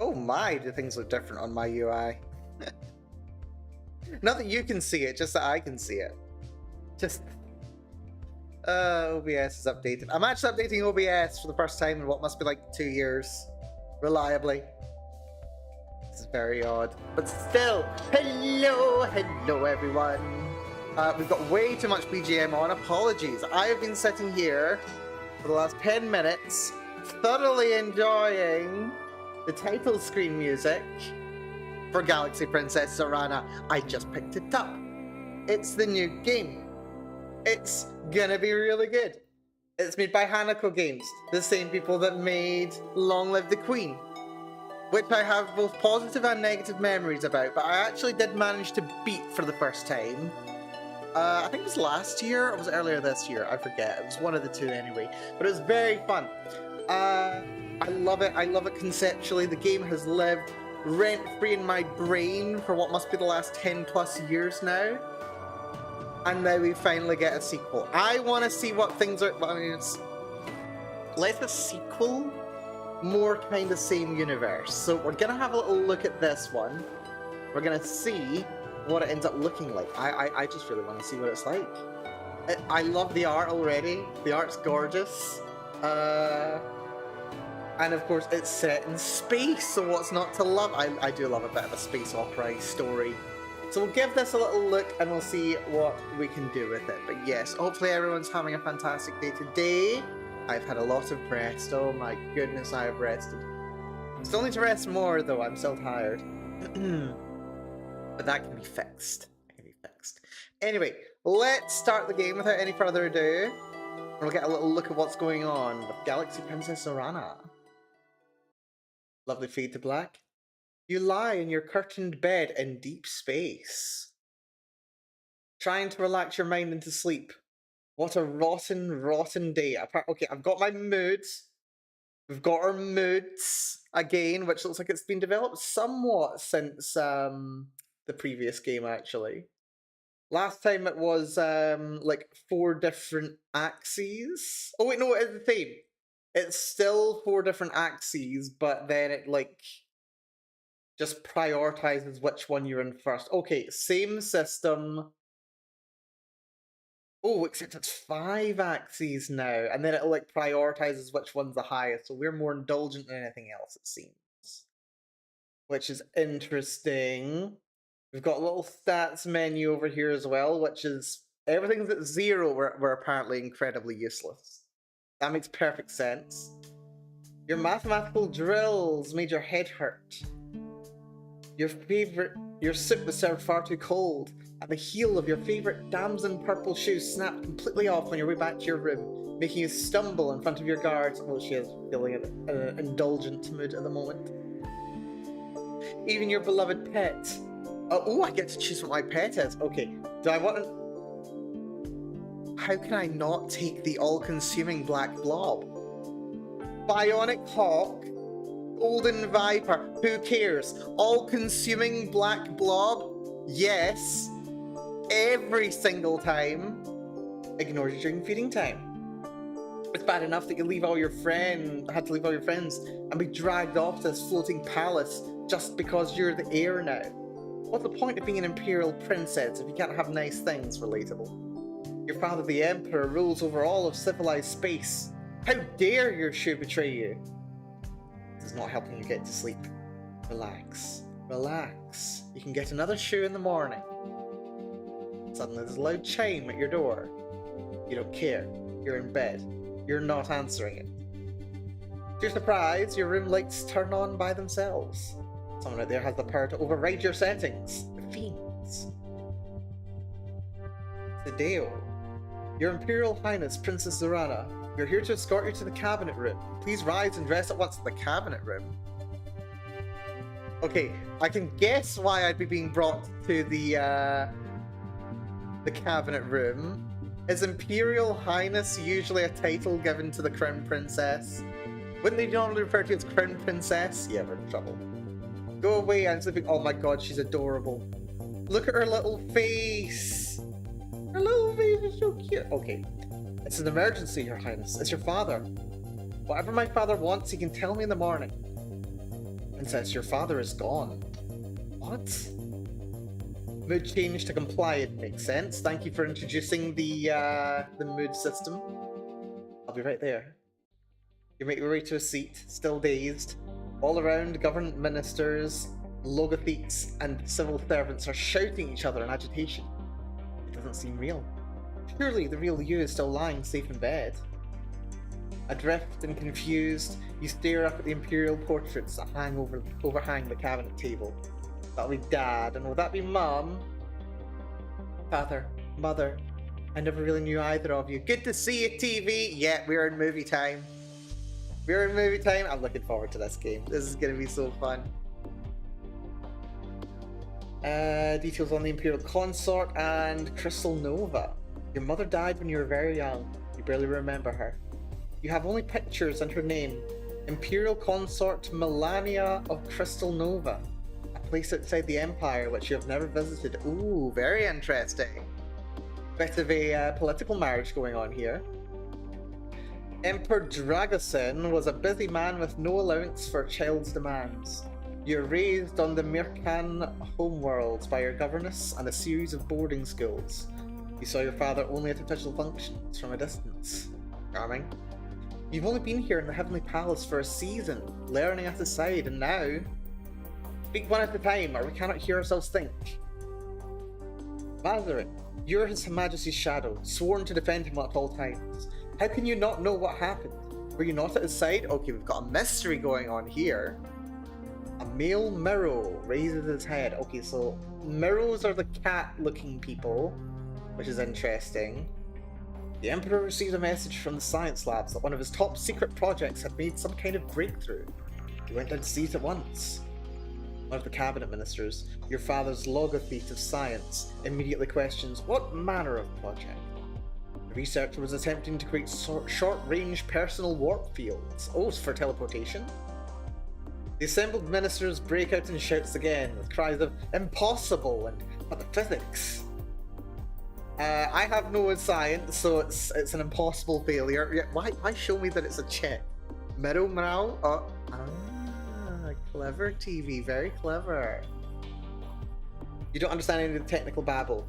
Oh my, do things look different on my UI? Not that you can see it, just that I can see it. Just... OBS is updated. I'm actually updating OBS for the first time in what must be like 2 years. Reliably. This is very odd. But still, hello everyone. We've got way too much BGM on. Apologies. I have been sitting here for the last 10 minutes, thoroughly enjoying the title screen music for Galaxy Princess Zorana. I just picked it up. It's the new game. It's gonna be really good. It's made by Hanako Games, the same people that made Long Live the Queen, which I have both positive and negative memories about, but I actually did manage to beat for the first time. I think it was last year, or was it earlier this year? I forget. It was one of the two anyway, but it was very fun. I love it. I love it conceptually. The game has lived rent-free in my brain for what must be the last 10 plus years now. And now we finally get a sequel. I want to see what things are... I mean, it's less a sequel, more kind of same universe. So we're going to have a little look at this one. We're going to see what it ends up looking like. I just really want to see what it's like. I love the art already. The art's gorgeous. And of course, it's set in space, so what's not to love? I do love a bit of a space opera story. So we'll give this a little look and we'll see what we can do with it. But yes, hopefully everyone's having a fantastic day today. I've had a lot of rest. Oh my goodness, I have rested. Still need to rest more though, I'm still tired. But that can be fixed. It can be fixed. Anyway, let's start the game without any further ado. And we'll get a little look at what's going on with Galaxy Princess Zorana. Lovely fade to black. You lie in your curtained bed in deep space, trying to relax your mind into sleep. What a rotten, rotten day. Okay, I've got my moods. We've got our moods again, which looks like it's been developed somewhat since the previous game, actually. Last time it was like 4 different axes. Oh wait, no, it's the theme. It's still 4 different axes, but then it like just prioritizes which one you're in first. Okay, same system. Oh, except it's 5 axes now, and then it like prioritizes which one's the highest, so we're more indulgent than anything else, it seems. Which is interesting. We've got a little stats menu over here as well, which is everything's at 0, we're apparently incredibly useless. That makes perfect sense. Your mathematical drills made your head hurt. Your soup was served far too cold, and the heel of your favourite damson purple shoe snapped completely off on your way back to your room, making you stumble in front of your guards. Oh, she is feeling an indulgent mood at the moment. Even your beloved pet. Oh, I get to choose what my pet is. Okay, do I want to... How can I not take the all-consuming black blob? Bionic Hawk, Golden Viper, who cares? All-consuming black blob? Yes. Every single time. Ignores you during feeding time. It's bad enough that you leave all your had to leave all your friends and be dragged off to this floating palace just because you're the heir now. What's the point of being an imperial princess if you can't have nice things? Relatable. Your father, the emperor, rules over all of civilized space. How dare your shoe betray you? This is not helping you get to sleep. Relax. Relax. You can get another shoe in the morning. Suddenly there's a loud chime at your door. You don't care. You're in bed. You're not answering it. To your surprise, your room lights turn on by themselves. Someone out there has the power to override your settings. The fiends. Tadeo. Your Imperial Highness, Princess Zorana. We're here to escort you to the cabinet room. Please rise and dress at once to the cabinet room. Okay, I can guess why I'd be being brought to the cabinet room. Is Imperial Highness usually a title given to the Crown Princess? Wouldn't they normally refer to you as Crown Princess? Yeah, we're in trouble. Go away, I'm sleeping. Oh my god, she's adorable. Look at her little face. Her little face is so cute. Okay. It's an emergency, Your Highness. It's your father. Whatever my father wants, he can tell me in the morning. And Princess, your father is gone. What? Mood change to compliant makes sense. Thank you for introducing the mood system. I'll be right there. You make your way to a seat, still dazed. All around, government ministers, logothetes, and civil servants are shouting at each other in agitation. It doesn't seem real. Surely the real you is still lying safe in bed. Adrift and confused, you stare up at the imperial portraits that overhang the cabinet table. That'll be Dad, and will that be Mum? Father, Mother, I never really knew either of you. Good to see you, TV! Yeah, we're in movie time. We're in movie time. I'm looking forward to this game. This is going to be so fun. Details on the Imperial Consort and Crystal Nova. Your mother died when you were very young. You barely remember her. You have only pictures and her name. Imperial Consort Melania of Crystal Nova. A place outside the Empire which you have never visited. Ooh, very interesting. Bit of a political marriage going on here. Emperor Dragosin was a busy man with no allowance for child's demands. You're raised on the Mirkan homeworld by your governess and a series of boarding schools. You saw your father only at official functions from a distance. Charming. You've only been here in the Heavenly Palace for a season, learning at his side, and now... Speak one at a time, or we cannot hear ourselves think. Mazarin, you're His Majesty's shadow, sworn to defend him at all times. How can you not know what happened? Were you not at his side? Okay, we've got a mystery going on here. A male Miro raises his head. Okay, so Miros are the cat-looking people, which is interesting. The Emperor received a message from the science labs that one of his top secret projects had made some kind of breakthrough. He went down to see it at once. One of the cabinet ministers, your father's logothete of science, immediately questions what manner of project. The researcher was attempting to create short-range personal warp fields. Oh, for teleportation? The assembled ministers break out in shouts again, with cries of impossible and but the physics. I have no science, so it's an impossible failure. Yeah, why show me that it's a chick? Mero Mao? Clever TV, very clever. You don't understand any of the technical babble.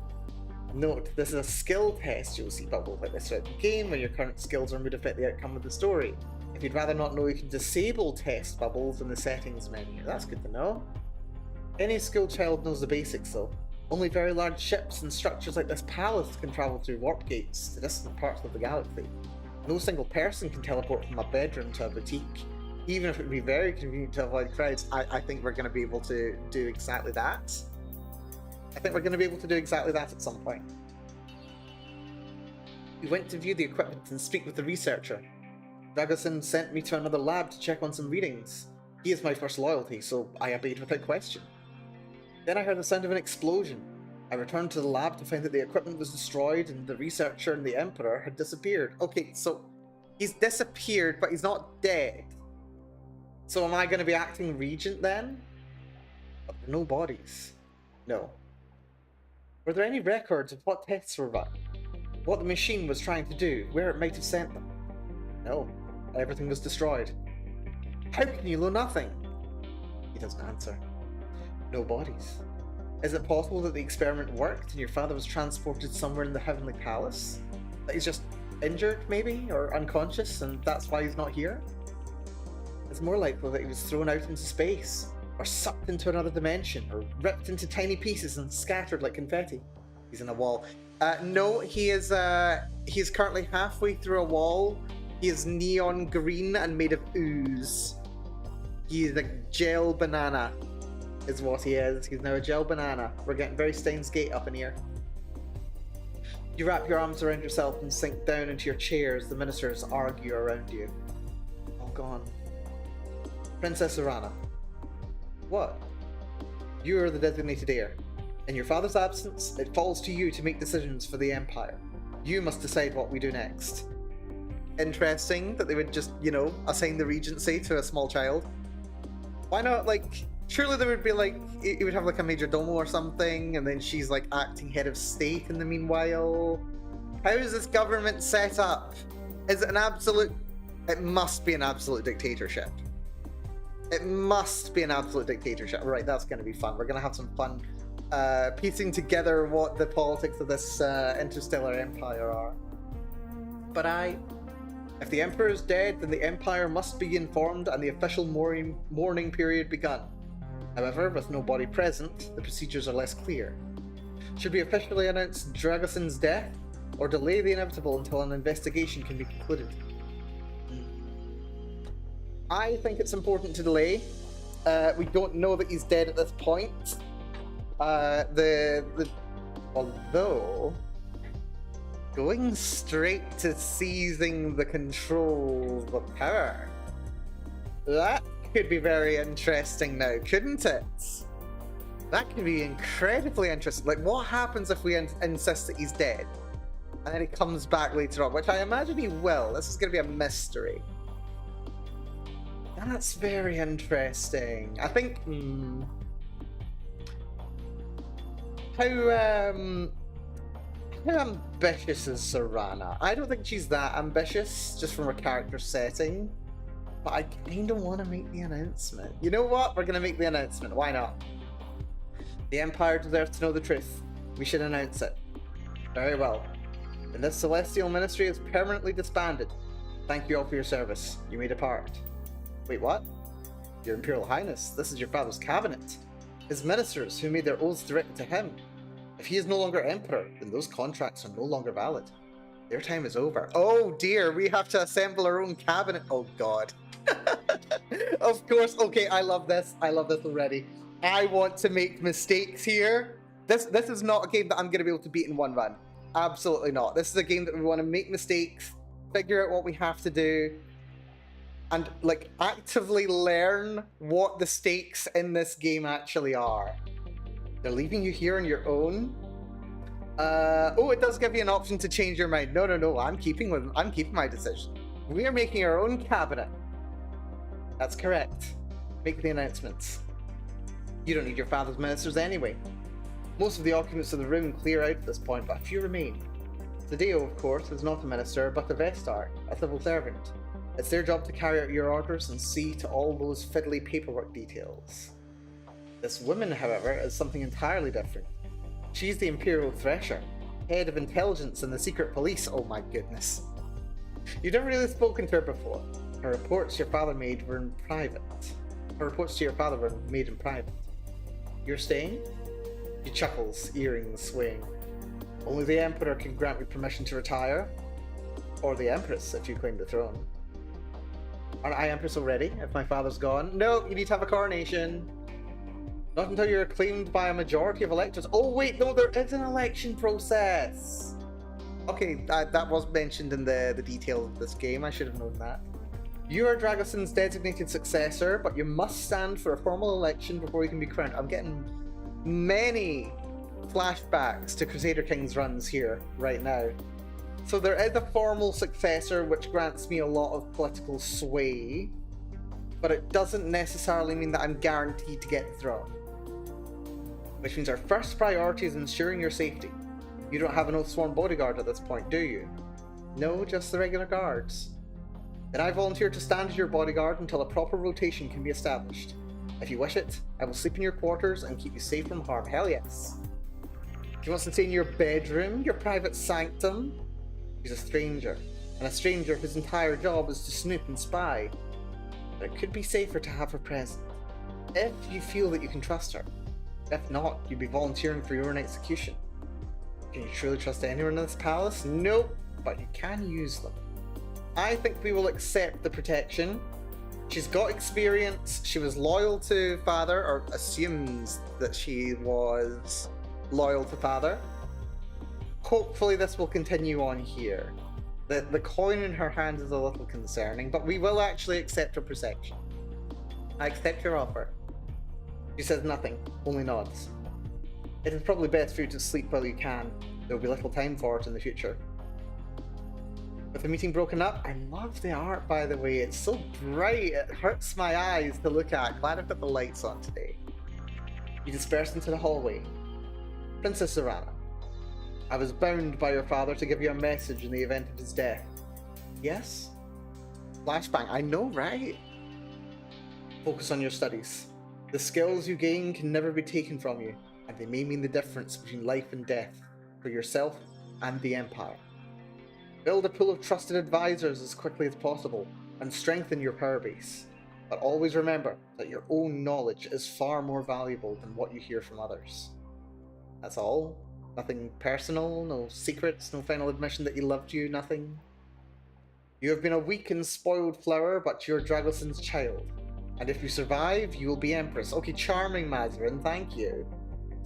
Note, this is a skill test. You'll see bubbles like this throughout the game, where your current skills would affect the outcome of the story. If you'd rather not know, you can disable test bubbles in the settings menu. That's good to know. Any skilled child knows the basics though. Only very large ships and structures like this palace can travel through warp gates to distant parts of the galaxy. No single person can teleport from a bedroom to a boutique. Even if it would be very convenient to avoid crowds, I think we're going to be able to do exactly that. I think we're going to be able to do exactly that at some point. We went to view the equipment and speak with the researcher. Dragosin sent me to another lab to check on some readings. He is my first loyalty, so I obeyed without question. Then I heard the sound of an explosion. I returned to the lab to find that the equipment was destroyed and the researcher and the Emperor had disappeared. Okay, so he's disappeared, but he's not dead. So am I going to be acting regent then? But there are no bodies. No. Were there any records of what tests were run? What the machine was trying to do? Where it might have sent them? No. Everything was destroyed. How can you know nothing? He doesn't answer. No bodies. Is it possible that the experiment worked and your father was transported somewhere in the Heavenly Palace? That he's just injured, maybe? Or unconscious, and that's why he's not here? It's more likely that he was thrown out into space, or sucked into another dimension, or ripped into tiny pieces and scattered like confetti. He's in a wall. No, he is he's currently halfway through a wall. He is neon green and made of ooze. He is a gel banana, is what he is. He's now a gel banana. We're getting very Steins Gate up in here. You wrap your arms around yourself and sink down into your chair as the ministers argue around you. All gone. Princess Zorana. What? You are the designated heir. In your father's absence, it falls to you to make decisions for the Empire. You must decide what we do next. Interesting that they would just, you know, assign the regency to a small child. Why not, like, surely there would be, like, it would have, like, a major domo or something, and then she's, like, acting head of state in the meanwhile. How is this government set up? Is it an absolute... It must be an absolute dictatorship. It must be an absolute dictatorship. Right, that's going to be fun. We're going to have some fun piecing together what the politics of this interstellar empire are. But if the Emperor is dead, then the Empire must be informed and the official mourning period begun. However, with nobody present, the procedures are less clear. Should we officially announce Dragoson's death, or delay the inevitable until an investigation can be concluded? I think it's important to delay. We don't know that he's dead at this point. Although going straight to seizing the controls of power, that could be very interesting now, couldn't it? That could be incredibly interesting. Like, what happens if we insist that he's dead? And then he comes back later on, which I imagine he will. This is going to be a mystery. That's very interesting. I think... How ambitious is Zorana? I don't think she's that ambitious, just from her character setting. But I kind of want to make the announcement. You know what? We're going to make the announcement. Why not? The Empire deserves to know the truth. We should announce it. Very well. Then this celestial ministry is permanently disbanded. Thank you all for your service. You may depart. Wait, what? Your Imperial Highness, this is your father's cabinet. His ministers, who made their oaths directed to him. If he is no longer Emperor, then those contracts are no longer valid. Their time is over. Oh dear, we have to assemble our own cabinet. Oh god. Of course. Okay, I love this. I love this already. I want to make mistakes here. This is not a game that I'm going to be able to beat in one run. Absolutely not. This is a game that we want to make mistakes, figure out what we have to do, and like actively learn what the stakes in this game actually are. They're leaving you here on your own. Oh, it does give you an option to change your mind. No. I'm keeping my decision. We are making our own cabinet. That's correct. Make the announcements. You don't need your father's ministers anyway. Most of the occupants of the room clear out at this point, but a few remain. Tadeo, of course, is not a minister, but a Vestar, a civil servant. It's their job to carry out your orders and see to all those fiddly paperwork details. This woman, however, is something entirely different. She's the Imperial Thresher, head of intelligence in the secret police. Oh my goodness. You've never really spoken to her before. Her reports to your father were made in private. You're staying? She chuckles, earrings swaying. Only the Emperor can grant me permission to retire. Or the Empress, if you claim the throne. Aren't I Empress already, if my father's gone? No, you need to have a coronation. Not until you're acclaimed by a majority of electors. Oh wait, no, there is an election process. Okay, that was mentioned in the details of this game. I should have known that. You are Dragoson's designated successor, but you must stand for a formal election before you can be crowned. I'm getting many flashbacks to Crusader Kings runs here right now. So there is a formal successor which grants me a lot of political sway, but it doesn't necessarily mean that I'm guaranteed to get the throne. Which means our first priority is ensuring your safety. You don't have an oath-sworn bodyguard at this point, do you? No, just the regular guards. Then I volunteer to stand as your bodyguard until a proper rotation can be established. If you wish it, I will sleep in your quarters and keep you safe from harm. Hell yes. If you want to stay in your bedroom, your private sanctum, she's a stranger, and a stranger whose entire job is to snoop and spy. But it could be safer to have her present, if you feel that you can trust her. If not, you'd be volunteering for your own execution. Can you truly trust anyone in this palace? Nope, but you can use them. I think we will accept the protection. She's got experience, she was loyal to father, or assumes that she was loyal to father. Hopefully this will continue on here. The coin in her hand is a little concerning, but we will actually accept her protection. I accept your offer. She says nothing, only nods. It is probably best for you to sleep while you can. There will be little time for it in the future. With the meeting broken up, I love the art, by the way. It's so bright, it hurts my eyes to look at. Glad I put the lights on today. You disperse into the hallway. Princess Zorana, I was bound by your father to give you a message in the event of his death. Yes? Flashbang, I know, right? Focus on your studies. The skills you gain can never be taken from you, and they may mean the difference between life and death for yourself and the Empire. Build a pool of trusted advisors as quickly as possible, and strengthen your power base. But always remember that your own knowledge is far more valuable than what you hear from others. That's all. Nothing personal, no secrets, no final admission that he loved you, nothing. You have been a weak and spoiled flower, but you're Dragoson's child. And if you survive, you will be Empress. Okay, charming, Mazarin, thank you.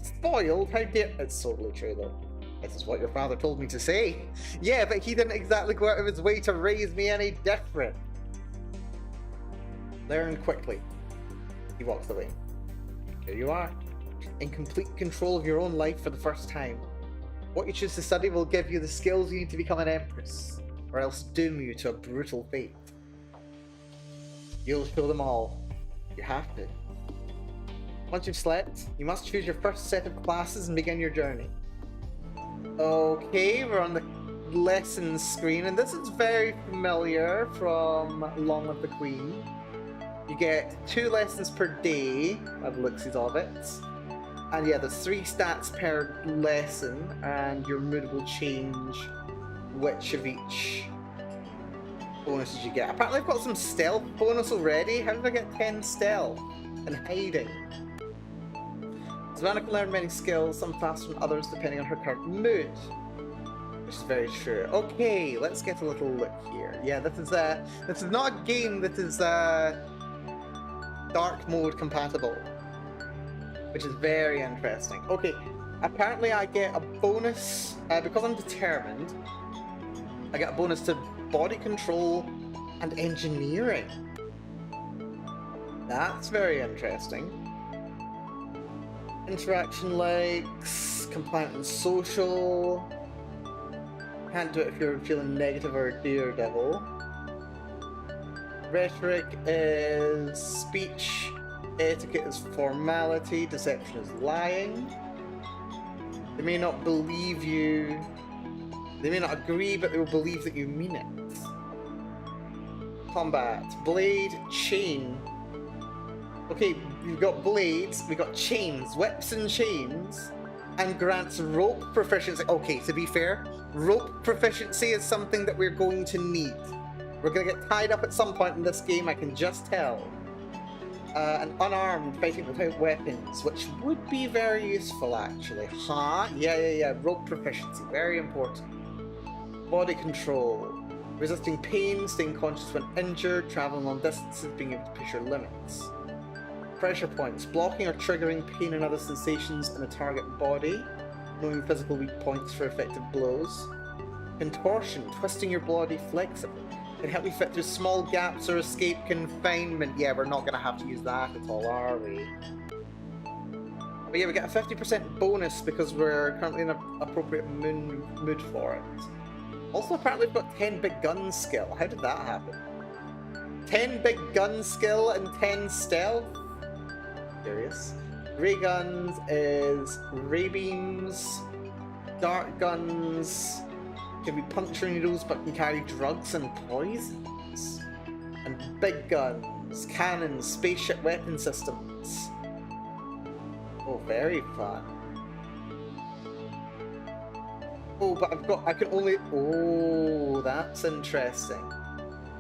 Spoiled? How dare... It's totally true, though. This is what your father told me to say. Yeah, but he didn't exactly go out of his way to raise me any different. Learn quickly. He walks away. Here you are, in complete control of your own life for the first time. What you choose to study will give you the skills you need to become an Empress, or else doom you to a brutal fate. You'll show them all. You have to. Once you've slept, you must choose your first set of classes and begin your journey. Okay, we're on the lessons screen, and this is very familiar from Long Live the Queen. You get 2 lessons per day, by the looksies of it. And yeah, there's 3 stats per lesson, and your mood will change which of each bonuses you get. Apparently I've got some stealth bonus already. How did I get 10 stealth? And hiding. Zorana can learn many skills, some faster than others depending on her current mood. Which is very true. Okay, let's get a little look here. Yeah, this is not a game that is dark mode compatible. Which is very interesting. Okay, apparently I get a bonus, because I'm determined, I get a bonus to body control and engineering. That's very interesting. Interaction likes, compliant and social. Can't do it if you're feeling negative or a daredevil. Rhetoric is speech. Etiquette is formality. Deception is lying. They may not believe you. They may not agree, but they will believe that you mean it. Combat. Blade, chain. Okay, we've got blades, we've got chains, whips and chains, and grants rope proficiency. Okay, to be fair, rope proficiency is something that we're going to need. We're going to get tied up at some point in this game, I can just tell. And unarmed, fighting without weapons, which would be very useful, actually. Huh? Yeah. Rope proficiency, very important. Body control. Resisting pain, staying conscious when injured, traveling long distances, being able to push your limits. Pressure points. Blocking or triggering pain and other sensations in a target body. Knowing physical weak points for effective blows. Contortion. Twisting your body flexibly. Can help you fit through small gaps or escape confinement. Yeah, we're not going to have to use that at all, are we? But yeah, we get a 50% bonus because we're currently in an appropriate mood for it. Also, apparently we've got 10 big gun skill. How did that happen? 10 big gun skill and 10 stealth? Curious. Ray guns is ray beams. Dart guns can be puncture needles but can carry drugs and poisons. And big guns, cannons, spaceship weapon systems. Oh, very fun. Oh, but I can only... Oh, that's interesting.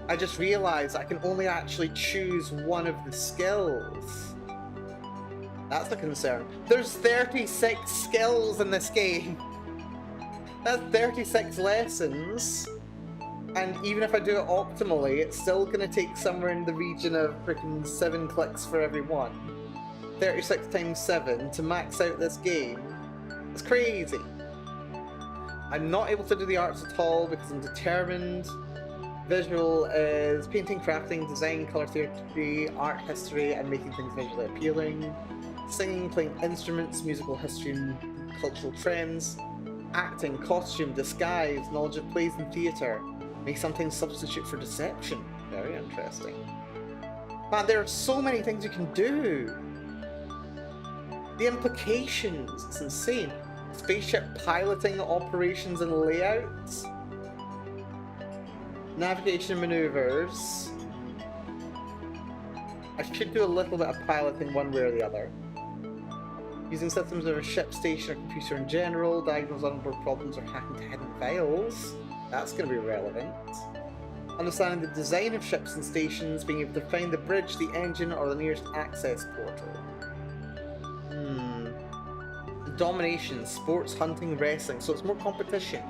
I just realised I can only actually choose one of the skills. That's a concern. There's 36 skills in this game. That's 36 lessons. And even if I do it optimally, it's still going to take somewhere in the region of freaking 7 clicks for every one. 36 times 7 to max out this game. It's crazy. I'm not able to do the arts at all because I'm determined. Visual is painting, crafting, design, colour theory, art history, and making things visually appealing. Singing, playing instruments, musical history and cultural trends. Acting, costume, disguise, knowledge of plays and theatre. Make something substitute for deception. Very interesting. Man, there are so many things you can do. The implications, it's insane. Spaceship piloting, operations and layouts. Navigation maneuvers. I should do a little bit of piloting one way or the other. Using systems of a ship, station, or computer in general, diagnose onboard problems, or hack into hidden files. That's going to be relevant. Understanding the design of ships and stations, being able to find the bridge, the engine, or the nearest access portal. Domination, sports, hunting, wrestling, so it's more competition.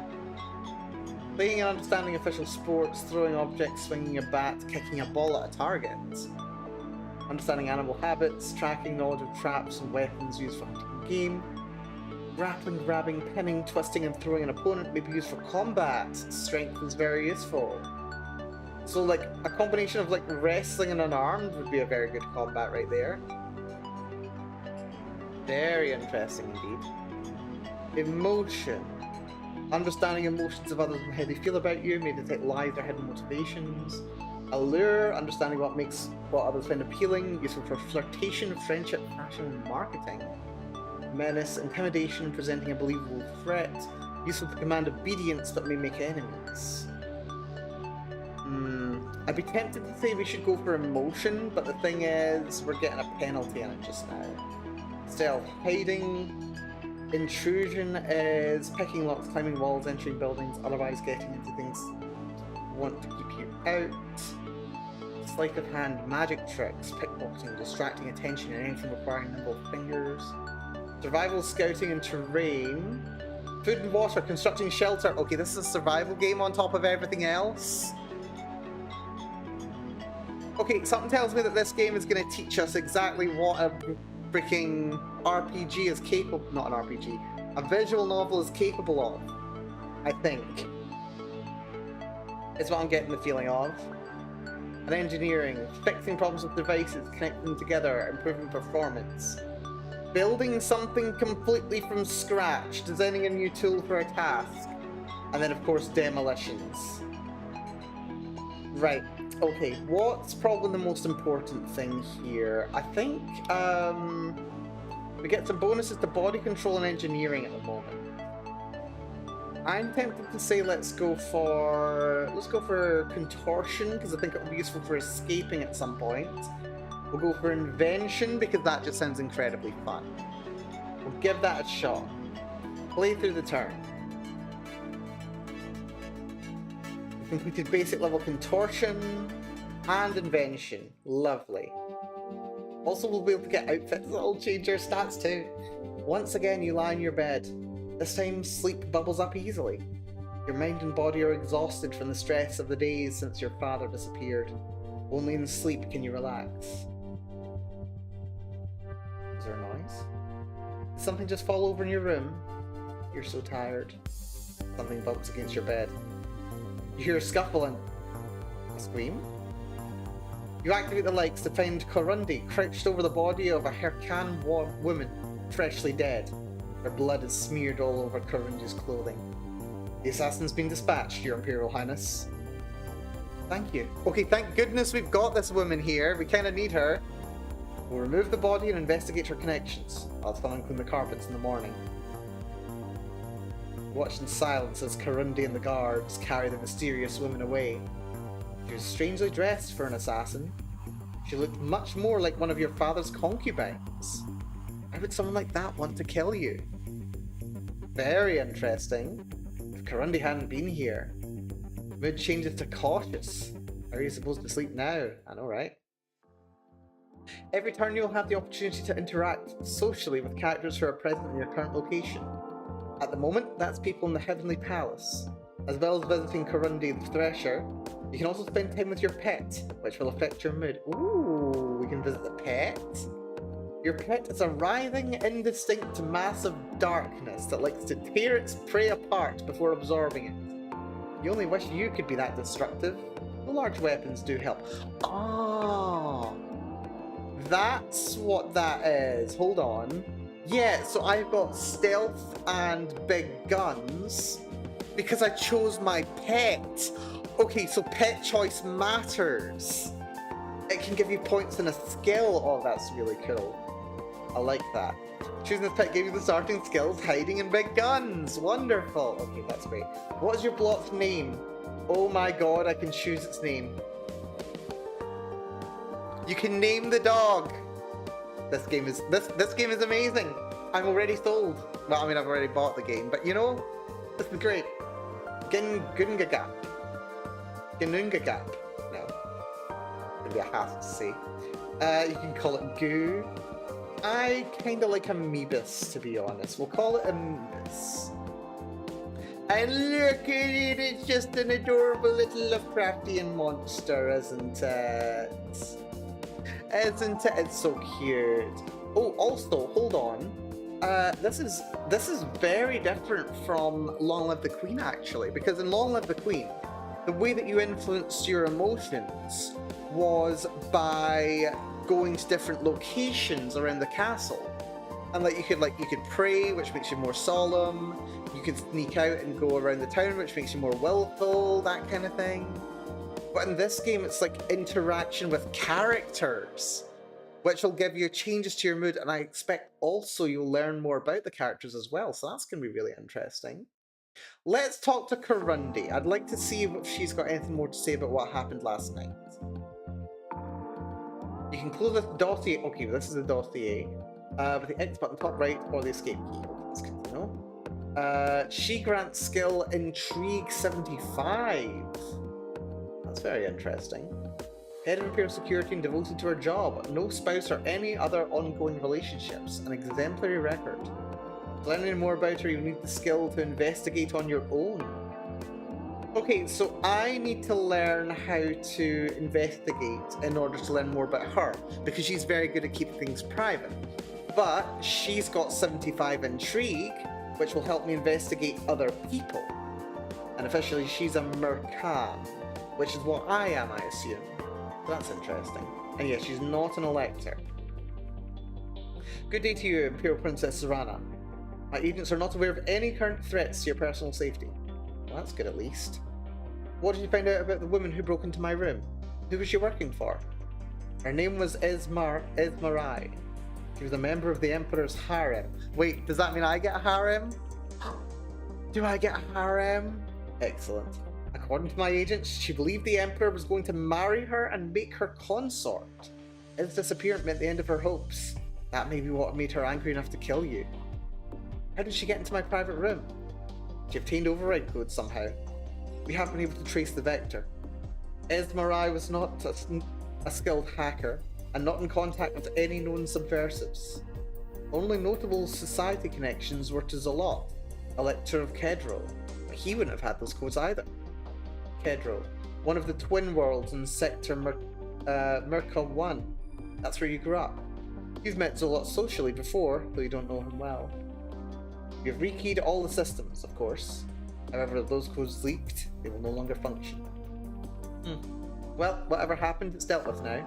Playing and understanding official sports, throwing objects, swinging a bat, kicking a ball at a target. Understanding animal habits, tracking knowledge of traps and weapons used for hunting and game. Grappling, grabbing, pinning, twisting, and throwing an opponent may be used for combat. Strength is very useful. So, like, a combination of, like, wrestling and unarmed would be a very good combat right there. Very interesting indeed. Emotion. Understanding emotions of others and how they feel about you, may detect lies or hidden motivations. Allure, understanding what makes what others find appealing, useful for flirtation, friendship, passion, and marketing. Menace, intimidation, presenting a believable threat, useful to command obedience but may make enemies. I'd be tempted to say we should go for emotion, but the thing is, we're getting a penalty on it just now. Stealth, hiding. Intrusion is picking locks, climbing walls, entering buildings, otherwise getting into things want to keep you out. Sleight of hand, magic tricks, pickpocketing, distracting attention, and anything requiring nimble fingers. Survival, scouting, and terrain. Food and water, constructing shelter. Okay, this is a survival game on top of everything else. Okay, something tells me that this game is going to teach us exactly what a freaking RPG is capable... Not an RPG. A visual novel is capable of. I think. Is what I'm getting the feeling of. And engineering. Fixing problems with devices, connecting them together, improving performance. Building something completely from scratch, designing a new tool for a task. And then, of course, demolitions. Right. Okay, what's probably the most important thing here? I think, we get some bonuses to body control and engineering at the moment. I'm tempted to say let's go for contortion, because I think it will be useful for escaping at some point. We'll go for invention, because that just sounds incredibly fun. We'll give that a shot. Play through the turn. Completed basic level contortion and invention. Lovely. Also, we'll be able to get outfits that'll change our stats too. Once again, you lie in your bed. This time, sleep bubbles up easily. Your mind and body are exhausted from the stress of the days since your father disappeared. Only in sleep can you relax. Is there a noise? Did something just fall over in your room? You're so tired. Something bumps against your bed. You hear a scuffle and a scream. You activate the lights to find Korundi crouched over the body of a Herkan woman, freshly dead. Her blood is smeared all over Korundi's clothing. The assassin's been dispatched, Your Imperial Highness. Thank you. Okay, thank goodness we've got this woman here. We kind of need her. We'll remove the body and investigate her connections. I'll come and clean the carpets in the morning. Watched in silence as Korundi and the guards carry the mysterious woman away. She was strangely dressed for an assassin. She looked much more like one of your father's concubines. Why would someone like that want to kill you? Very interesting. If Korundi hadn't been here. Mood changes to cautious. How are you supposed to sleep now? I know, right? Every turn you'll have the opportunity to interact socially with characters who are present in your current location. At the moment, that's people in the Heavenly Palace. As well as visiting Korundi the Thresher, you can also spend time with your pet, which will affect your mood. Ooh, we can visit the pet. Your pet is a writhing, indistinct mass of darkness that likes to tear its prey apart before absorbing it. You only wish you could be that destructive. The large weapons do help. Ah, that's what that is. Hold on. Yeah, so I've got stealth and big guns because I chose my pet. Okay, so pet choice matters. It can give you points in a skill. Oh, that's really cool. I like that. Choosing this pet gave you the starting skills, hiding and big guns. Wonderful. Okay, that's great. What is your block's name? Oh my god, I can choose its name. You can name the dog. This game is amazing. I'm already sold. Well, I mean, I've already bought the game, but you know, this is great. Gungagap. Gunungagap. No. Maybe I have to say. You can call it Goo. I kind of like Amoebus, to be honest. We'll call it Amoebus. And look at it, it's just an adorable little Lovecraftian monster, isn't it? Isn't it? It's so cute. Oh, also, hold on. This is very different from Long Live the Queen, actually, because in Long Live the Queen, the way that you influenced your emotions was by going to different locations around the castle, and like you could pray, which makes you more solemn. You can sneak out and go around the town, which makes you more willful, that kind of thing. But in this game, it's like interaction with characters, which will give you changes to your mood, and I expect also you'll learn more about the characters as well, so that's going to be really interesting. Let's talk to Karundi. I'd like to see if she's got anything more to say about what happened last night. You can close the dossier. Okay, this is the dossier. With the X button top right or the escape key. That's good to know. She grants skill Intrigue 75. That's very interesting. Head of Imperial Security and devoted to her job. No spouse or any other ongoing relationships. An exemplary record. To learn any more about her, you need the skill to investigate on your own. Okay, so I need to learn how to investigate in order to learn more about her, because she's very good at keeping things private. But she's got 75 intrigue, which will help me investigate other people. And officially, she's a Mercan, which is what I am, I assume. So that's interesting. And yeah, she's not an elector. Good day to you, Imperial Princess Zorana. My agents are not aware of any current threats to your personal safety. Well, that's good at least. What did you find out about the woman who broke into my room? Who was she working for? Her name was Esmarai. She was a member of the Emperor's harem. Wait, does that mean I get a harem? Do I get a harem? Excellent. According to my agents, she believed the Emperor was going to marry her and make her consort. His disappearance meant the end of her hopes. That may be what made her angry enough to kill you. How did she get into my private room? She obtained override codes somehow. We haven't been able to trace the vector. Esmarai was not a skilled hacker, and not in contact with any known subversives. Only notable society connections were to Zolot, Elector of Kedro, but he wouldn't have had those codes either. Kedro, one of the twin worlds in Sector Merca 1. That's where you grew up. You've met Zolot socially before, though you don't know him well. You've rekeyed all the systems, of course. However, if those codes leaked, they will no longer function. Well, whatever happened, it's dealt with now.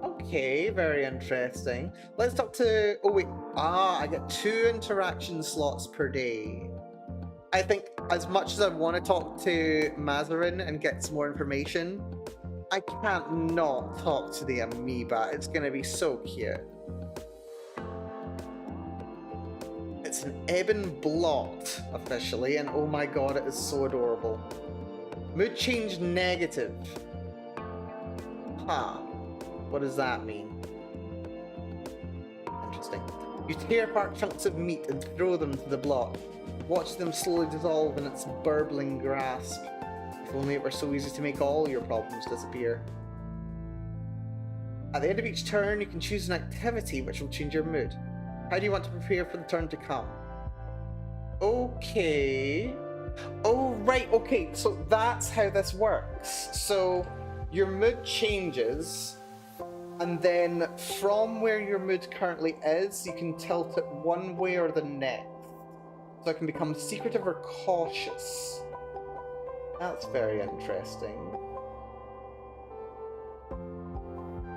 Okay, very interesting. Let's talk to... Oh wait, I get 2 interaction slots per day. I think as much as I want to talk to Mazarin and get some more information, I can't not talk to the amoeba. It's going to be so cute. It's an ebon blot, officially, and oh my god, it is so adorable. Mood change negative. What does that mean? Interesting. You tear apart chunks of meat and throw them to the blot. Watch them slowly dissolve in its burbling grasp. If only it were so easy to make all your problems disappear. At the end of each turn, you can choose an activity which will change your mood. How do you want to prepare for the turn to come? Okay. Oh, right, okay, so that's how this works. So, your mood changes, and then from where your mood currently is, you can tilt it one way or the next. So it can become secretive or cautious. That's very interesting.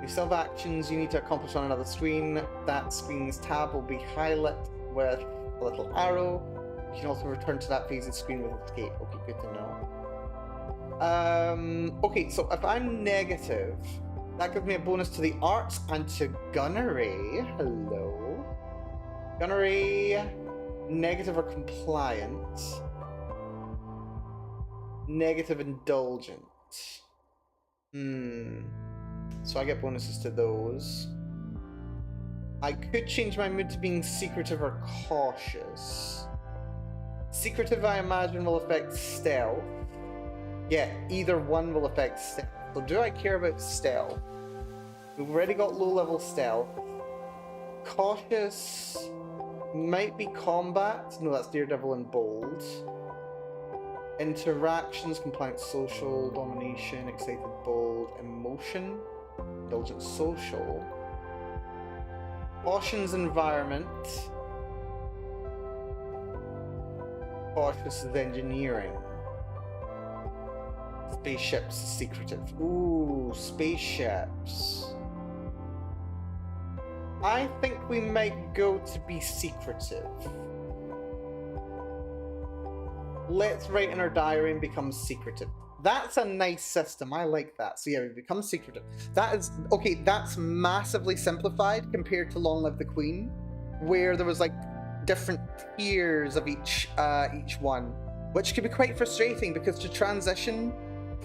You still have actions you need to accomplish on another screen. That screen's tab will be highlighted with a little arrow. You can also return to that phase of screen with escape. Okay, good to know. Okay, so if I'm negative, that gives me a bonus to the arts and to gunnery. Hello. Gunnery, negative or compliant. Negative indulgent. So I get bonuses to those. I could change my mood to being secretive or cautious. Secretive, I imagine, will affect stealth. Yeah, either one will affect stealth. So do I care about stealth? We've already got low-level stealth. Cautious might be combat. No, that's Daredevil and Bold. Interactions, compliant, social, domination, excited, bold, emotion, indulgent, social. Caution's environment. Cautious is engineering. Spaceships, secretive. Ooh, spaceships. I think we might go to be secretive. Let's write in our diary and become secretive. That's a nice system. I like that. So yeah, we become secretive. That is okay. That's massively simplified compared to Long Live the Queen, where there was like different tiers of each one, which could be quite frustrating because to transition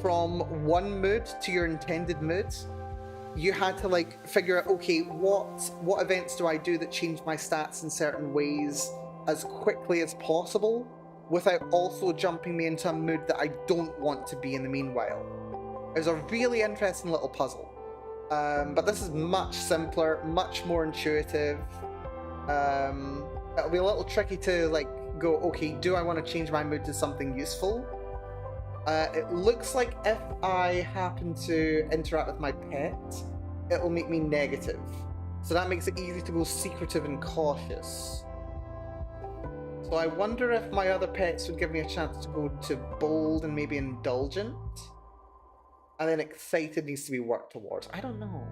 from one mood to your intended mood, you had to like figure out, okay, what events do I do that change my stats in certain ways as quickly as possible, without also jumping me into a mood that I don't want to be in the meanwhile. It was a really interesting little puzzle. But this is much simpler, much more intuitive. It'll be a little tricky to like go, okay, do I want to change my mood to something useful? It looks like if I happen to interact with my pet, it'll make me negative. So that makes it easy to go secretive and cautious. So I wonder if my other pets would give me a chance to go to bold and maybe indulgent. And then excited needs to be worked towards. I don't know.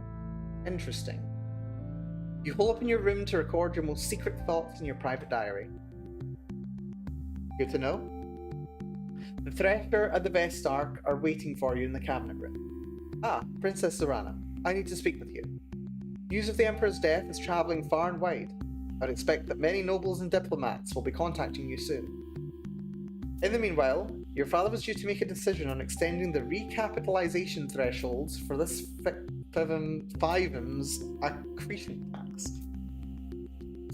Interesting. You hole up in your room to record your most secret thoughts in your private diary. Good to know. The Thresher and the Vestark are waiting for you in the cabinet room. Ah, Princess Zorana. I need to speak with you. News of the Emperor's death is travelling far and wide. I'd expect that many nobles and diplomats will be contacting you soon. In the meanwhile, your father was due to make a decision on extending the recapitalization thresholds for this FIVM's accretion tax.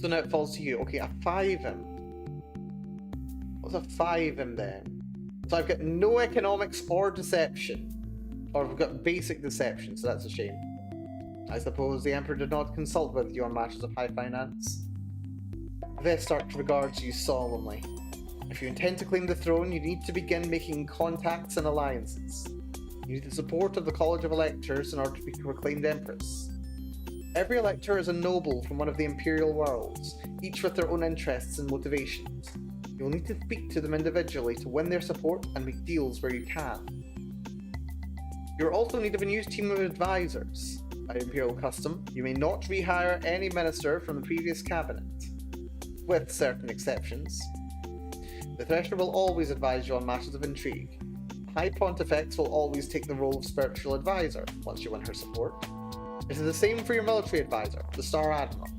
So now it falls to you. Okay, a FIVM. What's a FIVM then? So I've got no economics or deception. Or I've got basic deception, so that's a shame. I suppose the Emperor did not consult with you on matters of high finance. Vestark regards you solemnly. If you intend to claim the throne, you need to begin making contacts and alliances. You need the support of the College of Electors in order to be proclaimed Empress. Every elector is a noble from one of the Imperial worlds, each with their own interests and motivations. You will need to speak to them individually to win their support and make deals where you can. You are also in need of a new team of advisors. By Imperial custom, you may not rehire any minister from the previous cabinet, with certain exceptions. The Thresher will always advise you on matters of intrigue. High Pontifex will always take the role of spiritual advisor once you win her support. It is the same for your military advisor, the Star Admiral.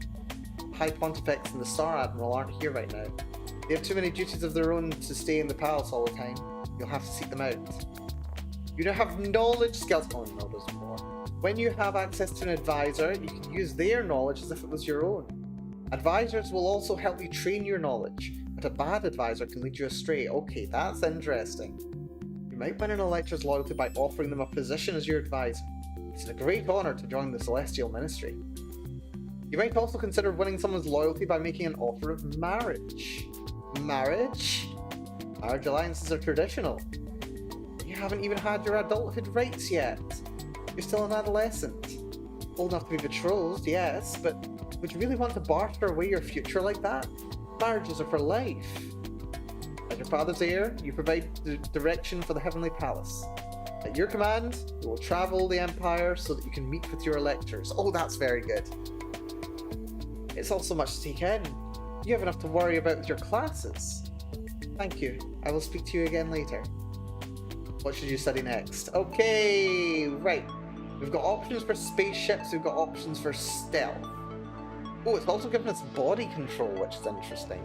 High Pontifex and the Star Admiral aren't here right now. They have too many duties of their own to stay in the palace all the time. You'll have to seek them out. You now have knowledge skills. Oh no, there's more. When you have access to an advisor, you can use their knowledge as if it was your own. Advisors will also help you train your knowledge, but a bad advisor can lead you astray. Okay, that's interesting. You might win an elector's loyalty by offering them a position as your advisor. It's a great honor to join the Celestial Ministry. You might also consider winning someone's loyalty by making an offer of marriage. Marriage? Marriage alliances are traditional. You haven't even had your adulthood rights yet. You're still an adolescent. Old enough to be betrothed, yes, but would you really want to barter away your future like that? Marriages are for life. As your father's heir, you provide the direction for the Heavenly Palace. At your command, you will travel the Empire so that you can meet with your electors. Oh, that's very good. It's also much to take in. You have enough to worry about with your classes. Thank you. I will speak to you again later. What should you study next? Okay, right. We've got options for spaceships, we've got options for stealth. Oh, it's also given us body control, which is interesting.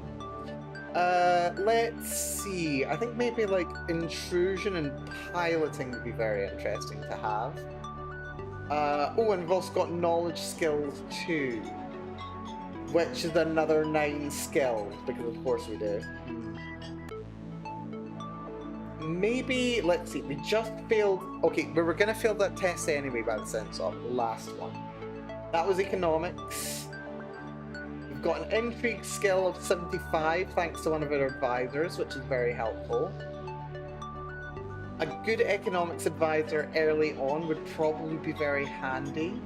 Let's see. I think maybe like intrusion and piloting would be very interesting to have. Oh, and we've also got knowledge skills too, which is another 9 skills, because of course we do. Maybe, let's see, we just failed. Okay, we were gonna fail that test anyway by the sense of the last one. That was economics. We've got an intrigue skill of 75 thanks to one of our advisors, which is very helpful. A good economics advisor early on would probably be very handy.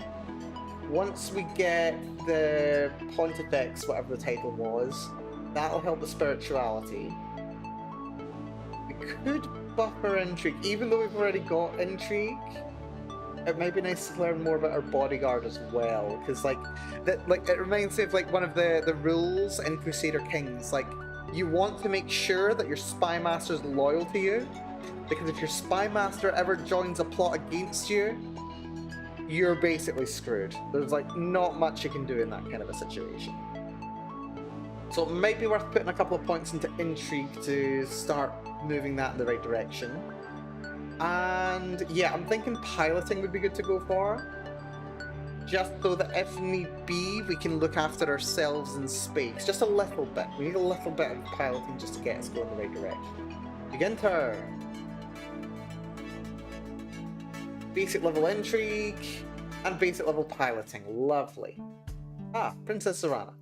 Once we get the Pontifex, whatever the title was, that'll help with spirituality. We could buffer intrigue, even though we've already got intrigue. It might be nice to learn more about our bodyguard as well, because it reminds me of like one of the rules in Crusader Kings. Like, you want to make sure that your spy master is loyal to you, because if your spy master ever joins a plot against you, you're basically screwed. There's like not much you can do in that kind of a situation. So it might be worth putting a couple of points into intrigue to start moving that in the right direction. And yeah, I'm thinking piloting would be good to go for. Just so that if need be, we can look after ourselves in space. Just a little bit. We need a little bit of piloting just to get us going in the right direction. Begin turn. Basic level intrigue and basic level piloting. Lovely. Ah, Princess Zorana.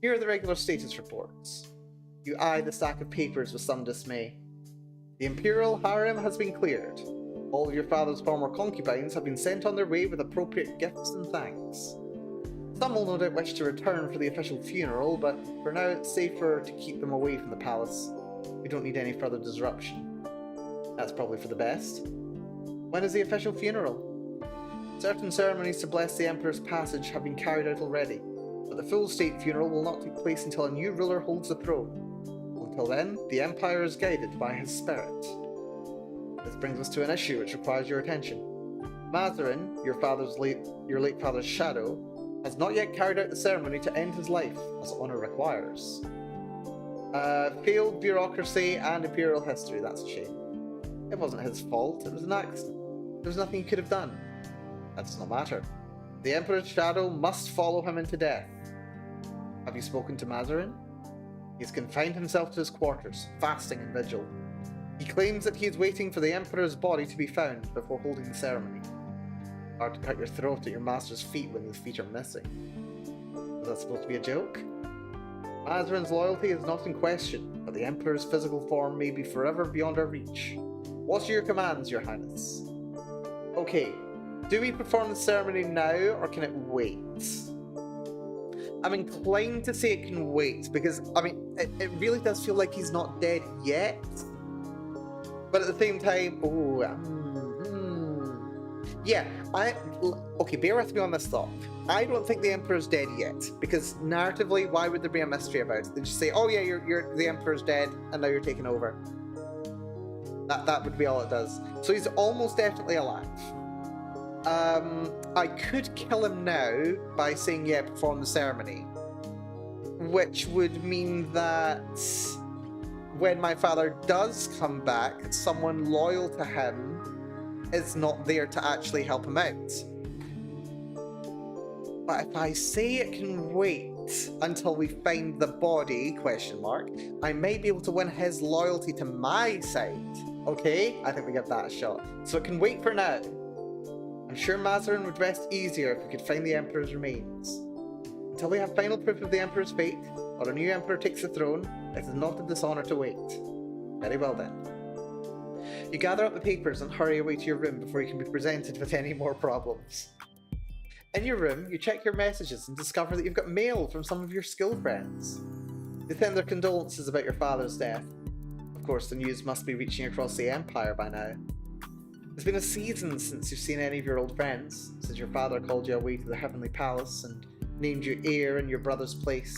Here are the regular status reports. You eye the stack of papers with some dismay. The Imperial Harem has been cleared. All of your father's former concubines have been sent on their way with appropriate gifts and thanks. Some will no doubt wish to return for the official funeral, but for now it's safer to keep them away from the palace. We don't need any further disruption. That's probably for the best. When is the official funeral? Certain ceremonies to bless the Emperor's passage have been carried out already, but the full state funeral will not take place until a new ruler holds the throne. Until then, the Empire is guided by his spirit. This brings us to an issue which requires your attention. Mazarin, your late father's shadow, has not yet carried out the ceremony to end his life, as honor requires. Failed bureaucracy and imperial history, that's a shame. It wasn't his fault, it was an accident. There was nothing he could have done. That does not matter. The Emperor's shadow must follow him into death. Have you spoken to Mazarin? He has confined himself to his quarters, fasting in vigil. He claims that he is waiting for the Emperor's body to be found before holding the ceremony. Hard to cut your throat at your master's feet when the feet are missing. Was that supposed to be a joke? Mazarin's loyalty is not in question, but the Emperor's physical form may be forever beyond our reach. What are your commands, Your Highness? Okay, do we perform the ceremony now, or can it wait? I'm inclined to say it can wait, because, I mean, it really does feel like he's not dead yet. But at the same time, yeah, okay, bear with me on this thought. I don't think the Emperor's dead yet, because narratively, why would there be a mystery about it? They just say, oh yeah, the Emperor's dead, and now you're taking over. That would be all it does. So he's almost definitely alive. I could kill him now by saying, yeah, perform the ceremony. Which would mean that when my father does come back, someone loyal to him is not there to actually help him out. But if I say it can wait until we find the body, I might be able to win his loyalty to my side. Okay, I think we give that a shot. So it can wait for now. I'm sure Mazarin would rest easier if we could find the Emperor's remains. Until we have final proof of the Emperor's fate, or a new Emperor takes the throne, it is not a dishonor to wait. Very well then. You gather up the papers and hurry away to your room before you can be presented with any more problems. In your room, you check your messages and discover that you've got mail from some of your school friends. They send their condolences about your father's death. Of course, the news must be reaching across the Empire by now. It's been a season since you've seen any of your old friends, since your father called you away to the Heavenly Palace and named you heir in your brother's place.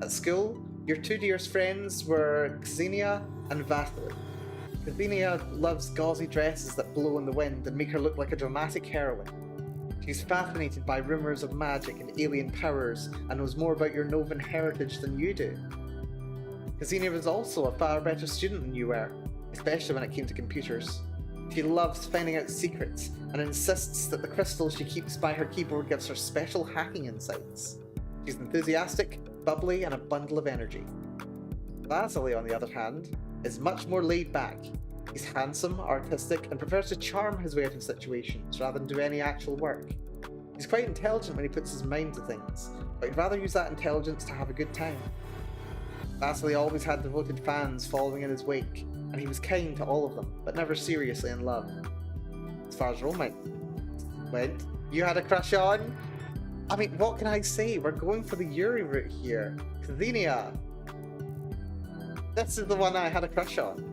At school, your two dearest friends were Xenia and Vasily. Xenia loves gauzy dresses that blow in the wind and make her look like a dramatic heroine. She's fascinated by rumours of magic and alien powers and knows more about your Novan heritage than you do. Xenia was also a far better student than you were, especially when it came to computers. She loves finding out secrets and insists that the crystal she keeps by her keyboard gives her special hacking insights. She's enthusiastic, bubbly, and a bundle of energy. Vasily, on the other hand, is much more laid back. He's handsome, artistic, and prefers to charm his way out of situations rather than do any actual work. He's quite intelligent when he puts his mind to things, but he'd rather use that intelligence to have a good time. Vasily always had devoted fans following in his wake, and he was kind to all of them, but never seriously in love. As far as romance went, you had a crush on? I mean, what can I say? We're going for the Yuri route here. Xenia. This is the one I had a crush on.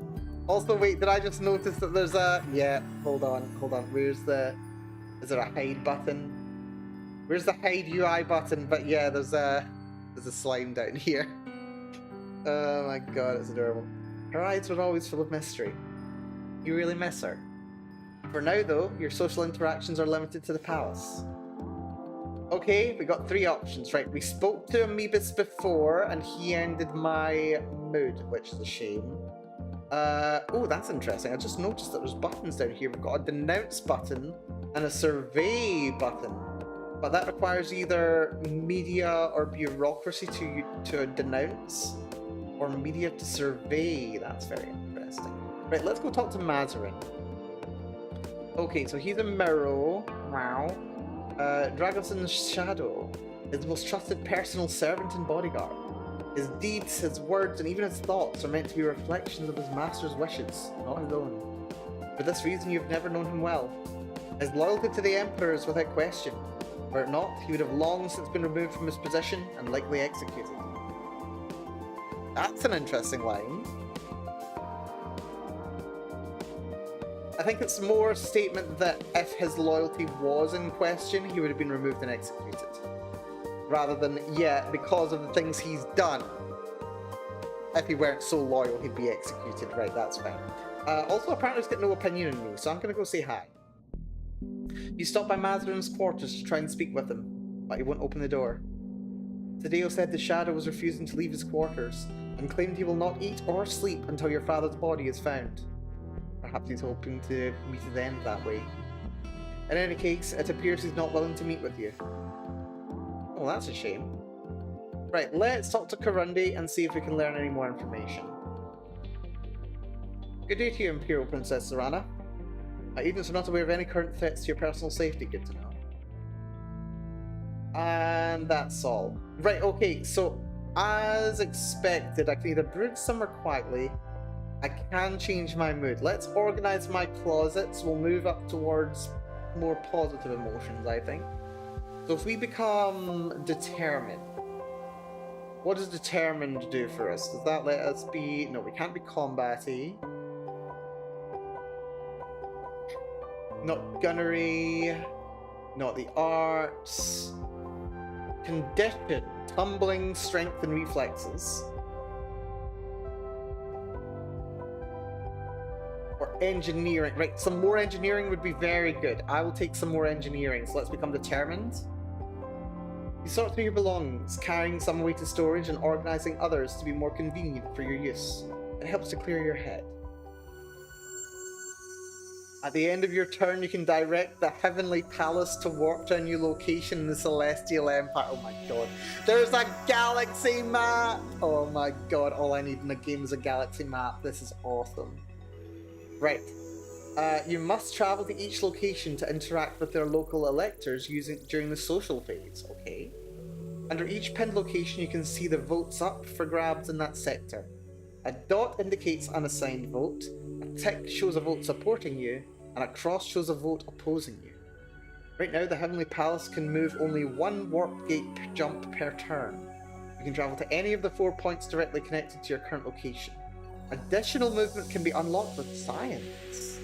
Also, wait, did I just notice that there's a... Yeah, hold on. Where's the... Is there a hide button? Where's the hide UI button? But yeah, there's a slime down here. Oh my god, it's adorable. Her eyes were always full of mystery. You really miss her. For now, though, your social interactions are limited to the palace. Okay, we got 3 options, right? We spoke to Amoebus before, and he ended my mood, which is a shame. Oh, that's interesting. I just noticed that there's buttons down here. We've got a denounce button and a survey button. But that requires either media or bureaucracy to denounce, or media to survey. That's very interesting. Right, let's go talk to Mazarin. Okay, so he's a Miro. Wow. Dragoson's shadow. His most trusted personal servant and bodyguard. His deeds, his words, and even his thoughts are meant to be reflections of his master's wishes, not his own. For this reason, you've never known him well. His loyalty to the Emperor is without question. Were it not, he would have long since been removed from his position and likely executed. That's an interesting line. I think it's more a statement that if his loyalty was in question, he would have been removed and executed. Rather than, yeah, because of the things he's done. If he weren't so loyal, he'd be executed. Right, that's fine. Also, apparently he's got no opinion on me, so I'm going to go say hi. You stop by Mazarin's quarters to try and speak with him, but he won't open the door. Tadeo said the Shadow was refusing to leave his quarters, and claimed he will not eat or sleep until your father's body is found. Perhaps he's hoping to meet his end that way. In any case, it appears he's not willing to meet with you. Oh, that's a shame. Right, let's talk to Karundi and see if we can learn any more information. Good day to you, Imperial Princess Zorana. Agents are not aware of any current threats to your personal safety. Good to know. And that's all. Right, okay, so as expected, I can either brood somewhere quietly, I can change my mood. Let's organize my closets. We'll move up towards more positive emotions, I think. So if we become determined, what does determined do for us? Does that let us be... No, we can't be combat-y. Not gunnery. Not the arts. Condition. Tumbling, strength, and reflexes. Or engineering. Right, some more engineering would be very good. I will take some more engineering. So let's become determined. You sort through your belongings, carrying some away to storage and organizing others to be more convenient for your use. It helps to clear your head. At the end of your turn, you can direct the Heavenly Palace to warp to a new location in the Celestial Empire. Oh my god. There's a galaxy map! Oh my god, all I need in a game is a galaxy map. This is awesome. Right. You must travel to each location to interact with their local electors during the social phase, okay? Under each pinned location, you can see the votes up for grabs in that sector. A dot indicates unassigned vote, a tick shows a vote supporting you, and a cross shows a vote opposing you. Right now, the Heavenly Palace can move only one warp gate jump per turn. You can travel to any of the 4 points directly connected to your current location. Additional movement can be unlocked with science.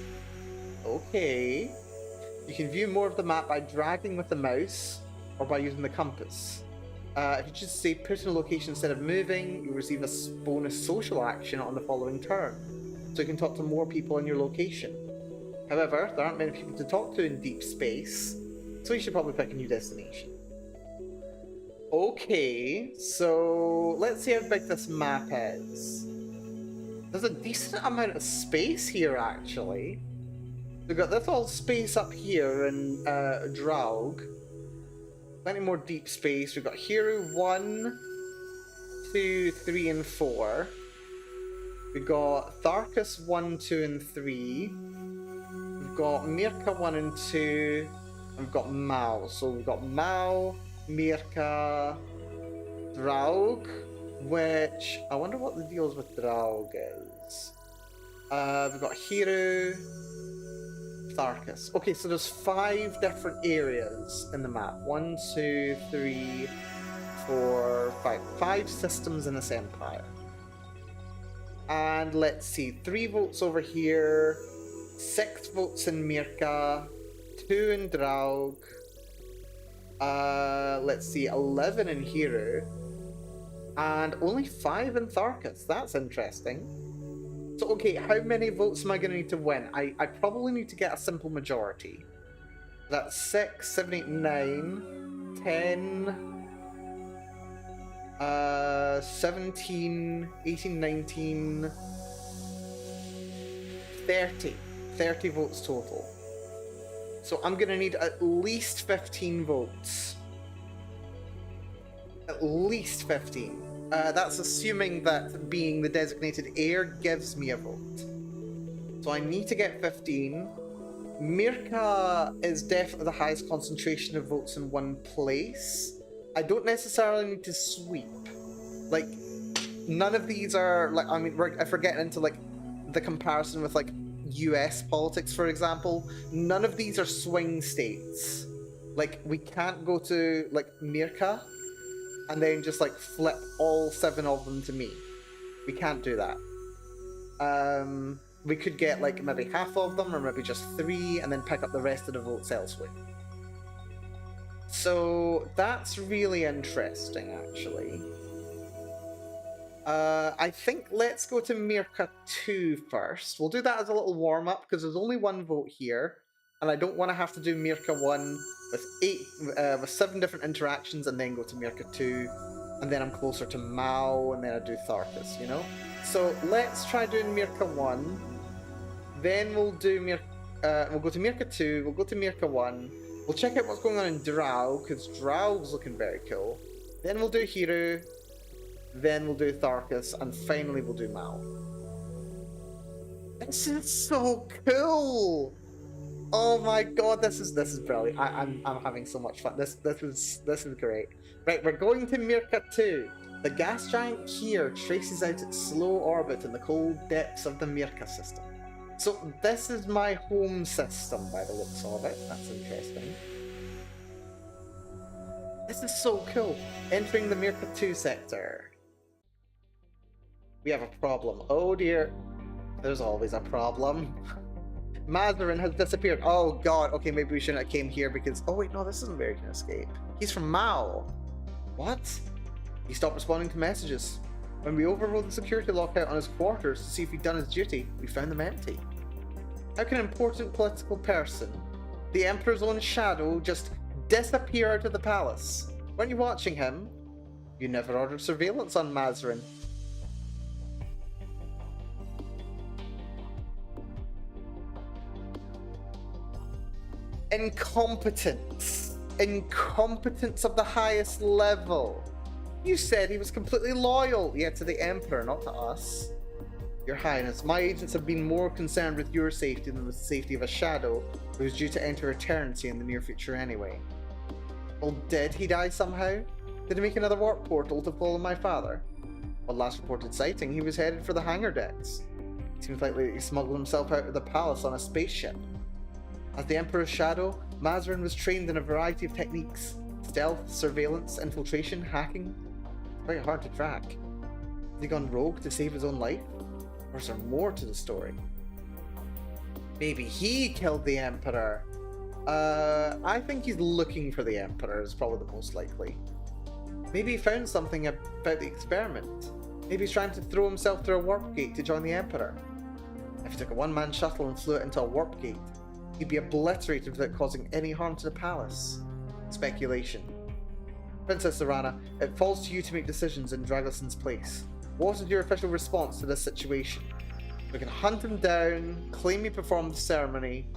Okay. You can view more of the map by dragging with the mouse or by using the compass. If you just say put in a location instead of moving, you receive a bonus social action on the following turn. So you can talk to more people in your location. However, there aren't many people to talk to in deep space, so you should probably pick a new destination. Okay, so let's see how big this map is. There's a decent amount of space here, actually. We've got this whole space up here in Draug. Plenty more deep space. We've got Hero 1, 2, 3, and 4. We've got Tharkus 1, 2, and 3. We've got Mirka 1 and 2. And we've got Mao. So we've got Mao, Mirka, Draug, which I wonder what the deals with Draug is. We've got Hero, Tharkus. Okay, so there's 5 different areas in the map. 1, 2, 3, 4, 5. 5 systems in this empire. And let's see, 3 votes over here, 6 votes in Mirka, 2 in Draug. Let's see, 11 in Hero, and only 5 in Tharkus. That's interesting. So, okay, how many votes am I going to need to win? I probably need to get a simple majority. That's 6, 7, 8, 9, 10, 17, 18, 19, 30. 30 votes total. So I'm going to need at least 15 votes. At least 15. That's assuming that being the designated heir gives me a vote. So I need to get 15. Mirka is definitely the highest concentration of votes in one place. I don't necessarily need to sweep. Like, none of these are, like, I mean, if we're getting into, like, the comparison with, like, US politics, for example, none of these are swing states. Like, we can't go to, like, Mirka and then just, like, flip all 7 of them to me. We can't do that. We could get, like, maybe half of them, or maybe just 3, and then pick up the rest of the votes elsewhere. So, that's really interesting, actually. I think let's go to Mirka 2 first. We'll do that as a little warm-up, because there's only 1 vote here, and I don't want to have to do Mirka 1 with 7 different interactions and then go to Mirka 2, and then I'm closer to Mao, and then I do Tharkus, you know? So let's try doing Mirka 1, then we'll do we'll go to Mirka 2, we'll go to Mirka 1, we'll check out what's going on in Draug, because Draug's looking very cool. Then we'll do Hero, then we'll do Tharkus, and finally we'll do Mao. This is so cool! Oh my god, this is brilliant. I'm having so much fun. This is great. Right, we're going to Mirka 2. The gas giant here traces out its slow orbit in the cold depths of the Mirka system. So this is my home system by the looks of it. That's interesting. This is so cool. Entering the Mirka 2 sector. We have a problem. Oh dear. There's always a problem. Mazarin has disappeared. Oh god. Okay, maybe we shouldn't have came here because... Oh wait, no, this isn't where he can escape. He's from Mao. What? He stopped responding to messages. When we overrode the security lockout on his quarters to see if he'd done his duty, we found them empty. How can an important political person, the Emperor's own shadow, just disappear out of the palace? Weren't you watching him? You never ordered surveillance on Mazarin. Incompetence. Incompetence of the highest level. You said he was completely loyal, yet to the Emperor, not to us. Your Highness, my agents have been more concerned with your safety than with the safety of a shadow who is due to enter eternity in the near future anyway. Well, did he die somehow? Did he make another warp portal to follow my father? Well, last reported sighting, he was headed for the hangar decks. Seems likely he smuggled himself out of the palace on a spaceship. As the Emperor's shadow, Mazarin was trained in a variety of techniques. Stealth, surveillance, infiltration, hacking. Very hard to track. Has he gone rogue to save his own life? Or is there more to the story? Maybe he killed the Emperor. I think he's looking for the Emperor is probably the most likely. Maybe he found something about the experiment. Maybe he's trying to throw himself through a warp gate to join the Emperor. If he took a one-man shuttle and flew it into a warp gate, he'd be obliterated without causing any harm to the palace. Speculation. Princess Zorana, it falls to you to make decisions in Dragoson's place. What is your official response to this situation? We can hunt him down, claim he performed the ceremony,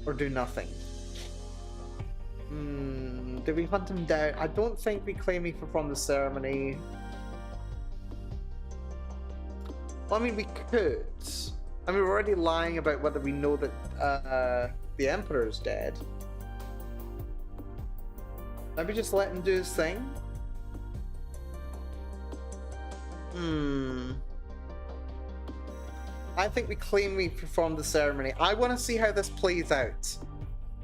or do nothing? Do we hunt him down? I don't think we claim he performed the ceremony. Well, I mean, we could. I mean, we're already lying about whether we know that the Emperor's dead. Maybe just let him do his thing? I think we claim we performed the ceremony. I want to see how this plays out.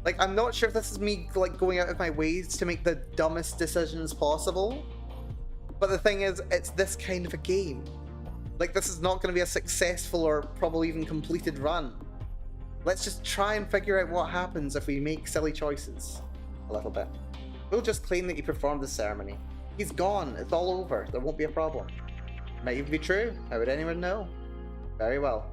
Like, I'm not sure if this is me, like, going out of my ways to make the dumbest decisions possible. But the thing is, it's this kind of a game. Like, this is not going to be a successful or probably even completed run. Let's just try and figure out what happens if we make silly choices. A little bit. We'll just claim that he performed the ceremony. He's gone. It's all over. There won't be a problem. Might even be true. How would anyone know? Very well.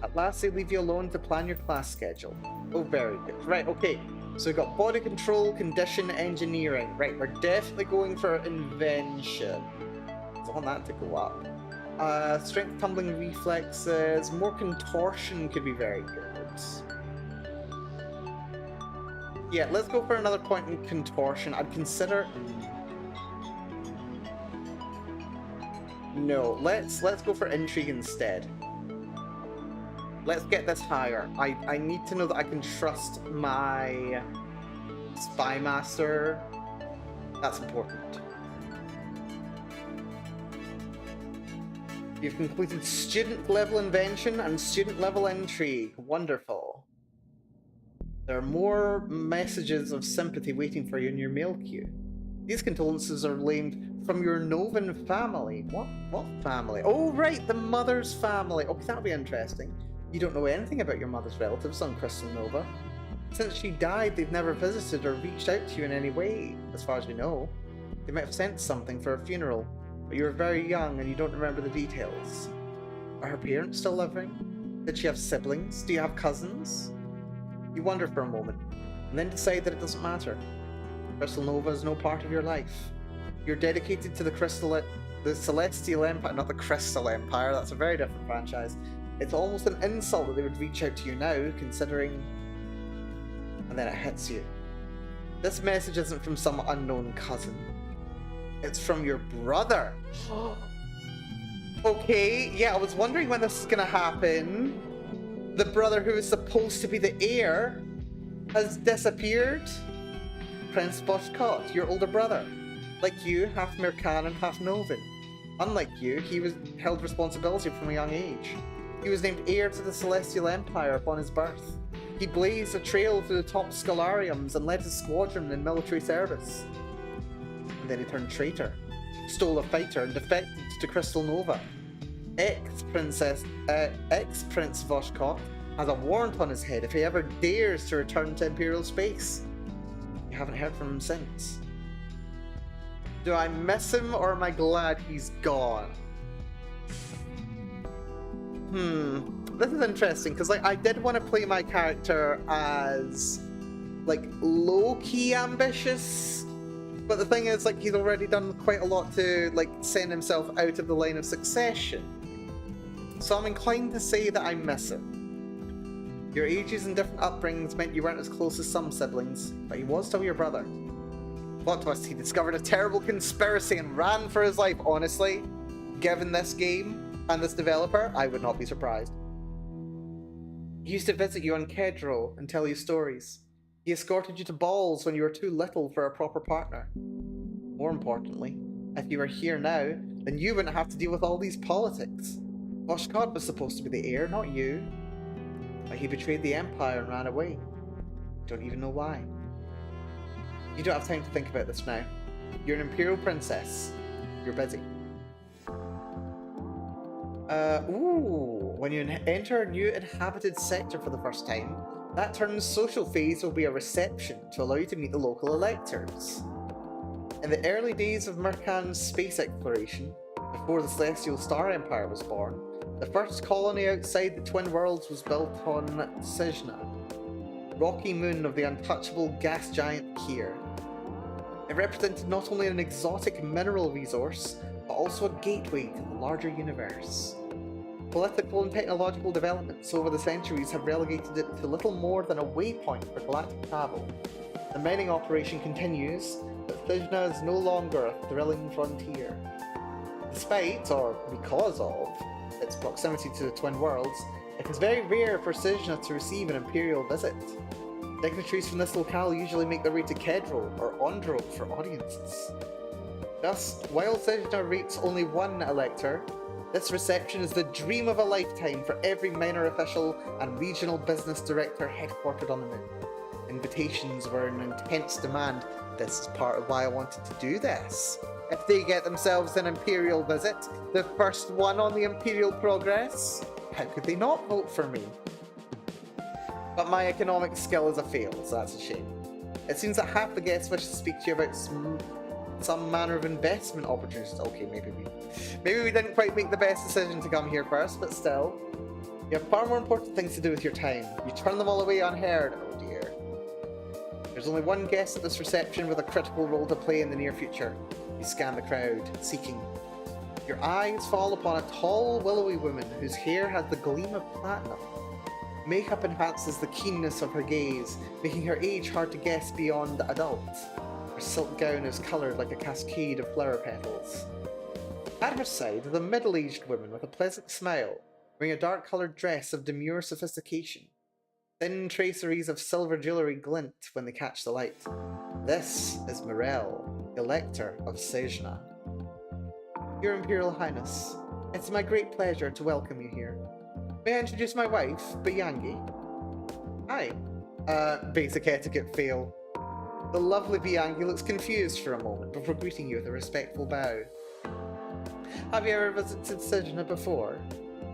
At last, they leave you alone to plan your class schedule. Oh, very good. Right, okay. So we've got body control, condition, engineering. Right, we're definitely going for invention. I want that to go up. Strength, tumbling, reflexes. More contortion could be very good. Yeah, let's go for another point in contortion. I'd consider... No, let's go for intrigue instead. Let's get this higher. I need to know that I can trust my spy master. That's important. You've completed student level invention and student level intrigue. Wonderful. There are more messages of sympathy waiting for you in your mail queue. These condolences are named from your Novan family. What family? Oh, right, the mother's family. Okay, that'll be interesting. You don't know anything about your mother's relatives on Crystal Nova. Since she died, they've never visited or reached out to you in any way, as far as we know. They might have sent something for a funeral, but you were very young and you don't remember the details. Are her parents still living? Did she have siblings? Do you have cousins? You wonder for a moment, and then decide that it doesn't matter. Crystal Nova is no part of your life. You're dedicated to the Celestial Empire, not the Crystal Empire. That's a very different franchise. It's almost an insult that they would reach out to you now, considering... And then it hits you. This message isn't from some unknown cousin. It's from your brother. Okay, yeah, I was wondering when this is gonna happen. The brother who is supposed to be the heir has disappeared. Prince Boschkot, your older brother. Like you, half Mercan and half Novan. Unlike you, he held responsibility from a young age. He was named heir to the Celestial Empire upon his birth. He blazed a trail through the top scholariums and led his squadron in military service. And then he turned traitor, stole a fighter and defected to Crystal Nova. Ex-Prince Voshkot has a warrant on his head if he ever dares to return to Imperial space. You haven't heard from him since. Do I miss him or am I glad he's gone? This is interesting because like I did want to play my character as like low-key ambitious, but the thing is like he's already done quite a lot to like send himself out of the line of succession. So I'm inclined to say that I miss him. Your ages and different upbringings meant you weren't as close as some siblings, but he was still your brother. Plot twist, he discovered a terrible conspiracy and ran for his life. Honestly, given this game and this developer, I would not be surprised. He used to visit you on Kedro and tell you stories. He escorted you to balls when you were too little for a proper partner. More importantly, if you were here now, then you wouldn't have to deal with all these politics. Boschkod was supposed to be the heir, not you. But he betrayed the Empire and ran away. Don't even know why. You don't have time to think about this now. You're an Imperial Princess. You're busy. When you enter a new inhabited sector for the first time, that turn's social phase will be a reception to allow you to meet the local electors. In the early days of Mercan's space exploration, before the Celestial Star Empire was born, the first colony outside the Twin Worlds was built on Sijna, rocky moon of the untouchable gas giant Kier. It represented not only an exotic mineral resource, but also a gateway to the larger universe. Political and technological developments over the centuries have relegated it to little more than a waypoint for galactic travel. The mining operation continues, but Thijna is no longer a thrilling frontier. Despite, or because of, its proximity to the Twin Worlds, it is very rare for Thijna to receive an Imperial visit. Dignitaries from this locale usually make their way to Kedril or Ondro for audiences. Thus, while Thijna rates only one elector, this reception is the dream of a lifetime for every minor official and regional business director headquartered on the moon. Invitations were in intense demand. This is part of why I wanted to do this. If they get themselves an Imperial visit, the first one on the Imperial progress, how could they not vote for me? But my economic skill is a fail, so that's a shame. It seems that half the guests wish to speak to you about some manner of investment opportunities. Okay, maybe we didn't quite make the best decision to come here first, but still. You have far more important things to do with your time. You turn them all away unheard. Oh dear. There's only one guest at this reception with a critical role to play in the near future. You scan the crowd, seeking. Your eyes fall upon a tall, willowy woman whose hair has the gleam of platinum. Makeup enhances the keenness of her gaze, making her age hard to guess beyond adult. Her silk gown is coloured like a cascade of flower petals. At her side is a middle-aged woman with a pleasant smile, wearing a dark-coloured dress of demure sophistication. Thin traceries of silver jewellery glint when they catch the light. This is Morel, Elector of Thijna. Your Imperial Highness, it's my great pleasure to welcome you here. May I introduce my wife, Biangi? Hi. Basic etiquette fail. The lovely Biangi looks confused for a moment before greeting you with a respectful bow. Have you ever visited Thijna before?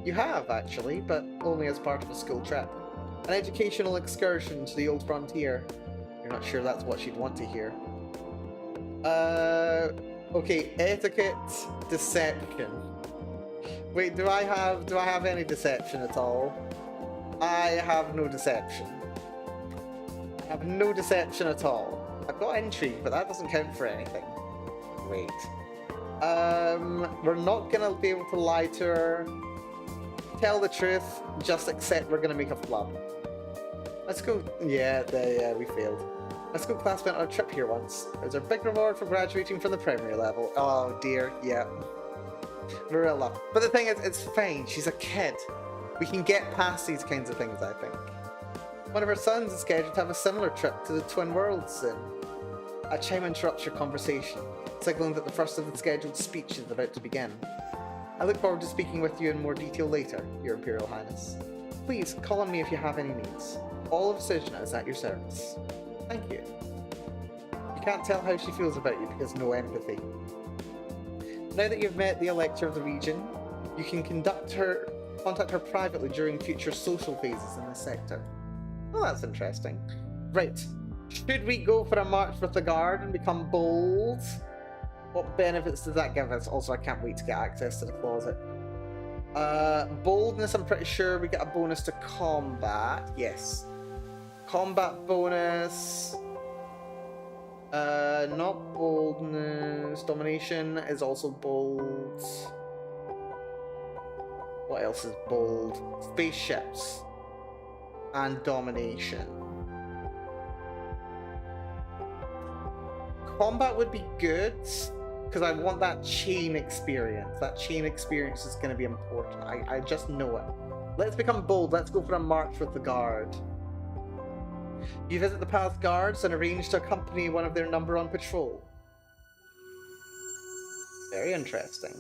You have, actually, but only as part of a school trip. An educational excursion to the old frontier. You're not sure that's what she'd want to hear. Okay, etiquette, deception. Wait, do I have any deception at all? I have no deception. I have no deception at all. I've got intrigue, but that doesn't count for anything. Wait. We're not gonna be able to lie to her. Tell the truth, just accept we're gonna make a flub. Let's go. Yeah, we failed. Let's go. Class went on a trip here once. There's a big reward for graduating from the primary level. Oh dear, yeah. Marilla. But the thing is, it's fine. She's a kid. We can get past these kinds of things, I think. One of her sons is scheduled to have a similar trip to the Twin Worlds soon. A chime interrupts your conversation, signaling that the first of the scheduled speech is about to begin. I look forward to speaking with you in more detail later, Your Imperial Highness. Please, call on me if you have any needs. All of Thijna is at your service. Thank you. You can't tell how she feels about you because no empathy. Now that you've met the Elector of the region, you can contact her privately during future social phases in this sector. Well, that's interesting. Right. Should we go for a march with the guard and become bold? What benefits does that give us? Also, I can't wait to get access to the closet. Boldness, I'm pretty sure we get a bonus to combat. Yes. Combat bonus. Not boldness. Domination is also bold. What else is bold? Spaceships. And domination. Combat would be good, because I want that chain experience. That chain experience is going to be important. I just know it. Let's become bold. Let's go for a march with the guard. You visit the Palace Guards and arrange to accompany one of their number on patrol. Very interesting.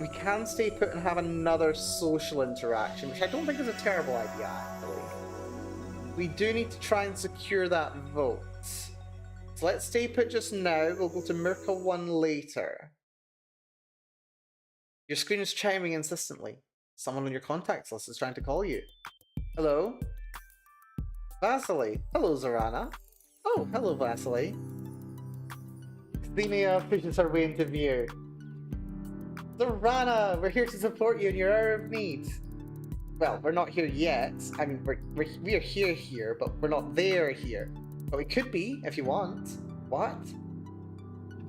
We can stay put and have another social interaction, which I don't think is a terrible idea, actually. We do need to try and secure that vote. So let's stay put just now. We'll go to Mirka 1 later. Your screen is chiming insistently. Someone on your contacts list is trying to call you. Hello? Vasily. Hello, Zorana. Oh, hello, Vasily. Xenia pushes her way into view. Zorana, we're here to support you in your hour of need. Well, we're not here yet. I mean, we are here, but we're not there here. But we could be, if you want. What?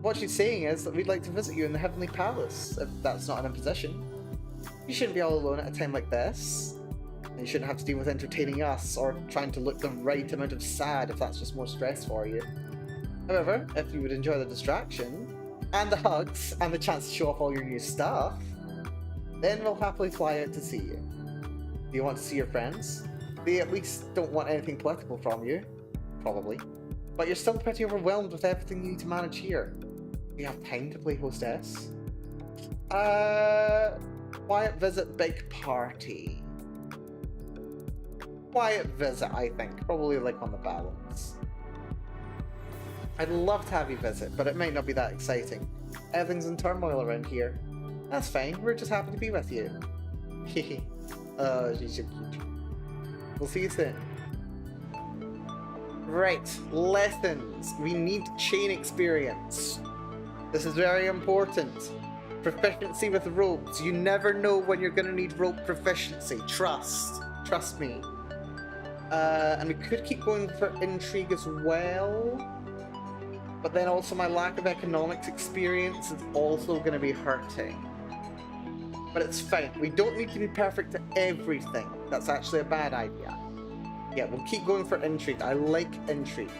What she's saying is that we'd like to visit you in the Heavenly Palace, if that's not an imposition. You shouldn't be all alone at a time like this. And you shouldn't have to deal with entertaining us or trying to look the right amount of sad if that's just more stress for you. However, if you would enjoy the distraction, and the hugs, and the chance to show off all your new stuff, then we'll happily fly out to see you. Do you want to see your friends? They at least don't want anything political from you. Probably. But you're still pretty overwhelmed with everything you need to manage here. Do you have time to play hostess? Quiet visit, big party. Quiet visit, I think. Probably like on the balance. I'd love to have you visit, but it might not be that exciting. Everything's in turmoil around here. That's fine, we're just happy to be with you. Hehe. Oh, she's so cute. We'll see you soon. Right, lessons. We need chain experience. This is very important. Proficiency with ropes. You never know when you're going to need rope proficiency. Trust. Trust me. And we could keep going for intrigue as well. But then also my lack of economics experience is also going to be hurting. But it's fine. We don't need to be perfect at everything. That's actually a bad idea. Yeah, we'll keep going for intrigue. I like intrigue.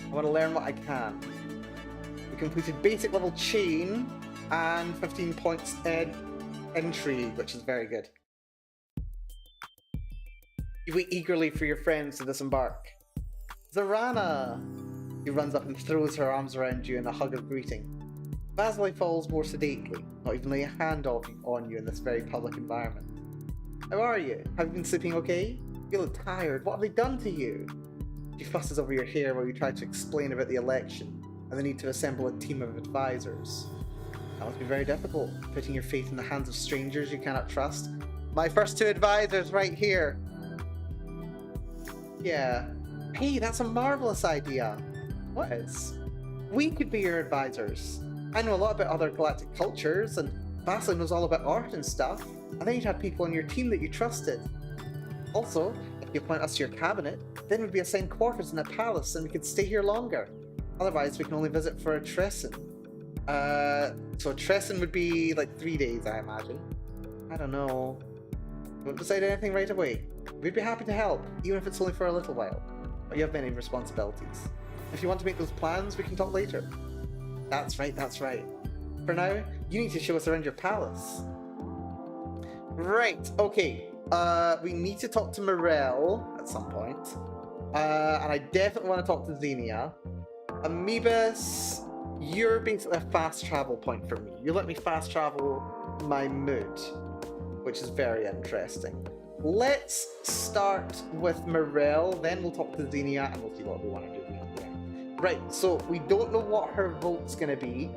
I want to learn what I can. We completed basic level chain and 15 points in intrigue, which is very good. You wait eagerly for your friends to disembark. Zorana! He runs up and throws her arms around you in a hug of greeting. Vasily falls more sedately, not even laying a hand on you in this very public environment. How are you? Have you been sleeping okay? You look tired. What have they done to you? She fusses over your hair while you try to explain about the election and the need to assemble a team of advisors. That must be very difficult, putting your faith in the hands of strangers you cannot trust. My first 2 advisors right here. Yeah. Hey, that's a marvelous idea. What is? We could be your advisors. I know a lot about other galactic cultures, and Vasily knows all about art and stuff. And then you'd have people on your team that you trusted. Also, if you appoint us to your cabinet, then we'd be assigned quarters in a palace and we could stay here longer. Otherwise, we can only visit for a Tresson. So a Tresson would be like 3 days, I imagine. I don't know. Don't decide anything right away. We'd be happy to help, even if it's only for a little while. But you have many responsibilities. If you want to make those plans, we can talk later. That's right, that's right. For now, you need to show us around your palace. Right, okay. We need to talk to Morel at some point. And I definitely want to talk to Xenia. Amoebus, you're basically a fast travel point for me. You let me fast travel my mood, which is very interesting. Let's start with Morel, then we'll talk to Xenia, and we'll see what we want to do. Right, so we don't know what her vote's going to be.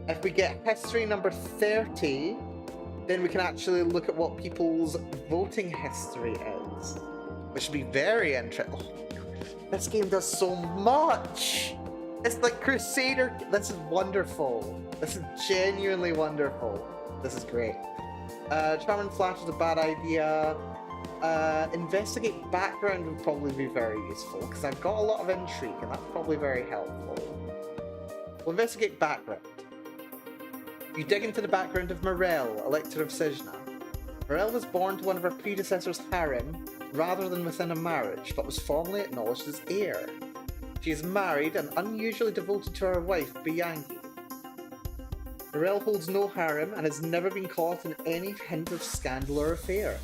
If we get history number 30, then we can actually look at what people's voting history is, which would be very interesting. Oh, this game does so much! It's like Crusader. This is wonderful. This is genuinely wonderful. This is great. Charm and Flash is a bad idea. Investigate background would probably be very useful, because I've got a lot of intrigue, and that's probably very helpful. We'll investigate background. You dig into the background of Morel, Elector of Sijna. Morel was born to one of her predecessors' harem, rather than within a marriage, but was formally acknowledged as heir. She is married and unusually devoted to her wife, Bianchi. Morel holds no harem and has never been caught in any hint of scandal or affair.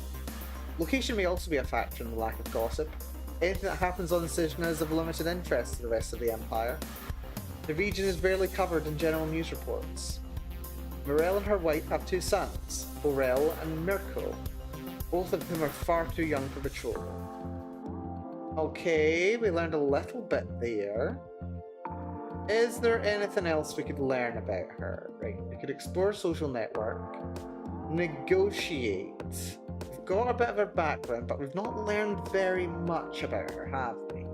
Location may also be a factor in the lack of gossip. Anything that happens on Sijna is of limited interest to the rest of the Empire. The region is rarely covered in general news reports. Morel and her wife have 2 sons, Aurel and Mirko, both of whom are far too young for betrothal. Okay, we learned a little bit there. Is there anything else we could learn about her? Right, we could explore social network, negotiate. We've got a bit of her background, but we've not learned very much about her, have we?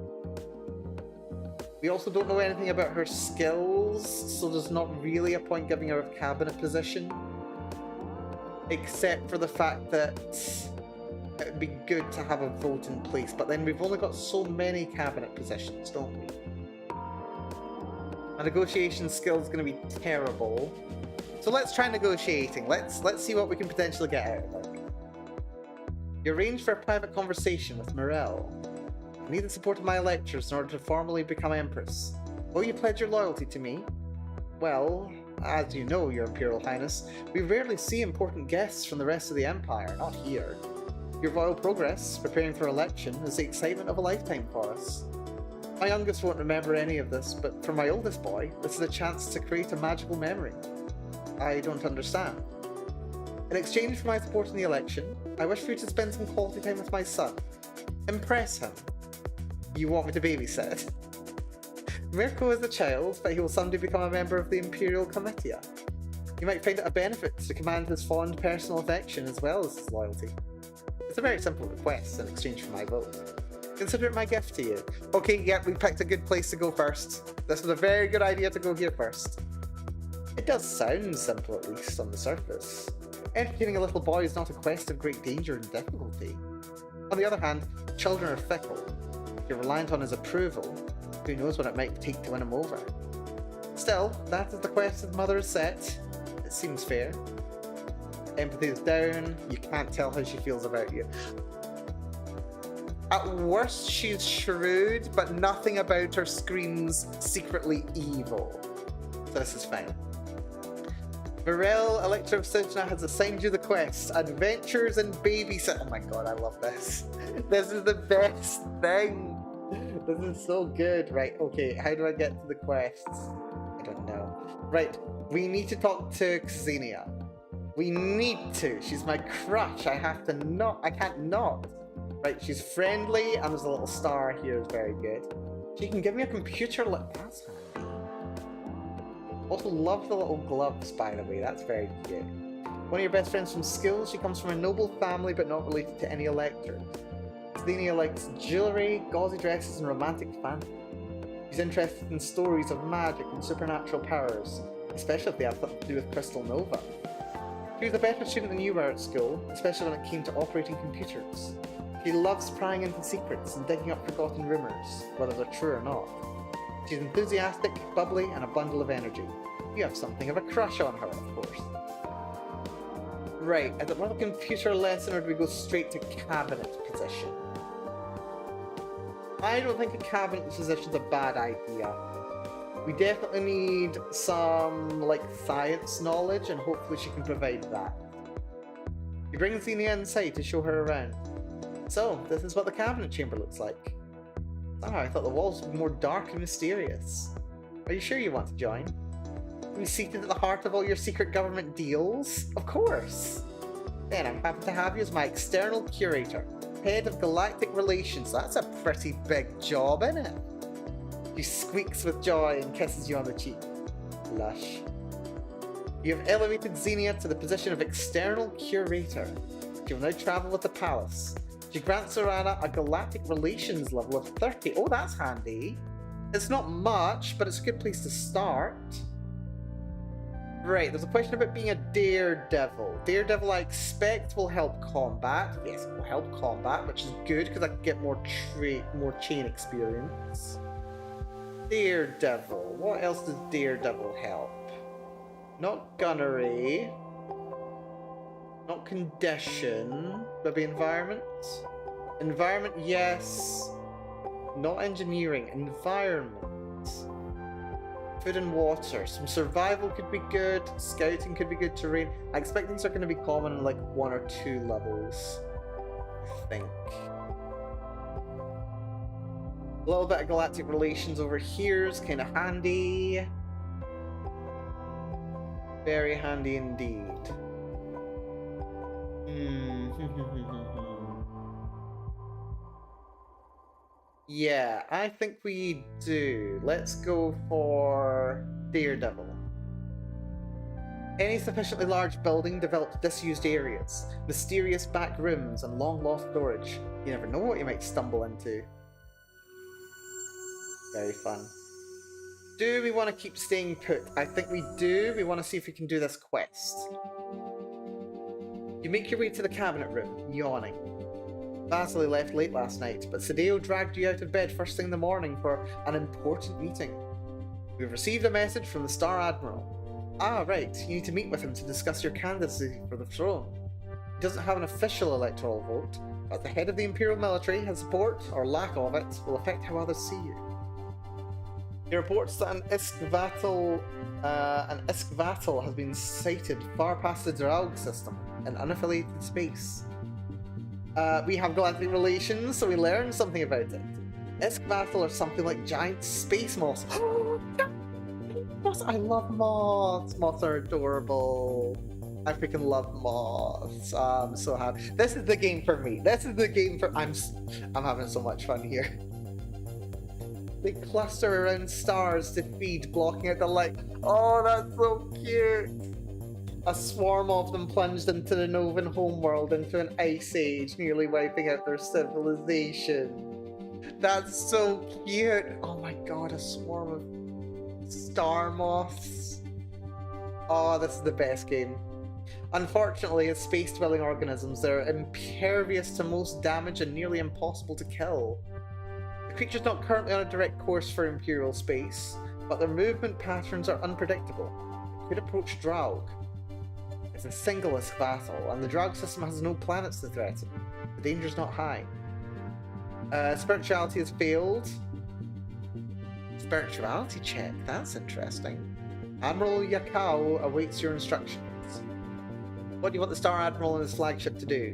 We also don't know anything about her skills, so there's not really a point giving her a cabinet position. Except for the fact that it would be good to have a vote in place, but then we've only got so many cabinet positions, don't we? My negotiation skill is going to be terrible. So So let's try negotiating. Let's see what we can potentially get out of it. You arranged for a private conversation with Morel. I need the support of my electors in order to formally become Empress. Will you pledge your loyalty to me? Well, as you know, Your Imperial Highness, we rarely see important guests from the rest of the Empire, not here. Your royal progress, preparing for election, is the excitement of a lifetime for us. My youngest won't remember any of this, but for my oldest boy, this is a chance to create a magical memory. I don't understand. In exchange for my support in the election, I wish for you to spend some quality time with my son. Impress him. You want me to babysit? Mirko is a child, but he will someday become a member of the Imperial Comitia. You might find it a benefit to command his fond personal affection as well as his loyalty. It's a very simple request in exchange for my vote. Consider it my gift to you. Okay, yeah, we picked a good place to go first. This was a very good idea to go here first. It does sound simple, at least on the surface. Entertaining a little boy is not a quest of great danger and difficulty. On the other hand, children are fickle. If you're reliant on his approval, who knows what it might take to win him over. Still, that is the quest his mother has set. It seems fair. Empathy is down, you can't tell how she feels about you. At worst, she's shrewd, but nothing about her screams secretly evil. So this is fine. Morel, Elector of Zorana, has assigned you the quest, Adventures in Babysit. Oh my god, I love this. This is the best thing. This is so good. Right, okay, how do I get to the quests? I don't know. Right, we need to talk to Xenia. We need to. She's my crush. I can't not. Right, she's friendly, and there's a little star here is very good. She can give me a computer that's handy. Also love the little gloves, by the way, that's very cute. One of your best friends from Skills, she comes from a noble family but not related to any electors. Xenia likes jewellery, gauzy dresses, and romantic fantasy. She's interested in stories of magic and supernatural powers, especially if they have something to do with Crystal Nova. She was a better student than you were at school, especially when it came to operating computers. She loves prying into secrets and digging up forgotten rumours, whether they're true or not. She's enthusiastic, bubbly, and a bundle of energy. You have something of a crush on her, of course. Right, is it more of a computer lesson or do we go straight to cabinet position? I don't think a cabinet position is a bad idea. We definitely need some, science knowledge, and hopefully she can provide that. You bring Xenia inside to show her around. So, this is what the cabinet chamber looks like. Somehow I thought the walls would be more dark and mysterious. Are you sure you want to join? Are we seated at the heart of all your secret government deals? Of course! Then I'm happy to have you as my external curator, head of galactic relations. That's a pretty big job, isn't it? She squeaks with joy and kisses you on the cheek. Lush. You have elevated Xenia to the position of external curator. She will now travel with the palace. She grants Zorana a galactic relations level of 30. Oh, that's handy. It's not much, but it's a good place to start. Right, there's a question about being a daredevil. Daredevil, I expect, will help combat. Yes, it will help combat, which is good because I can get more chain experience. Daredevil. What else does Daredevil help? Not gunnery. Not condition. Maybe environment? Environment, yes. Not engineering. Environment. Food and water. Some survival could be good. Scouting could be good. Terrain. I expect these are going to be common in 1 or 2 levels. I think. A little bit of galactic relations over here is kind of handy. Very handy indeed. Yeah, I think we do. Let's go for Daredevil. Any sufficiently large building developed disused areas, mysterious back rooms, and long-lost storage. You never know what you might stumble into. Very fun. Do we want to keep staying put? I think we do. We want to see if we can do this quest. You make your way to the cabinet room, yawning. Vasily left late last night, but Sadeo dragged you out of bed first thing in the morning for an important meeting. We've received a message from the Star Admiral. Ah, right. You need to meet with him to discuss your candidacy for the throne. He doesn't have an official electoral vote, but the head of the Imperial military, his support, or lack of it, will affect how others see you. He reports that an Iskvatal has been sighted far past the Draug system in unaffiliated space. We have galactic relations, so we learned something about it. Iskvatal are something like giant space moths. I love moths. Moths are adorable. I freaking love moths. I'm so happy. This is the game for me. This is the game for. I'm having so much fun here. They cluster around stars to feed, blocking out the light. Oh, that's so cute. A swarm of them plunged into the Novan homeworld into an ice age, nearly wiping out their civilization. That's so cute. Oh my god, a swarm of star moths. Oh, this is the best game. Unfortunately, as space-dwelling organisms, they're impervious to most damage and nearly impossible to kill. The creature's not currently on a direct course for Imperial space, but their movement patterns are unpredictable. It could approach Draug. It's a single-isk battle, and the Draug system has no planets to threaten. The danger's not high. Spirituality has failed. Spirituality check, that's interesting. Admiral Yakao awaits your instructions. What do you want the Star Admiral and his flagship to do?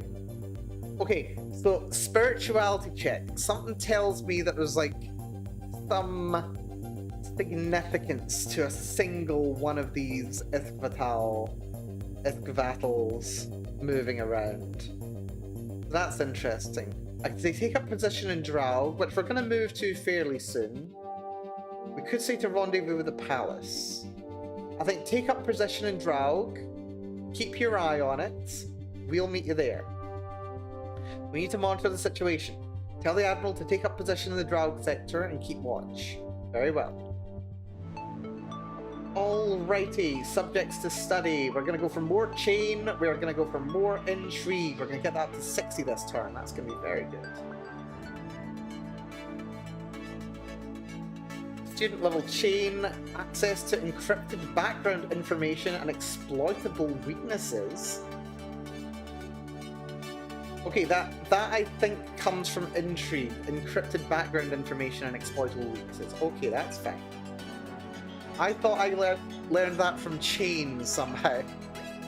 Okay, so spirituality check. Something tells me that there's like some significance to a single one of these Iskvatals moving around. That's interesting. They take up position in Draug, which we're going to move to fairly soon. We could say to rendezvous with the palace. I think take up position in Draug, keep your eye on it, we'll meet you there. We need to monitor the situation. Tell the Admiral to take up position in the Draug sector and keep watch. Very well. Alrighty, subjects to study. We're going to go for more chain, we're going to go for more intrigue. We're going to get that up to 60 this turn. That's going to be very good. Student level chain, access to encrypted background information and exploitable weaknesses. Okay, that I think comes from intrigue. Encrypted background information and exploitable weaknesses. Okay, that's fine. I thought I learned that from chains somehow.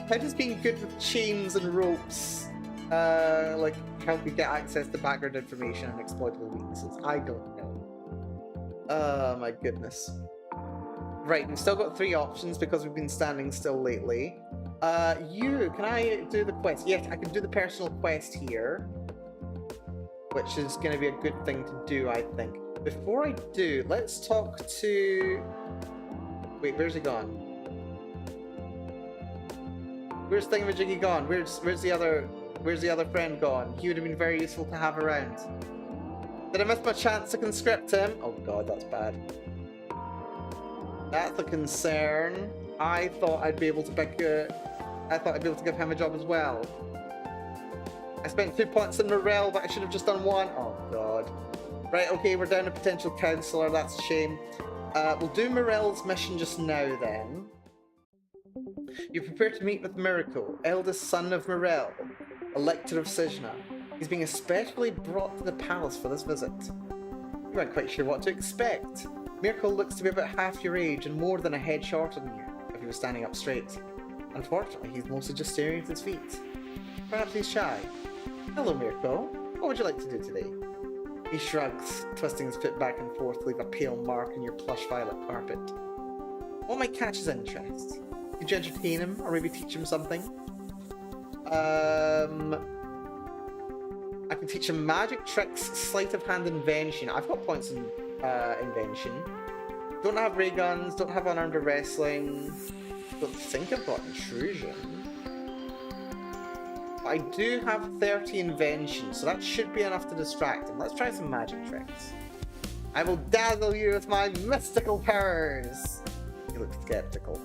How does being good with chains and ropes like help you get access to background information and exploitable weaknesses? I don't know. Oh my goodness. Right, we've still got 3 options because we've been standing still lately. Can I do the quest? Yes, I can do the personal quest here, which is going to be a good thing to do, I think. Before I do, let's talk to... Wait, where's he gone? Where's Thingamajiggy gone? Where's the other friend gone? He would have been very useful to have around. Did I miss my chance to conscript him? Oh god, that's bad. That's a concern. I thought I'd be able to give him a job as well. I spent 2 points in morale, but I should have just done 1. Oh god. Right, okay, we're down a potential councillor, that's a shame. We'll do Morel's mission just now then. You're prepared to meet with Miracle, eldest son of Morel, Elector of Sijna. He's being especially brought to the palace for this visit. You weren't quite sure what to expect. Miracle looks to be about half your age and more than a head shorter than you, if he was standing up straight. Unfortunately, he's mostly just staring at his feet. Perhaps he's shy. Hello, Miracle. What would you like to do today? He shrugs, twisting his foot back and forth to leave a pale mark in your plush violet carpet. What might catch his interest? Could you entertain him, or maybe teach him something? I can teach him magic tricks, sleight of hand invention. I've got points in invention. Don't have ray guns, don't have unarmed wrestling. Don't think I've got intrusion. I do have 30 invention, so that should be enough to distract him. Let's try some magic tricks. I will dazzle you with my mystical powers! He looks skeptical.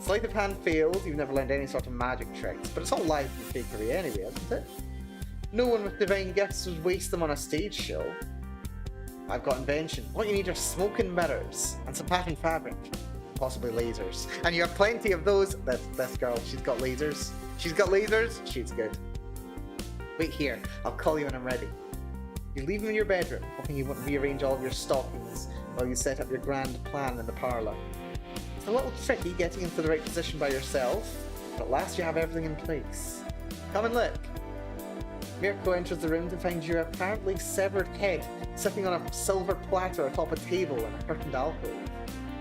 Sleight of hand failed, you've never learned any sort of magic tricks, but it's all lies and fakery anyway, isn't it? No one with divine gifts would waste them on a stage show. I've got invention. What you need are smoke and mirrors, and some patterned fabric. possibly lasers. And you have plenty of those. This girl, she's got lasers. She's got lasers, she's good. Wait here, I'll call you when I'm ready. You leave them in your bedroom, hoping you won't rearrange all of your stockings while you set up your grand plan in the parlour. It's a little tricky getting into the right position by yourself, but at last you have everything in place. Come and look. Mirko enters the room to find your apparently severed head sitting on a silver platter atop a table in a curtained alcove.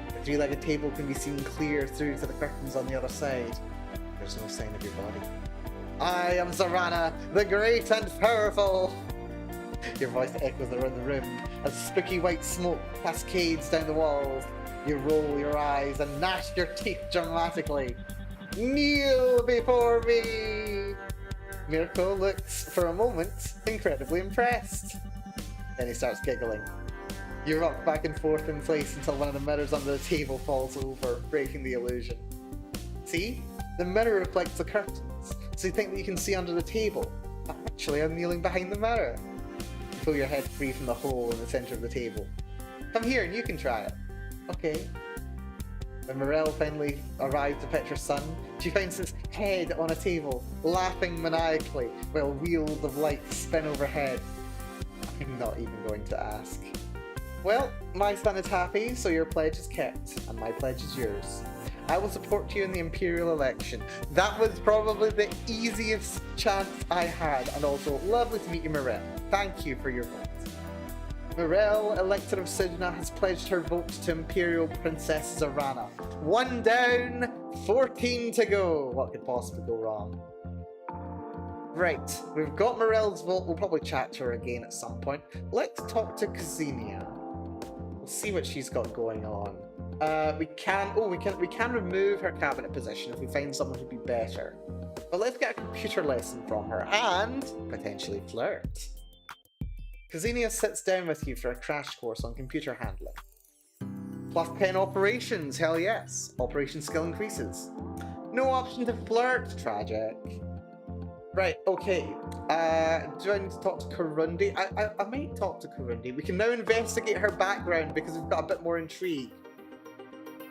The three-legged table can be seen clear through to the curtains on the other side. There's no sign of your body. I am Zorana, the great and powerful! Your voice echoes around the room as spooky white smoke cascades down the walls. You roll your eyes and gnash your teeth dramatically. Kneel before me! Mirko looks, for a moment, incredibly impressed. Then he starts giggling. You rock back and forth in place until one of the mirrors under the table falls over, breaking the illusion. See? The mirror reflects the curtains, so you think that you can see under the table. But actually, I'm kneeling behind the mirror. You pull your head free from the hole in the centre of the table. Come here and you can try it. Okay. When Morel finally arrives to fetch her son, she finds his head on a table, laughing maniacally, while wheels of light spin overhead. I'm not even going to ask. Well, my son is happy, so your pledge is kept, and my pledge is yours. I will support you in the Imperial election. That was probably the easiest chance I had, and also lovely to meet you, Morel. Thank you for your vote. Morel, Elector of Sidna, has pledged her vote to Imperial Princess Zorana. 1 down, 14 to go. What could possibly go wrong? Right, we've got Morel's vote. We'll probably chat to her again at some point. Let's talk to Xenia. We'll see what she's got going on. We can remove her cabinet position if we find someone who'd be better. But let's get a computer lesson from her and potentially flirt. Xenia sits down with you for a crash course on computer handling. Plus 10 operations, hell yes. Operation skill increases. No option to flirt, tragic. Right, okay. Do I need to talk to Kurundi? I might talk to Kurundi. We can now investigate her background because we've got a bit more intrigue.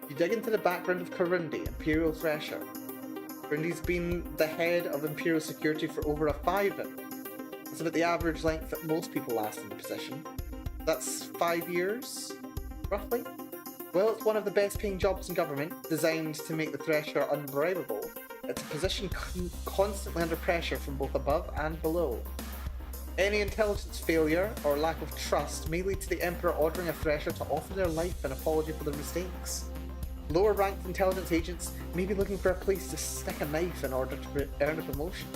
You dig into the background of Kurundi, Imperial Thresher. Kurundi's been the head of Imperial security for over a 5-in. That's about the average length that most people last in the position. That's 5 years, roughly. Well, it's one of the best paying jobs in government, designed to make the Thresher unbribable. It's a position constantly under pressure from both above and below. Any intelligence failure or lack of trust may lead to the Emperor ordering a Thresher to offer their life in apology for their mistakes. Lower ranked intelligence agents may be looking for a place to stick a knife in order to earn a promotion.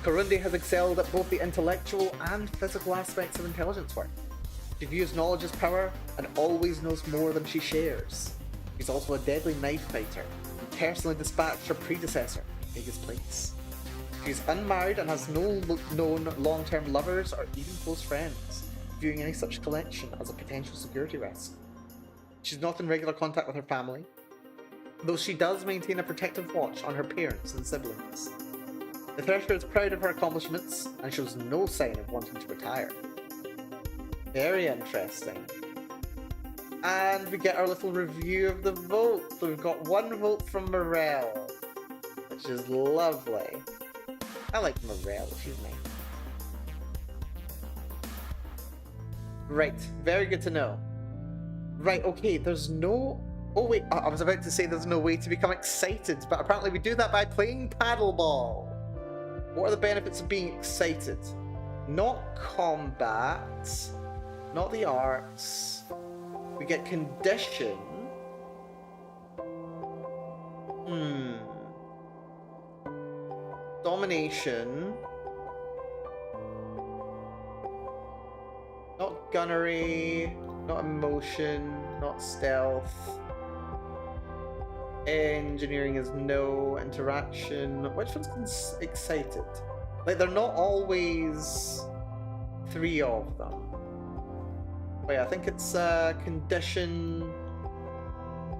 Kurundi has excelled at both the intellectual and physical aspects of intelligence work. She views knowledge as power and always knows more than she shares. She's also a deadly knife fighter and personally dispatched her predecessor to take his place. She's unmarried and has no known long-term lovers or even close friends, viewing any such connection as a potential security risk. She's not in regular contact with her family, though she does maintain a protective watch on her parents and siblings. The Thresher is proud of her accomplishments and shows no sign of wanting to retire. Very interesting. And we get our little review of the vote. So we've got 1 vote from Morel, which is lovely. I like Morel, she's nice. Right, very good to know. Right, okay, there's no... Oh wait, I was about to say there's no way to become excited, but apparently we do that by playing paddleball. What are the benefits of being excited? Not combat, not the arts. We get condition. Domination. Not gunnery, not emotion, not stealth. Engineering is no. Interaction. Which one's excited? Like, they're not always 3 of them. Wait, I think it's condition,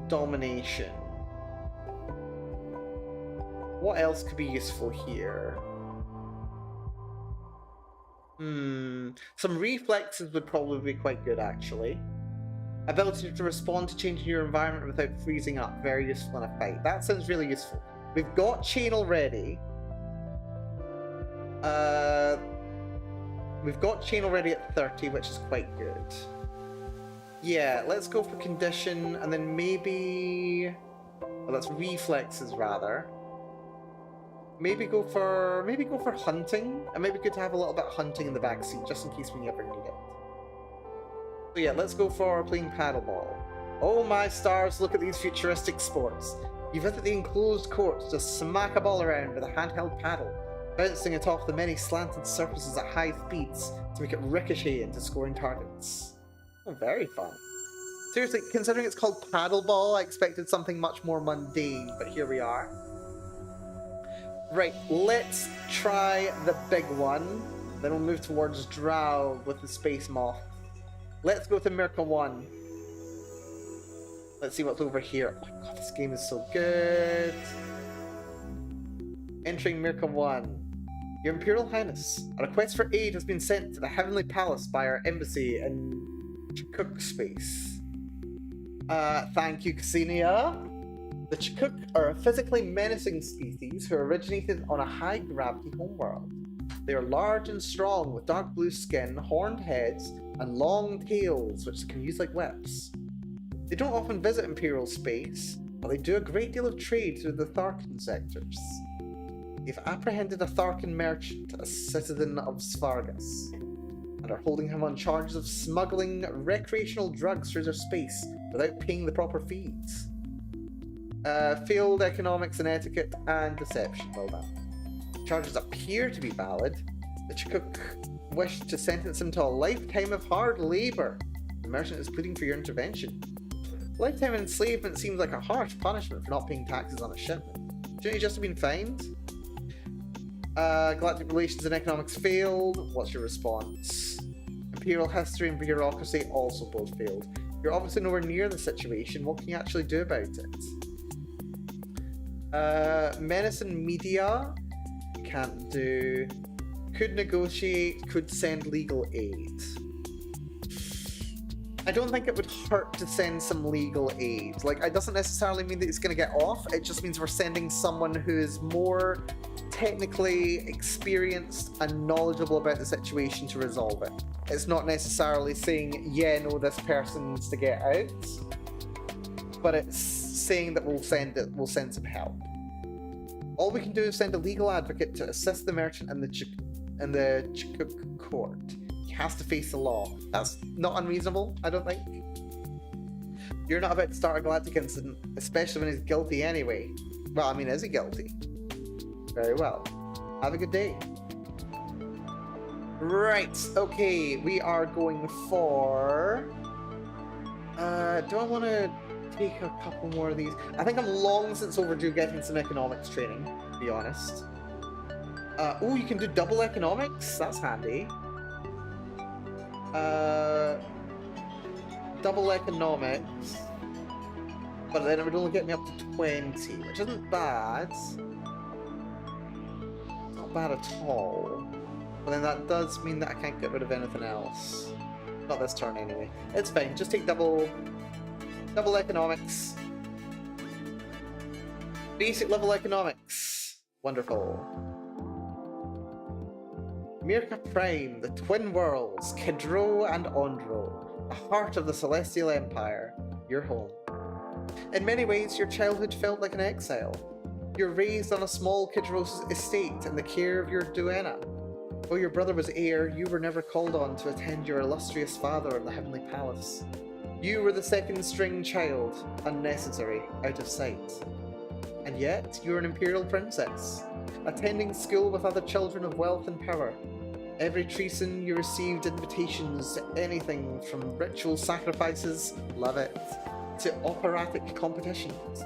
domination. What else could be useful here? Some reflexes would probably be quite good, actually. Ability to respond to changing your environment without freezing up. Very useful in a fight. That sounds really useful. We've got chain already. We've got chain already at 30, which is quite good. Yeah, let's go for condition, and then maybe... Well, that's reflexes, rather. Maybe go for hunting. It might be good to have a little bit of hunting in the backseat, just in case we ever need it. So yeah, let's go for playing paddleball. Oh my stars, look at these futuristic sports. You visit the enclosed courts to smack a ball around with a handheld paddle, bouncing it off the many slanted surfaces at high speeds to make it ricochet into scoring targets. Oh, very fun. Seriously, considering it's called paddleball, I expected something much more mundane, but here we are. Right, let's try the big one. Then we'll move towards Drow with the Space Moth. Let's go to Mirka 1. Let's see what's over here. Oh my god, this game is so good. Entering Mirka 1. Your Imperial Highness, a request for aid has been sent to the Heavenly Palace by our embassy in Chikuk space. Thank you, Ksenia. The Chikuk are a physically menacing species who originated on a high-gravity homeworld. They are large and strong, with dark blue skin, horned heads, and long tails which they can use like whips. They don't often visit Imperial space, but they do a great deal of trade through the Tharkan sectors. They've apprehended a Tharkan merchant, a citizen of Svargus, and are holding him on charges of smuggling recreational drugs through their space without paying the proper fees. Failed economics and etiquette and deception, well done. Charges appear to be valid. The Chikuk wish to sentence him to a lifetime of hard labour. The merchant is pleading for your intervention. Lifetime enslavement seems like a harsh punishment for not paying taxes on a shipment. Shouldn't you just have been fined? Galactic relations and economics failed. What's your response? Imperial history and bureaucracy also both failed. You're obviously nowhere near the situation. What can you actually do about it? Menace and media. Can't do. Could negotiate. Could send legal aid. I don't think it would hurt to send some legal aid. Like, it doesn't necessarily mean that it's going to get off. It just means we're sending someone who is more technically experienced and knowledgeable about the situation to resolve it. It's not necessarily saying, yeah, no, this person needs to get out, but it's saying that we'll send some help. All we can do is send a legal advocate to assist the merchant in the Chikuk court. He has to face the law. That's not unreasonable, I don't think. You're not about to start a galactic incident, especially when he's guilty anyway. Well, I mean, is he guilty? Very well. Have a good day. Right, okay, we are going for... do I want to take a couple more of these? I think I'm long since overdue getting some economics training, to be honest. Oh, you can do double economics? That's handy. Double economics. But then it would only get me up to 20, which isn't bad. Not bad at all. But then that does mean that I can't get rid of anything else. Not this turn anyway. It's fine, just take double economics. Basic level economics. Wonderful. Mirka Prime, the twin worlds, Kidro and Ondro, the heart of the Celestial Empire, your home. In many ways, your childhood felt like an exile. You were raised on a small Kidro estate in the care of your duenna. Though your brother was heir, you were never called on to attend your illustrious father in the Heavenly Palace. You were the second-string child, unnecessary, out of sight. And yet, you were an Imperial princess, attending school with other children of wealth and power. Every treason you received invitations to anything from ritual sacrifices, love it, to operatic competitions.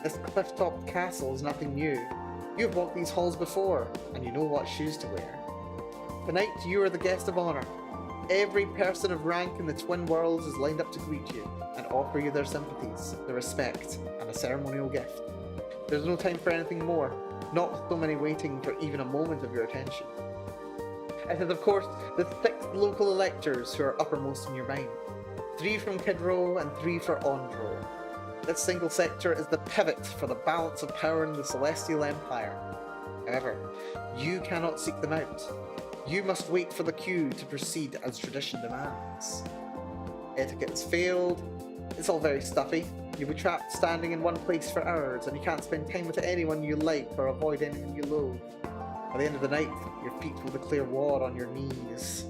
This cliff-topped castle is nothing new. You have walked these halls before, and you know what shoes to wear. Tonight, you are the guest of honor. Every person of rank in the Twin Worlds is lined up to greet you and offer you their sympathies, their respect, and a ceremonial gift. There's no time for anything more, not with so many waiting for even a moment of your attention. It is, of course, the 6 local electors who are uppermost in your mind. 3 from Kidro and 3 for Ondro. This single sector is the pivot for the balance of power in the Celestial Empire. However, you cannot seek them out. You must wait for the cue to proceed as tradition demands. Etiquette has failed. It's all very stuffy. You'll be trapped standing in one place for hours, and you can't spend time with anyone you like or avoid anything you loathe. By the end of the night, your feet will declare war on your knees.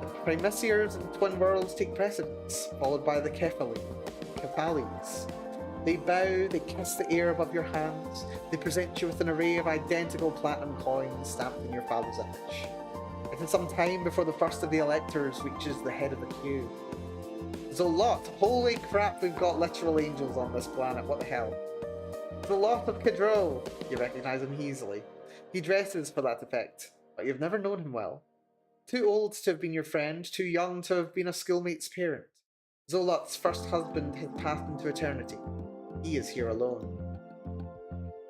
The Primisiers and Twin Worlds take precedence, followed by the Kefalis. They bow, they kiss the air above your hands, they present you with an array of identical platinum coins stamped in your father's image. It is some time before the first of the electors reaches the head of the queue. Zolot! Holy crap, we've got literal angels on this planet, what the hell? Zolot of Kidro! You recognize him easily. He dresses for that effect, but you've never known him well. Too old to have been your friend, too young to have been a schoolmate's parent. Zolot's first husband has passed into eternity. He is here alone.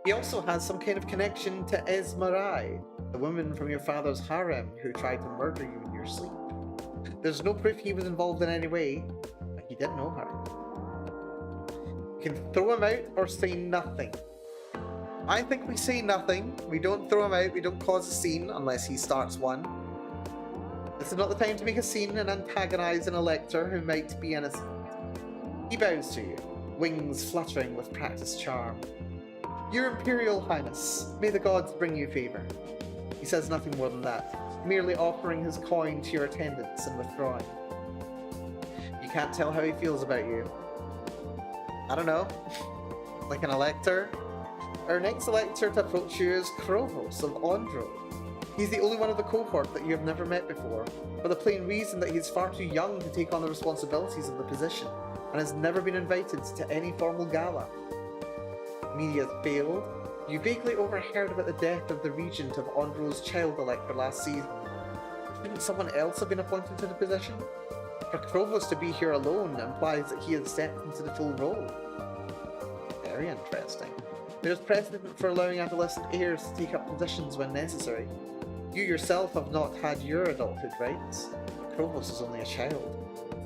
He also has some kind of connection to Esmerai, the woman from your father's harem who tried to murder you in your sleep. There's no proof he was involved in any way, but he did know her. You can throw him out or say nothing. I think we say nothing. We don't throw him out, we don't cause a scene unless he starts one. This is not the time to make a scene and antagonize an elector who might be innocent. He bows to you, wings fluttering with practiced charm. Your Imperial Highness, may the gods bring you favor. He says nothing more than that, merely offering his coin to your attendants and withdrawing. You can't tell how he feels about you. I don't know. Like an elector? Our next elector to approach you is Krovos of Ondro. He's the only one of the cohort that you have never met before, for the plain reason that he's far too young to take on the responsibilities of the position, and has never been invited to any formal gala. Media has failed. You vaguely overheard about the death of the regent of Ondro's child elector last season. Shouldn't someone else have been appointed to the position? For Krovos to be here alone implies that he has stepped into the full role. Very interesting. There's precedent for allowing adolescent heirs to take up positions when necessary. You yourself have not had your adulthood rights. Krovos is only a child.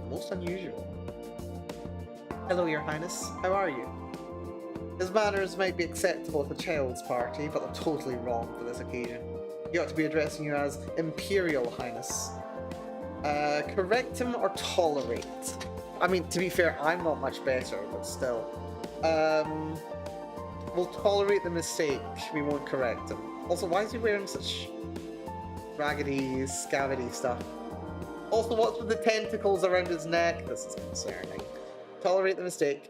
Most unusual. Hello, Your Highness. How are you? His manners might be acceptable at a child's party, but they're totally wrong for this occasion. He ought to be addressing you as Imperial Highness. Correct him or tolerate? I mean, to be fair, I'm not much better, but still. We'll tolerate the mistake. We won't correct him. Also, why is he wearing such raggedy, scabby stuff? Also, what's with the tentacles around his neck? This is concerning. Tolerate the mistake.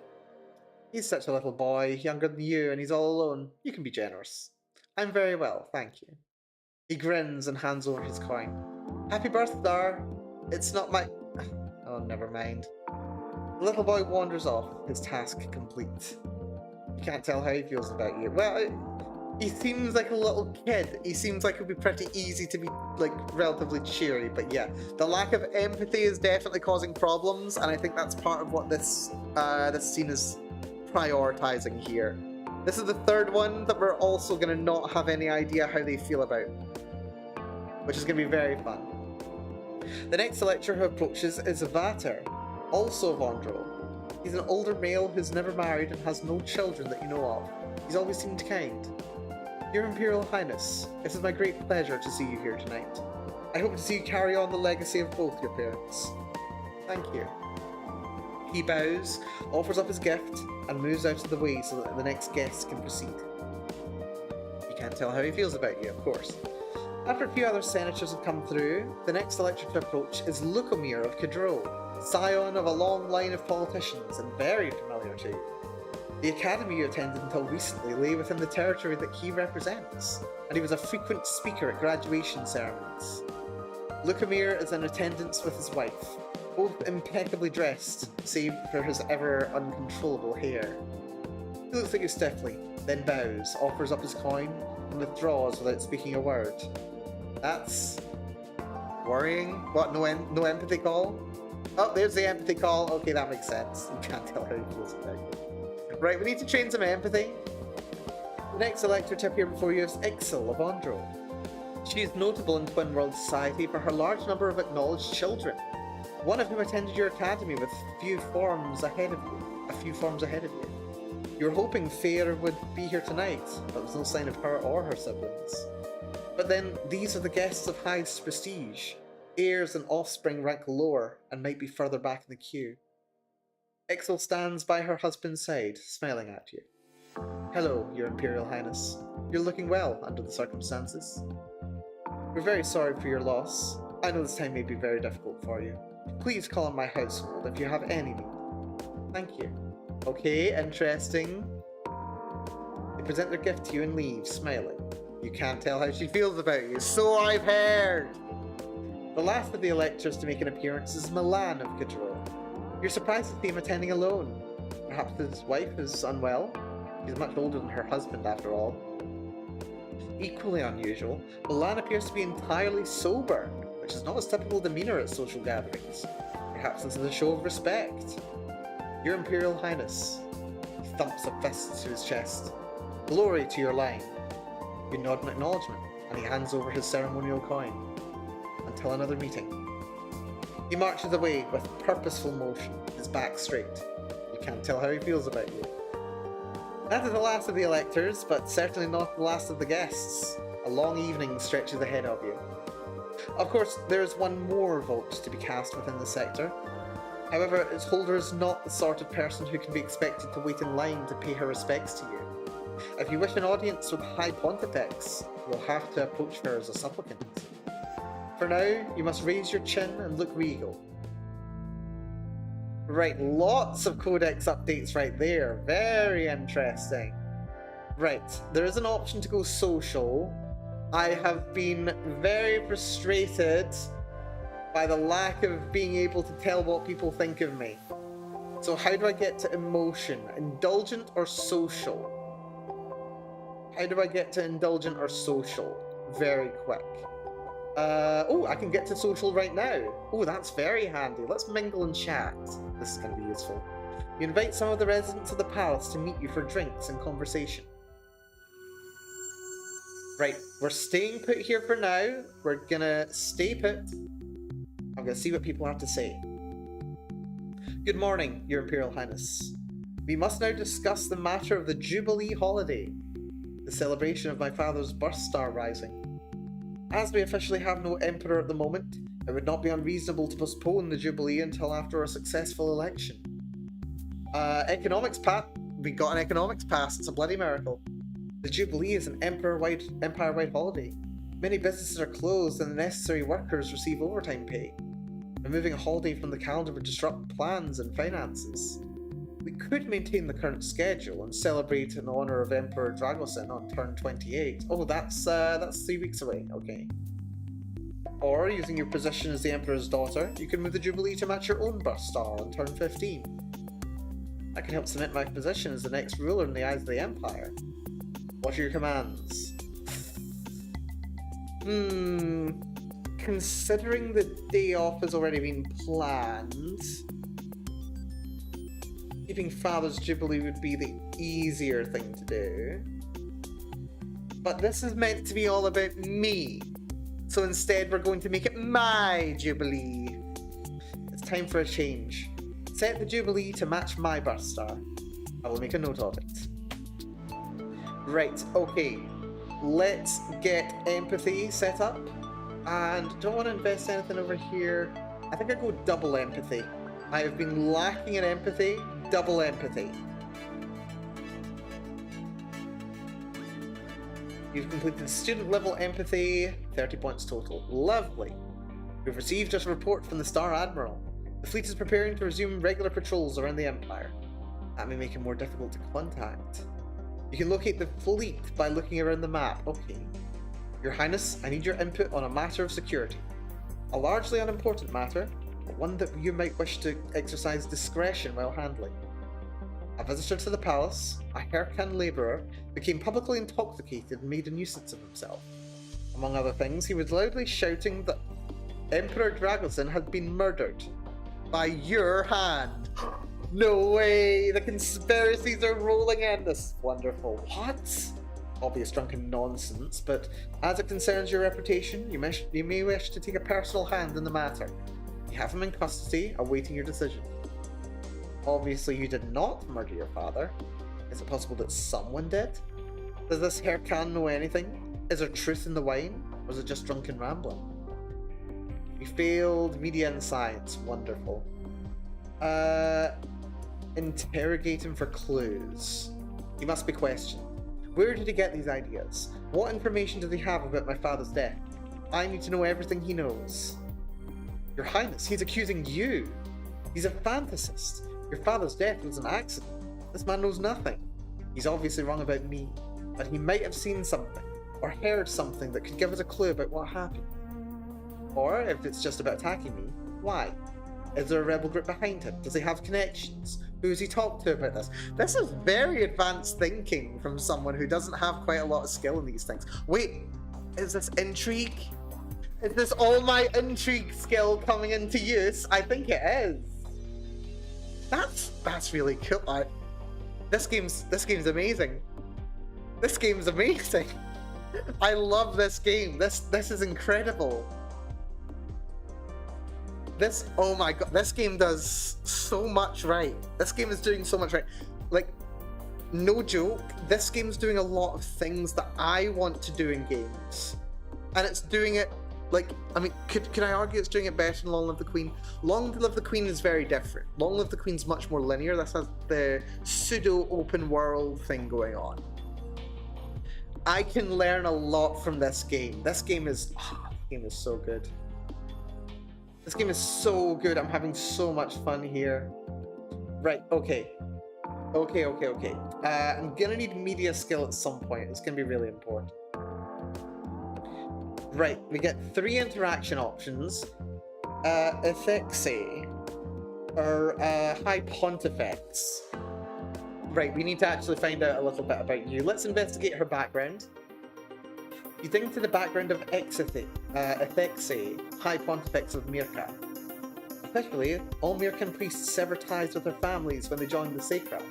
He's such a little boy, younger than you, and he's all alone. You can be generous. I'm very well, thank you. He grins and hands over his coin. Happy birthday! It's not my... Oh, never mind. The little boy wanders off, his task complete. You can't tell how he feels about you. Well, he seems like a little kid. He seems like it would be pretty easy to be, like, relatively cheery. But yeah, the lack of empathy is definitely causing problems, and I think that's part of what this scene is prioritizing here. This is the third one that we're also going to not have any idea how they feel about, which is going to be very fun. The next lecturer who approaches is Vater, also of Ondro. He's an older male who's never married and has no children that you know of. He's always seemed kind. Your Imperial Highness, it is my great pleasure to see you here tonight. I hope to see you carry on the legacy of both your parents. Thank you. He bows, offers up his gift, and moves out of the way so that the next guest can proceed. You can't tell how he feels about you, of course. After a few other senators have come through, the next elector to approach is Lukomir of Kidro, scion of a long line of politicians and very familiar to you. The academy you attended until recently lay within the territory that he represents, and he was a frequent speaker at graduation ceremonies. Lukomir is in attendance with his wife, both impeccably dressed, save for his ever uncontrollable hair. He looks at you stiffly, then bows, offers up his coin, and withdraws without speaking a word. That's worrying. What, no empathy call? Oh, there's the empathy call. Okay, that makes sense. You can't tell how he feels about it. Right, we need to train some empathy. The next elector to appear before you is Ixil of Ondro. She is notable in Twin World society for her large number of acknowledged children. one of whom attended your academy with a few forms ahead of you. You were hoping Fair would be here tonight, but there was no sign of her or her siblings. But then, these are the guests of highest prestige. Heirs and offspring rank lower and might be further back in the queue. Ixel stands by her husband's side, smiling at you. Hello, Your Imperial Highness. You're looking well under the circumstances. We're very sorry for your loss. I know this time may be very difficult for you. Please call on my household if you have any need. Thank you. Okay, interesting. They present their gift to you and leave, smiling. You can't tell how she feels about you, so I've heard! The last of the electors to make an appearance is Milan of Gadril. You're surprised to see him attending alone. Perhaps his wife is unwell? She's much older than her husband, after all. Equally unusual, Milan appears to be entirely sober, which is not his typical demeanour at social gatherings. Perhaps this is a show of respect. Your Imperial Highness. He thumps a fist to his chest. Glory to your line. You nod in acknowledgement, and he hands over his ceremonial coin. Until another meeting. He marches away with purposeful motion, his back straight. You can't tell how he feels about you. That is the last of the electors, but certainly not the last of the guests. A long evening stretches ahead of you. Of course, there is one more vote to be cast within the sector. However, its holder is not the sort of person who can be expected to wait in line to pay her respects to you. If you wish an audience with High Pontifex, you will have to approach her as a supplicant. For now, you must raise your chin and look regal. Right, lots of codex updates right there. Very interesting. Right, there is an option to go social. I have been very frustrated by the lack of being able to tell what people think of me. So how do I get to emotion? Indulgent or social? How do I get to indulgent or social? Very quick. Oh, I can get to social right now. Oh, that's very handy. Let's mingle and chat. This is going to be useful. You invite some of the residents of the palace to meet you for drinks and conversation. Right, we're staying put here for now. We're gonna stay put. I'm gonna see what people have to say. Good morning, Your Imperial Highness. We must now discuss the matter of the Jubilee holiday, the celebration of my father's birth star rising. As we officially have no emperor at the moment, it would not be unreasonable to postpone the Jubilee until after a successful election. Economics pass. We got an economics pass. It's a bloody miracle. The Jubilee is an empire-wide holiday. Many businesses are closed and the necessary workers receive overtime pay. Removing a holiday from the calendar would disrupt plans and finances. We could maintain the current schedule and celebrate in honor of Emperor Dragosin on turn 28. Oh, that's 3 weeks away. Okay. Or, using your position as the Emperor's daughter, you can move the Jubilee to match your own birth star on turn 15. That can help cement my position as the next ruler in the eyes of the Empire. What are your commands? Considering the day off has already been planned, keeping Father's Jubilee would be the easier thing to do. But this is meant to be all about me. So instead we're going to make it my Jubilee. It's time for a change. Set the Jubilee to match my birth star. I will make a note of it. Right, okay. Let's get empathy set up. And don't want to invest anything over here. I think I go double empathy. I have been lacking in empathy. Double empathy. You've completed student level empathy. 30 points total. Lovely. We've received a report from the Star Admiral. The fleet is preparing to resume regular patrols around the Empire. That may make it more difficult to contact. You can locate the fleet by looking around the map. Okay. Your Highness, I need your input on a matter of security. A largely unimportant matter, but one that you might wish to exercise discretion while handling. A visitor to the palace, a Herkan labourer, became publicly intoxicated and made a nuisance of himself. Among other things, he was loudly shouting that Emperor Dragosin had been murdered. By your hand. No way! The conspiracies are rolling in! This is wonderful. What? Obvious drunken nonsense, but as it concerns your reputation, you may wish to take a personal hand in the matter. You have him in custody, awaiting your decision. Obviously, you did not murder your father. Is it possible that someone did? Does this Hercan know anything? Is there truth in the wine? Or is it just drunken rambling? We failed media and science. Wonderful. Interrogate him for clues. He must be questioned. Where did he get these ideas? What information does he have about my father's death? I need to know everything he knows. Your Highness, he's accusing you. He's a fantasist. Your father's death was an accident. This man knows nothing. He's obviously wrong about me, but he might have seen something, or heard something that could give us a clue about what happened. Or, if it's just about attacking me, why? Is there a rebel group behind him? Does he have connections? Who has he talked to about this? This is very advanced thinking from someone who doesn't have quite a lot of skill in these things. Wait, is this intrigue? Is this all my intrigue skill coming into use? I think it is. That's really cool. This game's amazing. This game's amazing. I love this game. This is incredible. Oh my god, this game does so much right. This game is doing so much right. Like, no joke, this game's doing a lot of things that I want to do in games. And it's doing it, like, I mean, can I argue it's doing it better than Long Live the Queen? Long Live the Queen is very different. Long Live the Queen's much more linear. This has the pseudo open world thing going on. I can learn a lot from this game. This game is so good. This game is so good. I'm having so much fun here. Right, okay. Okay. I'm gonna need media skill at some point. It's gonna be really important. Right, we get 3 interaction options. Ethexi, or High Pontifex. Right, we need to actually find out a little bit about you. Let's investigate her background. You dig into the background of Ethexi, High Pontifex of Mirka. Officially, all Mirkan priests sever ties with their families when they join the Sacra.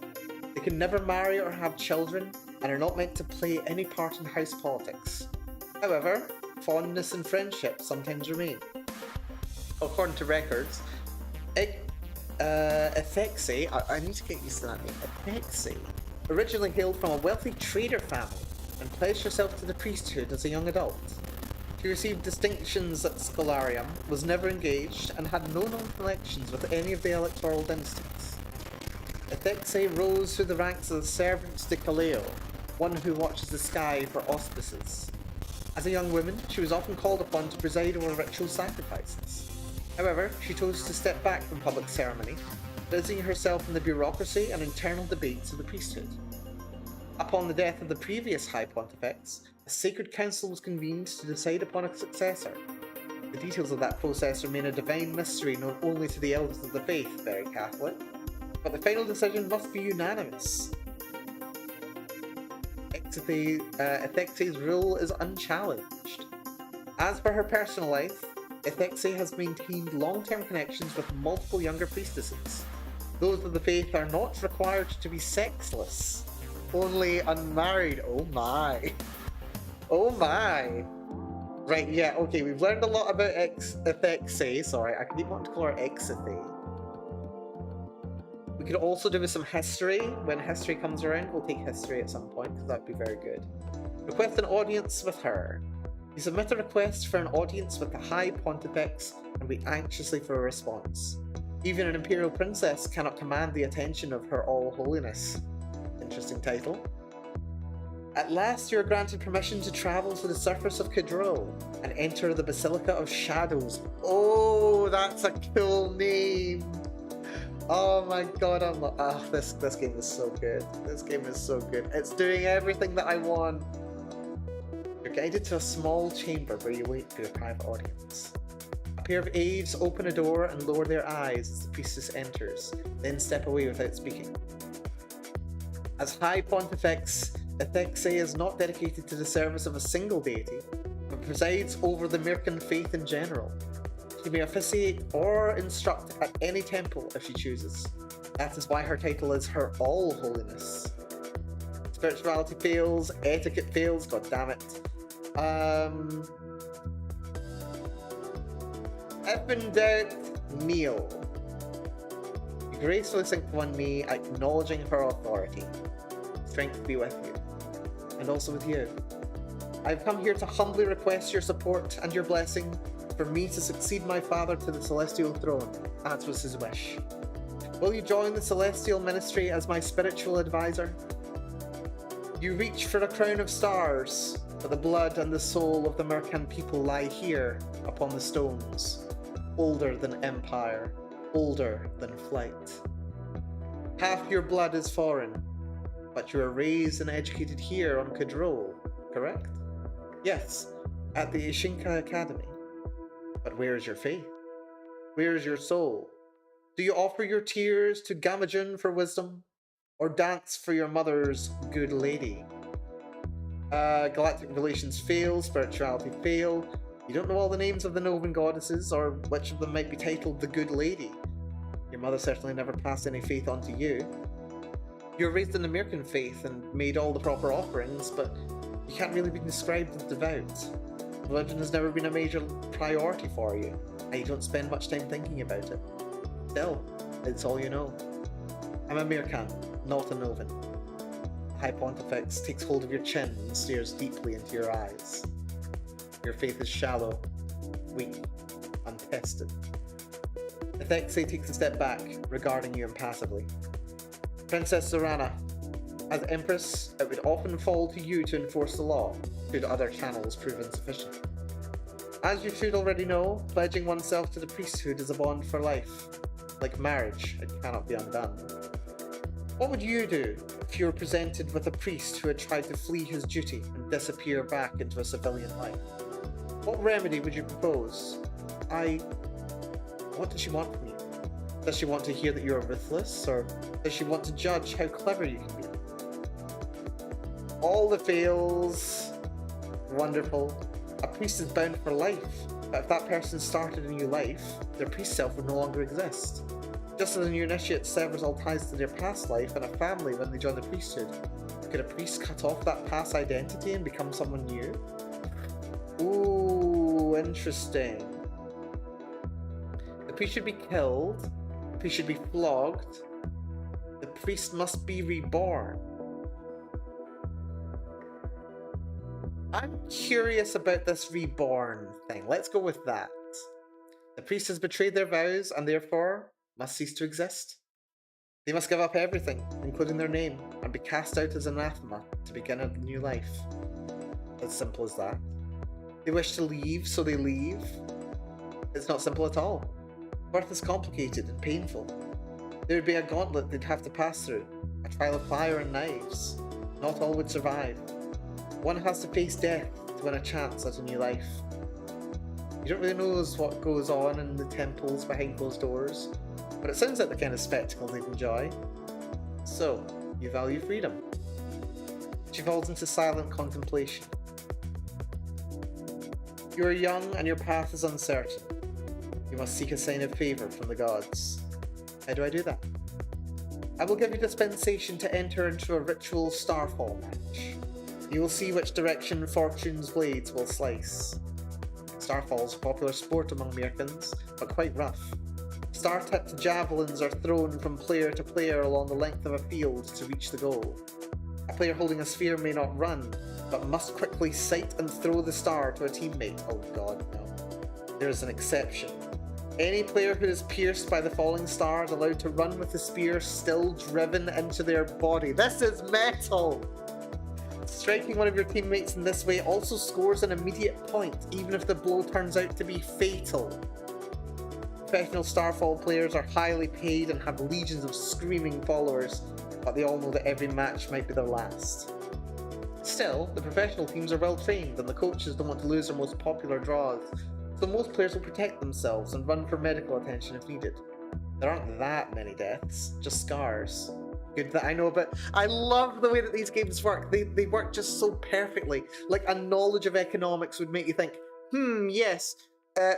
They can never marry or have children, and are not meant to play any part in house politics. However, fondness and friendship sometimes remain. According to records, Ethexi, I need to get used to that name, Ethexi, originally hailed from a wealthy trader family, and pledged herself to the priesthood as a young adult. She received distinctions at Scholarium, was never engaged, and had no known connections with any of the electoral dynasties. Ethexi rose through the ranks of the Servants de Kaleo, one who watches the sky for auspices. As a young woman, she was often called upon to preside over ritual sacrifices. However, she chose to step back from public ceremony, busying herself in the bureaucracy and internal debates of the priesthood. Upon the death of the previous High Pontifex, a sacred council was convened to decide upon a successor. The details of that process remain a divine mystery known only to the elders of the faith, very Catholic, but the final decision must be unanimous. Ethexe's rule is unchallenged. As for her personal life, Ethexi has maintained long-term connections with multiple younger priestesses. Those of the faith are not required to be sexless, only unmarried. Oh my. Oh my. Right, yeah, okay, we've learned a lot about Ethexi. Sorry, I keep wanting to call her Exithy. We could also do with some history. When history comes around, we'll take history at some point, because that would be very good. Request an audience with her. You submit a request for an audience with the High Pontifex and wait anxiously for a response. Even an Imperial Princess cannot command the attention of Her All Holiness. Interesting title. At last you are granted permission to travel to the surface of Cadril and enter the Basilica of Shadows. Oh, that's a cool name! Oh my god, this game is so good. This game is so good. It's doing everything that I want. You're guided to a small chamber where you wait for your private audience. A pair of aides open a door and lower their eyes as the priestess enters, then step away without speaking. As High Pontifex, Ethexi is not dedicated to the service of a single deity, but presides over the Mirkan faith in general. She may officiate or instruct at any temple if she chooses. That is why her title is Her All Holiness. Spirituality fails, etiquette fails, god damn it. If in doubt, Kneel. You gracefully sink to one knee, acknowledging her authority. Strength be with you. And also with you. I've come here to humbly request your support and your blessing for me to succeed my father to the celestial throne, as was his wish. Will you join the celestial ministry as my spiritual advisor? You reach for a crown of stars, but the blood and the soul of the Mercan people lie here upon the stones, older than empire, older than flight. Half your blood is foreign, but you are raised and educated here on Kadrol, correct? Yes, at the Ishinka Academy. But where is your faith? Where is your soul? Do you offer your tears to Gamajun for wisdom? Or dance for your mother's good lady? Galactic relations fail, spirituality fail. You don't know all the names of the Novan goddesses, or which of them might be titled the good lady. Your mother certainly never passed any faith on to you. You were raised in the American faith and made all the proper offerings, but you can't really be described as devout. Religion has never been a major priority for you, and you don't spend much time thinking about it. Still, it's all you know. I'm a Mirkan, not a Novan. The High Pontifex takes hold of your chin and stares deeply into your eyes. Your faith is shallow, weak, untested. The Thexay takes a step back, regarding you impassively. Princess Zorana, as Empress, it would often fall to you to enforce the law, should other channels prove insufficient. As you should already know, pledging oneself to the priesthood is a bond for life. Like marriage, it cannot be undone. What would you do if you were presented with a priest who had tried to flee his duty and disappear back into a civilian life? What remedy would you propose? What does she want from you? Does she want to hear that you are ruthless, or does she want to judge how clever you can be? All the fails. Wonderful. A priest is bound for life, but if that person started a new life, their priest self would no longer exist. Just as a new initiate severs all ties to their past life and a family when they join the priesthood, could a priest cut off that past identity and become someone new? Ooh, interesting. The priest should be killed, the priest should be flogged, the priest must be reborn. I'm curious about this reborn thing. Let's go with that. The priest has betrayed their vows and therefore must cease to exist. They must give up everything, including their name, and be cast out as anathema to begin a new life. As simple as that. They wish to leave, so they leave. It's not simple at all. Birth is complicated and painful. There would be a gauntlet they'd have to pass through, a trial of fire and knives. Not all would survive. One has to face death to win a chance at a new life. You don't really know what goes on in the temples behind closed doors, but it sounds like the kind of spectacle they'd enjoy. So, you value freedom. She falls into silent contemplation. You are young and your path is uncertain. You must seek a sign of favour from the gods. How do I do that? I will give you dispensation to enter into a ritual starfall match. You will see which direction Fortune's blades will slice. Starfall is a popular sport among Mirkans, but quite rough. Star-tipped javelins are thrown from player to player along the length of a field to reach the goal. A player holding a sphere may not run, but must quickly sight and throw the star to a teammate. Oh god, no. There is an exception. Any player who is pierced by the falling star is allowed to run with the spear still driven into their body. This is metal! Striking one of your teammates in this way also scores an immediate point, even if the blow turns out to be fatal. Professional Starfall players are highly paid and have legions of screaming followers, but they all know that every match might be their last. Still, the professional teams are well trained and the coaches don't want to lose their most popular draws, so most players will protect themselves and run for medical attention if needed. There aren't that many deaths, just scars. Good that I know about. I love the way that these games work. They work just so perfectly. Like, a knowledge of economics would make you think, yes,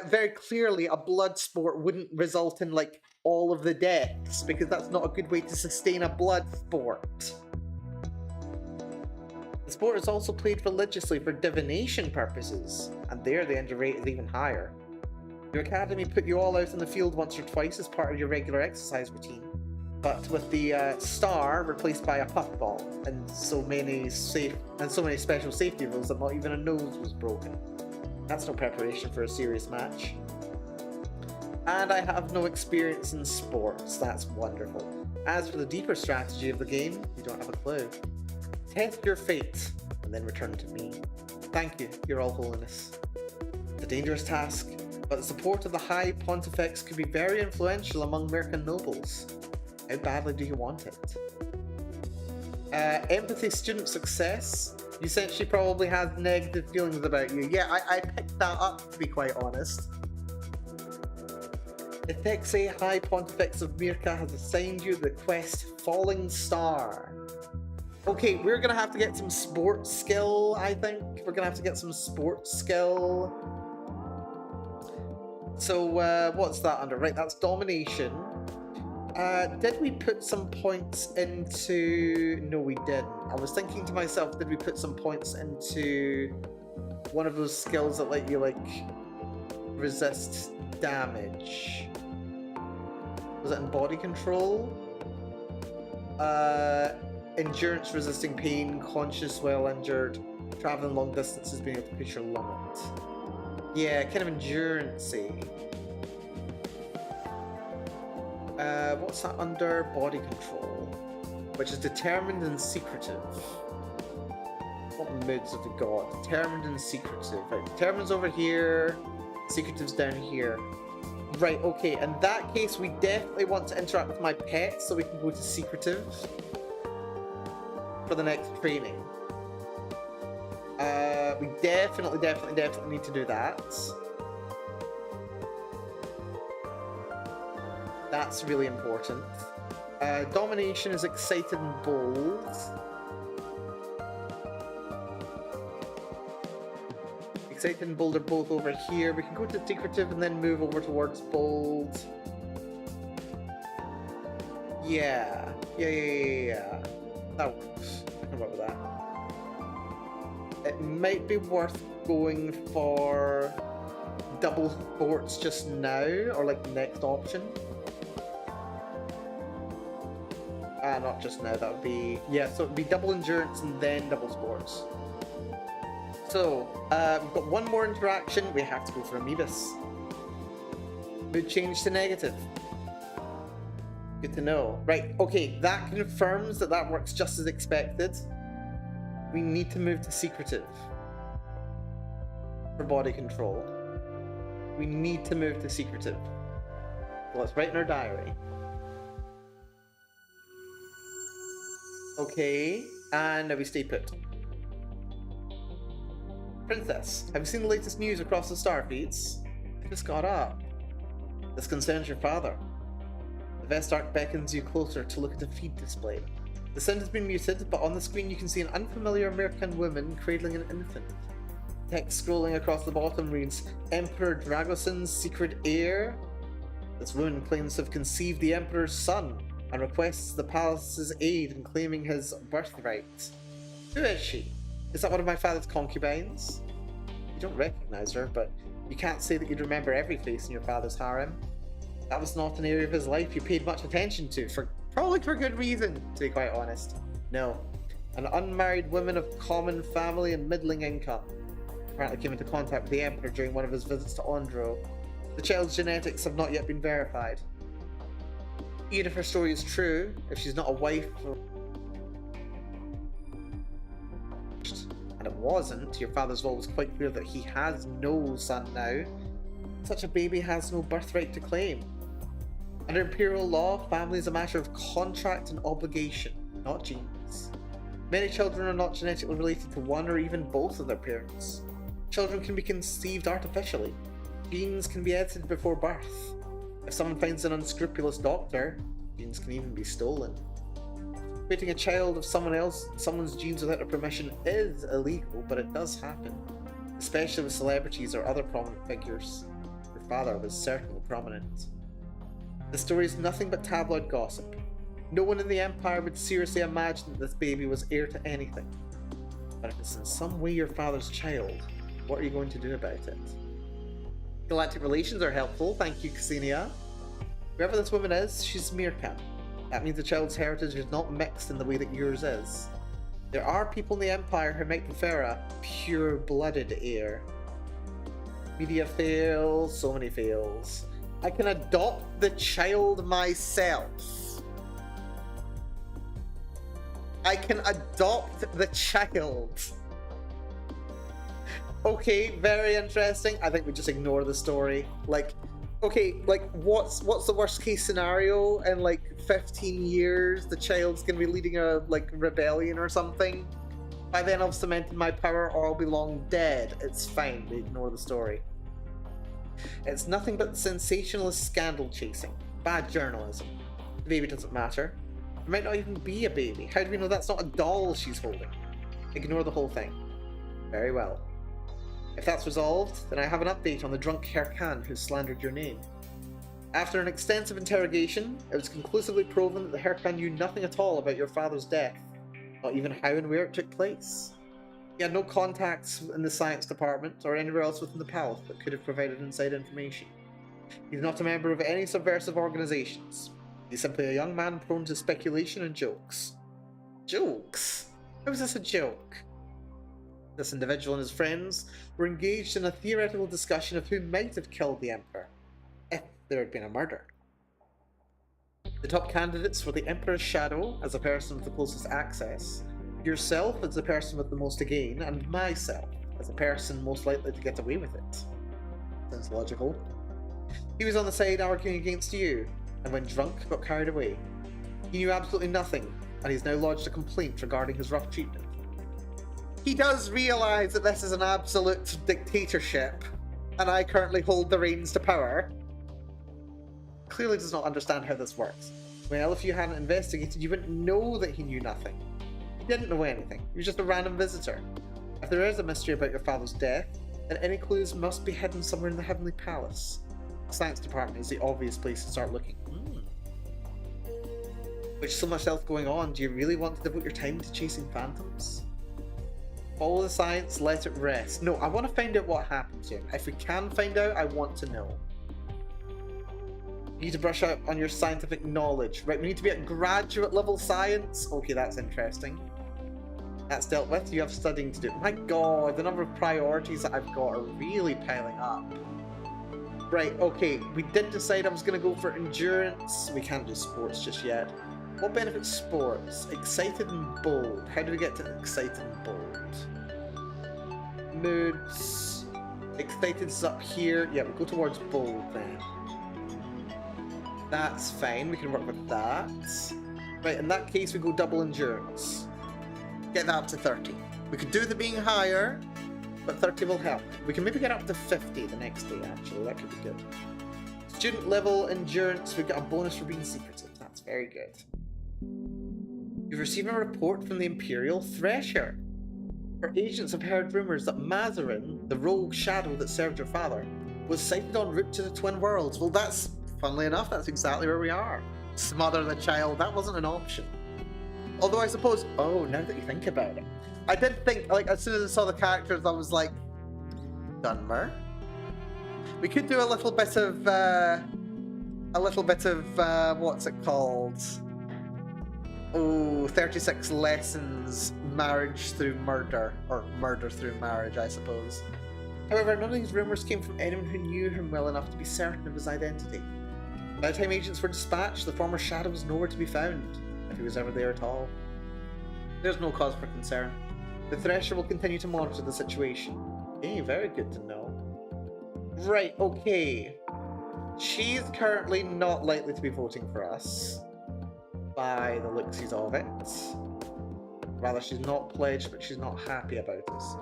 very clearly a blood sport wouldn't result in, like, all of the deaths, because that's not a good way to sustain a blood sport. The sport is also played religiously for divination purposes, and there the injury rate is even higher. Your academy put you all out in the field once or twice as part of your regular exercise routine, but with the star replaced by a puffball and so many special safety rules that not even a nose was broken. That's no preparation for a serious match. And I have no experience in sports. That's wonderful. As for the deeper strategy of the game, you don't have a clue. Test your fate and then return to me. Thank you, Your All Holiness. It's a dangerous task, but the support of the High Pontifex could be very influential among Mercan nobles. How badly do you want it? Empathy student success. You essentially probably has negative feelings about you. Yeah, I picked that up, to be quite honest. Ethexe High Pontifex of Mirka has assigned you the quest Falling Star. Okay, we're gonna have to get some sports skill, I think. We're gonna have to get some sports skill. So, what's that under? Right, that's domination. Did we put some points into... No, we didn't. I was thinking to myself, did we put some points into one of those skills that let you, like, resist damage? Was it in body control? Endurance resisting pain, conscious while injured, traveling long distances, being able to push your limit. Yeah, kind of endurance-y. What's that under? Body control, which is determined and secretive. What moods have we got? Determined and secretive. Right, determined's over here, secretive's down here. Right, okay, in that case we definitely want to interact with my pet so we can go to secretive for the next training. We definitely need to do that. That's really important. Domination is excited and bold. Excited and bold are both over here. We can go to secretive and then move over towards bold. Yeah. That works. I can work with that. It might be worth going for double sports just now, or like the next option. Not just now, that would be... Yeah, so it would be double endurance and then double sports. So, we've got one more interaction. We have to go for Amoebus. Mood change to negative. Good to know. Right, okay, that confirms that that works just as expected. We need to move to secretive for body control. We need to move to secretive. So let's write in our diary. Okay, and now we stay put. Princess, have you seen the latest news across the star feeds? I just got up. This concerns your father. The Vestarch beckons you closer to look at the feed display. The sound has been muted, but on the screen you can see an unfamiliar American woman cradling an infant. Text scrolling across the bottom reads, Emperor Dragoson's secret heir? This woman claims to have conceived the Emperor's son, and requests the palace's aid in claiming his birthright. Who is she? Is that one of my father's concubines? You don't recognize her, but you can't say that you'd remember every face in your father's harem. That was not an area of his life you paid much attention to, probably for good reason, to be quite honest. No. An unmarried woman of common family and middling income. Apparently came into contact with the Emperor during one of his visits to Ondro. The child's genetics have not yet been verified. Even if her story is true, if she's not a wife and it wasn't, your father's law was quite clear that he has no son now. Such a baby has no birthright to claim. Under imperial law, family is a matter of contract and obligation, not genes. Many children are not genetically related to one or even both of their parents. Children can be conceived artificially. Genes can be edited before birth. If someone finds an unscrupulous doctor, genes can even be stolen. Creating a child of someone's genes without their permission is illegal, but it does happen, especially with celebrities or other prominent figures. Your father was certainly prominent. The story is nothing but tabloid gossip. No one in the Empire would seriously imagine that this baby was heir to anything. But if it's in some way your father's child, what are you going to do about it? Galactic relations are helpful, thank you, Ksenia. Whoever this woman is, she's Meerkat. That means the child's heritage is not mixed in the way that yours is. There are people in the Empire who might prefer a pure-blooded heir. Media fails, so many fails. I can adopt the child myself. I can adopt the child. Okay, very interesting. I think we just ignore the story. Like, okay, like what's the worst case scenario? In like 15 years, the child's gonna be leading a like rebellion or something. By then, I've cemented my power, or I'll be long dead. It's fine. We ignore the story. It's nothing but sensationalist scandal chasing, bad journalism. The baby doesn't matter. It might not even be a baby. How do we know that's not a doll she's holding? Ignore the whole thing. Very well. If that's resolved, then I have an update on the drunk Herr Khan who slandered your name. After an extensive interrogation, it was conclusively proven that the Herr Khan knew nothing at all about your father's death, not even how and where it took place. He had no contacts in the science department or anywhere else within the palace that could have provided inside information. He's not a member of any subversive organizations. He's simply a young man prone to speculation and jokes. Jokes? How is this a joke? This individual and his friends were engaged in a theoretical discussion of who might have killed the Emperor, if there had been a murder. The top candidates were the Emperor's shadow, as a person with the closest access, yourself as the person with the most to gain, and myself as the person most likely to get away with it. Sounds logical. He was on the side arguing against you, and when drunk, got carried away. He knew absolutely nothing, and he's now lodged a complaint regarding his rough treatment. He does realise that this is an absolute dictatorship, and I currently hold the reins to power. Clearly does not understand how this works. Well, if you hadn't investigated, you wouldn't know that he knew nothing. He didn't know anything. He was just a random visitor. If there is a mystery about your father's death, then any clues must be hidden somewhere in the Heavenly Palace. The science department is the obvious place to start looking. With so much else going on, do you really want to devote your time to chasing phantoms? Follow the science, let it rest. No, I want to find out what happened to him. If we can find out, I want to know. You need to brush up on your scientific knowledge. Right, we need to be at graduate level science. Okay, that's interesting. That's dealt with. You have studying to do. My god, the number of priorities that I've got are really piling up. Right, okay, we did decide I was going to go for endurance. We can't do sports just yet. What benefits sports? Excited and bold. How do we get to excited and bold? Moods. Excited is up here. Yeah, we'll go towards bold then. That's fine. We can work with that. Right, in that case, we go double endurance. Get that up to 30. We could do the being higher, but 30 will help. We can maybe get up to 50 the next day, actually. That could be good. Student level endurance. We've got a bonus for being secretive. That's very good. You've received a report from the Imperial Thresher. Our agents have heard rumours that Mazarin, the rogue shadow that served your father, was sighted en route to the Twin Worlds. Well, that's, funnily enough, that's exactly where we are. Smother the child, that wasn't an option. Although I suppose, oh, now that you think about it, I did think, like, as soon as I saw the characters, I was like, Dunmer? We could do a little bit of, what's it called? Oh, 36 lessons, marriage through murder, or murder through marriage, I suppose. However, none of these rumours came from anyone who knew him well enough to be certain of his identity. By the time agents were dispatched, the former shadow was nowhere to be found, if he was ever there at all. There's no cause for concern. The Thresher will continue to monitor the situation. Okay, very good to know. Right, okay. She's currently not likely to be voting for us, by the looksies of it. Rather, she's not pledged, but she's not happy about us.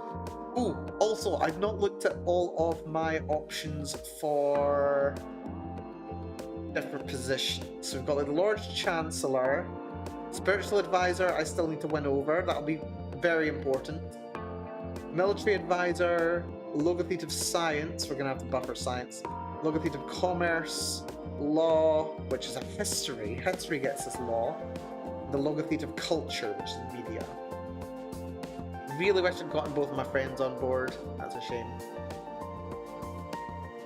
Ooh, also, I've not looked at all of my options for different positions. So we've got like the Lord Chancellor, Spiritual Advisor, I still need to win over. That'll be very important. Military Advisor, Logothete of Science, we're going to have to buffer science. Logothete of Commerce, Law, which is a history. History gets us law. The Logothete of Culture, which is media. Really wish I'd gotten both of my friends on board. That's a shame.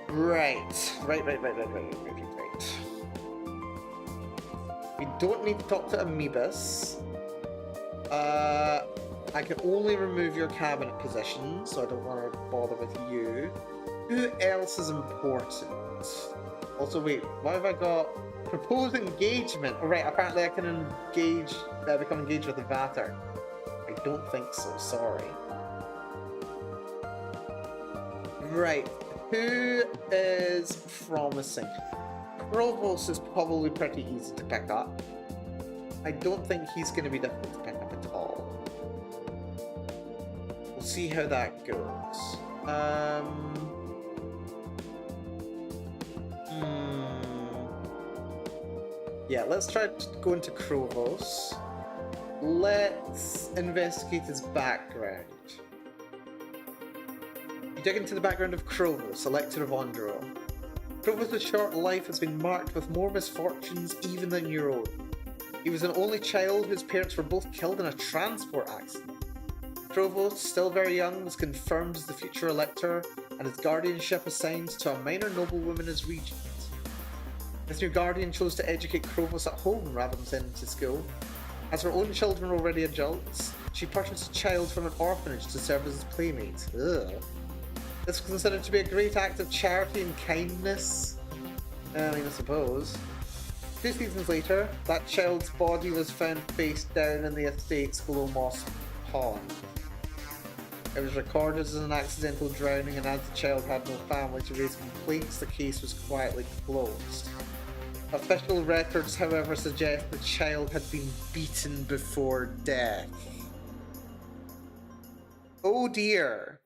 Right. We don't need to talk to Amoebus. I can only remove your cabinet position, so I don't want to bother with you. Who else is important? Also, wait, why have I got proposed engagement? Oh, right, apparently I can engage, become engaged with the Vatar. I don't think so, sorry. Right, who is promising? Provost is probably pretty easy to pick up. I don't think he's going to be difficult to pick up at all. We'll see how that goes. Yeah, let's try to go into Krovos. Let's investigate his background. You dig into the background of Krovos, Elector of Ondro. Krovos' short life has been marked with more misfortunes even than your own. He was an only child whose parents were both killed in a transport accident. Krovos, still very young, was confirmed as the future Elector, and his guardianship assigned to a minor noblewoman as regent. This new guardian chose to educate Krovos at home rather than send him to school. As her own children were already adults, she purchased a child from an orphanage to serve as his playmate. Ugh. This was considered to be a great act of charity and kindness. I mean, I suppose. 2 seasons later, that child's body was found face down in the estates below Moss Pond. It was recorded as an accidental drowning, and as the child had no family to raise complaints, the case was quietly closed. Official records, however, suggest the child had been beaten before death. Oh dear!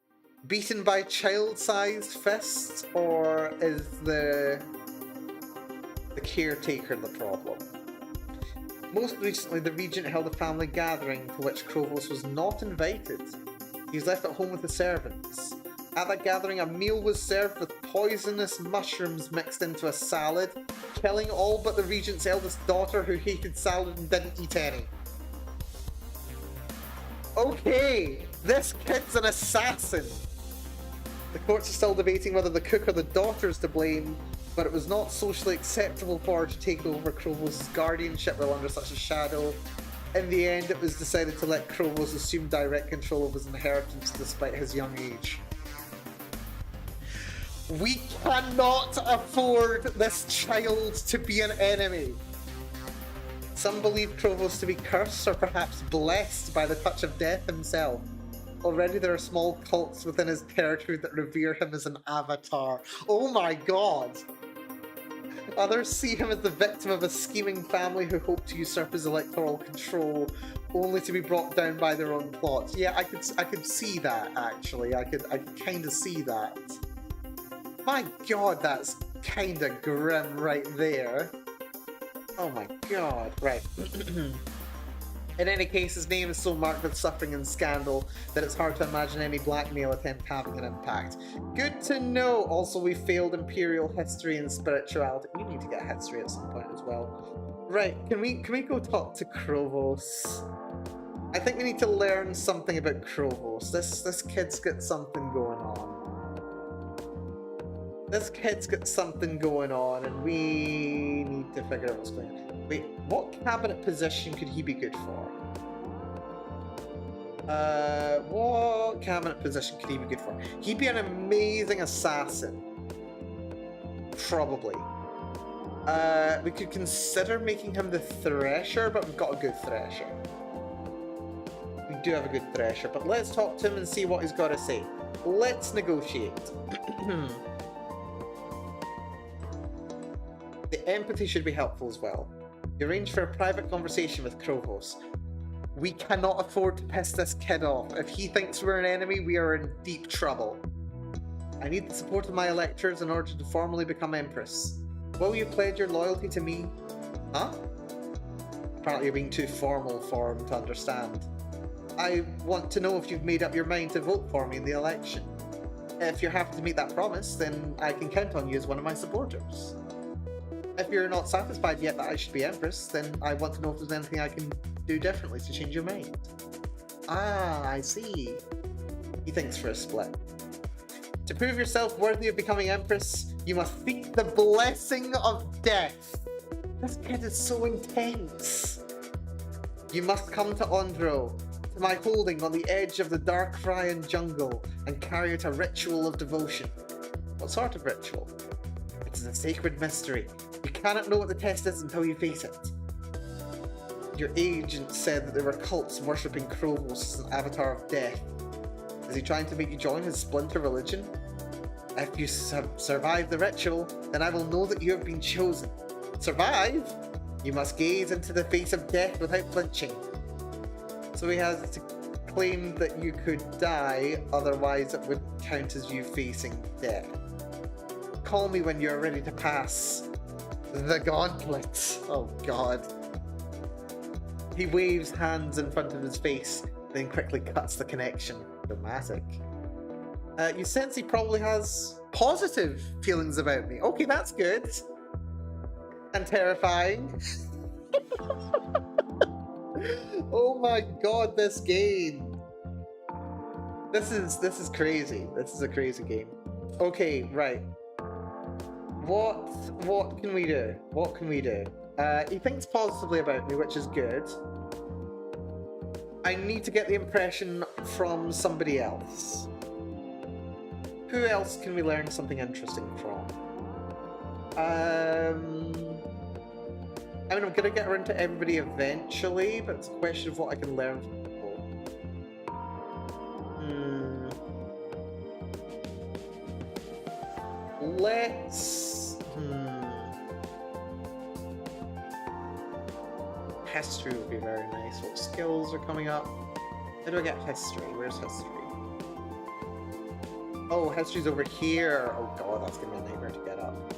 Beaten by child-sized fists, or is the caretaker the problem? Most recently, the regent held a family gathering to which Krovos was not invited. He was left at home with the servants. At that gathering, a meal was served with poisonous mushrooms mixed into a salad, killing all but the regent's eldest daughter, who hated salad and didn't eat any. Okay, this kid's an assassin! The courts are still debating whether the cook or the daughter is to blame, but it was not socially acceptable for her to take over Krovos' guardianship while under such a shadow. In the end, it was decided to let Krovos assume direct control of his inheritance despite his young age. We cannot afford this child to be an enemy! Some believe Krovos to be cursed or perhaps blessed by the touch of death himself. Already there are small cults within his territory that revere him as an avatar. Oh my god! Others see him as the victim of a scheming family who hope to usurp his electoral control, only to be brought down by their own plots. Yeah, I could see that, actually. I could kind of see that. My god, that's kind of grim right there. Oh my god. Right. In any case, his name is so marked with suffering and scandal that it's hard to imagine any blackmail attempt having an impact. Good to know! Also, we failed Imperial History and Spirituality. We need to get history at some point as well. Right, can we go talk to Krovos? I think we need to learn something about Krovos. This kid's got something going on. This kid's got something going on, and we need to figure out what's going on. Wait, what cabinet position could he be good for? What cabinet position could he be good for? He'd be an amazing assassin. Probably. We could consider making him the Thresher, but we've got a good Thresher. We do have a good Thresher, but let's talk to him and see what he's got to say. Let's negotiate. The empathy should be helpful as well. You arrange for a private conversation with Krovos. We cannot afford to piss this kid off. If he thinks we're an enemy, we are in deep trouble. I need the support of my electors in order to formally become Empress. Will you pledge your loyalty to me? Huh? Apparently you're being too formal for him to understand. I want to know if you've made up your mind to vote for me in the election. If you're happy to make that promise, then I can count on you as one of my supporters. If you're not satisfied yet that I should be Empress, then I want to know if there's anything I can do differently to change your mind. Ah, I see. He thinks for a split. To prove yourself worthy of becoming Empress, you must seek the blessing of death. This kid is so intense. You must come to Ondro, to my holding on the edge of the dark Ryan jungle, and carry out a ritual of devotion. What sort of ritual? It is a sacred mystery. You cannot know what the test is until you face it. Your agent said that there were cults worshipping Krovos as an avatar of death. Is he trying to make you join his splinter religion? If you survive the ritual, then I will know that you have been chosen. Survive? You must gaze into the face of death without flinching. So he has to claim that you could die, otherwise it would count as you facing death. Call me when you're ready to pass the gauntlet. Oh god. He waves hands in front of his face, then quickly cuts the connection. Dramatic. You sense he probably has positive feelings about me. Okay, that's good. And terrifying. Oh my god, this game. This is crazy. This is a crazy game. Okay, right. What can we do? What can we do? He thinks positively about me, which is good. I need to get the impression from somebody else. Who else can we learn something interesting from? I mean, I'm gonna get around to everybody eventually, but it's a question of what I can learn from people. Let's... History would be very nice. What skills are coming up? How do I get history? Where's history? Oh, history's over here. Oh god, that's gonna be a nightmare to get up.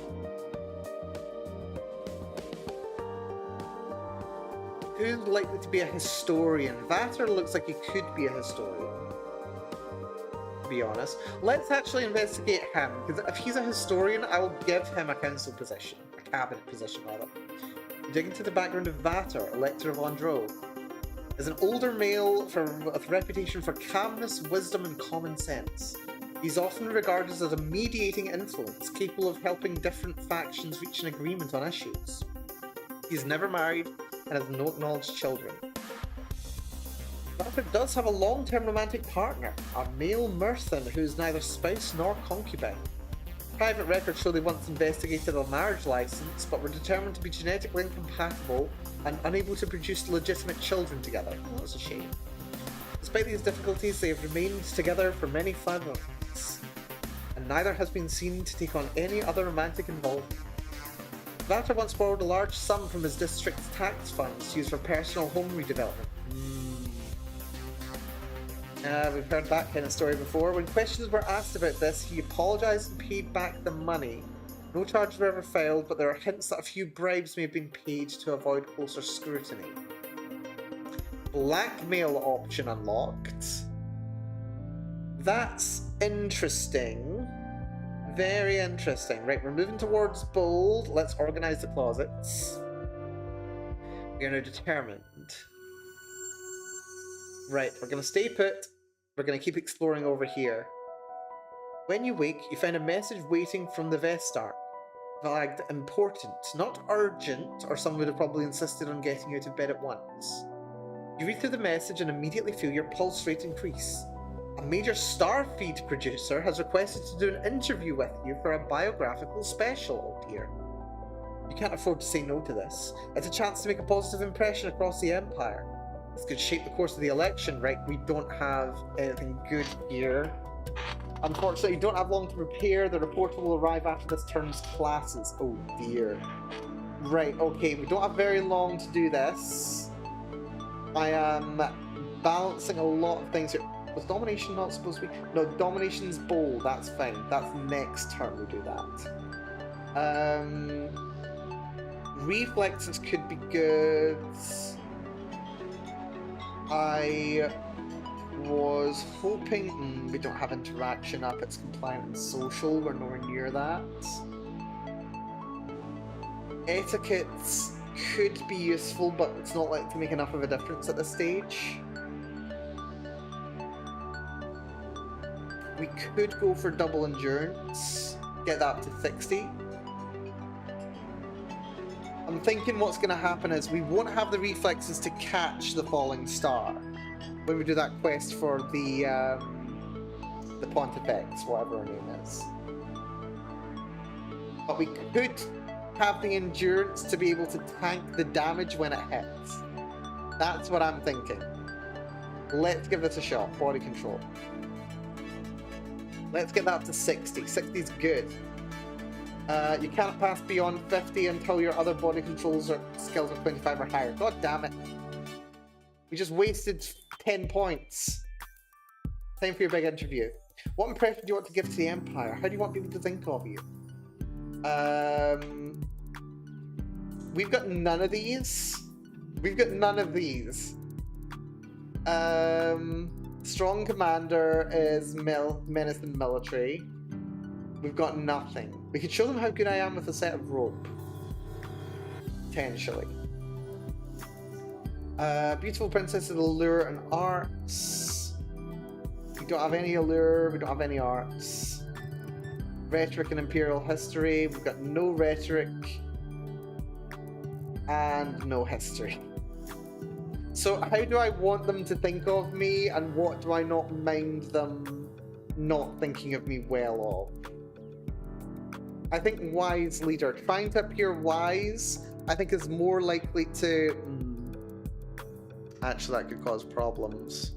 Who's likely to be a historian? Vater looks like he could be a historian, to be honest. Let's actually investigate him, because if he's a historian, I will give him a council position. A cabinet position, rather. Dig into the background of Vater, Elector of Ondro. Is an older male with a reputation for calmness, wisdom, and common sense. He's often regarded as a mediating influence, capable of helping different factions reach an agreement on issues. He's never married and has no acknowledged children. Vater does have a long-term romantic partner, a male Murthan who is neither spouse nor concubine. Private records show they once investigated a marriage license, but were determined to be genetically incompatible and unable to produce legitimate children together. Oh, that's a shame. Despite these difficulties, they have remained together for many months, and neither has been seen to take on any other romantic involvement. Vater once borrowed a large sum from his district's tax funds to use for personal home redevelopment. We've heard that kind of story before. When questions were asked about this, he apologised and paid back the money. No charges were ever filed, but there are hints that a few bribes may have been paid to avoid closer scrutiny. Blackmail option unlocked. That's interesting. Very interesting. Right, we're moving towards bold. Let's organise the closets. We are now determined. Right, we're going to stay put. We're going to keep exploring over here. When you wake, you find a message waiting from the Vestar. Flagged important, not urgent, or someone would have probably insisted on getting you out of bed at once. You read through the message and immediately feel your pulse rate increase. A major Starfeed producer has requested to do an interview with you for a biographical special, oh dear. You can't afford to say no to this. It's a chance to make a positive impression across the Empire. This could shape the course of the election, right? We don't have anything good here. Unfortunately, you don't have long to prepare. The reporter will arrive after this term's classes. Oh dear. Right, okay, we don't have very long to do this. I am balancing a lot of things here. Was domination not supposed to be? No, domination's bold, that's fine. That's next turn we do that. Reflexes could be good. I was hoping... we don't have interaction up, it's compliant and social, we're nowhere near that. Etiquettes could be useful, but it's not likely to make enough of a difference at this stage. We could go for double endurance, get that up to 60. I'm thinking what's going to happen is we won't have the reflexes to catch the falling star when we do that quest for the Pontifex, whatever her name is. But we could have the endurance to be able to tank the damage when it hits. That's what I'm thinking. Let's give this a shot. Body control. Let's get that to 60. 60 is good. You can't pass beyond 50 until your other body controls or skills are 25 or higher. God damn it. We just wasted 10 points. Time for your big interview. What impression do you want to give to the Empire? How do you want people to think of you? We've got none of these. We've got none of these. Strong commander is menace and military. We've got nothing. We could show them how good I am with a set of rope. Potentially. Beautiful princess of allure and arts. We don't have any allure. We don't have any arts. Rhetoric and imperial history. We've got no rhetoric. And no history. So how do I want them to think of me, and what do I not mind them not thinking of me well of? I think wise leader. Trying to appear wise, I think, is more likely to... Actually, that could cause problems.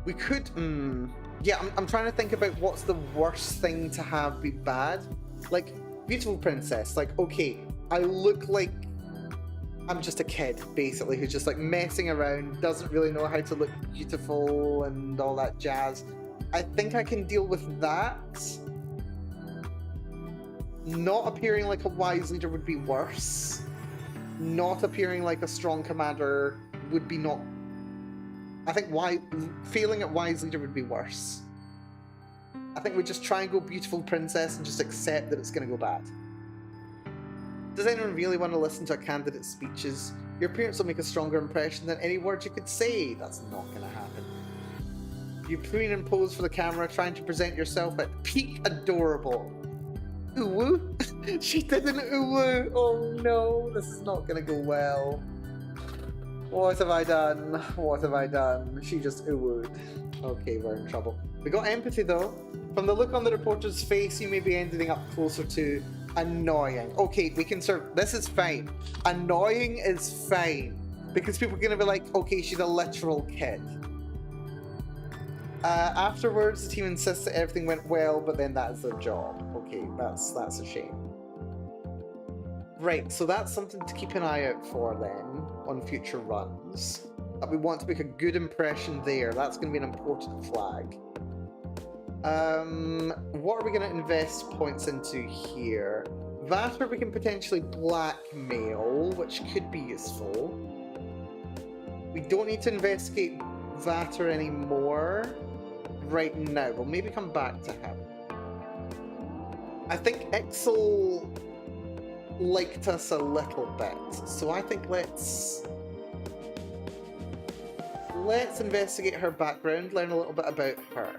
We could... Yeah, I'm trying to think about what's the worst thing to have be bad. Like, beautiful princess. Like, okay, I look like I'm just a kid, basically, who's just like messing around, doesn't really know how to look beautiful and all that jazz. I think I can deal with that. Not appearing like a wise leader would be worse. Not appearing like a strong commander would be not... I think failing at wise leader would be worse. I think we just try and go beautiful princess and just accept that it's going to go bad. Does anyone really want to listen to a candidate's speeches? Your appearance will make a stronger impression than any words you could say. That's not going to happen. You preen and pose for the camera, trying to present yourself at peak adorable. Ooh-woo? She did an ooh-woo! Oh no, this is not going to go well. What have I done? What have I done? She just ooh-wooed. Okay, we're in trouble. We got empathy though. From the look on the reporter's face, you may be ending up closer to annoying. Okay, we can serve. This is fine. Annoying is fine. Because people are going to be like, okay, she's a literal kid. Afterwards, the team insists that everything went well, but then that's their job. Okay, that's a shame. Right, so that's something to keep an eye out for then on future runs. We want to make a good impression there. That's going to be an important flag. What are we going to invest points into here? Vater we can potentially blackmail, which could be useful. We don't need to investigate Vater anymore right now. We'll maybe come back to him. I think Ixel liked us a little bit, so I think let's investigate her background, learn a little bit about her.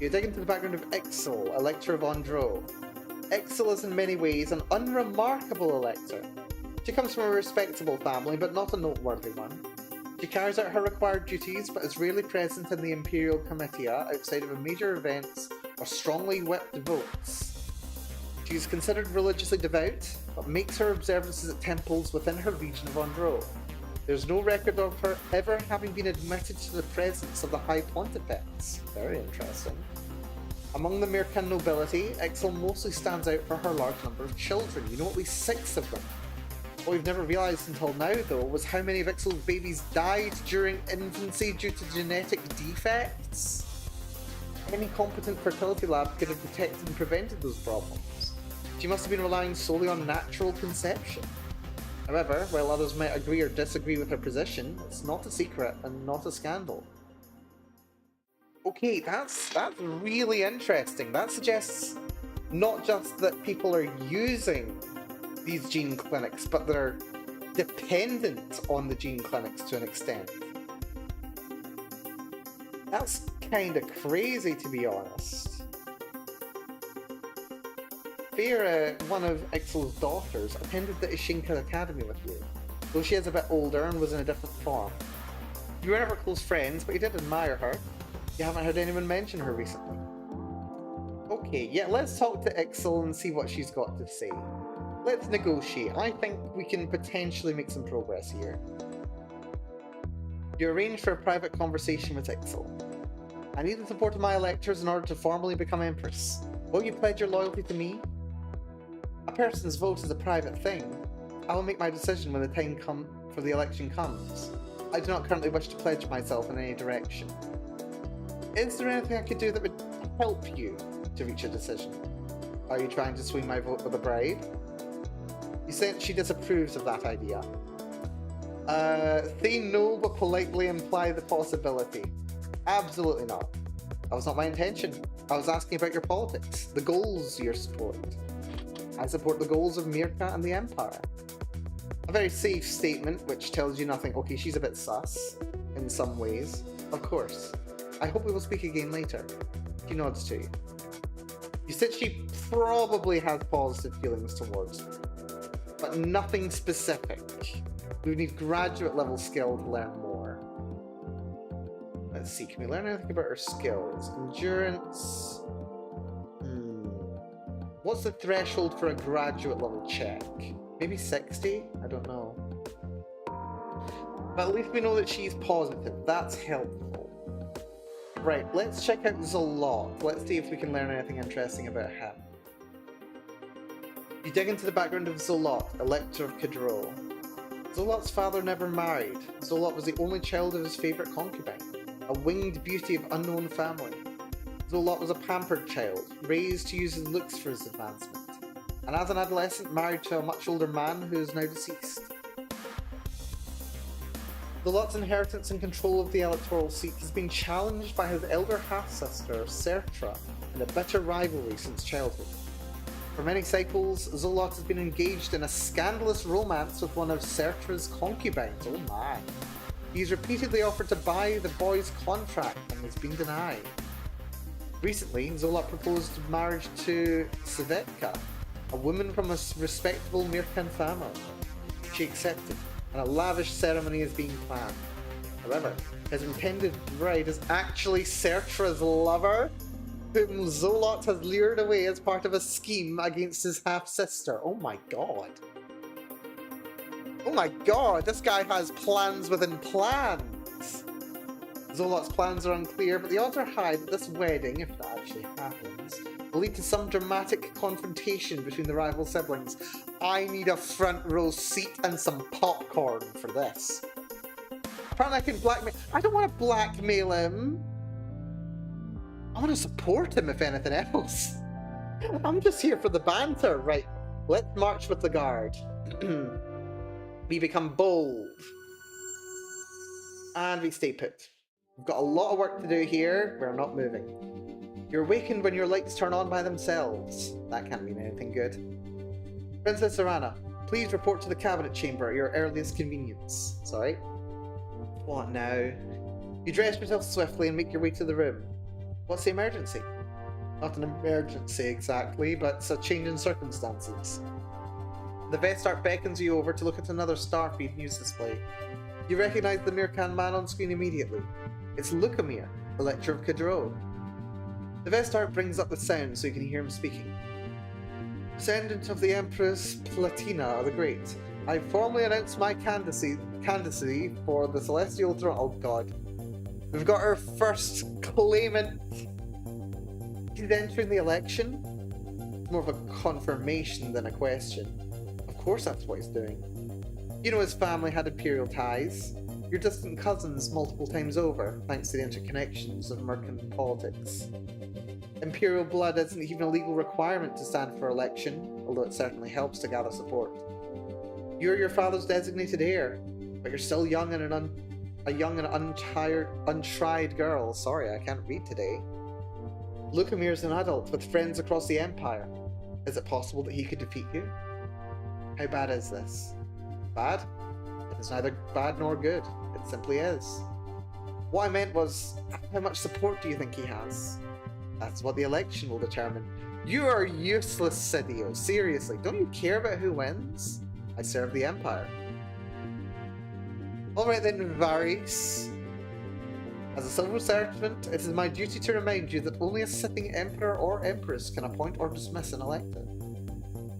You dig into the background of Ixel, Elector of Andro. Ixel is in many ways an unremarkable elector. She comes from a respectable family, but not a noteworthy one. She carries out her required duties, but is rarely present in the Imperial Comitia outside of major events or strongly whipped votes. She is considered religiously devout, but makes her observances at temples within her region of Andro. There's no record of her ever having been admitted to the presence of the High Pontifex. Very interesting. Among the Mirkan nobility, Ixel mostly stands out for her large number of children. You know, at least 6 of them. What we've never realised until now, though, was how many of Ixel's babies died during infancy due to genetic defects. Any competent fertility lab could have detected and prevented those problems. She must have been relying solely on natural conception. However, while others might agree or disagree with her position, it's not a secret and not a scandal. Okay, that's really interesting. That suggests not just that people are using these gene clinics, but they're dependent on the gene clinics to an extent. That's kind of crazy, to be honest. Vera, one of Ixal's daughters, attended the Ishinka Academy with you, though she is a bit older and was in a different form. You were never close friends, but you did admire her. You haven't heard anyone mention her recently. Okay, yeah, let's talk to Ixal and see what she's got to say. Let's negotiate. I think we can potentially make some progress here. You arranged for a private conversation with Ixal. I need the support of my electors in order to formally become Empress. Will you pledge your loyalty to me? A person's vote is a private thing. I will make my decision when the time for the election comes. I do not currently wish to pledge myself in any direction. Is there anything I could do that would help you to reach a decision? Are you trying to swing my vote with a bribe? You said she disapproves of that idea. Say no, but politely imply the possibility. Absolutely not. That was not my intention. I was asking about your politics, the goals you support. I support the goals of Mirka and the Empire. A very safe statement, which tells you nothing. Okay, she's a bit sus, in some ways. Of course. I hope we will speak again later. She nods to you. You said she probably has positive feelings towards me, but nothing specific. We need graduate level skill to learn more. Let's see, can we learn anything about her skills? Endurance. What's the threshold for a graduate level check? Maybe 60? I don't know. But at least we know that she's positive. That's helpful. Right, let's check out Zolot. Let's see if we can learn anything interesting about him. You dig into the background of Zolot, Elector of Kadro. Zolot's father never married. Zolot was the only child of his favourite concubine, a winged beauty of unknown family. Zolot was a pampered child, raised to use his looks for his advancement, and as an adolescent married to a much older man who is now deceased. Zolot's inheritance and control of the electoral seat has been challenged by his elder half-sister, Sertra, in a bitter rivalry since childhood. For many cycles, Zolot has been engaged in a scandalous romance with one of Sertra's concubines. Oh my. He's repeatedly offered to buy the boy's contract and has been denied. Recently, Zolot proposed marriage to Svetka, a woman from a respectable Mirkan family. She accepted, and a lavish ceremony is being planned. However, his intended bride is actually Sertra's lover, whom Zolot has lured away as part of a scheme against his half-sister. Oh my god. Oh my god, this guy has plans within plans! Zolot's plans are unclear, but the odds are high that this wedding, if that actually happens, will lead to some dramatic confrontation between the rival siblings. I need a front row seat and some popcorn for this. Apparently I can blackmail— I don't want to blackmail him! I want to support him, if anything else. I'm just here for the banter. Right, let's march with the guard. We become bold. And we stay put. We've got a lot of work to do here. We're not moving. You're awakened when your lights turn on by themselves. That can't mean anything good. Princess Zorana, please report to the cabinet chamber at your earliest convenience. Sorry. What now? You dress yourself swiftly and make your way to the room. What's the emergency? Not an emergency exactly, but it's a change in circumstances. The Vestart beckons you over to look at another Starfeed news display. You recognize the Mirkan man on screen immediately. It's Lukamir, Elector of Kadro. The Vestart brings up the sound so you can hear him speaking. Descendant of the Empress Platina the Great, I formally announce my candidacy for the Celestial Throne. Oh god. We've got our first claimant. He's entering the election? It's more of a confirmation than a question. Of course that's what he's doing. You know his family had imperial ties. You're distant cousins multiple times over, thanks to the interconnections of merchant politics. Imperial blood isn't even a legal requirement to stand for election, although it certainly helps to gather support. You're your father's designated heir, but you're still young and untried girl. Sorry, I can't read today. Lukamir's an adult with friends across the Empire. Is it possible that he could defeat you? How bad is this? Bad? It is neither bad nor good. It simply is. What I meant was, how much support do you think he has? That's what the election will determine. You are useless, Sidio. Seriously, don't you care about who wins? I serve the Empire. Alright then, Varys. As a civil servant, it is my duty to remind you that only a sitting Emperor or Empress can appoint or dismiss an elector.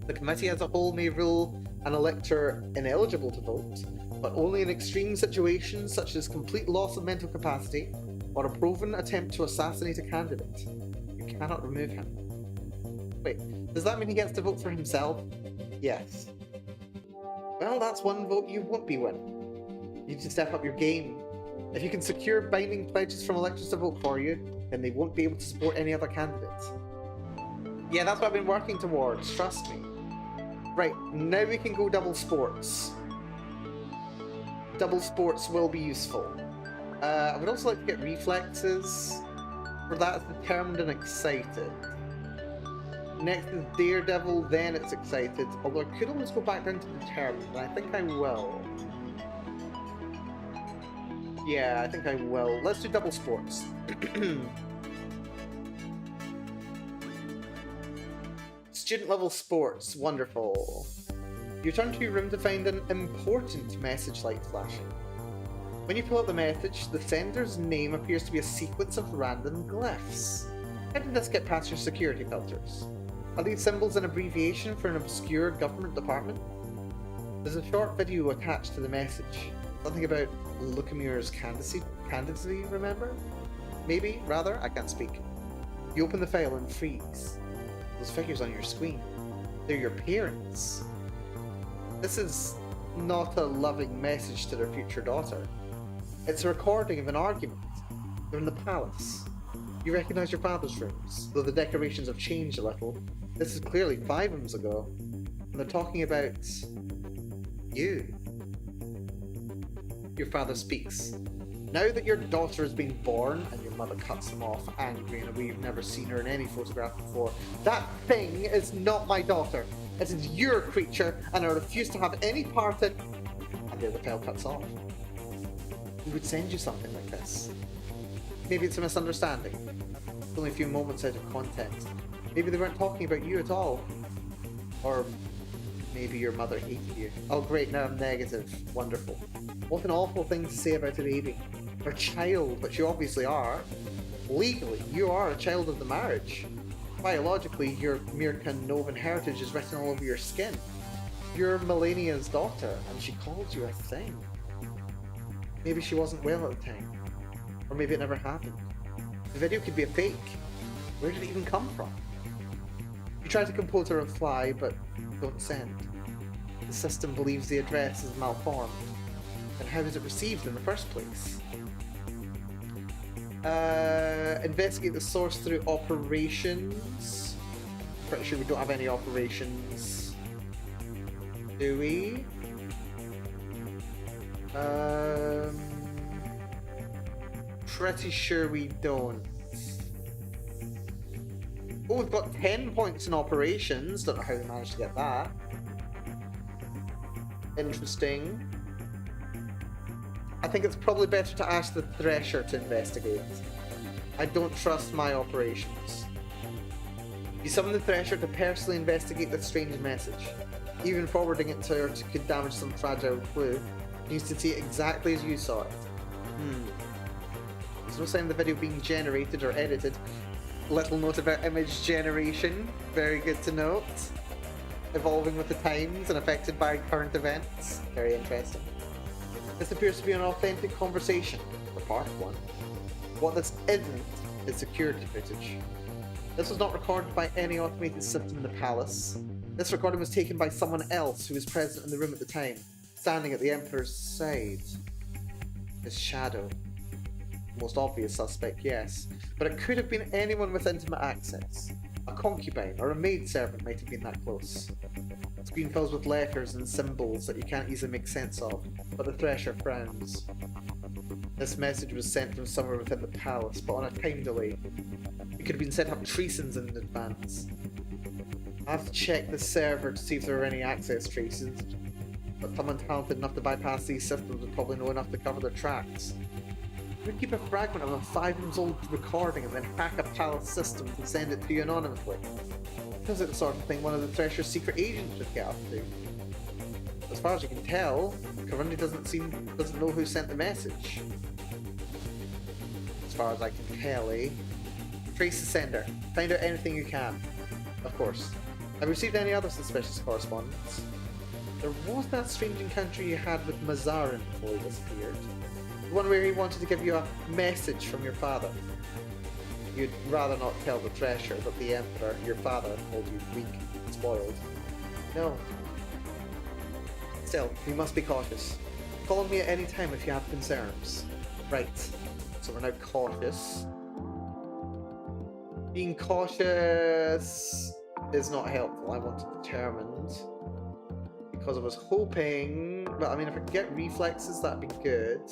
The committee as a whole may rule an elector ineligible to vote, but only in extreme situations such as complete loss of mental capacity or a proven attempt to assassinate a candidate. You cannot remove him. Wait, does that mean he gets to vote for himself? Yes. Well, that's one vote you won't be winning. You need to step up your game. If you can secure binding pledges from electors to vote for you, then they won't be able to support any other candidates. Yeah, that's what I've been working towards, trust me. Right, now we can go double sports. Double sports will be useful. I would also like to get reflexes. For that, it's determined and excited. Next is Daredevil, then it's excited. Although I could always go back down to determined, and I think I will. Yeah, I think I will. Let's do double sports. Student level sports, wonderful. You return to your room to find an important message light flashing. When you pull out the message, the sender's name appears to be a sequence of random glyphs. How did this get past your security filters? Are these symbols an abbreviation for an obscure government department? There's a short video attached to the message. Something about Lucamir's candidacy, remember? Maybe, rather, I can't speak. You open the file and freeze. Those figures on your screen, they're your parents. This is not a loving message to their future daughter. It's a recording of an argument. They're in the palace. You recognize your father's rooms, though the decorations have changed a little. This is clearly 5 rooms ago, and they're talking about you. Your father speaks. Now that your daughter has been born, and your mother cuts them off, angry in a way you've never seen her in any photograph before, that thing is not my daughter. It is your creature, and I refuse to have any part in... And there the file cuts off. Who would send you something like this? Maybe it's a misunderstanding. It's only a few moments out of context. Maybe they weren't talking about you at all. Or maybe your mother hated you. Oh great, now I'm negative. Wonderful. What an awful thing to say about a baby. Or a child, which you obviously are. Legally, you are a child of the marriage. Biologically, your Mirkanovan heritage is written all over your skin. You're Melania's daughter, and she calls you a thing. Maybe she wasn't well at the time. Or maybe it never happened. The video could be a fake. Where did it even come from? You try to compose a reply, but don't send. The system believes the address is malformed. Then how is it received in the first place? Investigate the source through operations. Pretty sure we don't have any operations. Do we? Pretty sure we don't. Oh, we've got 10 points in operations. Don't know how we managed to get that. Interesting. I think it's probably better to ask the Thresher to investigate. I don't trust my operations. You summon the Thresher to personally investigate the strange message. Even forwarding it to her could damage some fragile clue. He needs to see it exactly as you saw it. There's no sign of the video being generated or edited. Little note about image generation. Very good to note. Evolving with the times and affected by current events. Very interesting. This appears to be an authentic conversation, for part 1. What this isn't is security footage. This was not recorded by any automated system in the palace. This recording was taken by someone else who was present in the room at the time, standing at the Emperor's side. His shadow. Most obvious suspect, yes, but it could have been anyone with intimate access. A concubine or a maidservant might have been that close. The screen fills with letters and symbols that you can't easily make sense of, but the Thresher frowns. This message was sent from somewhere within the palace, but on a time delay. It could have been sent up treasons in advance. I have to check the server to see if there are any access traces, but someone talented enough to bypass these systems would probably know enough to cover their tracks. You keep a fragment of a 5 years old recording and then hack a palace system to send it to you anonymously. Sounds like the sort of thing one of the Thresher's secret agents would get up to. As far as you can tell, Karundi doesn't know who sent the message. As far as I can tell, eh? Trace the sender. Find out anything you can. Of course. Have you received any other suspicious correspondence? There was that strange encounter you had with Mazarin before he disappeared. The one where he wanted to give you a message from your father. You'd rather not tell the Thresher that the Emperor, your father, called you weak and spoiled. No. Still, we must be cautious. Call on me at any time if you have concerns. Right. So we're now cautious. Being cautious is not helpful. I wanted determined. Because I was hoping... But I mean, if I could get reflexes, that'd be good.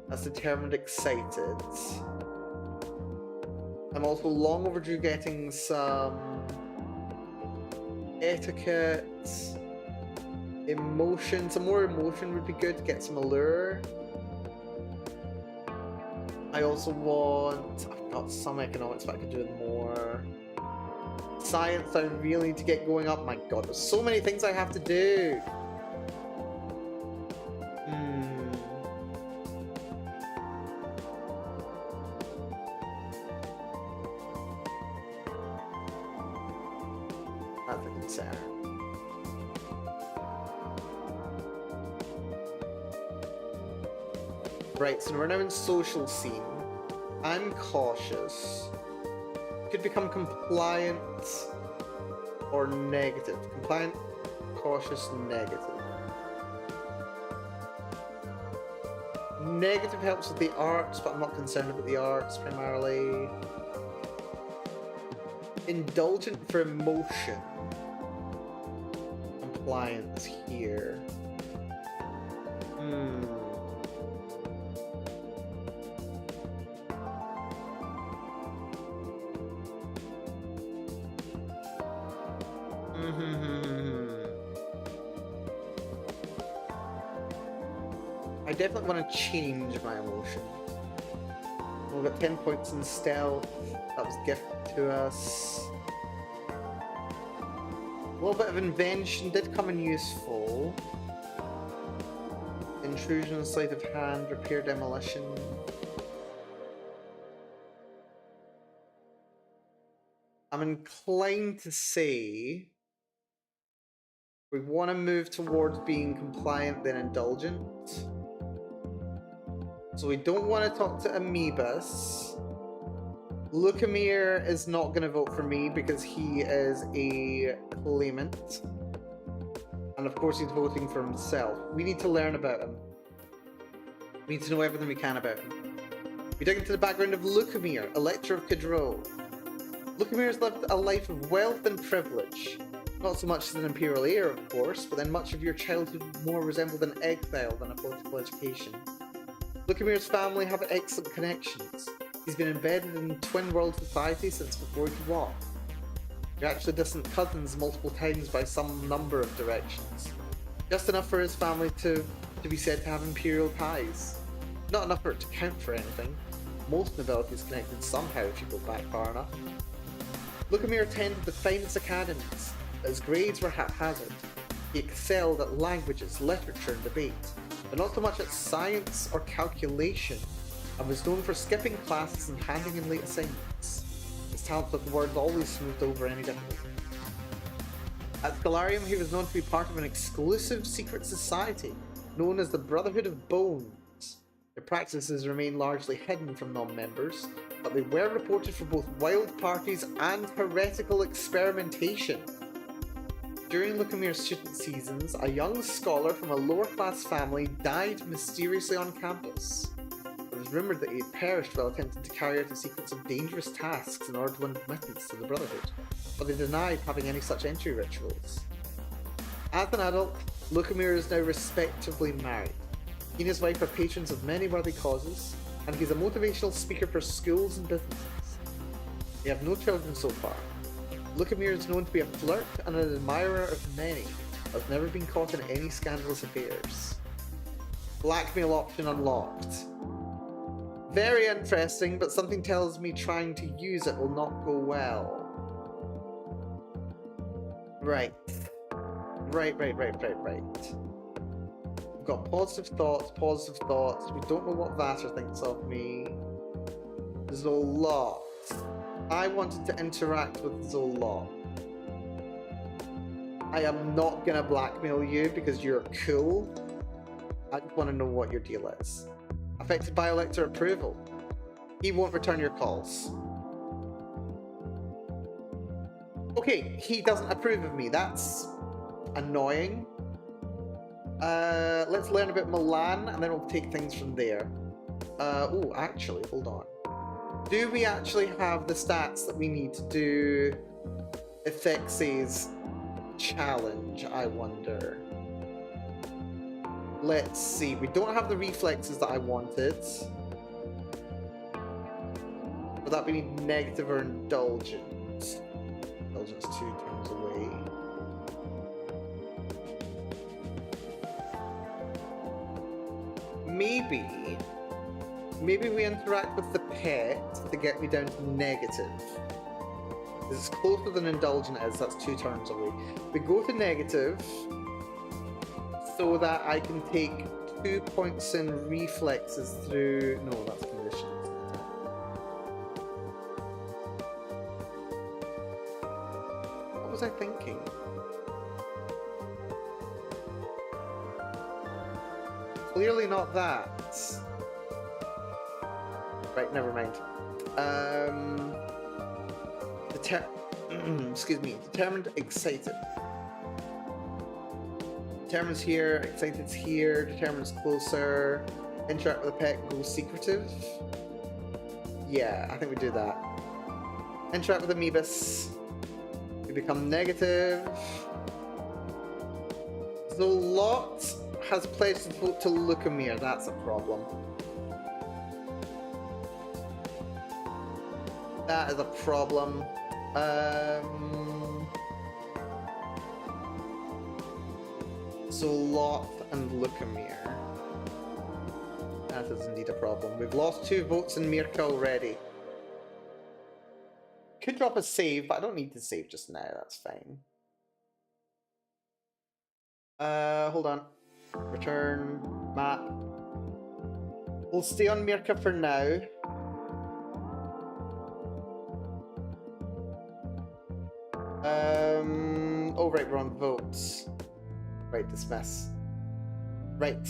That's determined excited. I'm also long overdue getting some... etiquette... emotion. Some more emotion would be good to get some allure. I also want... I've got some economics, but I could do it more. Science, I really need to get going up. My god, there's so many things I have to do. That's a concern. Right, so we're now in social scene. I'm cautious. Could become compliant or negative. Compliant, cautious, negative. Negative helps with the arts, but I'm not concerned about the arts primarily. Indulgent for emotion. Compliance here. I definitely want to change my emotion. We've got 10 points in stealth. That was gifted to us. A little bit of invention did come in useful. Intrusion, sleight of hand, repair, demolition. I'm inclined to say we want to move towards being compliant then indulgent. So we don't want to talk to Amoebus. Lucamere is not going to vote for me because he is a claimant. And of course he's voting for himself. We need to learn about him. We need to know everything we can about him. We dig into the background of Lucamere, Elector of Cadro. Lucamere has lived a life of wealth and privilege. Not so much as an imperial heir, of course, but then much of your childhood more resembled an exile than a political education. Lucamere's family have excellent connections. He's been embedded in twin world society since before he could walk. You're actually distant cousins multiple times by some number of directions. Just enough for his family to be said to have imperial ties. Not enough for it to count for anything. Most nobility is connected somehow if you go back far enough. Lucamere attended the finest academies, but his grades were haphazard. He excelled at languages, literature, and debate, but not so much at science or calculation, and was known for skipping classes and handing in late assignments. His talent with words always smoothed over any difficulty. At Scholarium, he was known to be part of an exclusive secret society known as the Brotherhood of Bones. Their practices remain largely hidden from non-members, but they were reported for both wild parties and heretical experimentation. During Lucamere's student seasons, a young scholar from a lower-class family died mysteriously on campus. It was rumoured that he had perished while attempting to carry out a sequence of dangerous tasks in order to win admittance to the Brotherhood, but they denied having any such entry rituals. As an adult, Lucamere is now respectably married. He and his wife are patrons of many worthy causes, and he's a motivational speaker for schools and businesses. They have no children so far. Lucamere is known to be a flirt and an admirer of many, but has never been caught in any scandalous affairs. Blackmail option unlocked. Very interesting, but something tells me trying to use it will not go well. Right. Right. We've got positive thoughts. We don't know what Vassar thinks of me. Zolot. I wanted to interact with Zolot. I am not gonna blackmail you because you're cool. I just want to know what your deal is. Affected by elector approval. He won't return your calls. Okay, he doesn't approve of me. That's annoying. Let's learn about Milan and then we'll take things from there. Oh, actually, hold on. Do we actually have the stats that we need to do Effex's challenge, I wonder? Let's see. We don't have the reflexes that I wanted. Would that be negative or indulgent? Indulgence 2 turns away. Maybe we interact with the pet to get me down to negative. This is closer than indulgent is, that's 2 turns away. We go to negative so that I can take 2 points in reflexes through... No, that's conditions. What was I thinking? Clearly not that. Right, never mind. Excuse me. Determined, excited. Determined's here, excited's here, determined's closer. Interact with the pet, go secretive. Yeah, I think we do that. Interact with Amoebus. We become negative. Zolot has pledged to vote to Lukamir. That's a problem. That is a problem. Zolot and Lukamir. That is indeed a problem. We've lost 2 votes in Mirka already. Could drop a save, but I don't need to save just now. That's fine. Hold on. Return map. We'll stay on Mirka for now. Oh right, we're on votes. Right, dismiss. Right.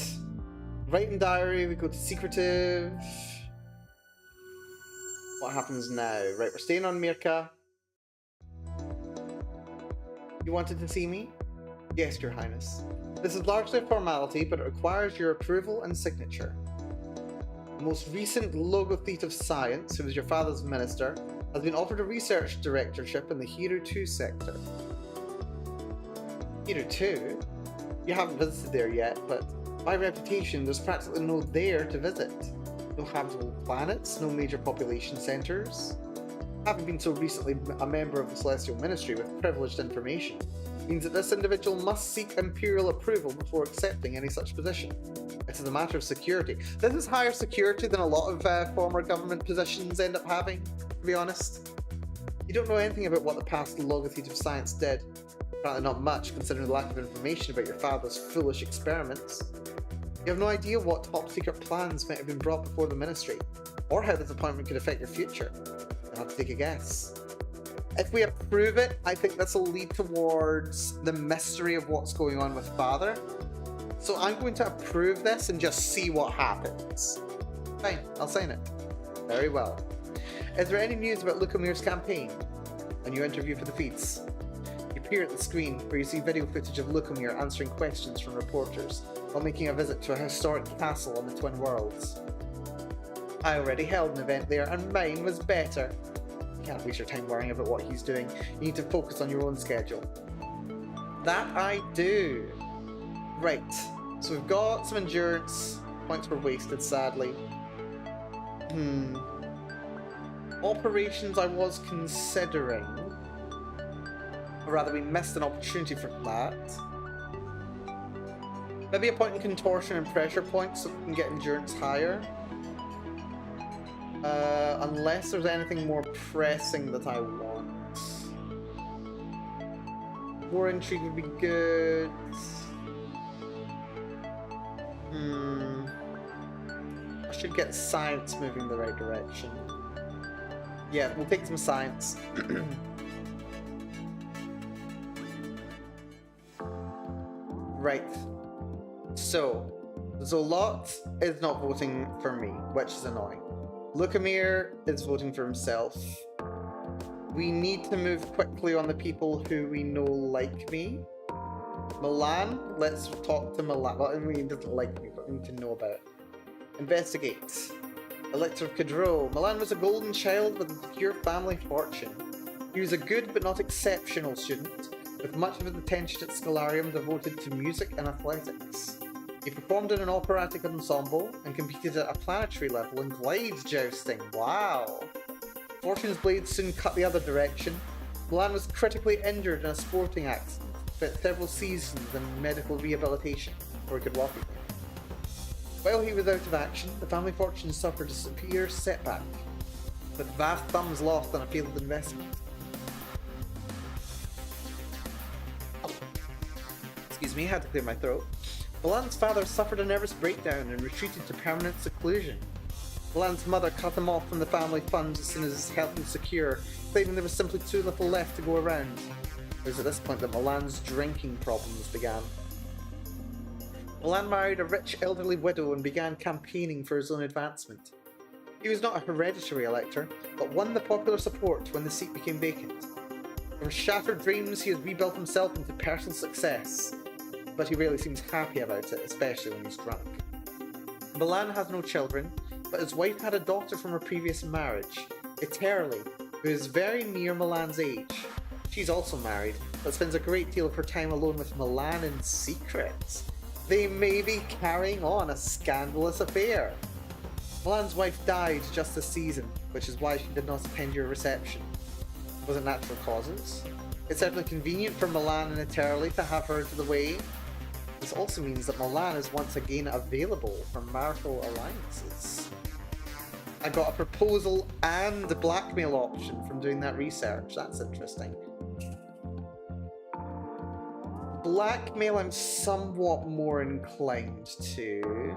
Write in diary, we go to secretive. What happens now? Right, we're staying on Mirka. You wanted to see me? Yes, Your Highness. This is largely a formality, but it requires your approval and signature. The most recent logothete of science, who was your father's minister, has been offered a research directorship in the Hero 2 sector. Hero 2? You haven't visited there yet, but by reputation, there's practically no there to visit. No habitable planets, no major population centres. Having been so recently a member of the Celestial Ministry with privileged information means that this individual must seek Imperial approval before accepting any such position. It is a matter of security. This is higher security than a lot of former government positions end up having, to be honest. You don't know anything about what the past logothete of science did. Apparently not much, considering the lack of information about your father's foolish experiments. You have no idea what top-secret plans might have been brought before the Ministry, or how this appointment could affect your future. You'll have to take a guess. If we approve it, I think this will lead towards the mystery of what's going on with Father. So I'm going to approve this and just see what happens. Fine, I'll sign it. Very well. Is there any news about Lukamir's campaign? A new interview for the feeds. You peer at the screen where you see video footage of Lukamir answering questions from reporters while making a visit to a historic castle on the Twin Worlds. I already held an event there and mine was better. You can't waste your time worrying about what he's doing. You need to focus on your own schedule. That I do. Right, so we've got some endurance. Points were wasted, sadly. Operations I was considering. Or rather, we missed an opportunity for that. Maybe a point in contortion and pressure points so we can get endurance higher. Unless there's anything more pressing that I want. More intrigue would be good. I should get science moving the right direction. Yeah, we'll take some science. Right. So, Zolot is not voting for me, which is annoying. Lukamir is voting for himself. We need to move quickly on the people who we know like me. Milan, let's talk to Milan. Well, we doesn't like me, but we need to know about it. Investigate. Elixir of Cadro. Milan was a golden child with a pure family fortune. He was a good but not exceptional student, with much of his attention at Scholarium devoted to music and athletics. He performed in an operatic ensemble and competed at a planetary level in glide jousting. Wow! Fortune's blade soon cut the other direction. Milan was critically injured in a sporting accident, spent several seasons in medical rehabilitation before he could walk again. While he was out of action, the family fortune suffered a severe setback, with vast sums lost on a failed investment. Excuse me, I had to clear my throat. Milan's father suffered a nervous breakdown and retreated to permanent seclusion. Milan's mother cut him off from the family funds as soon as his health was secure, claiming there was simply too little left to go around. It was at this point that Milan's drinking problems began. Milan married a rich elderly widow and began campaigning for his own advancement. He was not a hereditary elector, but won the popular support when the seat became vacant. From shattered dreams, he has rebuilt himself into personal success, but he rarely seems happy about it, especially when he's drunk. Milan has no children, but his wife had a daughter from her previous marriage, Eterli, who is very near Milan's age. She's also married, but spends a great deal of her time alone with Milan in secret. They may be carrying on a scandalous affair. Milan's wife died just this season, which is why she did not attend your reception. Was it natural causes? It's certainly convenient for Milan and Eterli to have her out of the way. This also means that Milan is once again available for marital alliances. I got a proposal and a blackmail option from doing that research. That's interesting. Blackmail I'm somewhat more inclined to.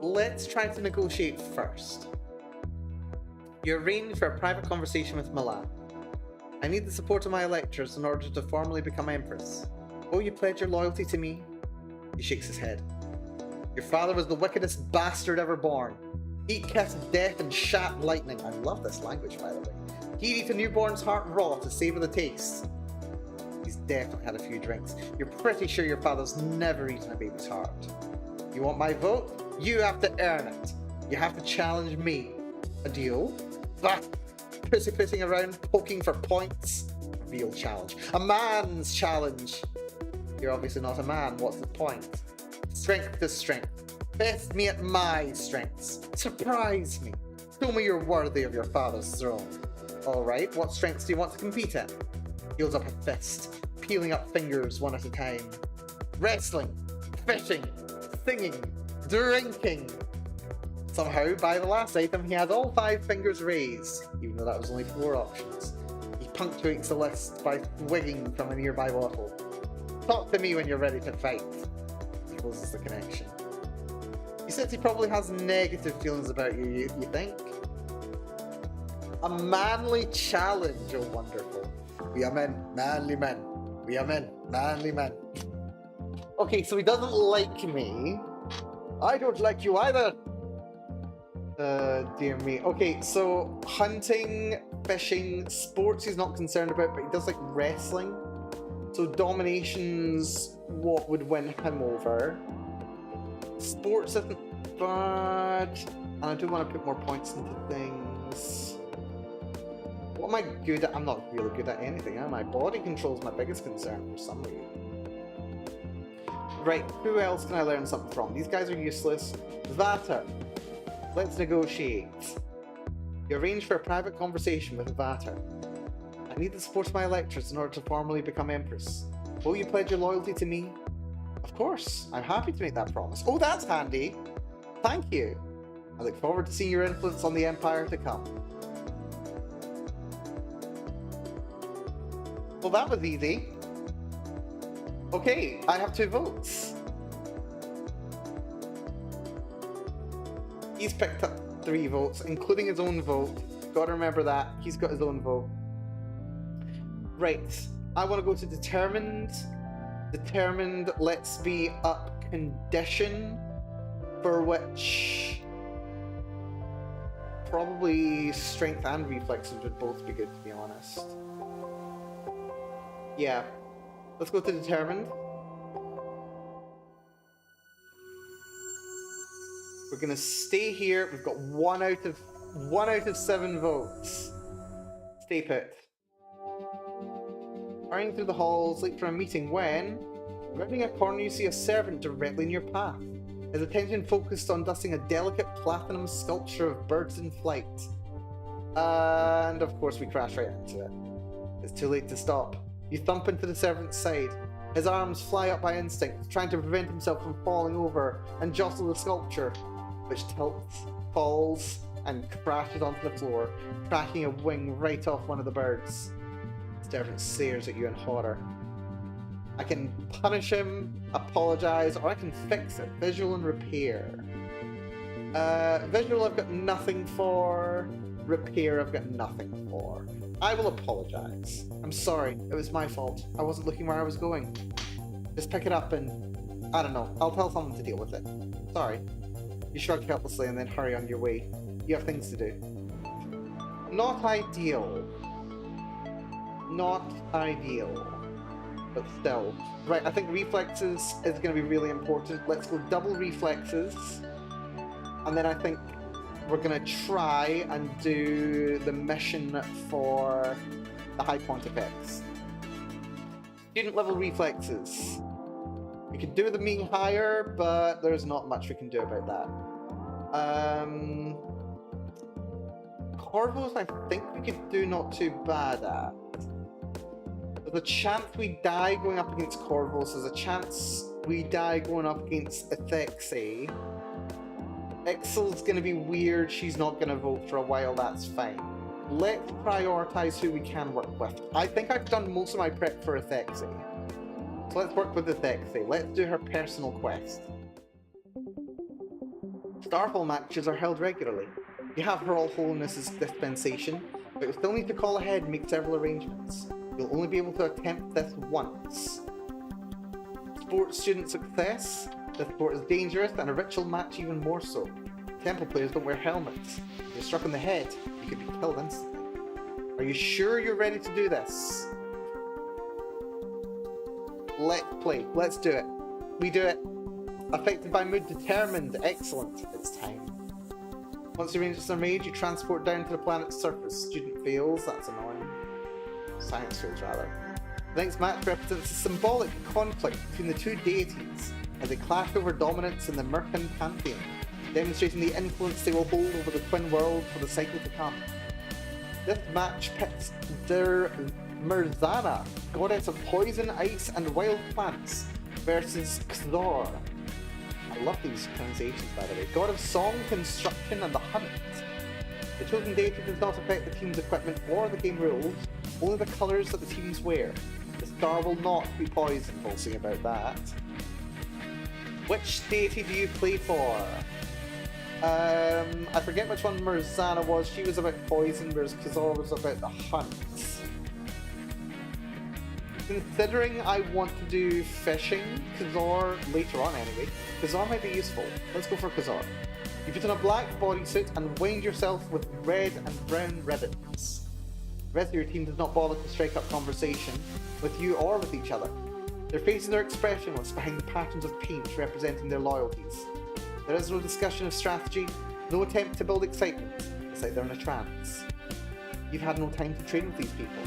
Let's try to negotiate first. You arrange for a private conversation with Milan. I need the support of my electors in order to formally become Empress. Will you pledge your loyalty to me? He shakes his head. Your father was the wickedest bastard ever born. He kissed death and shat lightning. I love this language, by the way. He'd eat a newborn's heart raw to savour the taste. He's definitely had a few drinks. You're pretty sure your father's never eaten a baby's heart. You want my vote? You have to earn it. You have to challenge me. A deal? Bah! Pussyfooting around, poking for points. A real challenge. A man's challenge. You're obviously not a man. What's the point? Strength is strength. Best me at my strengths. Surprise me. Show me you're worthy of your father's throne. Alright, what strengths do you want to compete in? He holds up a fist, peeling up fingers one at a time. Wrestling, fishing, singing, drinking. Somehow, by the last item, he had all 5 fingers raised, even though that was only 4 options. He punctuates the list by swigging from a nearby bottle. Talk to me when you're ready to fight. He closes the connection. He says he probably has negative feelings about you, you think? A manly challenge, oh wonderful. We are men, manly men. We are men, manly men. Okay, so he doesn't like me. I don't like you either. Dear me. Okay, so hunting, fishing, sports he's not concerned about, but he does like wrestling. So domination's what would win him over. Sports isn't bad. And I do want to put more points into things. What am I good at? I'm not really good at anything, am I? Body control's my biggest concern for some reason. Right, who else can I learn something from? These guys are useless. Vater. Let's negotiate. You arrange for a private conversation with Vater. I need the support of my electors in order to formally become Empress. Will you pledge your loyalty to me? Of course, I'm happy to make that promise. Oh, that's handy. Thank you. I look forward to seeing your influence on the Empire to come. Well, that was easy. Okay, I have 2 votes. He's picked up 3 votes, including his own vote. Gotta remember that. He's got his own vote. Right. I want to go to determined. Determined, let's be up condition, for which probably strength and reflexes would both be good, to be honest. Yeah. Let's go to determined. We're gonna stay here. We've got 1 out of 7 votes. Stay put. Hurrying through the halls, late for a meeting when, rounding a corner, you see a servant directly in your path. His attention focused on dusting a delicate platinum sculpture of birds in flight. And of course we crash right into it. It's too late to stop. You thump into the servant's side. His arms fly up by instinct, trying to prevent himself from falling over and jostle the sculpture, which tilts, falls, and crashes onto the floor, cracking a wing right off one of the birds. The servant stares at you in horror. I can punish him, apologize, or I can fix it. Visual and repair. Visual I've got nothing for. Repair I've got nothing for. I will apologize. I'm sorry, it was my fault. I wasn't looking where I was going. Just pick it up and, I don't know, I'll tell someone to deal with it. Sorry. You shrug helplessly and then hurry on your way. You have things to do. Not ideal. Not ideal. But still. Right, I think reflexes is going to be really important. Let's go double reflexes. And then I think we're going to try and do the mission for the High Pontifex. Student level reflexes. We could do the mean higher, but there's not much we can do about that. Corvos, I think we could do not too bad at. There's a chance we die going up against Corvos. There's a chance we die going up against Ethexi. Ixel's gonna be weird. She's not gonna vote for a while. That's fine. Let's prioritize who we can work with. I think I've done most of my prep for Ethexi. So let's work with Ethexi. Let's do her personal quest. Starfall matches are held regularly. You have Her All Holiness's dispensation, but you'll still need to call ahead and make several arrangements. You'll only be able to attempt this once. Sports student success. This sport is dangerous, and a ritual match even more so. Temple players don't wear helmets. If you're struck on the head, you could be killed instantly. Are you sure you're ready to do this? Let's play. Let's do it. We do it. Affected by mood, determined. Excellent. It's time. Once the arrangements are made, you transport down to the planet's surface. Student fails. That's annoying. Science fails, rather. The next match represents a symbolic conflict between the two deities as they clash over dominance in the Merkin pantheon, demonstrating the influence they will hold over the twin world for the cycle to come. This match pits Der Merzana, goddess of poison, ice, and wild plants, versus Xor. I love these pronunciations, by the way. God of song, construction, and the hunt. The chosen deity does not affect the team's equipment or the game rules, only the colours that the teams wear. The star will not be poisoned, we'll see about that. Which deity do you play for? I forget which one Merzana was. She was about poison, whereas Xor was about the hunt. Considering I want to do fishing, Xor, later on anyway, Xor might be useful. Let's go for Xor. You put on a black bodysuit and wind yourself with red and brown ribbons. The rest of your team does not bother to strike up conversation with you or with each other. Their faces are expressionless behind the patterns of paint representing their loyalties. There is no discussion of strategy, no attempt to build excitement. It's like they're in a trance. You've had no time to train with these people.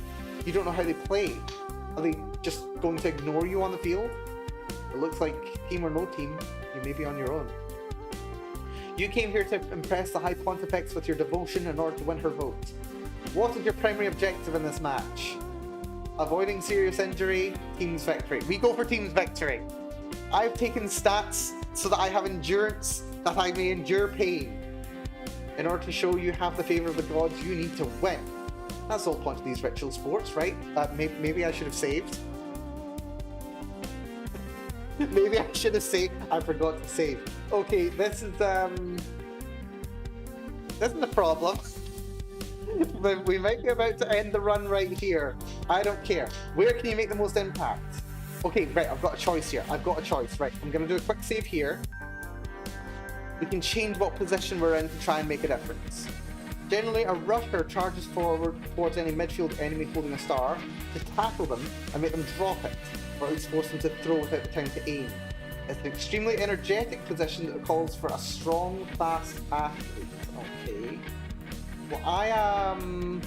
You don't know how they play. Are they just going to ignore you on the field? It looks like, team or no team, you may be on your own. You came here to impress the High Pontifex with your devotion in order to win her vote. What is your primary objective in this match? Avoiding serious injury, team's victory. We go for team's victory. I've taken stats so that I have endurance, that I may endure pain. In order to show you have the favor of the gods, you need to win. That's the whole point of these ritual sports, right? Maybe I should have saved. Maybe I should have saved. I forgot to save. Okay, this is a problem. But we might be about to end the run right here. I don't care. Where can you make the most impact? Okay, right, I've got a choice here. I've got a choice. Right, I'm going to do a quick save here. We can change what position we're in to try and make a difference. Generally, a rusher charges forward towards any midfield enemy holding a star to tackle them and make them drop it, or at least force them to throw without the time to aim. It's an extremely energetic position that calls for a strong, fast athlete. Okay. Well, I am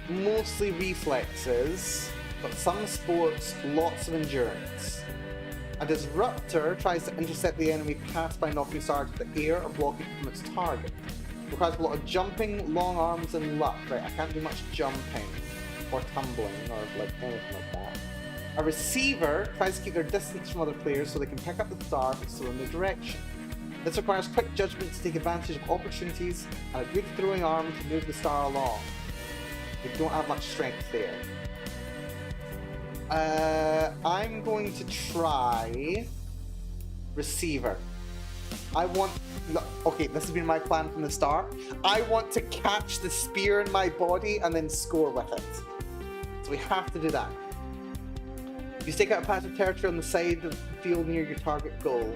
mostly reflexes, but some sports, lots of endurance. A disruptor tries to intercept the enemy pass by knocking star to the air or blocking from its target. Requires a lot of jumping, long arms, and luck. Right, I can't do much jumping, or tumbling, or like anything like that. A receiver tries to keep their distance from other players so they can pick up the star but still in their direction. This requires quick judgment to take advantage of opportunities and a good throwing arm to move the star along. They don't have much strength there. I'm going to try receiver. I want... Okay, this has been my plan from the start. I want to catch the spear in my body and then score with it. So we have to do that. You stake out a patch of territory on the side of the field near your target goal.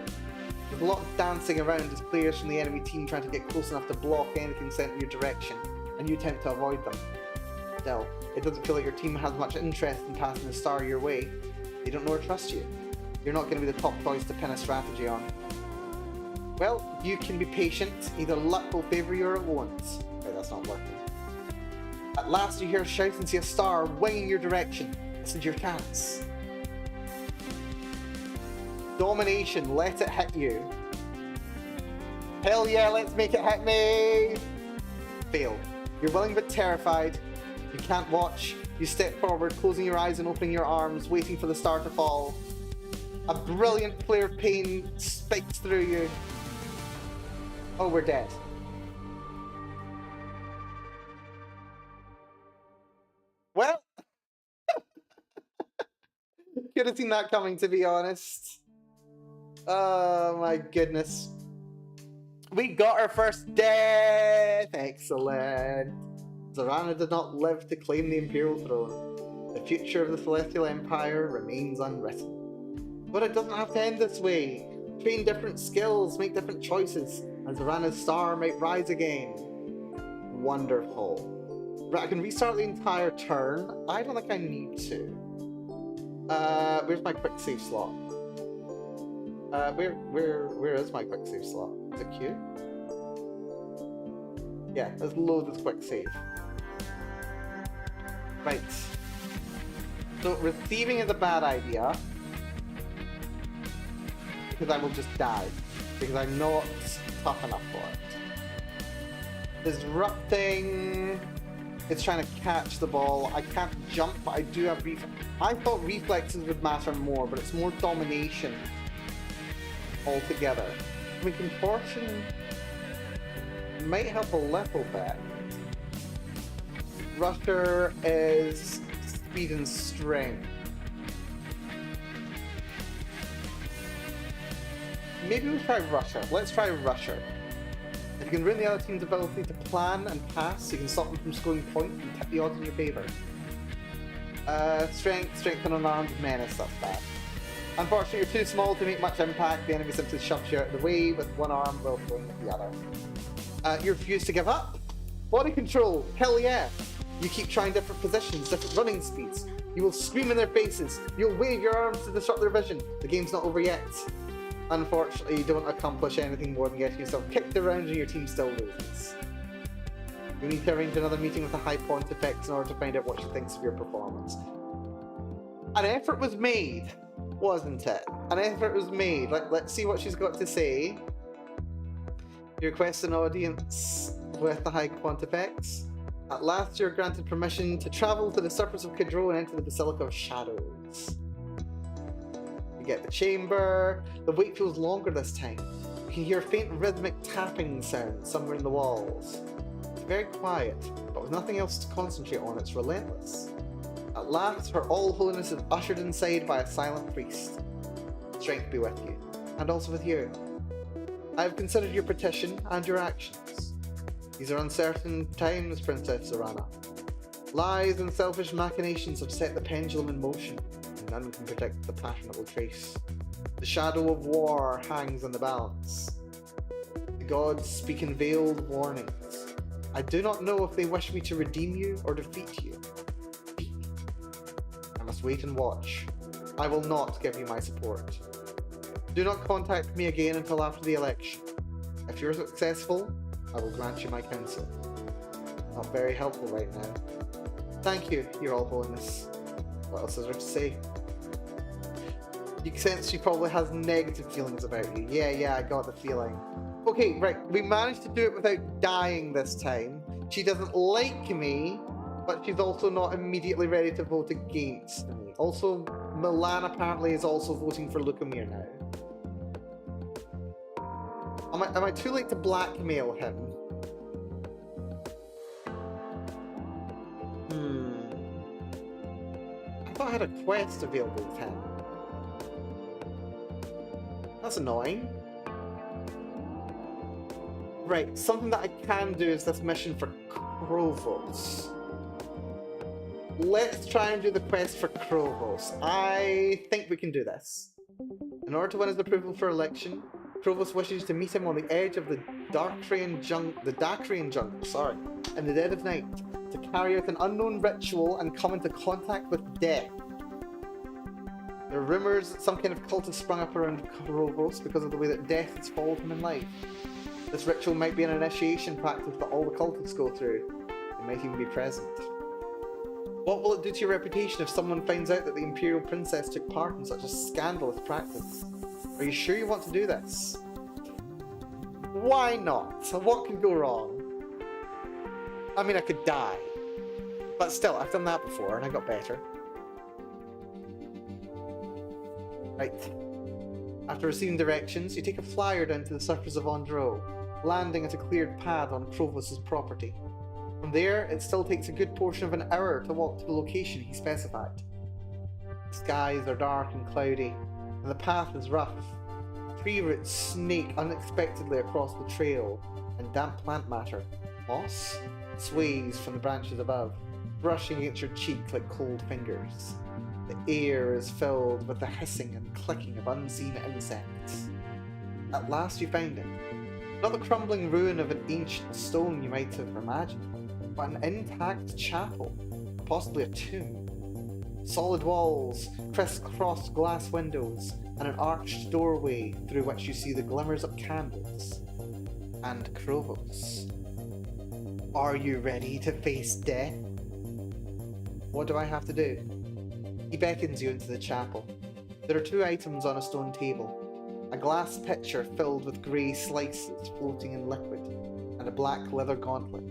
There's a lot of dancing around as players from the enemy team trying to get close enough to block anything sent in your direction, and you attempt to avoid them. Still, it doesn't feel like your team has much interest in passing the star your way. They don't know or trust you. You're not going to be the top choice to pin a strategy on. Well, you can be patient. Either luck will favour you or it won't. Right, that's not working. At last you hear a shout and see a star winging your direction. This is your chance. Domination, let it hit you. Hell yeah, let's make it hit me! Fail. You're willing but terrified. You can't watch. You step forward, closing your eyes and opening your arms, waiting for the star to fall. A brilliant flare of pain spikes through you. Oh, we're dead. Well, could have seen that coming, to be honest. Oh my goodness. We got our first death! Excellent. Zorana did not live to claim the Imperial throne. The future of the Celestial Empire remains unwritten. But it doesn't have to end this way. Train different skills, make different choices, and Zorana's star might rise again. Wonderful. Right, I can restart the entire turn. I don't think I need to. Where's my quick save slot? Where is my quick save slot? Is it Q? Yeah, let's load this quick save. Right. So receiving is a bad idea. Because I will just die. Because I'm not tough enough for it. Disrupting... It's trying to catch the ball. I can't jump, but I do have I thought reflexes would matter more, but it's more domination altogether. I mean, contortion might help a little bit. Rusher is speed and strength. Maybe we try Rusher. Let's try Rusher. If you can ruin the other team's ability to plan and pass, you can stop them from scoring points and tip the odds in your favour. Strength and unarmed menace, that's bad. Unfortunately, you're too small to make much impact. The enemy simply shoves you out of the way with one arm while throwing with the other. You refuse to give up? Body control, hell yeah! You keep trying different positions, different running speeds. You will scream in their faces. You'll wave your arms to disrupt their vision. The game's not over yet. Unfortunately, you don't accomplish anything more than getting yourself kicked around and your team still loses. You need to arrange another meeting with the High Pontifex in order to find out what she thinks of your performance. An effort was made, wasn't it? An effort was made. Let's see what she's got to say. You request an audience with the High Pontifex. At last, you're granted permission to travel to the surface of Kidro and enter the Basilica of Shadows. You get the chamber. The wait feels longer this time. You can hear faint rhythmic tapping sounds somewhere in the walls. It's very quiet, but with nothing else to concentrate on, it's relentless. At last, Her All Holiness is ushered inside by a silent priest. Strength be with you, and also with you. I have considered your petition and your actions. These are uncertain times, Princess Zorana. Lies and selfish machinations have set the pendulum in motion, and none can predict the passion it will trace. The shadow of war hangs in the balance. The gods speak in veiled warnings. I do not know if they wish me to redeem you or defeat you. Speak. I must wait and watch. I will not give you my support. Do not contact me again until after the election. If you're successful, I will grant you my counsel. Not very helpful right now. Thank you, Your All Holiness. What else is there to say? You can sense she probably has negative feelings about you. Yeah, I got the feeling. Okay, right, we managed to do it without dying this time. She doesn't like me, but she's also not immediately ready to vote against me. Also, Milan apparently is also voting for Lukamir now. Am I too late to blackmail him? I thought I had a quest available with him. That's annoying. Right, something that I can do is this mission for Krovos. Let's try and do the quest for Krovos. I think we can do this. In order to win his approval for election, Krovos wishes to meet him on the edge of the Dacrian jungle, in the dead of night, to carry out an unknown ritual and come into contact with death. There are rumours that some kind of cult has sprung up around Krovos because of the way that death has followed him in life. This ritual might be an initiation practice that all the cultists go through. They might even be present. What will it do to your reputation if someone finds out that the Imperial Princess took part in such a scandalous practice? Are you sure you want to do this? Why not? What could go wrong? I mean, I could die. But still, I've done that before and I got better. Right. After receiving directions, you take a flyer down to the surface of Andro, landing at a cleared path on Krovos' property. From there, it still takes a good portion of an hour to walk to the location he specified. The skies are dark and cloudy, and the path is rough. Tree roots snake unexpectedly across the trail, and damp plant matter, moss, sways from the branches above, brushing against your cheek like cold fingers. The air is filled with the hissing and clicking of unseen insects. At last you found it. Not the crumbling ruin of an ancient stone you might have imagined, but an intact chapel, possibly a tomb. Solid walls, crisscrossed glass windows, and an arched doorway through which you see the glimmers of candles. And Krovos. Are you ready to face death? What do I have to do? He beckons you into the chapel. There are two items on a stone table. A glass pitcher filled with grey slices floating in liquid, and a black leather gauntlet.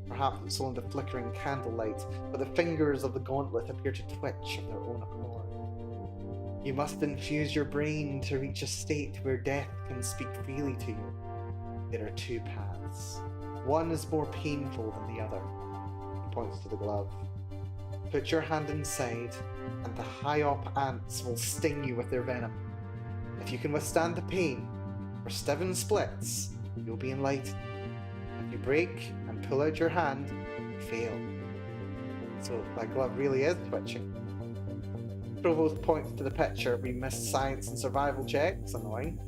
Perhaps it's only the flickering candlelight, but the fingers of the gauntlet appear to twitch of their own accord. You must infuse your brain to reach a state where death can speak freely to you. There are two paths. One is more painful than the other. He points to the glove. Put your hand inside, and the high-op ants will sting you with their venom. If you can withstand the pain, or Steven splits, you'll be enlightened. If you break and pull out your hand, you fail. So that glove really is twitching. Krovos points to the picture where you missed science and survival checks. Annoying.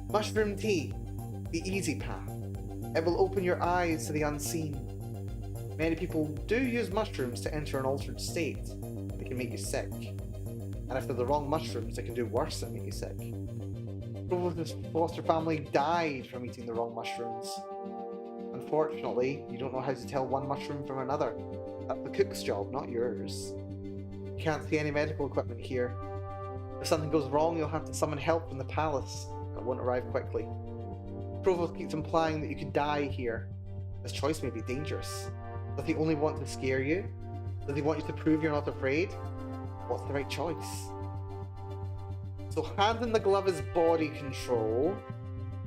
Mushroom tea, the easy path. It will open your eyes to the unseen. Many people do use mushrooms to enter an altered state. They can make you sick. And if they're the wrong mushrooms, they can do worse than make you sick. Krovos' foster family died from eating the wrong mushrooms. Unfortunately, you don't know how to tell one mushroom from another. That's the cook's job, not yours. You can't see any medical equipment here. If something goes wrong, you'll have to summon help from the palace. It won't arrive quickly. Krovos keeps implying that you could die here. This choice may be dangerous. Does he only want to scare you? Does he want you to prove you're not afraid? What's the right choice? So hand in the glove is body control.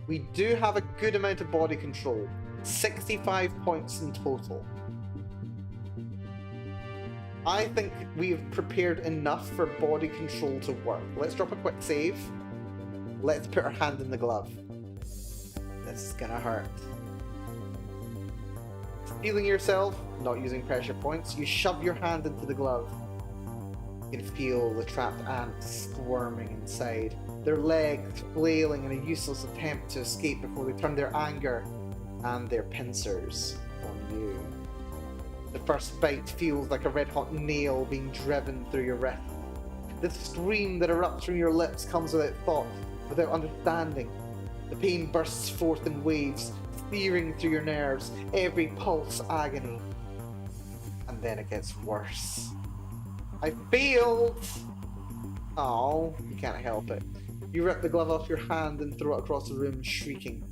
We do have a good amount of body control. 65 points in total. I think we've prepared enough for body control to work. Let's drop a quick save. Let's put our hand in the glove. This is gonna hurt. Feeling yourself, not using pressure points, you shove your hand into the glove. You can feel the trapped ants squirming inside, their legs flailing in a useless attempt to escape before they turn their anger and their pincers on you. The first bite feels like a red-hot nail being driven through your wrist. The scream that erupts from your lips comes without thought, without understanding. The pain bursts forth in waves, searing through your nerves, every pulse agony. And then it gets worse. I failed! Oh, you can't help it. You rip the glove off your hand and throw it across the room, shrieking.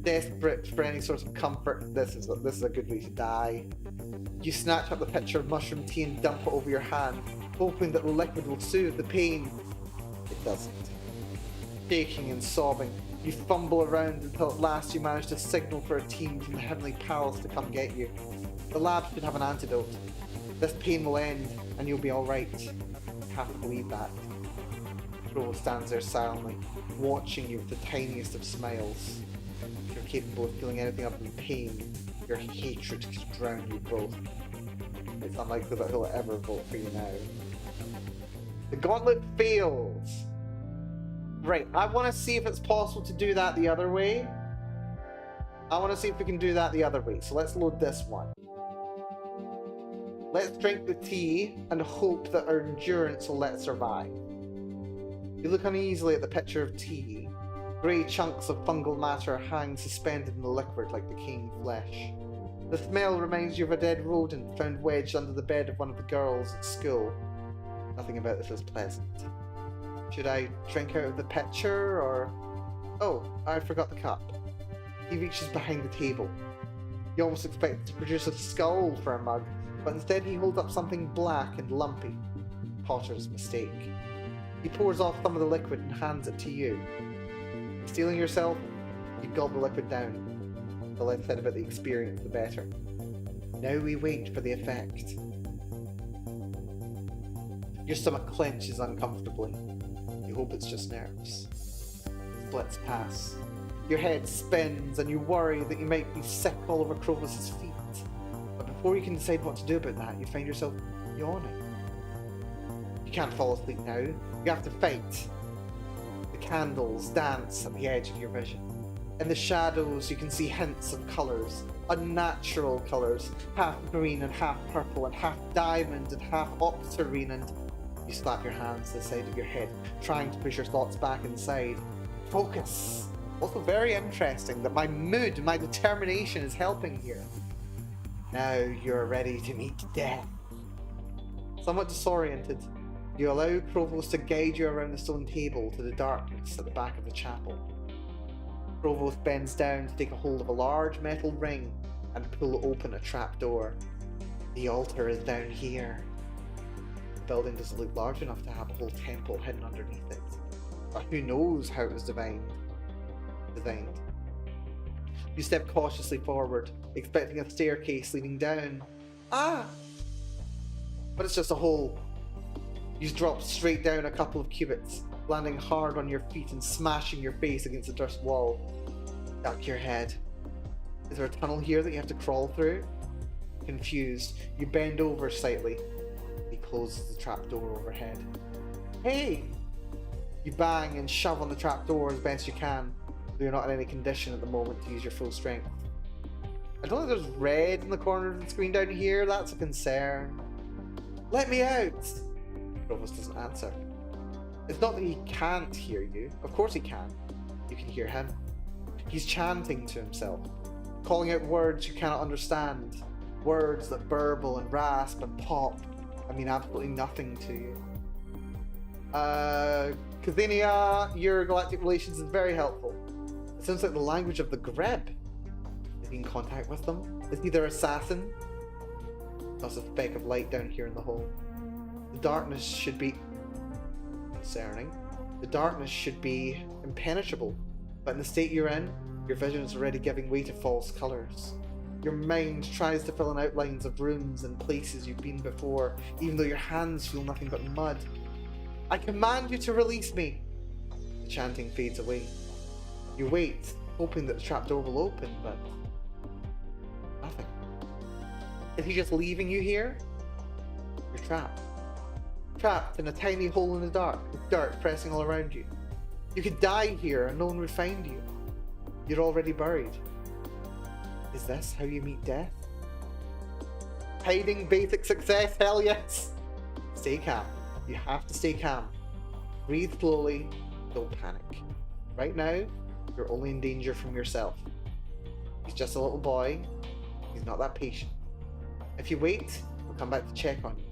Desperate for any sort of comfort, this is a good way to die. You snatch up the pitcher of mushroom tea and dump it over your hand, hoping that the liquid will soothe the pain. It doesn't. Shaking and sobbing, you fumble around until at last you manage to signal for a team from the Heavenly Palace to come get you. The lab should have an antidote. This pain will end, and you'll be alright. You have to believe that. Crow stands there silently, watching you with the tiniest of smiles. If you're capable of feeling anything other than pain, your hatred could drown you both. It's unlikely that he'll ever vote for you now. The gauntlet fails! Right, I want to see if it's possible to do that the other way. I want to see if we can do that the other way, so let's load this one. Let's drink the tea and hope that our endurance will let us survive. You look uneasily at the pitcher of tea. Grey chunks of fungal matter hang suspended in the liquid like decaying flesh. The smell reminds you of a dead rodent found wedged under the bed of one of the girls at school. Nothing about this is pleasant. Should I drink out of the pitcher, or... Oh, I forgot the cup. He reaches behind the table. You almost expect to produce a skull for a mug, but instead he holds up something black and lumpy. Potter's mistake. He pours off some of the liquid and hands it to you. Stealing yourself, you gulp the liquid down. The less said about the experience, the better. Now we wait for the effect. Your stomach clenches uncomfortably. You hope it's just nerves. Splits pass. Your head spins and you worry that you might be sick all over Crovus's feet. But before you can decide what to do about that, you find yourself yawning. You can't fall asleep now. You have to fight. The candles dance at the edge of your vision. In the shadows, you can see hints of colours. Unnatural colours. Half green and half purple and half diamond and half octarine, and you slap your hands to the side of your head, trying to push your thoughts back inside. Focus! Also very interesting that my mood, my determination is helping here. Now you're ready to meet death. Somewhat disoriented, you allow Provost to guide you around the stone table to the darkness at the back of the chapel. Provost bends down to take a hold of a large metal ring and pull open a trapdoor. The altar is down here. The building doesn't look large enough to have a whole temple hidden underneath it. But who knows how it was designed. You step cautiously forward, expecting a staircase leading down. Ah! But it's just a hole. You drop straight down a couple of cubits, landing hard on your feet and smashing your face against the dirt wall. Duck your head. Is there a tunnel here that you have to crawl through? Confused, you bend over slightly. He closes the trapdoor overhead. Hey! You bang and shove on the trapdoor as best you can, though you're not in any condition at the moment to use your full strength. I don't think there's red in the corner of the screen down here, that's a concern. Let me out! Provost doesn't answer. It's not that he can't hear you, of course he can. You can hear him. He's chanting to himself, calling out words you cannot understand, words that burble and rasp and pop and mean absolutely nothing to you. Kathenia, your galactic relations is very helpful. It sounds like the language of the Greb. Is he in contact with them? Is he their assassin? There's a speck of light down here in the hole. The darkness should be concerning. The darkness should be impenetrable, but in the state you're in, your vision is already giving way to false colours. Your mind tries to fill in outlines of rooms and places you've been before, even though your hands feel nothing but mud. I command you to release me! The chanting fades away. You wait, hoping that the trapdoor will open, but nothing. Is he just leaving you here? You're trapped. Trapped in a tiny hole in the dark, with dirt pressing all around you. You could die here and no one would find you. You're already buried. Is this how you meet death? Hiding basic success, hell yes! Stay calm. You have to stay calm. Breathe slowly, don't panic. Right now, you're only in danger from yourself. He's just a little boy. He's not that patient. If you wait, he'll come back to check on you.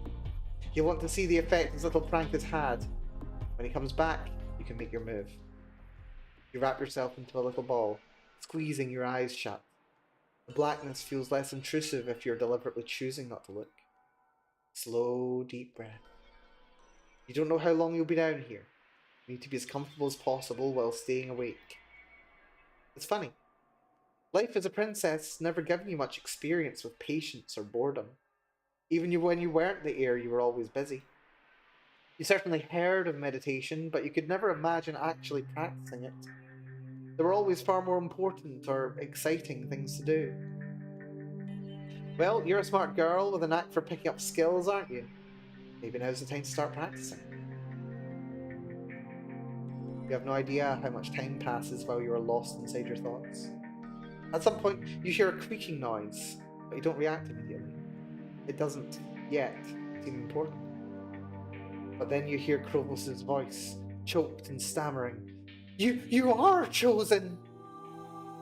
You'll want to see the effect his little prank has had. When he comes back, you can make your move. You wrap yourself into a little ball, squeezing your eyes shut. The blackness feels less intrusive if you're deliberately choosing not to look. Slow, deep breath. You don't know how long you'll be down here. You need to be as comfortable as possible while staying awake. It's funny. Life as a princess has never given you much experience with patience or boredom. Even when you weren't the heir, you were always busy. You certainly heard of meditation, but you could never imagine actually practicing it. There were always far more important or exciting things to do. Well, you're a smart girl with a knack for picking up skills, aren't you? Maybe now's the time to start practicing. You have no idea how much time passes while you are lost inside your thoughts. At some point, you hear a creaking noise, but you don't react immediately. It doesn't, yet, seem important. But then you hear Krovos' voice, choked and stammering. You are chosen!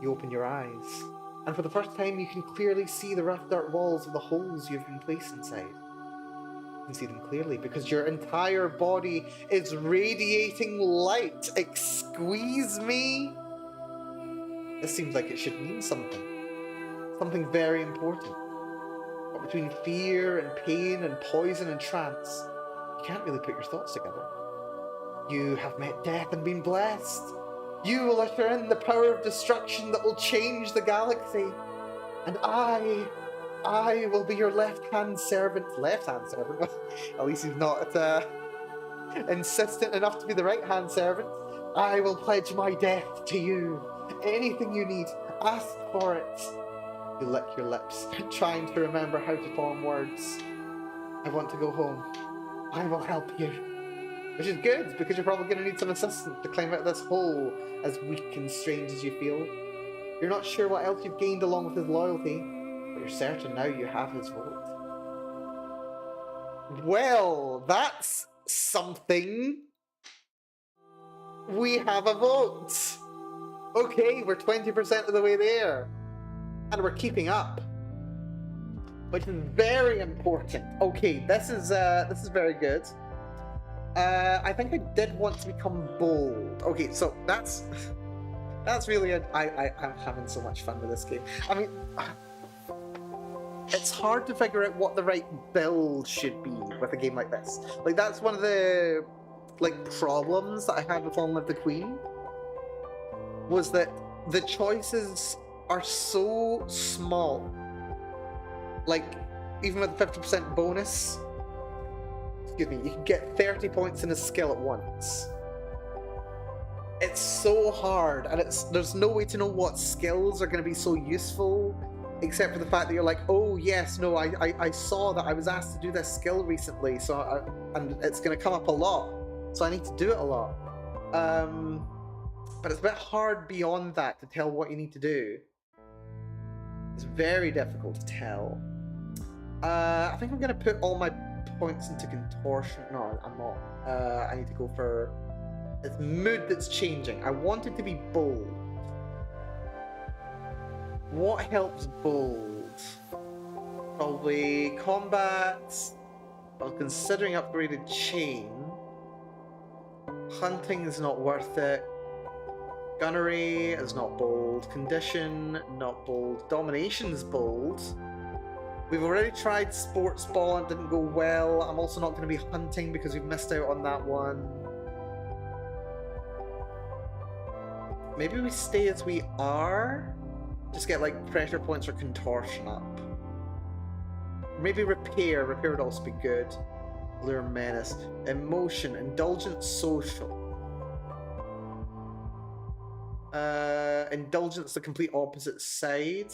You open your eyes, and for the first time you can clearly see the rough dirt walls of the holes you've been placed inside. You can see them clearly because your entire body is radiating light. Squeeze me? This seems like it should mean something. Something very important. But between fear and pain and poison and trance, you can't really put your thoughts together. You have met death and been blessed. You will usher in the power of destruction that will change the galaxy. And I will be your left-hand servant. Left-hand servant? At least he's not insistent enough to be the right-hand servant. I will pledge my death to you. Anything you need, ask for it. You lick your lips, trying to remember how to form words. I want to go home. I will help you. Which is good, because you're probably going to need some assistance to climb out of this hole, as weak and strange as you feel. You're not sure what else you've gained along with his loyalty, but you're certain now you have his vote. Well, that's something. We have a vote. Okay, we're 20% of the way there. And we're keeping up. Which is very important. Okay, this is very good. I think I did want to become bold. Okay, so that's really I'm having so much fun with this game. I mean, it's hard to figure out what the right build should be with a game like this. Like, that's one of the problems that I had with Long Live the Queen, was that the choices are so small. Like, even with the 50% bonus, excuse me, you can get 30 points in a skill at once. It's so hard, and there's no way to know what skills are going to be so useful, except for the fact that you're like, oh yes, no, I saw that I was asked to do this skill recently, so and it's going to come up a lot, so I need to do it a lot. But it's a bit hard beyond that to tell what you need to do. It's very difficult to tell. I think I'm going to put all my points into contortion. No, I'm not. I need to go for this mood that's changing. I want it to be bold. What helps bold? Probably combat. Well, considering upgraded chain. Hunting is not worth it. Gunnery is not bold. Condition, not bold. Domination's bold. We've already tried sports ball and it didn't go well. I'm also not going to be hunting because we've missed out on that one. Maybe we stay as we are? Just get like pressure points or contortion up. Maybe repair. Repair would also be good. Lure, menace. Emotion. Indulgent, social. Indulgence, the complete opposite side.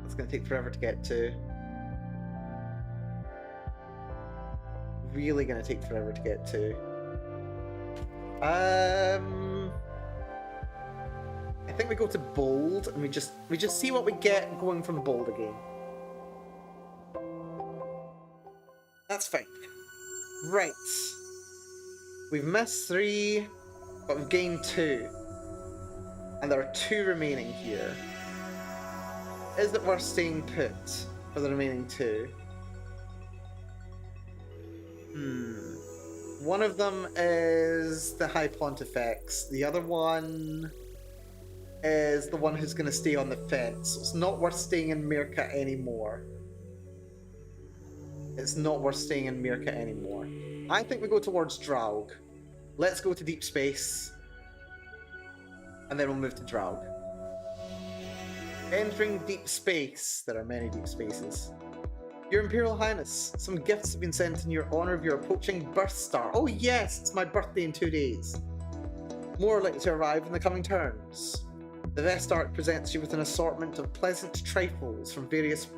That's gonna take forever to get to. Really gonna take forever to get to. I think we go to bold and we just see what we get going from bold again. That's fine. Right. We've missed 3, but we've gained 2. And there are 2 remaining here. Is it worth staying put for the remaining 2? One of them is the High Pontifex. The other one is the one who's going to stay on the fence. So it's not worth staying in Mirka anymore. It's not worth staying in Mirka anymore. I think we go towards Draug. Let's go to deep space. And then we'll move to Draug. Entering deep space. There are many deep spaces. Your Imperial Highness, some gifts have been sent in your honor of your approaching birth star. Oh yes, it's my birthday in 2 days. More are likely to arrive in the coming turns. The Vestart presents you with an assortment of pleasant trifles from various...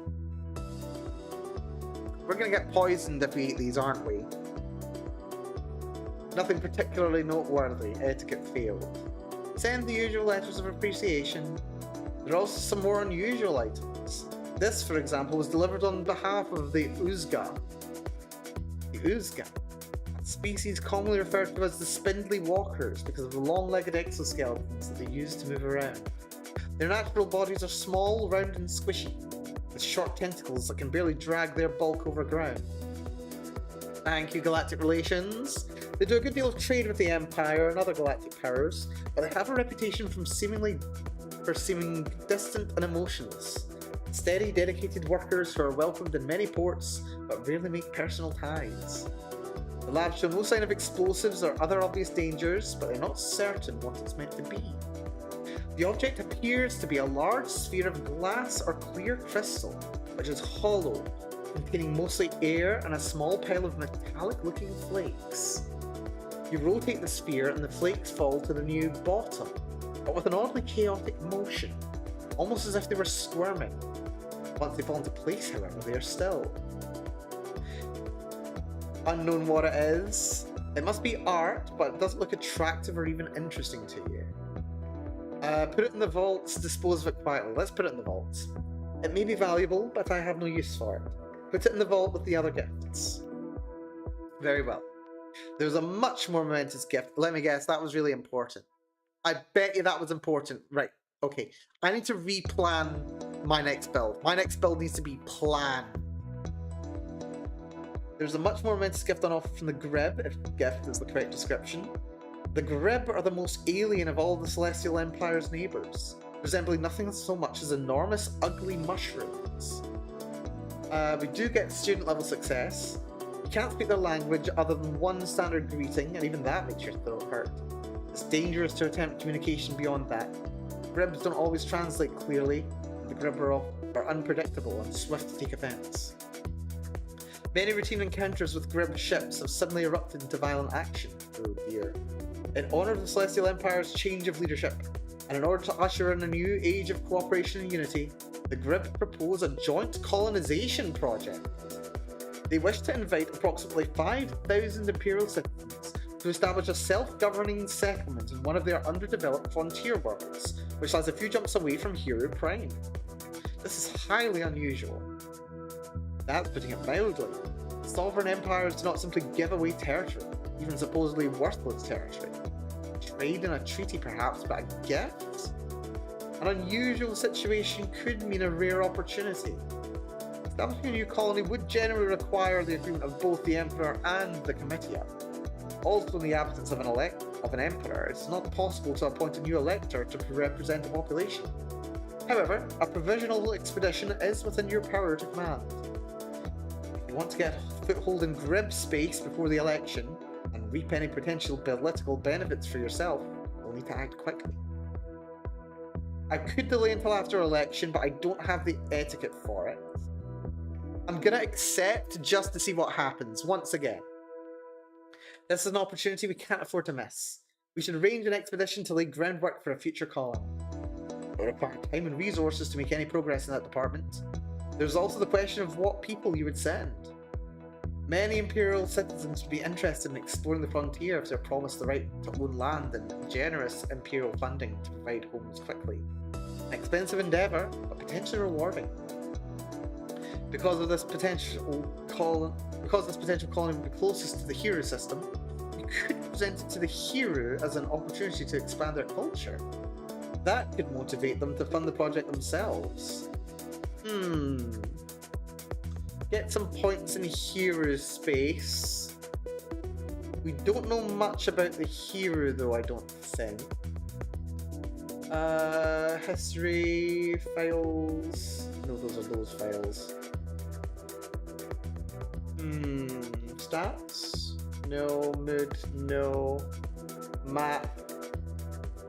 We're gonna get poisoned if we eat these, aren't we? Nothing particularly noteworthy. Etiquette failed. Send the usual letters of appreciation. There are also some more unusual items. This, for example, was delivered on behalf of the Uzga. The Uzga, a species commonly referred to as the spindly walkers because of the long-legged exoskeletons that they use to move around. Their natural bodies are small, round and squishy, with short tentacles that can barely drag their bulk over ground. Thank you, Galactic Relations. They do a good deal of trade with the Empire and other galactic powers, but they have a reputation for seeming distant and emotionless. Steady, dedicated workers who are welcomed in many ports, but rarely make personal ties. The lab show no sign of explosives or other obvious dangers, but they're not certain what it's meant to be. The object appears to be a large sphere of glass or clear crystal, which is hollow, containing mostly air and a small pile of metallic-looking flakes. You rotate the sphere and the flakes fall to the new bottom, but with an oddly chaotic motion, almost as if they were squirming. Once they fall into place, however, they are still. Unknown what it is. It must be art, but it doesn't look attractive or even interesting to you. Put it in the vaults, dispose of it quietly. Let's put it in the vaults. It may be valuable, but I have no use for it. Put it in the vault with the other gifts. Very well. There's a much more momentous gift. Let me guess, that was really important. I bet you that was important. Right, okay. I need to replan my next build. My next build needs to be planned. There's a much more momentous gift on offer from the Grib, if gift is the correct description. The Grib are the most alien of all the Celestial Empire's neighbours, resembling nothing so much as enormous, ugly mushrooms. We do get student level success. You can't speak their language other than one standard greeting, and even that makes your throat hurt. It's dangerous to attempt communication beyond that. Gribs don't always translate clearly, and the Grib are unpredictable and swift to take offence. Many routine encounters with Grib ships have suddenly erupted into violent action. Oh dear. In honour of the Celestial Empire's change of leadership, and in order to usher in a new age of cooperation and unity, the Grib propose a joint colonisation project. They wish to invite approximately 5,000 Imperial citizens to establish a self-governing settlement in one of their underdeveloped frontier worlds, which lies a few jumps away from Hero Prime. This is highly unusual. That's putting it mildly. Sovereign empires do not simply give away territory, even supposedly worthless territory. Trade in a treaty perhaps, but a gift? An unusual situation could mean a rare opportunity. Establishing a new colony would generally require the agreement of both the Emperor and the Comitia. Also, in the absence of an Emperor, it's not possible to appoint a new elector to represent the population. However, a provisional expedition is within your power to command. If you want to get a foothold in Grib space before the election, and and reap any potential political benefits for yourself, you'll need to act quickly. I could delay until after election, but I don't have the etiquette for it. I'm gonna accept just to see what happens, once again. This is an opportunity we can't afford to miss. We should arrange an expedition to lay groundwork for a future colony. It will require time and resources to make any progress in that department. There's also the question of what people you would send. Many Imperial citizens would be interested in exploring the frontier if they're promised the right to own land and generous Imperial funding to provide homes quickly. An expensive endeavour, but potentially rewarding. Because this potential colony would be closest to the hero system, you could present it to the hero as an opportunity to expand their culture. That could motivate them to fund the project themselves. Get some points in hero space. We don't know much about the hero though, I don't think. History, files. No, those are those files. Stats? No. Mood? No. Map.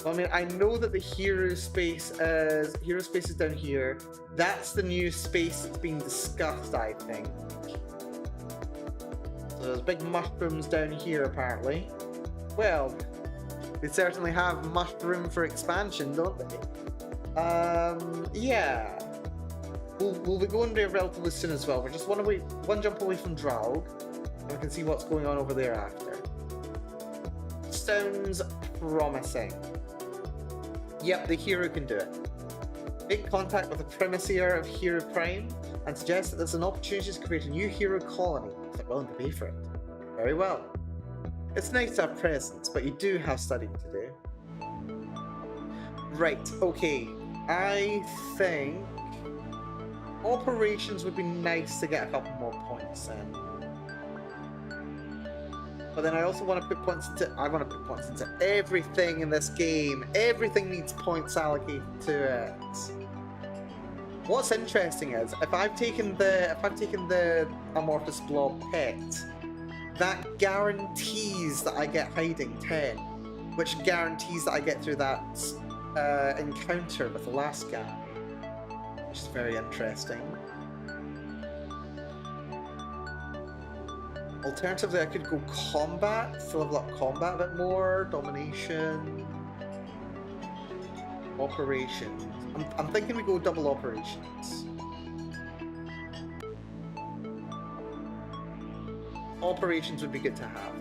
I mean, I know that the hero space is down here. That's the new space that's being discussed, I think. So there's big mushrooms down here, apparently. Well, they certainly have much room for expansion, don't they? Yeah. We'll be going there relatively soon as well. We're just one jump away from Draug, and we can see what's going on over there after. Sounds promising. Yep, the hero can do it. Make contact with the Primacier of Hero Prime and suggest that there's an opportunity to create a new hero colony if they're willing to pay for it. Very well. It's nice to have presents, but you do have studying to do. Right, okay. I think operations would be nice to get a couple more points in. But then I also want to put points into everything in this game. Everything needs points allocated to it. What's interesting is if I've taken the amorphous blob pet, that guarantees that I get hiding 10, which guarantees that I get through that encounter with the last guy, which is very interesting. Alternatively, I could go combat to level up combat a bit more. Domination. Operations. I'm thinking we go double operations. Operations would be good to have.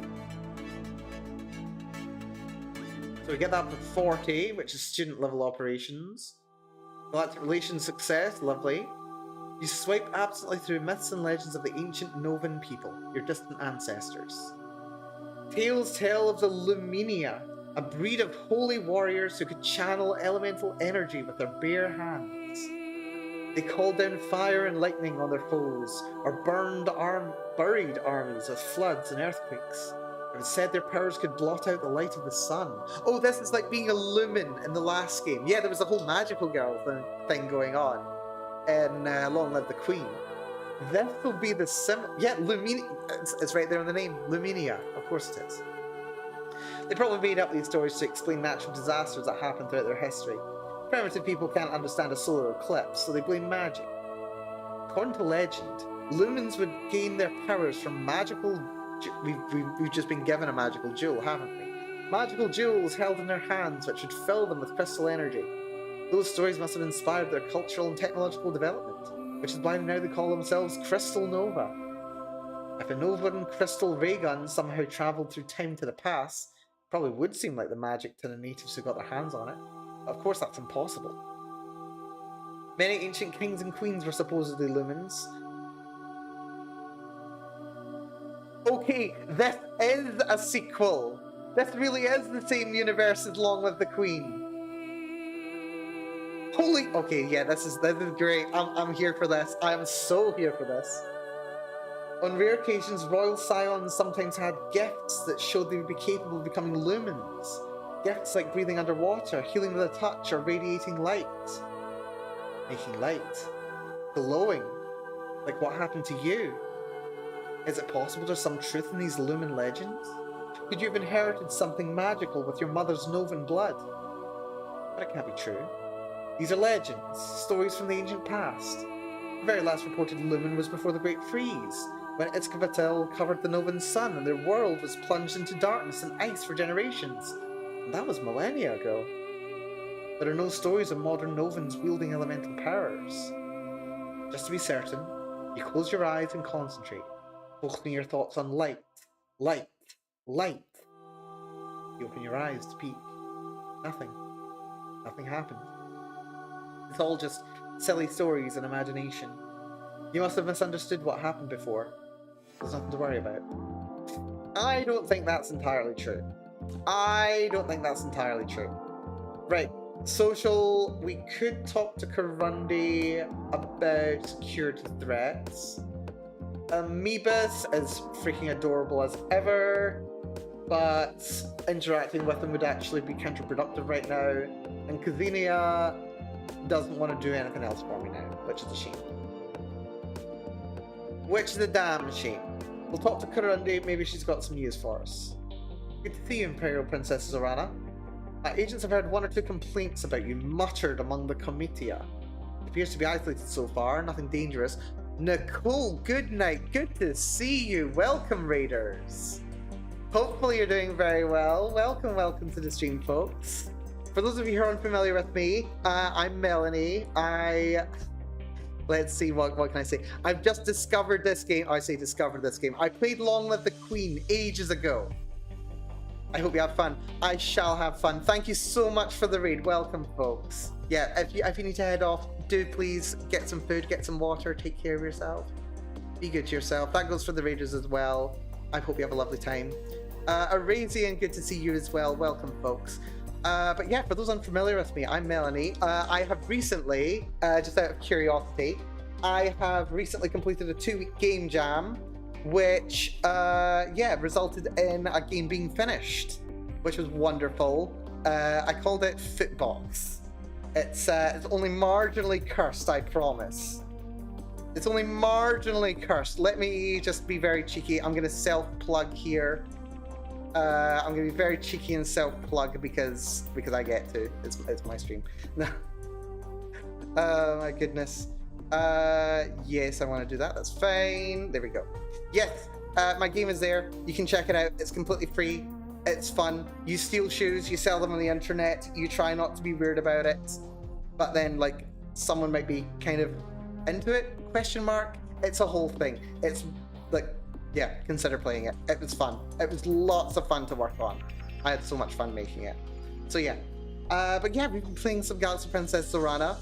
So we get that for 40, which is student level operations. Galactic Relations success, lovely. You swipe absently through myths and legends of the ancient Novan people, your distant ancestors. Tales tell of the Luminia, a breed of holy warriors who could channel elemental energy with their bare hands. They called down fire and lightning on their foes, or buried armies with floods and earthquakes. It was said their powers could blot out the light of the sun. Oh, this is like being a lumen in the last game. Yeah, there was a whole magical girl thing going on. And Long Live the Queen. This will be the yeah, Luminia. It's right there in the name, Luminia. Of course it is. They probably made up these stories to explain natural disasters that happened throughout their history. Primitive people can't understand a solar eclipse, so they blame magic. According to legend, lumens would gain their powers from magical. We've just been given a magical jewel, haven't we? Magical jewels held in their hands, which would fill them with crystal energy. Those stories must have inspired their cultural and technological development, which is why now they call themselves Crystal Nova. If a Novan crystal ray gun somehow travelled through time to the past, it probably would seem like the magic to the natives who got their hands on it. But of course that's impossible. Many ancient kings and queens were supposedly lumens. Okay, this is a sequel! This really is the same universe as Long Live the Queen. Holy, okay, yeah, this is great. I'm here for this. I am so here for this. On rare occasions, royal scions sometimes had gifts that showed they would be capable of becoming lumens. Gifts like breathing underwater, healing with a touch, or radiating light. Making light. Glowing. Like what happened to you. Is it possible there's some truth in these lumen legends? Could you have inherited something magical with your mother's Novan blood? But it can't be true. These are legends, stories from the ancient past. The very last reported lumen was before the Great Freeze, when Itzcoatl covered the Novan sun and their world was plunged into darkness and ice for generations. And that was millennia ago. There are no stories of modern Novans wielding elemental powers. Just to be certain, you close your eyes and concentrate, focusing your thoughts on light, light, light. You open your eyes to peek. Nothing. Nothing happened. It's all just silly stories and imagination. You must have misunderstood what happened before. There's nothing to worry about. I don't think that's entirely true. I don't think that's entirely true. Right. Social, we could talk to Karundi about security threats. Amoebus is freaking adorable as ever, but interacting with him would actually be counterproductive right now. And Kazinia doesn't want to do anything else for me now, which is a shame. Which is a damn shame. We'll talk to Karundi, maybe she's got some news for us. Good to see you, Imperial Princess Zorana. Agents have heard one or two complaints about you muttered among the comitia. It appears to be isolated so far, nothing dangerous. Nicole, good night, good to see you. Welcome, Raiders. Hopefully you're doing very well. Welcome to the stream, folks. For those of you who are unfamiliar with me, I'm Melanie. Let's see, what can I say? I've just discovered this game. I say discovered this game. I played Long Live the Queen ages ago. I hope you have fun. I shall have fun. Thank you so much for the raid. Welcome, folks. Yeah, if you need to head off, do please get some food, get some water, take care of yourself. Be good to yourself. That goes for the raiders as well. I hope you have a lovely time. Arazian, good to see you as well. Welcome, folks. But yeah, for those unfamiliar with me, I'm Melanie. I have recently, just out of curiosity, I have recently completed a 2-week game jam, which, resulted in a game being finished, which was wonderful. I called it Footbox. It's only marginally cursed, I promise. It's only marginally cursed. Let me just be very cheeky. I'm going to self-plug here. I'm going to be very cheeky and self-plug because I get to. It's my stream. No. Oh my goodness. Yes, I want to do that. That's fine. There we go. Yes, my game is there. You can check it out. It's completely free. It's fun. You steal shoes. You sell them on the internet. You try not to be weird about it. But then, like, someone might be kind of into it? Question mark. It's a whole thing. It's like, yeah, consider playing it. It was fun. It was lots of fun to work on. I had so much fun making it. So yeah. But yeah, we've been playing some Galaxy Princess Zorana.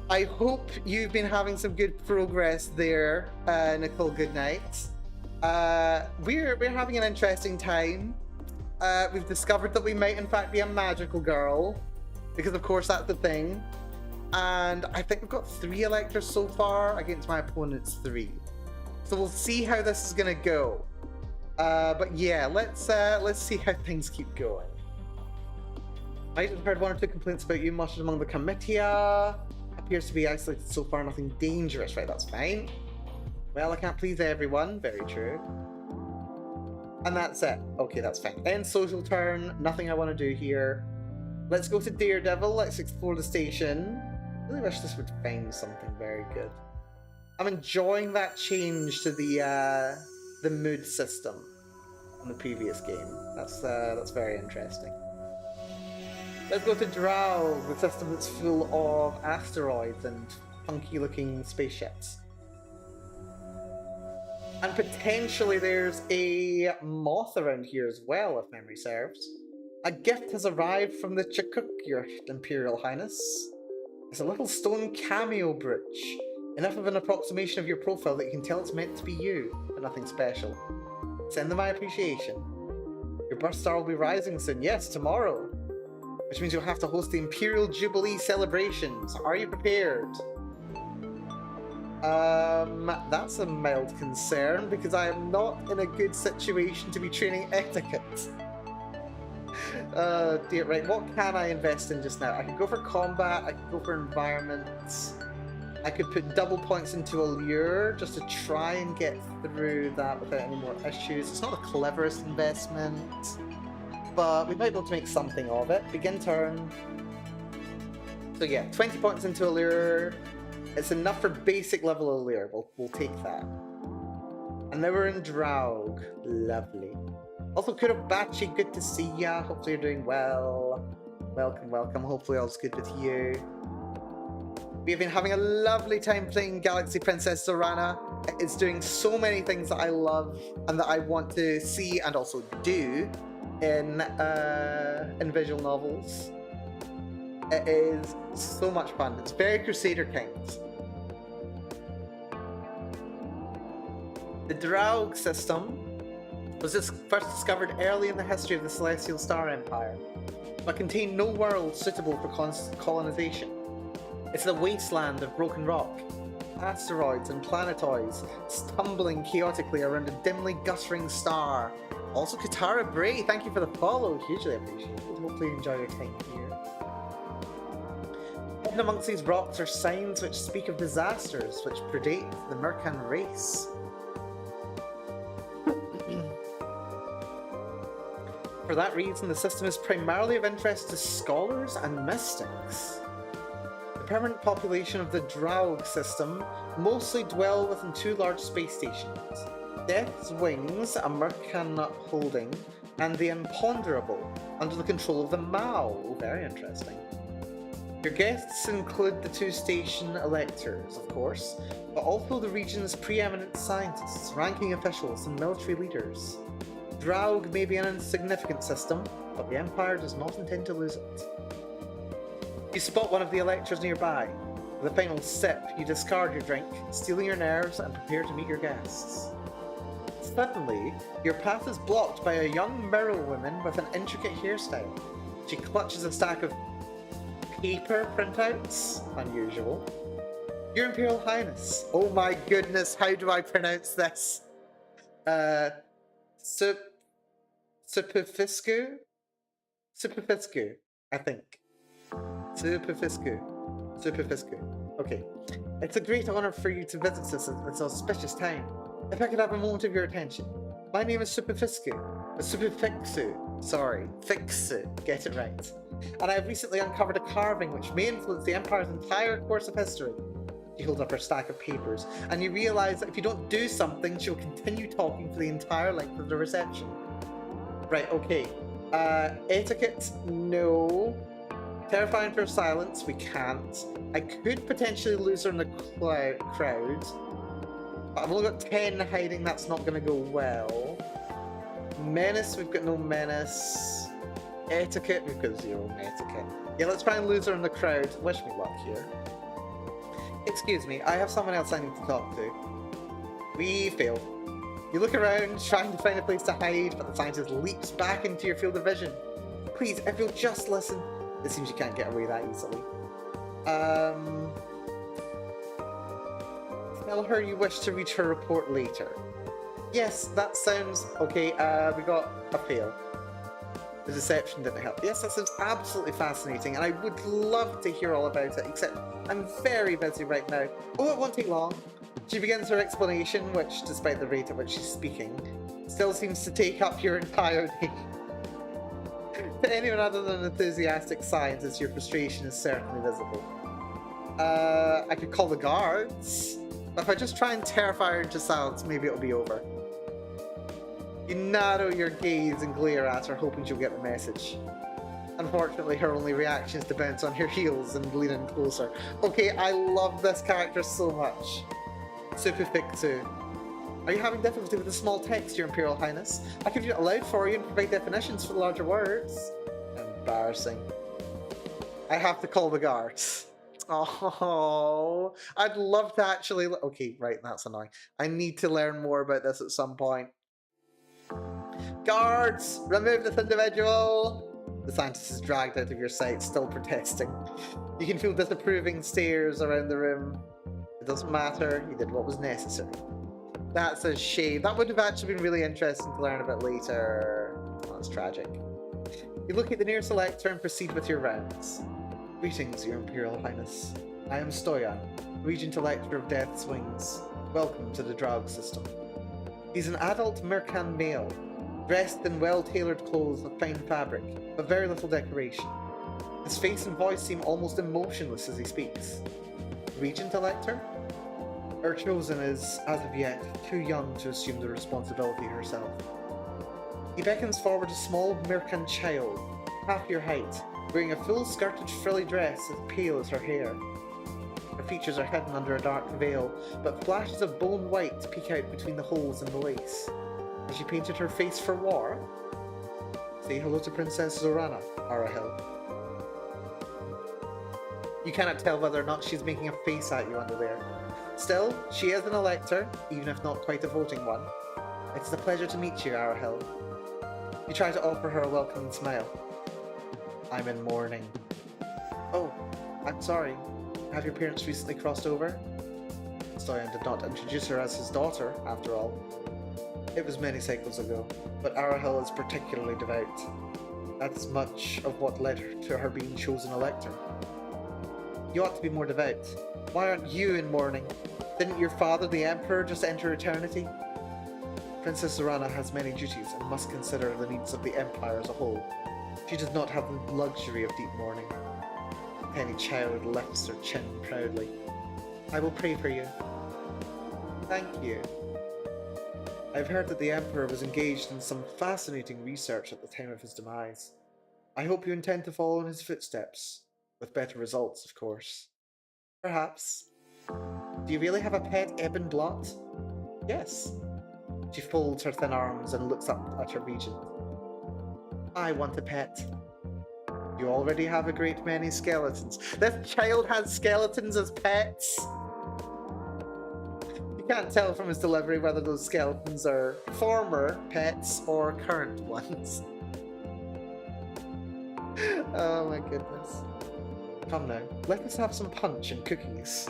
I hope you've been having some good progress there, Nicole. Good night. We're having an interesting time. We've discovered that we might in fact be a magical girl, because of course that's the thing. And I think we've got 3 electors so far against my opponent's 3. So we'll see how this is gonna go. But yeah, let's see how things keep going. I have heard 1 or 2 complaints about you muttered among the comitia. Appears to be isolated so far, nothing dangerous. Right, that's fine. Well, I can't please everyone. Very true. And that's it. Okay, that's fine. End social turn. Nothing I want to do here. Let's go to Daredevil. Let's explore the station. I really wish this would find something very good. I'm enjoying that change to the mood system in the previous game. That's very interesting. Let's go to Drow, the system that's full of asteroids and funky-looking spaceships. And potentially there's a moth around here as well, if memory serves. A gift has arrived from the Chakuk, your Imperial Highness. It's a little stone cameo brooch. Enough of an approximation of your profile that you can tell it's meant to be you, but nothing special. Send them my appreciation. Your birth star will be rising soon, yes, tomorrow. Which means you'll have to host the Imperial Jubilee celebrations. Are you prepared? That's a mild concern, because I am not in a good situation to be training etiquette. Dear, right, what can I invest in just now? I could go for combat, I could go for environment, I could put double points into Allure just to try and get through that without any more issues. It's not the cleverest investment, but we might be able to make something of it. Begin turn. So yeah, 20 points into Allure. It's enough for basic level Allure. We'll take that. And now we're in Draug. Lovely. Also, Kurobachi, good to see ya. Hopefully you're doing well. Welcome, welcome. Hopefully all's good with you. We've been having a lovely time playing Galaxy Princess Zorana. It's doing so many things that I love and that I want to see and also do in visual novels. It is so much fun. It's very Crusader Kings. The Draug system was first discovered early in the history of the Celestial Star Empire, but contained no world suitable for colonization. It's the wasteland of broken rock, asteroids and planetoids stumbling chaotically around a dimly guttering star. Also, Katara Bray, thank you for the follow, hugely appreciated. Hopefully you enjoy your time here. Hidden amongst these rocks are signs which speak of disasters which predate the Mercan race. For that reason, the system is primarily of interest to scholars and mystics. The permanent population of the Draug system mostly dwell within two large space stations, Death's Wings, a Mercan holding, and the Imponderable, under the control of the Mao. Very interesting. Your guests include the two station electors, of course, but also the region's preeminent scientists, ranking officials, and military leaders. Draug may be an insignificant system, but the Empire does not intend to lose it. You spot one of the electors nearby. With a final sip, you discard your drink, stealing your nerves, and prepare to meet your guests. Suddenly, your path is blocked by a young mirror woman with an intricate hairstyle. She clutches a stack of paper printouts. Unusual. Your Imperial Highness. Oh my goodness, how do I pronounce this? Superfiscu? Superfiscu, I think. Superfiscu. Okay. It's a great honor for you to visit us at this auspicious time. If I could have a moment of your attention. My name is Superfiscu. Superfixu. Sorry. Fixu. Get it right. And I have recently uncovered a carving which may influence the Empire's entire course of history. She holds up her stack of papers, and you realize that if you don't do something, she'll continue talking for the entire length of the reception. Right, okay. Etiquette, no. Terrifying for silence, we can't. I could potentially lose her in the crowd. But I've only got 10 hiding, that's not going to go well. Menace, we've got no menace. Etiquette, we've got 0 etiquette. Yeah, let's try and lose her in the crowd. Wish me luck here. Excuse me, I have someone else I need to talk to. We fail. You look around, trying to find a place to hide, but the scientist leaps back into your field of vision. Please, if you'll just listen. It seems you can't get away that easily. Tell her you wish to read her report later. Yes, that sounds okay. We got a fail. The deception didn't help. Yes, that sounds absolutely fascinating, and I would love to hear all about it, except I'm very busy right now. Oh, it won't take long. She begins her explanation, which, despite the rate at which she's speaking, still seems to take up your entire day. To anyone other than an enthusiastic scientist, your frustration is certainly visible. I could call the guards, but if I just try and terrify her into silence, maybe it'll be over. You narrow your gaze and glare at her, hoping she'll get the message. Unfortunately, her only reaction is to bounce on her heels and lean in closer. Okay, I love this character so much. Superfixu. Are you having difficulty with the small text, Your Imperial Highness? I can read it aloud for you and provide definitions for the larger words. Embarrassing. I have to call the guards. Oh, I'd love to actually... Okay, right, that's annoying. I need to learn more about this at some point. Guards! Remove this individual! The scientist is dragged out of your sight, still protesting. You can feel disapproving stares around the room. It doesn't matter, you did what was necessary. That's a shame. That would have actually been really interesting to learn about later. That's tragic. You look at the nearest elector and proceed with your rounds. Greetings, Your Imperial Highness. I am Stoyan, Regent Elector of Death's Wings. Welcome to the Draug system. He's an adult Mercan male, dressed in well-tailored clothes of fine fabric, but very little decoration. His face and voice seem almost emotionless as he speaks. Regent Elector? Our chosen is, as of yet, too young to assume the responsibility herself. He beckons forward a small Mercan child, half your height, wearing a full-skirted frilly dress as pale as her hair. Her features are hidden under a dark veil, but flashes of bone white peek out between the holes in the lace. Has she painted her face for war? Say hello to Princess Zorana, Arahel. You cannot tell whether or not she's making a face at you under there. Still, she is an elector, even if not quite a voting one. It is a pleasure to meet you, Arahel. You try to offer her a welcoming smile. I'm in mourning. Oh, I'm sorry. Have your parents recently crossed over? Stoyan did not introduce her as his daughter, after all. It was many cycles ago, but Arahel is particularly devout. That's much of what led her to her being chosen elector. You ought to be more devout. Why aren't you in mourning? Didn't your father, the Emperor, just enter eternity? Princess Zorana has many duties and must consider the needs of the Empire as a whole. She does not have the luxury of deep mourning. The tiny child lifts her chin proudly. I will pray for you. Thank you. I've heard that the Emperor was engaged in some fascinating research at the time of his demise. I hope you intend to follow in his footsteps, with better results, of course. Perhaps. Do you really have a pet Ebon Blot? Yes. She folds her thin arms and looks up at her regent. I want a pet. You already have a great many skeletons. This child has skeletons as pets! You can't tell from his delivery whether those skeletons are former pets or current ones. Oh my goodness. Come now, let us have some punch and cookies.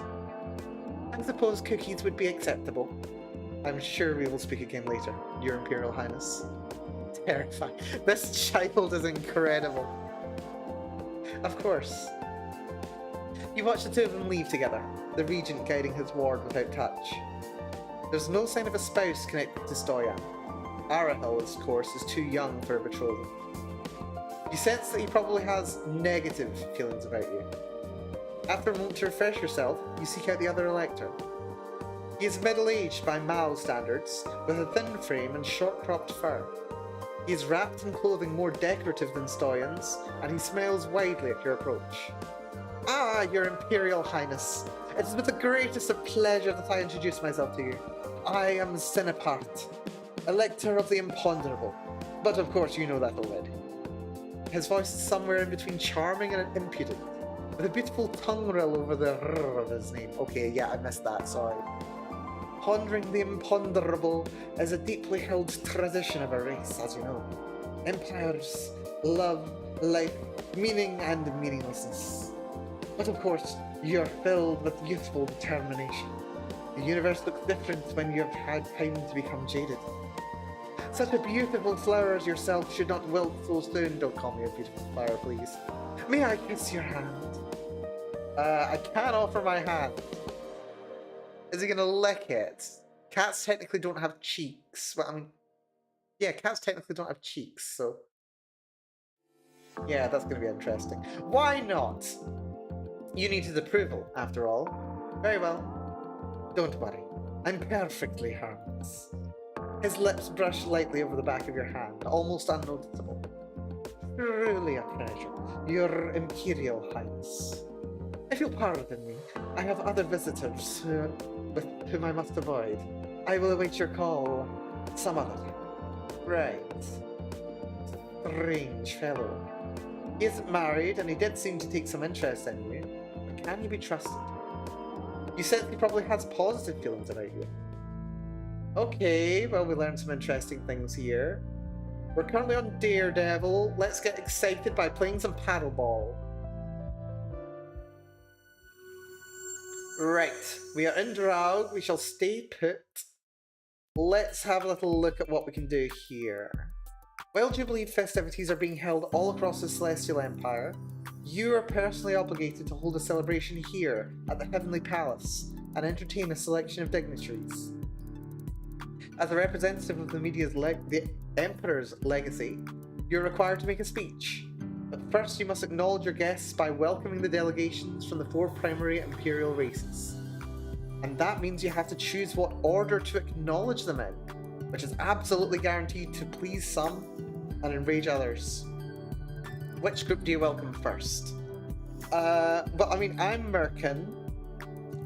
I suppose cookies would be acceptable. I'm sure we will speak again later, Your Imperial Highness. Terrifying. This child is incredible. Of course. You watch the two of them leave together, the regent guiding his ward without touch. There's no sign of a spouse connected to Stoyan. Arahel, of course, is too young for a betrothal. You sense that he probably has negative feelings about you. After a moment to refresh yourself, you seek out the other elector. He is middle-aged by Mao standards, with a thin frame and short-cropped fur. He is wrapped in clothing more decorative than Stoyan's, and he smiles widely at your approach. Ah, Your Imperial Highness. It is with the greatest of pleasure that I introduce myself to you. I am Cinepart, Elector of the Imponderable. But of course you know that already. His voice is somewhere in between charming and impudent, with a beautiful tongue roll over the R of his name. Okay, yeah, I missed that, sorry. Pondering the imponderable is a deeply held tradition of a race, as you know. Empires, love, life, meaning and meaninglessness. But of course, you're filled with youthful determination. The universe looks different when you have had time to become jaded. Such a beautiful flower as yourself should not wilt so soon. Don't call me a beautiful flower, please. May I kiss your hand? I can't offer my hand. Is he gonna lick it? Cats technically don't have cheeks. Well, I mean, yeah, cats technically don't have cheeks, so... yeah, that's gonna be interesting. Why not? You need his approval, after all. Very well. Don't worry. I'm perfectly harmless. His lips brush lightly over the back of your hand, almost unnoticeable. Truly a pleasure, Your Imperial Highness. If you'll pardon me, I have other visitors with whom I must avoid. I will await your call some other time. Right. Strange fellow. He isn't married, and he did seem to take some interest in you. But can he be trusted? You said he probably has positive feelings about you. Okay, well, we learned some interesting things here. We're currently on Daredevil. Let's get excited by playing some paddleball. Right, we are in Draug. We shall stay put. Let's have a little look at what we can do here. While Jubilee festivities are being held all across the Celestial Empire, you are personally obligated to hold a celebration here at the Heavenly Palace and entertain a selection of dignitaries. As a representative of the Emperor's legacy, you're required to make a speech. But first you must acknowledge your guests by welcoming the delegations from the 4 primary Imperial races. And that means you have to choose what order to acknowledge them in, which is absolutely guaranteed to please some and enrage others. Which group do you welcome first? Well, I mean, I'm Merkin,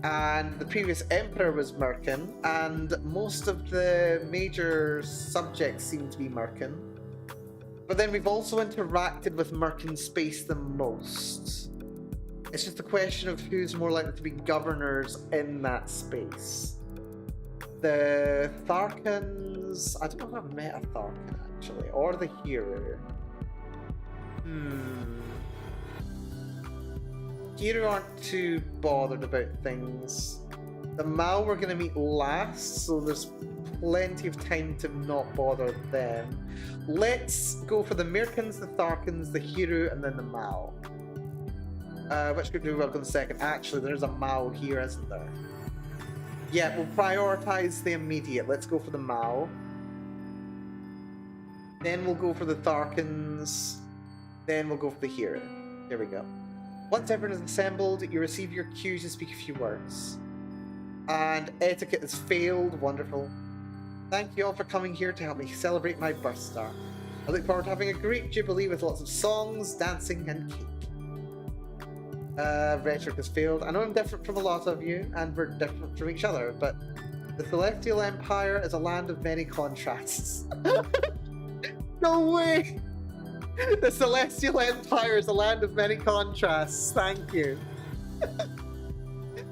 and the previous Emperor was Merkin, and most of the major subjects seem to be Merkin. But then we've also interacted with Merkin space the most. It's just a question of who's more likely to be governors in that space. The Tharkans... I don't know if I've met a Tharkan, actually, or the hero. Hero aren't too bothered about things. The Mao we're going to meet last, so there's plenty of time to not bother them. Let's go for the Merkins, the Tharkans, the hero, and then the Mao. Which group do we welcome second? Actually, there's a Mao here, isn't there? Yeah, we'll prioritize the immediate. Let's go for the Mao. Then we'll go for the Tharkans. Then we'll go for the hero. There we go. Once everyone is assembled, you receive your cue to speak a few words. And etiquette has failed. Wonderful. Thank you all for coming here to help me celebrate my birth star. I look forward to having a great jubilee with lots of songs, dancing, and cake. Rhetoric has failed. I know I'm different from a lot of you, and we're different from each other, but the Celestial Empire is a land of many contrasts. No way! The Celestial Empire is a land of many contrasts. Thank you.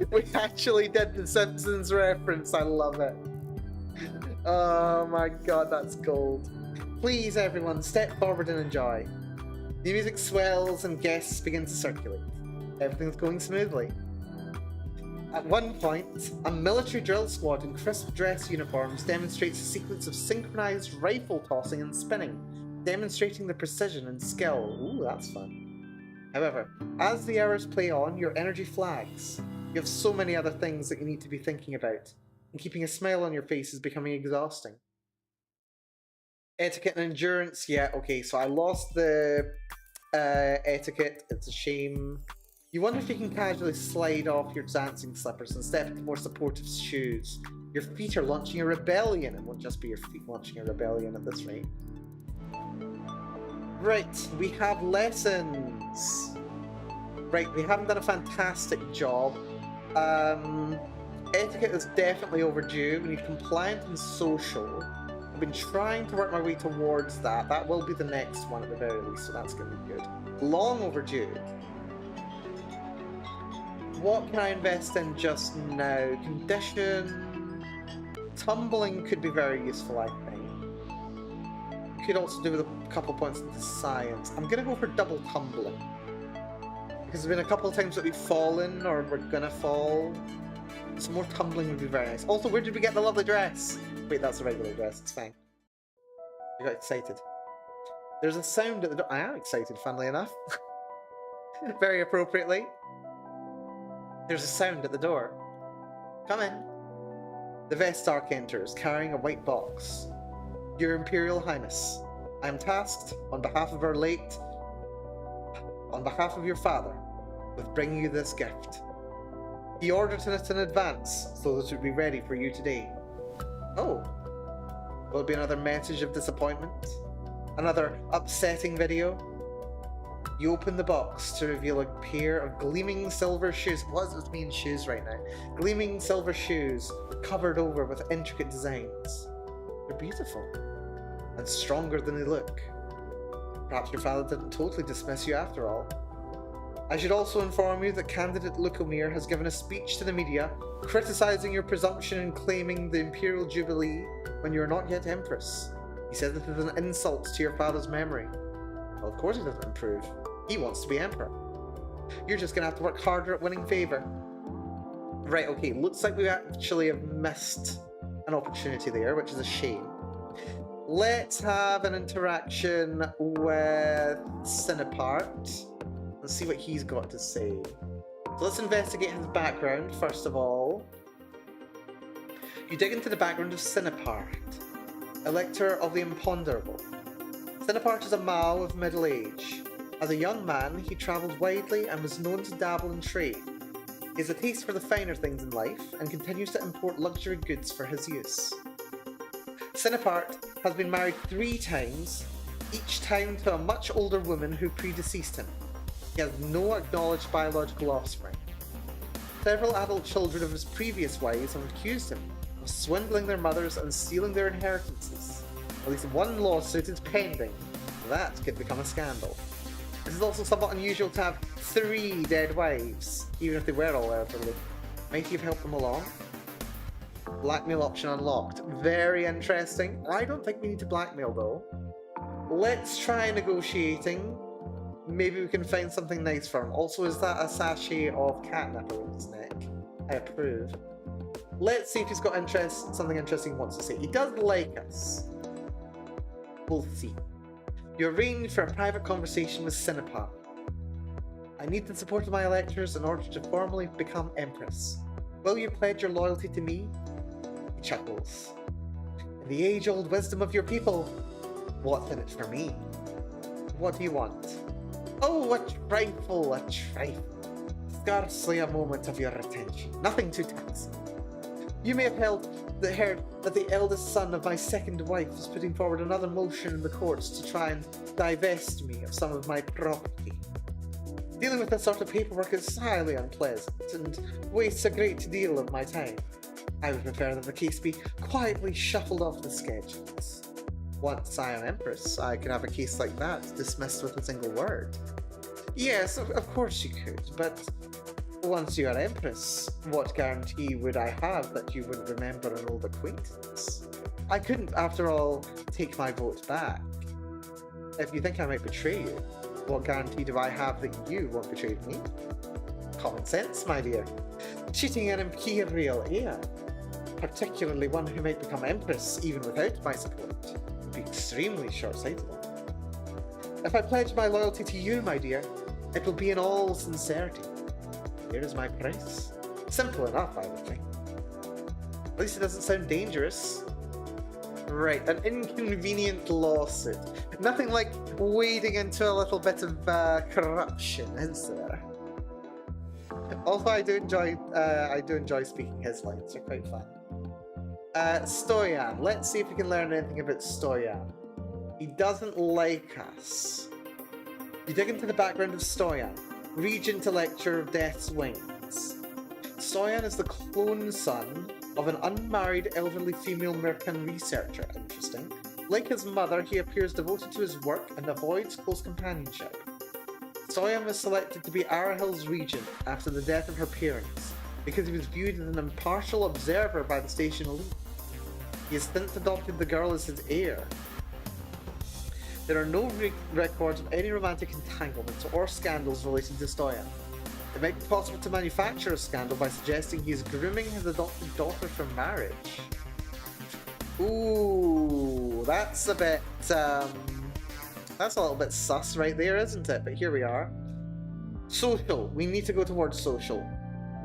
We actually did the Simpsons reference. I love it. Oh my god, that's gold. Please, everyone, step forward and enjoy. The music swells and guests begin to circulate. Everything's going smoothly. At one point, a military drill squad in crisp dress uniforms demonstrates a sequence of synchronized rifle tossing and spinning, demonstrating the precision and skill. Ooh, that's fun. However, as the hours play on, your energy flags. You have so many other things that you need to be thinking about, and keeping a smile on your face is becoming exhausting. Etiquette and endurance, yeah, okay, so I lost the etiquette, it's a shame. You wonder if you can casually slide off your dancing slippers and step into more supportive shoes. Your feet are launching a rebellion. It won't just be your feet launching a rebellion at this rate. Right, we have lessons. Right, we haven't done a fantastic job. Etiquette is definitely overdue. We need compliant and social. I've been trying to work my way towards that. That will be the next one at the very least, so that's going to be good. Long overdue. What can I invest in just now? Condition... Tumbling could be very useful, I think. Could also do with a couple points into science. I'm going to go for double tumbling. Because there's been a couple of times that we've fallen, or we're going to fall. Some more tumbling would be very nice. Also, where did we get the lovely dress? Wait, that's a regular dress. It's fine. I got excited. There's a sound at the door. I am excited, funnily enough. Very appropriately. There's a sound at the door. Come in. The Vestarch enters, carrying a white box. Your Imperial Highness, I am tasked, on behalf of your father, with bringing you this gift. He ordered it in advance, so that it would be ready for you today. Oh. Will it be another message of disappointment? Another upsetting video? You open the box to reveal a pair of gleaming silver shoes. What does this mean, shoes right now? Gleaming silver shoes, covered over with intricate designs. They're beautiful, and stronger than they look. Perhaps your father didn't totally dismiss you after all. I should also inform you that candidate Lukomir has given a speech to the media, criticizing your presumption in claiming the Imperial Jubilee when you are not yet Empress. He said that it is an insult to your father's memory. Well, of course he doesn't improve. He wants to be Emperor. You're just going to have to work harder at winning favour. Right, okay, looks like we actually have missed an opportunity there, which is a shame. Let's have an interaction with Cinepart. Let's see what he's got to say. So let's investigate his background, first of all. You dig into the background of Cinepart, Elector of the Imponderable. Cinepart is a Mao of middle age. As a young man, he travelled widely and was known to dabble in trade. He has a taste for the finer things in life and continues to import luxury goods for his use. Cinepart has been married 3 times, each time to a much older woman who predeceased him. He has no acknowledged biological offspring. Several adult children of his previous wives have accused him of swindling their mothers and stealing their inheritances. At least one lawsuit is pending. That could become a scandal. It is also somewhat unusual to have 3 dead wives, even if they were all elderly. Might he have helped them along? Blackmail option unlocked. Very interesting. I don't think we need to blackmail though. Let's try negotiating. Maybe we can find something nice for him. Also, is that a sachet of catnip around his neck? I approve. Let's see if he's got something interesting he wants to say. He does like us. We'll see. You arrange for a private conversation with Cinepart. I need the support of my electors in order to formally become Empress. Will you pledge your loyalty to me? He chuckles. In the age-old wisdom of your people, what's in it for me? What do you want? Oh, a trifle, a trifle. Scarcely a moment of your attention. Nothing too taxing. You may have heard that the eldest son of my second wife is putting forward another motion in the courts to try and divest me of some of my property. Dealing with this sort of paperwork is highly unpleasant and wastes a great deal of my time. I would prefer that the case be quietly shuffled off the schedules. Once I am Empress, I could have a case like that dismissed with a single word. Yes, of course you could, but once you are Empress, what guarantee would I have that you would remember an old acquaintance? I couldn't, after all, take my vote back. If you think I might betray you, what guarantee do I have that you won't betray me? Common sense, my dear. Cheating an imperial heir, particularly one who might become Empress even without my support, would be extremely short-sighted. If I pledge my loyalty to you, my dear, it will be in all sincerity. Here is my price. Simple enough, I would think. At least it doesn't sound dangerous. Right, an inconvenient lawsuit. Nothing like wading into a little bit of corruption, is there? Also, I do enjoy speaking his lines. They're quite fun. Stoyan. Let's see if we can learn anything about Stoyan. He doesn't like us. You dig into the background of Stoyan, Regent Elector of Death's Wings. Stoyan is the clone son of an unmarried elderly female Mercan researcher. Interesting. Like his mother, he appears devoted to his work and avoids close companionship. Stoyan was selected to be Arahil's regent after the death of her parents, because he was viewed as an impartial observer by the station elite. He has since adopted the girl as his heir. There are no records of any romantic entanglements or scandals related to Stoyan. It might be possible to manufacture a scandal by suggesting he is grooming his adopted daughter for marriage. Ooh, that's a bit, that's a little bit sus right there, isn't it? But here we are. Social. We need to go towards social.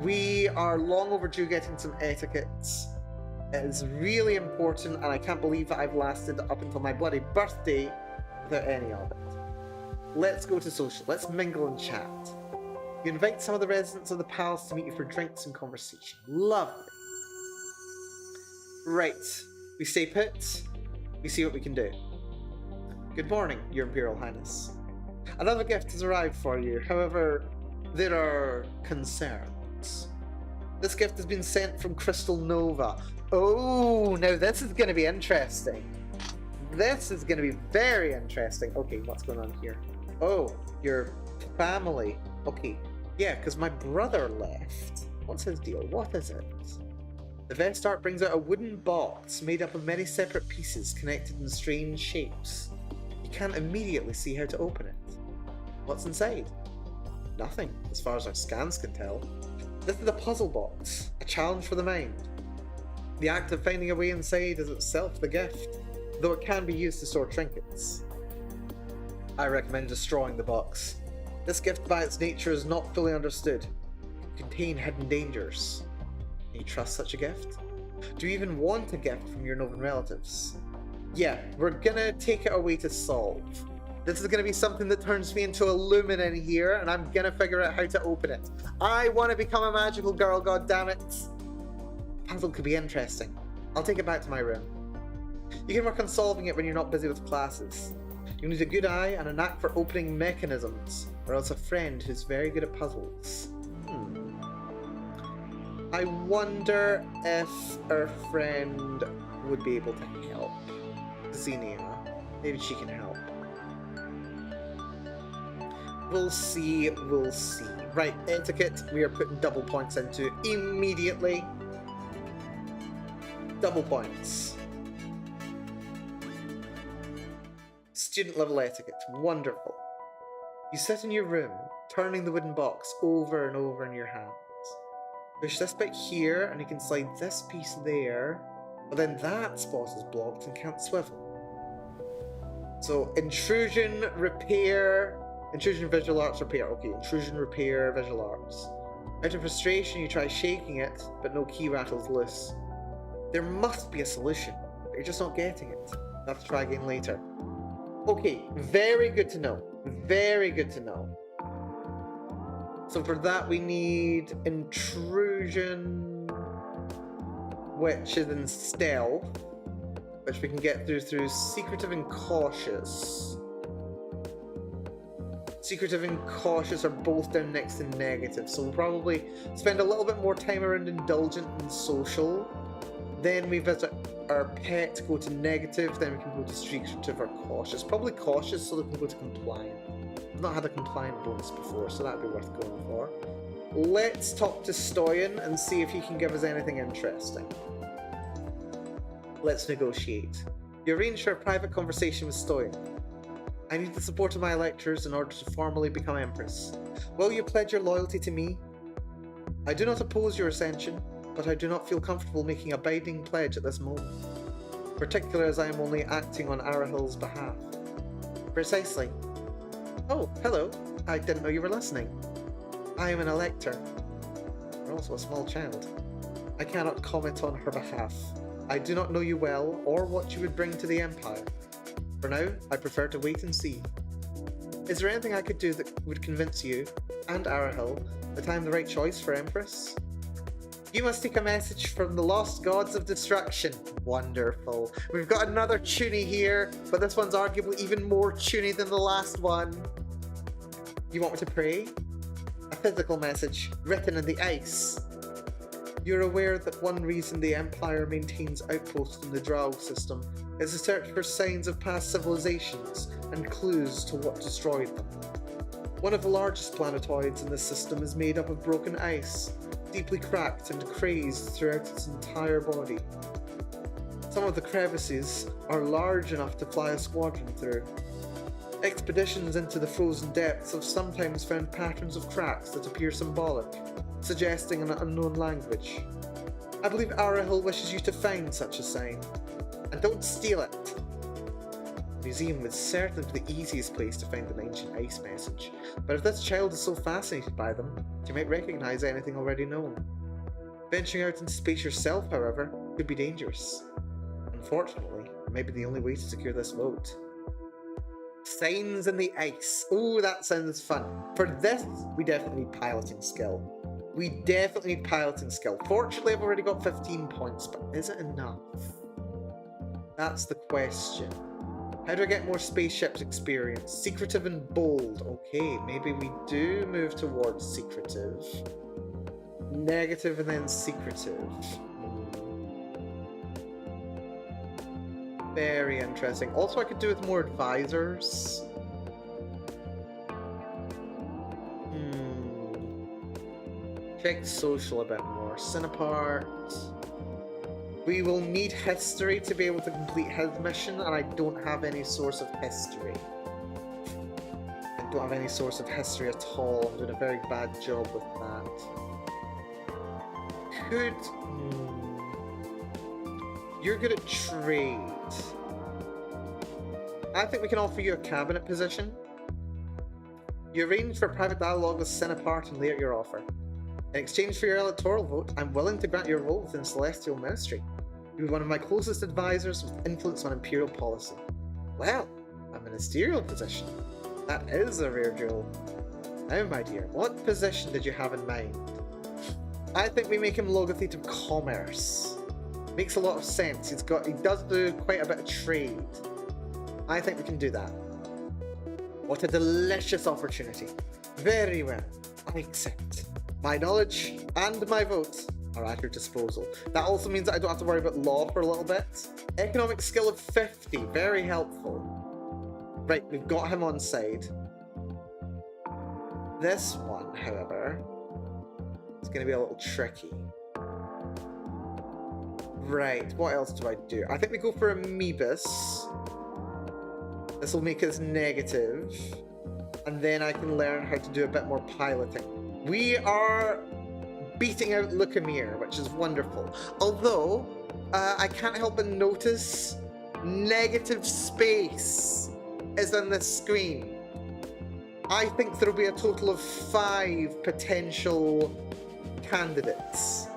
We are long overdue getting some etiquettes. It is really important, and I can't believe that I've lasted up until my bloody birthday without any of it. Let's go to social. Let's mingle and chat. You invite some of the residents of the palace to meet you for drinks and conversation. Lovely. Right. We stay put. We see what we can do. Good morning, Your Imperial Highness. Another gift has arrived for you. However, there are concerns. This gift has been sent from Crystal Nova. Oh, now this is going to be interesting. This is going to be very interesting. Okay, what's going on here? Oh, your family. Okay, yeah, because my brother left. What's his deal? What is it? The Vestart brings out a wooden box made up of many separate pieces connected in strange shapes. You can't immediately see how to open it. What's inside? Nothing, as far as our scans can tell. This is a puzzle box, a challenge for the mind. The act of finding a way inside is itself the gift. though it can be used to store trinkets. I recommend destroying the box. This gift by its nature is not fully understood. It can contain hidden dangers. Can you trust such a gift? Do you even want a gift from your Novan relatives? Yeah, we're gonna take it away to solve. This is gonna be something that turns me into a lumen in here, and I'm gonna figure out how to open it. I want to become a magical girl, goddammit! Puzzle could be interesting. I'll take it back to my room. You can work on solving it when you're not busy with classes. You'll need a good eye and a knack for opening mechanisms, or else a friend who's very good at puzzles. I wonder if our friend would be able to help. Xenia. Maybe she can help. We'll see, we'll see. Right, etiquette, we are putting double points into immediately. Double points. Student level etiquette, wonderful. You sit in your room, turning the wooden box over and over in your hands. Push this bit here, and you can slide this piece there, but then that spot is blocked and can't swivel. So, intrusion, repair, intrusion, visual arts, repair. Okay, intrusion, repair, visual arts. Out of frustration, you try shaking it, but no key rattles loose. There must be a solution, but you're just not getting it. You'll have to try again later. Okay, very good to know. Very good to know. So for that we need intrusion, which is in stealth, which we can get through secretive and cautious. Secretive and cautious are both down next to negative, so we'll probably spend a little bit more time around indulgent and social. Then we visit our pet, go to negative, then we can go to secretive or cautious. Probably cautious so that we can go to compliant. I've not had a compliant bonus before, so that'd be worth going for. Let's talk to Stoyan and see if he can give us anything interesting. Let's negotiate. You arrange for a private conversation with Stoyan. I need the support of my electors in order to formally become Empress. Will you pledge your loyalty to me? I do not oppose your ascension, but I do not feel comfortable making a binding pledge at this moment, particularly as I am only acting on Arahil's behalf. Precisely. Oh, hello. I didn't know you were listening. I am an elector. You're also a small child. I cannot comment on her behalf. I do not know you well, or what you would bring to the Empire. For now, I prefer to wait and see. Is there anything I could do that would convince you, and Arahil, that I am the right choice for Empress? You must take a message from the lost gods of destruction. Wonderful. We've got another tuny here, but this one's arguably even more tuny than the last one. You want me to pray? A physical message, written in the ice. You're aware that one reason the Empire maintains outposts in the Drow system is to search for signs of past civilizations and clues to what destroyed them. One of the largest planetoids in this system is made up of broken ice, deeply cracked and crazed throughout its entire body. Some of the crevices are large enough to fly a squadron through. Expeditions into the frozen depths have sometimes found patterns of cracks that appear symbolic, suggesting an unknown language. I believe Arahil wishes you to find such a sign. And don't steal it! The museum would certainly be the easiest place to find an ancient ice message, but if this child is so fascinated by them, she might recognize anything already known. Venturing out into space yourself, however, could be dangerous. Unfortunately, it might be the only way to secure this vote. Signs in the ice. Ooh, that sounds fun. For this, we definitely need piloting skill. We definitely need piloting skill. Fortunately, I've already got 15 points, but is it enough? That's the question. How do I get more spaceships experience? Secretive and bold. Okay, maybe we do move towards secretive. Negative and then secretive. Very interesting. Also, I could do with more advisors. Check social a bit more. Cinepart. We will need history to be able to complete his mission, and I don't have any source of history. I don't have any source of history at all. I'm doing a very bad job with that. You're good at trade. I think we can offer you a cabinet position. You arrange for private dialogue with Cinepart and lay out your offer. In exchange for your electoral vote, I'm willing to grant you a role within Celestial Ministry. You'll be one of my closest advisors with influence on Imperial policy. Well, a ministerial position. That is a rare jewel. Now, my dear, what position did you have in mind? I think we make him Logothete of Commerce. Makes a lot of sense. He does do quite a bit of trade. I think we can do that. What a delicious opportunity. Very well. I accept. My knowledge and my vote are at your disposal. That also means that I don't have to worry about law for a little bit. Economic skill of 50. Very helpful. Right, we've got him on side. This one, however, is going to be a little tricky. Right, what else do I do? I think we go for Amoebus. This will make us negative. And then I can learn how to do a bit more piloting. We are beating out Lucamere, which is wonderful. Although, I can't help but notice negative space is on the screen. I think there'll be a total of 5 potential candidates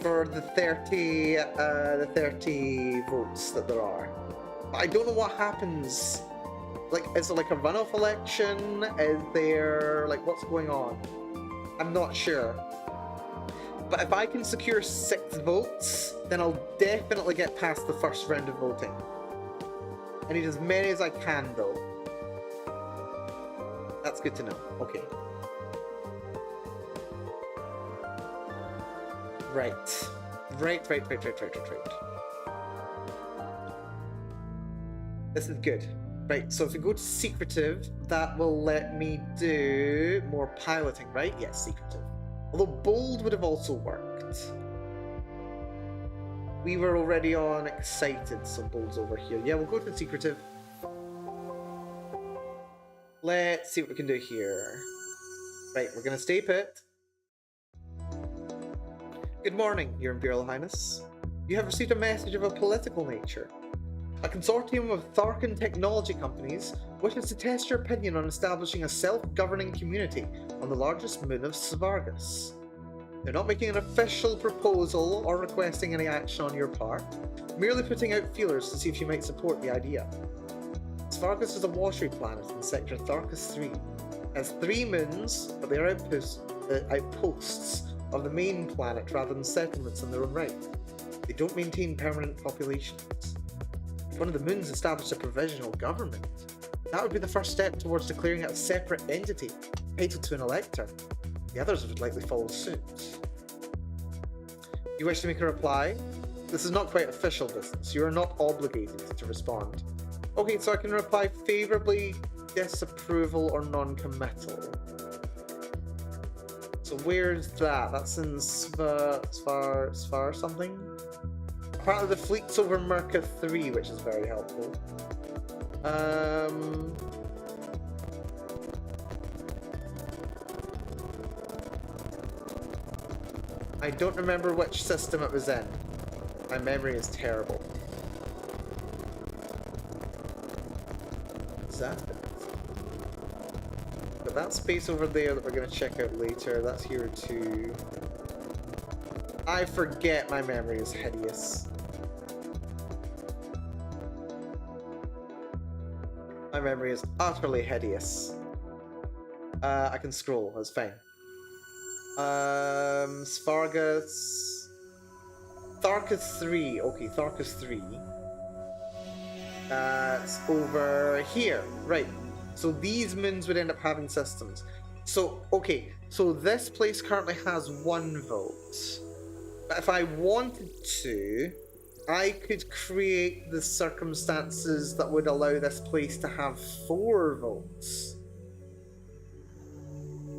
for the 30 votes that there are. But I don't know what happens. Like, is there like a runoff election? Is there like what's going on? I'm not sure. But if I can secure 6 votes, then I'll definitely get past the first round of voting. I need as many as I can, though. That's good to know. Okay. Right. Right. This is good. Right, so if we go to secretive, that will let me do more piloting, right? Yes, secretive. Although bold would have also worked. We were already on excited, so bold's over here. Yeah, we'll go to secretive. Let's see what we can do here. Right, we're gonna stay put. Good morning, Your Imperial Highness. You have received a message of a political nature. A consortium of Tharkan technology companies wishes to test your opinion on establishing a self-governing community on the largest moon of Svargus. They're not making an official proposal or requesting any action on your part, merely putting out feelers to see if you might support the idea. Svargus is a watery planet in sector Tharkus 3. It has 3 moons, but they are outposts of the main planet rather than settlements in their own right. They don't maintain permanent populations. If one of the moons established a provisional government, that would be the first step towards declaring it a separate entity, entitled to an elector. The others would likely follow suit. You wish to make a reply? This is not quite official business. You are not obligated to respond. Okay, so I can reply favorably, disapproval, or non-committal. So where's that? That's in Svar something? Apparently the fleet's over Merca 3, which is very helpful. I don't remember which system it was in. My memory is terrible. Is that it? But that space over there that we're going to check out later, that's here too. I forget, my memory is hideous. My memory is utterly hideous. I can scroll, that's fine. Svargus... Tharkus 3. Okay, Tharkus 3. It's over here. Right. So these moons would end up having systems. So, okay. So this place currently has 1 vote. But if I wanted to, I could create the circumstances that would allow this place to have 4 votes.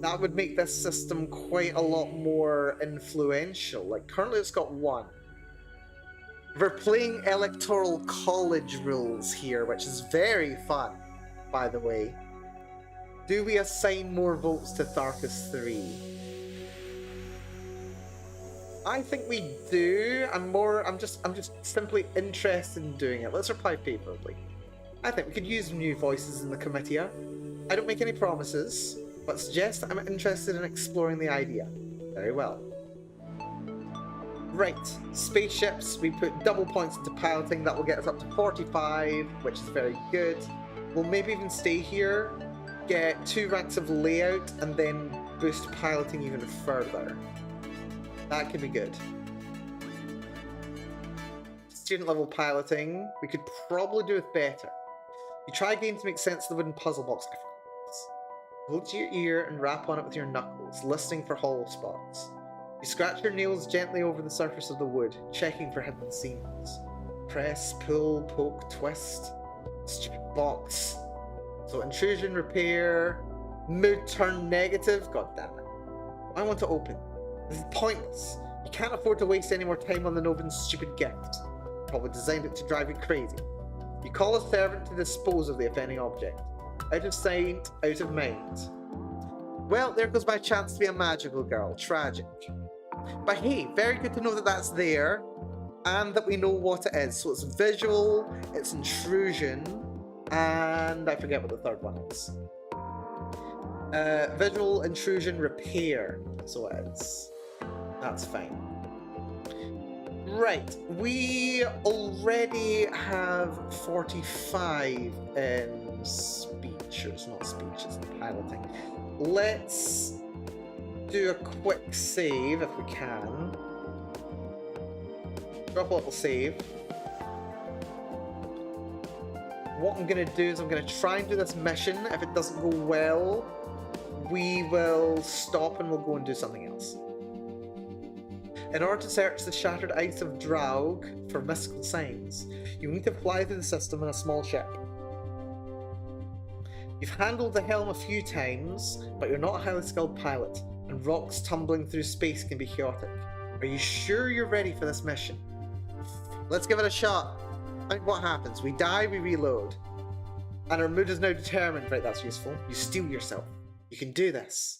That would make this system quite a lot more influential. Like, currently it's got 1. We're playing electoral college rules here, which is very fun, by the way. Do we assign more votes to Tharkus 3? I think we do. I'm just simply interested in doing it. Let's reply favorably. I think we could use new voices in the comitia. I don't make any promises, but suggest I'm interested in exploring the idea. Very well. Right, spaceships, we put double points into piloting, that will get us up to 45, which is very good. We'll maybe even stay here, get 2 ranks of layout, and then boost piloting even further. That could be good. Student level piloting, we could probably do it better. You try again to make sense of the wooden puzzle box. Hold to your ear and rap on it with your knuckles, listening for hollow spots. You scratch your nails gently over the surface of the wood, checking for hidden seams. Press, pull, poke, twist. Stupid box. So intrusion, repair, mood turn negative. God damn it. I want to open. This is pointless. You can't afford to waste any more time on the Novin's stupid gift. Probably designed it to drive you crazy. You call a servant to dispose of the offending object. Out of sight, out of mind. Well, there goes my chance to be a magical girl. Tragic. But hey, very good to know that that's there, and that we know what it is. So it's visual, it's intrusion, and I forget what the third one is. Visual, intrusion, repair. So it is. That's fine. Right, we already have 45 in speech, or it's not speech, it's piloting. Let's do a quick save if we can. Drop a little save. What I'm going to do is I'm going to try and do this mission. If it doesn't go well, we will stop and we'll go and do something else. In order to search the shattered ice of Draug for mystical signs, you need to fly through the system in a small ship. You've handled the helm a few times, but you're not a highly skilled pilot, and rocks tumbling through space can be chaotic. Are you sure you're ready for this mission? Let's give it a shot. Think what happens. We die, we reload. And our mood is now determined. Right, that's useful. You steel yourself. You can do this.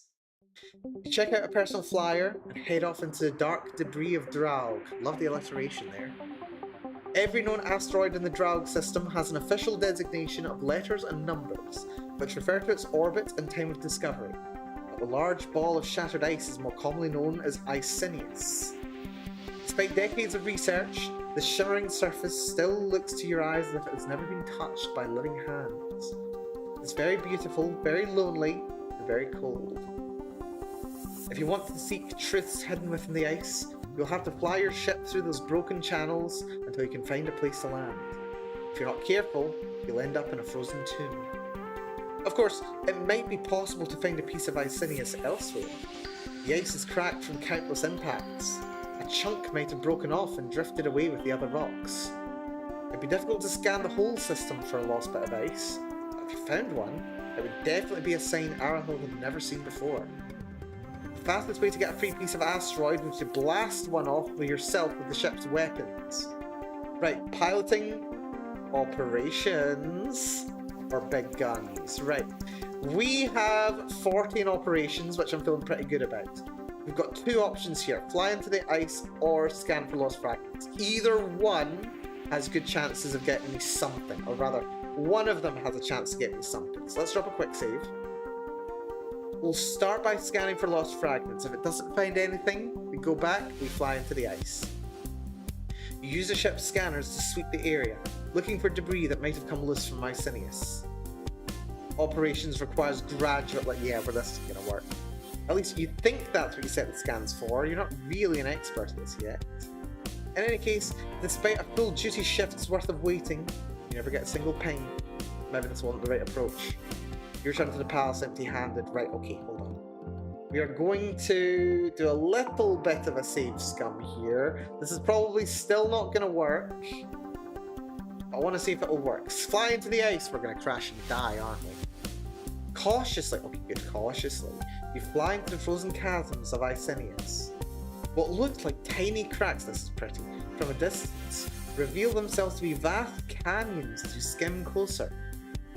You check out a personal flyer and head off into the dark debris of Draug. Love the alliteration there. Every known asteroid in the Draug system has an official designation of letters and numbers, which refer to its orbit and time of discovery. But the large ball of shattered ice is more commonly known as Icinius. Despite decades of research, the shimmering surface still looks to your eyes as if it has never been touched by living hands. It's very beautiful, very lonely, and very cold. If you want to seek truths hidden within the ice, you'll have to fly your ship through those broken channels until you can find a place to land. If you're not careful, you'll end up in a frozen tomb. Of course, it might be possible to find a piece of Icinius elsewhere. The ice is cracked from countless impacts. A chunk might have broken off and drifted away with the other rocks. It'd be difficult to scan the whole system for a lost bit of ice, but if you found one, it would definitely be a sign Arahil had never seen before. The fastest way to get a free piece of asteroid would be to blast one off with yourself with the ship's weapons. Right, piloting, operations, or big guns. Right, we have 14 operations, which I'm feeling pretty good about. We've got 2 options here, fly into the ice or scan for lost fragments. Either one has good chances of getting me something, or rather, one of them has a chance to get me something. So let's drop a quick save. We'll start by scanning for lost fragments. If it doesn't find anything, we go back, we fly into the ice. You use the ship's scanners to sweep the area, looking for debris that might have come loose from Icinius. Operations requires graduate, yeah, where this is going to work. At least you think that's what you set the scans for, you're not really an expert at this yet. In any case, despite a full duty shift's worth of waiting, you never get a single ping. Maybe this wasn't the right approach. You return to the palace empty-handed. Right, okay, hold on. We are going to do a little bit of a save scum here. This is probably still not going to work. I want to see if it'll work. Fly into the ice. We're going to crash and die, aren't we? Cautiously. Okay, good. Cautiously. We fly into the frozen chasms of Icinius. What looked like tiny cracks, this is pretty, from a distance, reveal themselves to be vast canyons as you skim closer.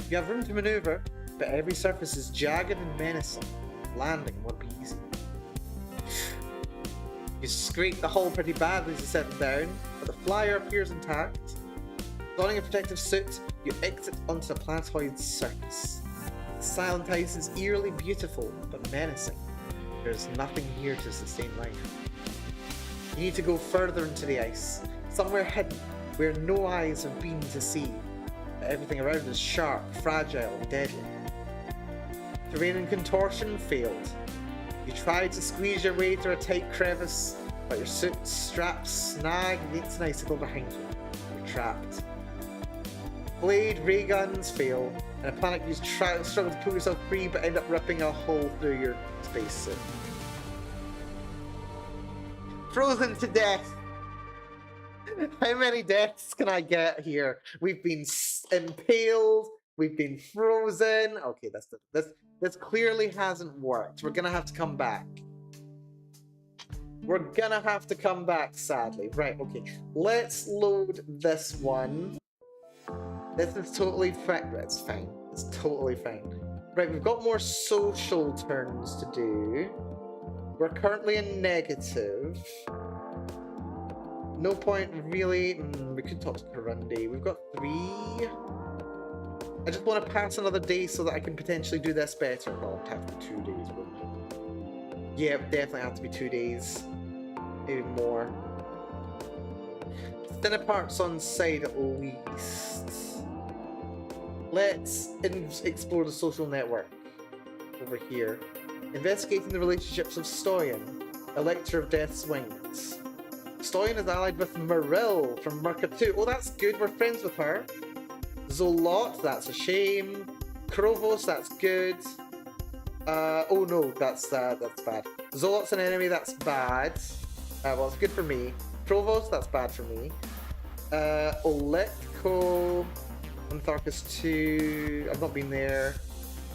You have room to maneuver, but every surface is jagged and menacing. Landing won't be easy. You scrape the hull pretty badly as you settle down, but the flyer appears intact. Donning a protective suit, you exit onto the planetoid surface. The silent ice is eerily beautiful, but menacing. There's nothing here to sustain life. You need to go further into the ice, somewhere hidden, where no eyes have been to see. But everything around is sharp, fragile, and deadly. Terrain and contortion failed. You tried to squeeze your way through a tight crevice, but your suit straps snag against an icicle behind you. You're trapped. Blade ray guns fail, and a panic you struggle to pull yourself free, but end up ripping a hole through your spacesuit. Frozen to death. How many deaths can I get here? We've been impaled. We've been frozen. Okay, this clearly hasn't worked. We're gonna have to come back. We're gonna have to come back, sadly. Right, okay. Let's load this one. This is totally fine. It's fine. It's totally fine. Right, we've got more social turns to do. We're currently in negative. No point really. We could talk to Karundi. We've got 3. I just want to pass another day so that I can potentially do this better. Well, it'd have to be 2 days, wouldn't it? Yeah, it would definitely have to be 2 days. Maybe more. Thinner parts on side at least. Let's explore the social network over here. Investigating the relationships of Stoyan, Elector of Death's Wings. Stoyan is allied with Maril from Merca 2. Oh, that's good. We're friends with her. Zolot, that's a shame. Krovos, that's good. Oh no, that's bad. Zolot's an enemy, that's bad. Well, it's good for me. Krovos, that's bad for me. Oletko, Antharcus 2, I've not been there.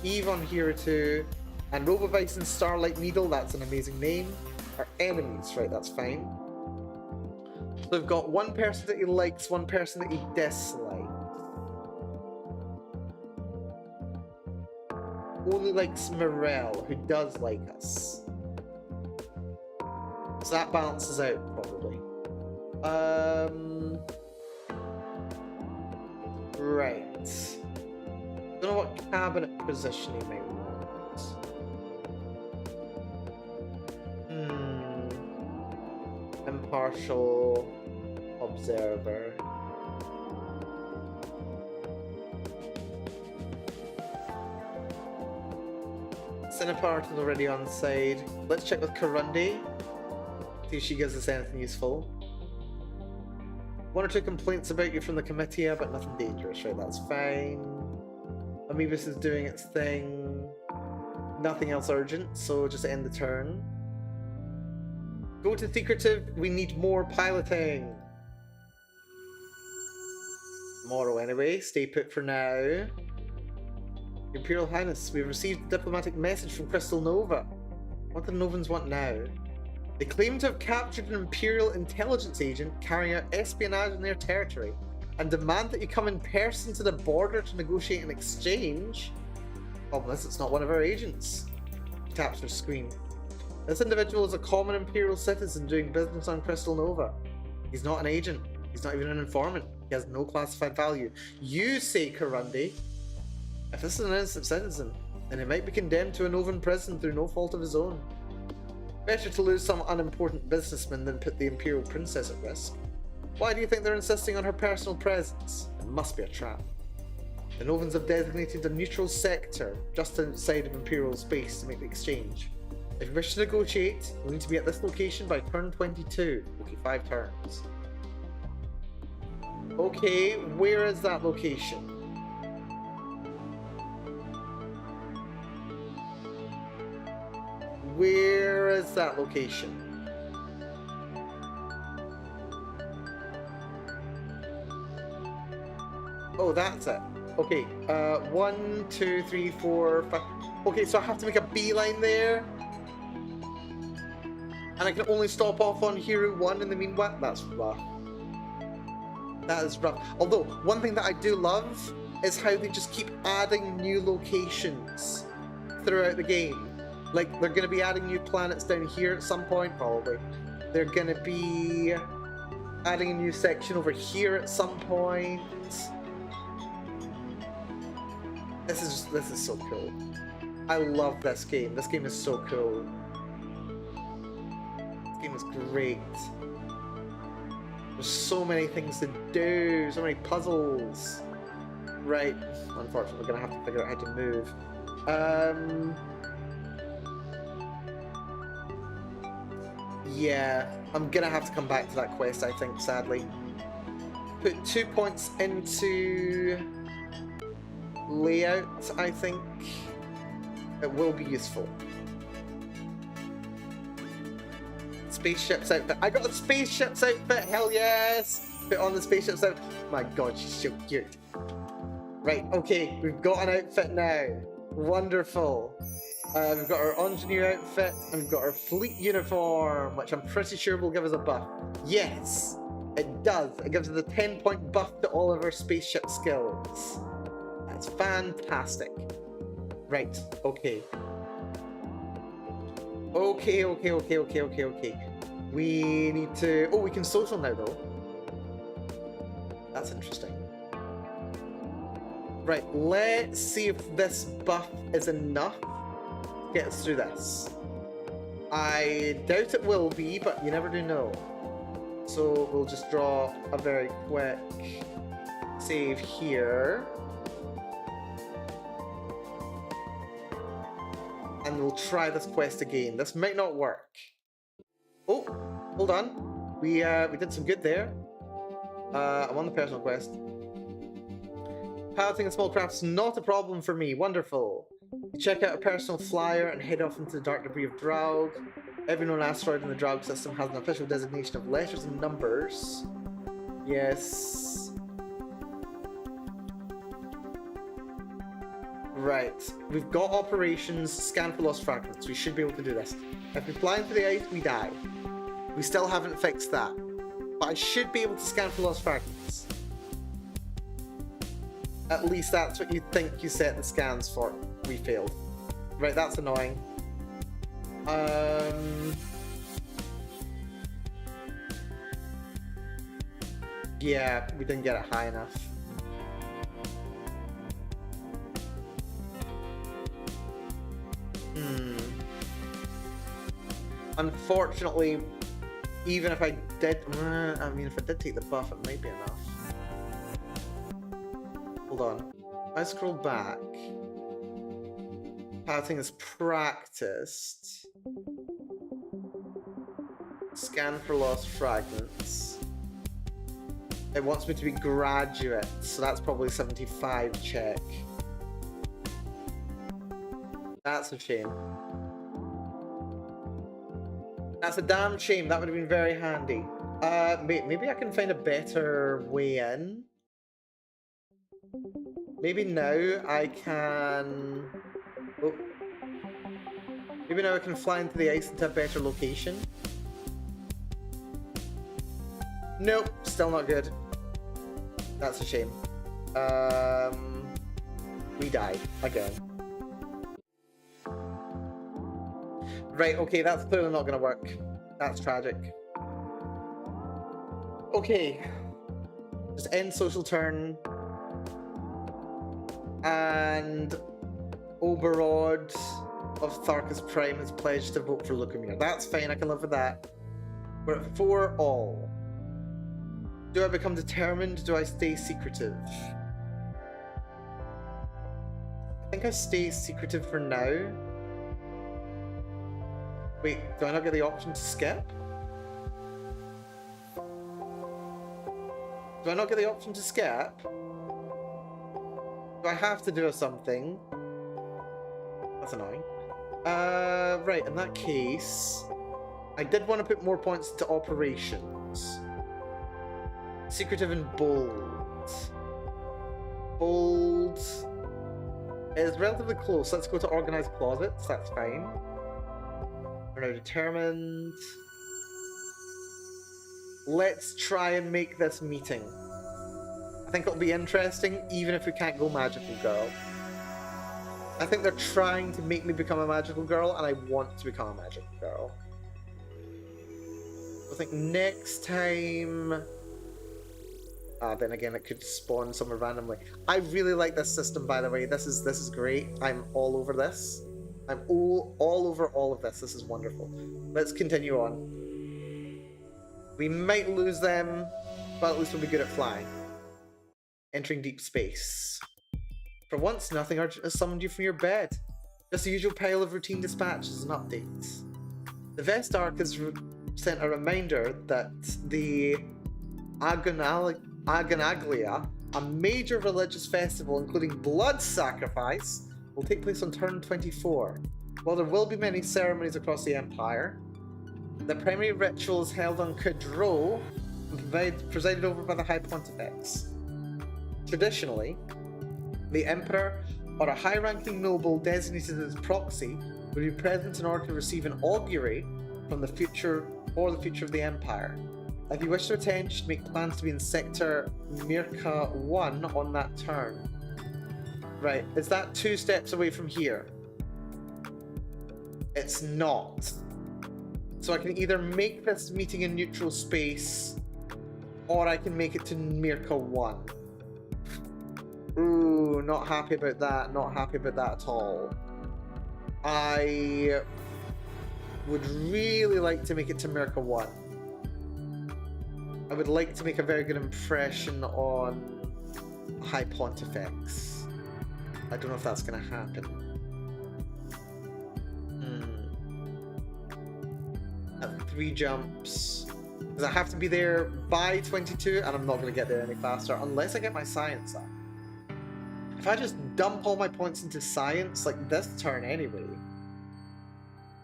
Eve on Hero 2, and Robovice and Starlight Needle, that's an amazing name, are enemies, right, that's fine. So we've got one person that he likes, one person that he dislikes. Only likes Morel, who does like us. So that balances out, probably. Right. Don't know what cabinet position he might want. Impartial observer. Cinepart is already on side. Let's check with Karundi. See if she gives us anything useful. 1 or 2 complaints about you from the committee, but nothing dangerous, right? That's fine. Amoebus is doing its thing. Nothing else urgent, so just end the turn. Go to secretive. We need more piloting. Tomorrow, anyway. Stay put for now. Your Imperial Highness, we've received a diplomatic message from Crystal Nova. What do the Novans want now? They claim to have captured an Imperial intelligence agent carrying out espionage in their territory and demand that you come in person to the border to negotiate an exchange. Problem is, it's not one of our agents. Capture screen. This individual is a common Imperial citizen doing business on Crystal Nova. He's not an agent. He's not even an informant. He has no classified value. You say, Karundi. If this is an innocent citizen, then he might be condemned to a Novan prison through no fault of his own. Better to lose some unimportant businessman than put the Imperial Princess at risk. Why do you think they're insisting on her personal presence? It must be a trap. The Novans have designated a neutral sector just outside of Imperial space to make the exchange. If you wish to negotiate, you'll need to be at this location by turn 22. Okay, 5 turns. Okay, where is that location? Where is that location? Oh, that's it. Okay, 1, 2, 3, 4, 5. Okay, so I have to make a beeline there. And I can only stop off on Hero 1 in the meanwhile. That's rough. That is rough. Although, one thing that I do love is how they just keep adding new locations throughout the game. Like, they're going to be adding new planets down here at some point, probably. They're going to be adding a new section over here at some point. This is so cool. I love this game. This game is so cool. This game is great. There's so many things to do, so many puzzles. Right. Unfortunately, we're gonna have to figure out how to move. Yeah, I'm gonna have to come back to that quest, I think, sadly. Put 2 points into layout, I think. It will be useful. Spaceship's outfit. I got a spaceship's outfit, hell yes! Put on the spaceship's outfit. My god, she's so cute. Right, okay, we've got an outfit now. Wonderful. We've got our engineer outfit, and we've got our fleet uniform, which I'm pretty sure will give us a buff. Yes, it does. It gives us a 10-point buff to all of our spaceship skills. That's fantastic. Right, okay. Okay. We need to... Oh, we can social now, though. That's interesting. Right, let's see if this buff is enough to get us through this. I doubt it will be, but you never do know. So we'll just draw a very quick save here. And we'll try this quest again. This might not work. Oh, hold on. We did some good there. I'm on the personal quest. Piloting a small craft's not a problem for me. Wonderful. Check out a personal flyer and head off into the dark debris of Draug. Every known asteroid in the Draug system has an official designation of letters and numbers. Yes. Right. We've got operations, scan for lost fragments. We should be able to do this. If we fly into the ice, we die. We still haven't fixed that. But I should be able to scan for lost fragments. At least that's what you think you set the scans for. We failed. Right, that's annoying. Yeah, we didn't get it high enough. Unfortunately, even if I did... I mean, if I did take the buff, it might be enough. Hold on. I scroll back. Piloting is practiced. Scan for lost fragments. It wants me to be graduate, so that's probably 75 check. That's a shame. That's a damn shame. That would have been very handy. Maybe I can find a better way in. Maybe now I can... Oh. Maybe now I can fly into the ice into a better location. Nope, still not good. That's a shame. We died again. Right, okay, that's clearly not gonna work. That's tragic. Okay. Just end social turn. And Oberod of Tharkus Prime has pledged to vote for Lucamere. That's fine, I can live with that. We're at 4 all. Do I become determined? Do I stay secretive? I think I stay secretive for now. Wait, do I not get the option to skip? Do I not get the option to skip? Do I have to do something? That's annoying. Right, in that case... I did want to put more points into operations. Secretive and bold. Bold... is relatively close. Let's go to organized closets, that's fine. We're now determined. Let's try and make this meeting. I think it'll be interesting, even if we can't go magical girl. I think they're trying to make me become a magical girl, and I want to become a magical girl. I think next time... Then again, it could spawn somewhere randomly. I really like this system, by the way. This is great. I'm all over this. I'm all over all of this. This is wonderful. Let's continue on. We might lose them, but at least we'll be good at flying. Entering deep space. For once, nothing has summoned you from your bed. Just the usual pile of routine dispatches and updates. The Vest Arc has sent a reminder that the Agonaglia, a major religious festival including blood sacrifice, will take place on turn 24. While there will be many ceremonies across the Empire, the primary ritual is held on Cadro and presided over by the High Pontifex. Traditionally, the Emperor or a high-ranking noble designated as proxy would be present in order to receive an augury from the future of the Empire. If you wish to attend, you should make plans to be in Sector Mirka 1 on that turn. Right, is that 2 steps away from here? It's not. So I can either make this meeting in neutral space, or I can make it to Mirka 1. Ooh, not happy about that, not happy about that at all. I would really like to make it to Mirka 1. I would like to make a very good impression on High Pontifex. I don't know if that's going to happen. At 3 jumps. Because I have to be there by 22, and I'm not going to get there any faster unless I get my science up. If I just dump all my points into science, like this turn anyway.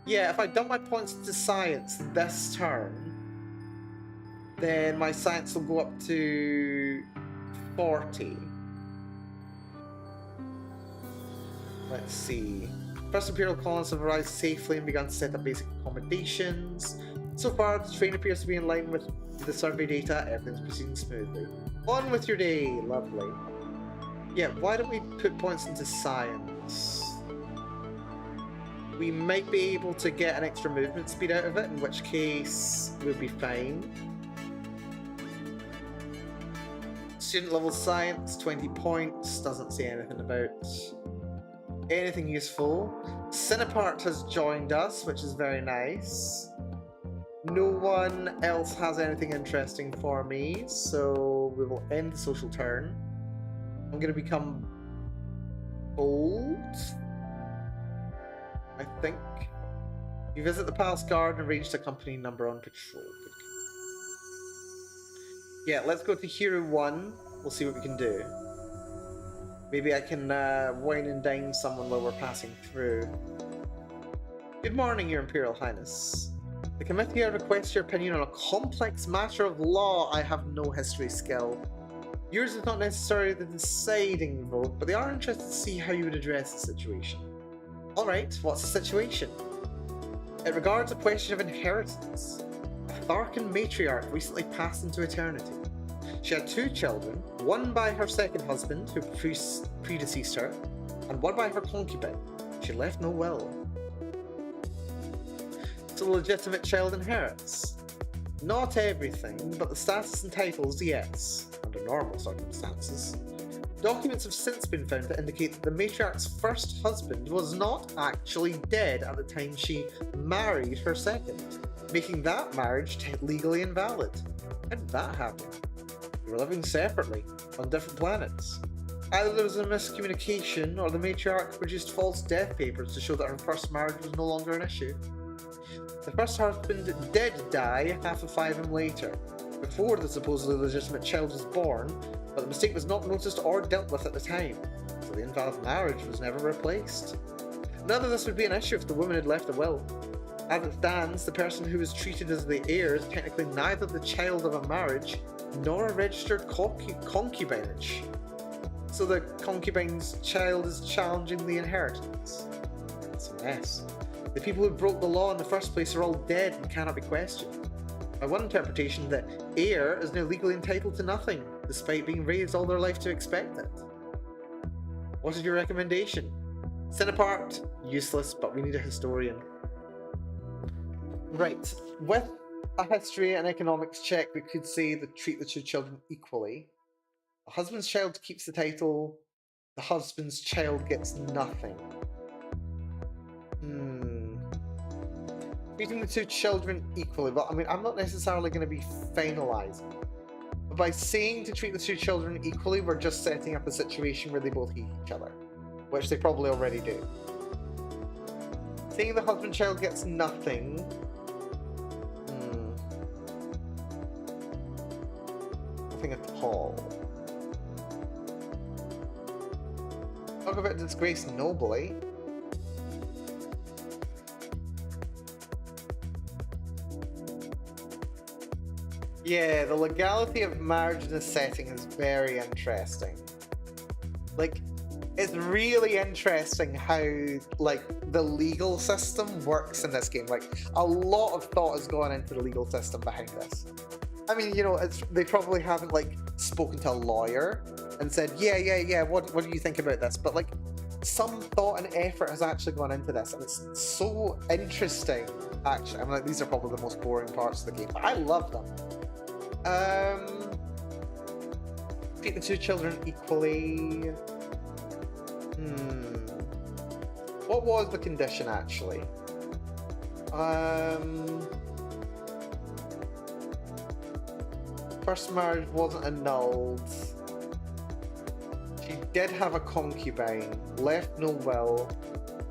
Yeah, if I dump my points into science this turn, then my science will go up to 40. Let's see. First Imperial colonists have arrived safely and begun to set up basic accommodations. So far, the train appears to be in line with the survey data. Everything's proceeding smoothly. On with your day, lovely. Yeah, why don't we put points into science? We might be able to get an extra movement speed out of it, in which case we'll be fine. Student level science, 20 points, doesn't say anything about anything useful. Cinepart has joined us, which is very nice. No one else has anything interesting for me, so we will end the social turn. I'm going to become bold, I think. You visit the Palace Guard and arrange the company number on patrol. Yeah, let's go to Hero 1. We'll see what we can do. Maybe I can wine and dine someone while we're passing through. Good morning, Your Imperial Highness. The committee requests your opinion on a complex matter of law. I have no history skill. Yours is not necessarily the deciding vote, but they are interested to see how you would address the situation. Alright, what's the situation? It regards a question of inheritance. A Tharkan matriarch recently passed into eternity. She had 2 children, one by her second husband, who predeceased her, and one by her concubine. She left no will. So the legitimate child inherits. Not everything, but the status and titles, yes, under normal circumstances. Documents have since been found to indicate that the matriarch's first husband was not actually dead at the time she married her second, making that marriage legally invalid. How did that happen? They were living separately, on different planets. Either there was a miscommunication, or the matriarch produced false death papers to show that her first marriage was no longer an issue. The first husband did die half of 5 later, before the supposedly legitimate child was born, but the mistake was not noticed or dealt with at the time, so the invalid marriage was never replaced. None of this would be an issue if the woman had left a will. As it stands, the person who was treated as the heir is technically neither the child of a marriage nor a registered concubinage. So the concubine's child is challenging the inheritance. It's a mess. The people who broke the law in the first place are all dead and cannot be questioned. By one interpretation, the heir is now legally entitled to nothing, despite being raised all their life to expect it. What is your recommendation? Cinepart, useless, but we need a historian. Right, with a history and economics check, we could say that treat the 2 children equally. The husband's child keeps the title. The husband's child gets nothing. Treating the two children equally. Well, I mean, I'm not necessarily going to be finalizing. But by saying to treat the two children equally, we're just setting up a situation where they both hate each other. Which they probably already do. Saying the husband child gets nothing. Nothing at all. Talk about disgrace nobly. Yeah, the legality of marriage in this setting is very interesting. Like, it's really interesting how, like, the legal system works in this game. Like, a lot of thought has gone into the legal system behind this. I mean, you know, they probably haven't, like, spoken to a lawyer and said, yeah, what do you think about this? But, like, some thought and effort has actually gone into this, and it's so interesting, actually. I mean, like, these are probably the most boring parts of the game, but I love them. Treat the two children equally. What was the condition, actually? First marriage wasn't annulled. She did have a concubine, left no will.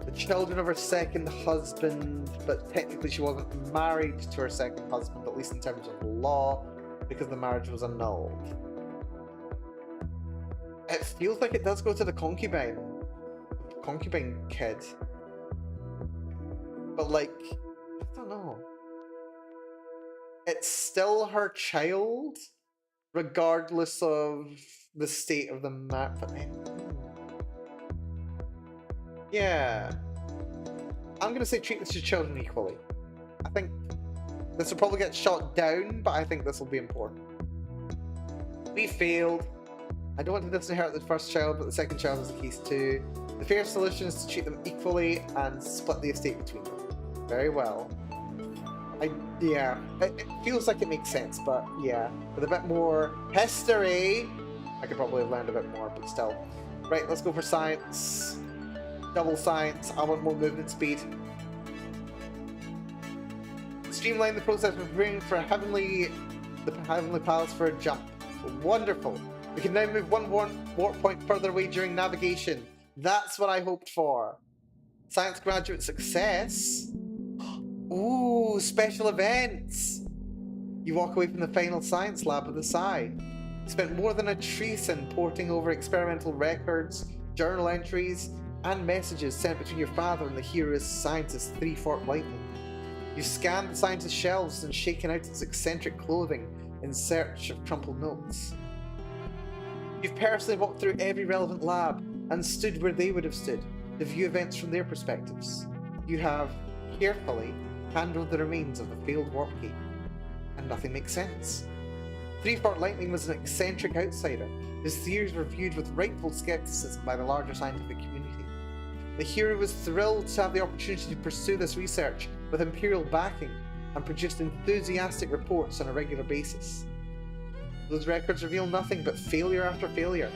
The children of her second husband, but technically she wasn't married to her second husband, at least in terms of law, because the marriage was annulled. It feels like it does go to the concubine kid. But, like, I don't know. It's still her child, regardless of the state of the map. Yeah. I'm gonna say treat the two children equally. I think this will probably get shot down, but I think this will be important. We failed. I don't want to disinherit the first child, but the second child is the case too. The fair solution is to treat them equally and split the estate between them. Very well. Yeah, it feels like it makes sense, but yeah, with a bit more history, I could probably have learned a bit more, but still. Right, let's go for science. Double science. I want more movement speed. Streamline the process of preparing for the Heavenly Palace for a jump. Wonderful. We can now move one warp point further away during navigation. That's what I hoped for. Science graduate success. Ooh, special events. You walk away from the final science lab with a sigh. You spent more than a treason porting over experimental records, journal entries, and messages sent between your father and the hero's scientist 3 Fort Lightning. You scanned the scientist's shelves and shaken out its eccentric clothing in search of crumpled notes. You've personally walked through every relevant lab and stood where they would have stood to view events from their perspectives. You have carefully handled the remains of the failed warp gate, and nothing makes sense. 3 Fort Lightning was an eccentric outsider. His theories were viewed with rightful skepticism by the larger scientific community. The hero was thrilled to have the opportunity to pursue this research with Imperial backing and produced enthusiastic reports on a regular basis. Those records reveal nothing but failure after failure.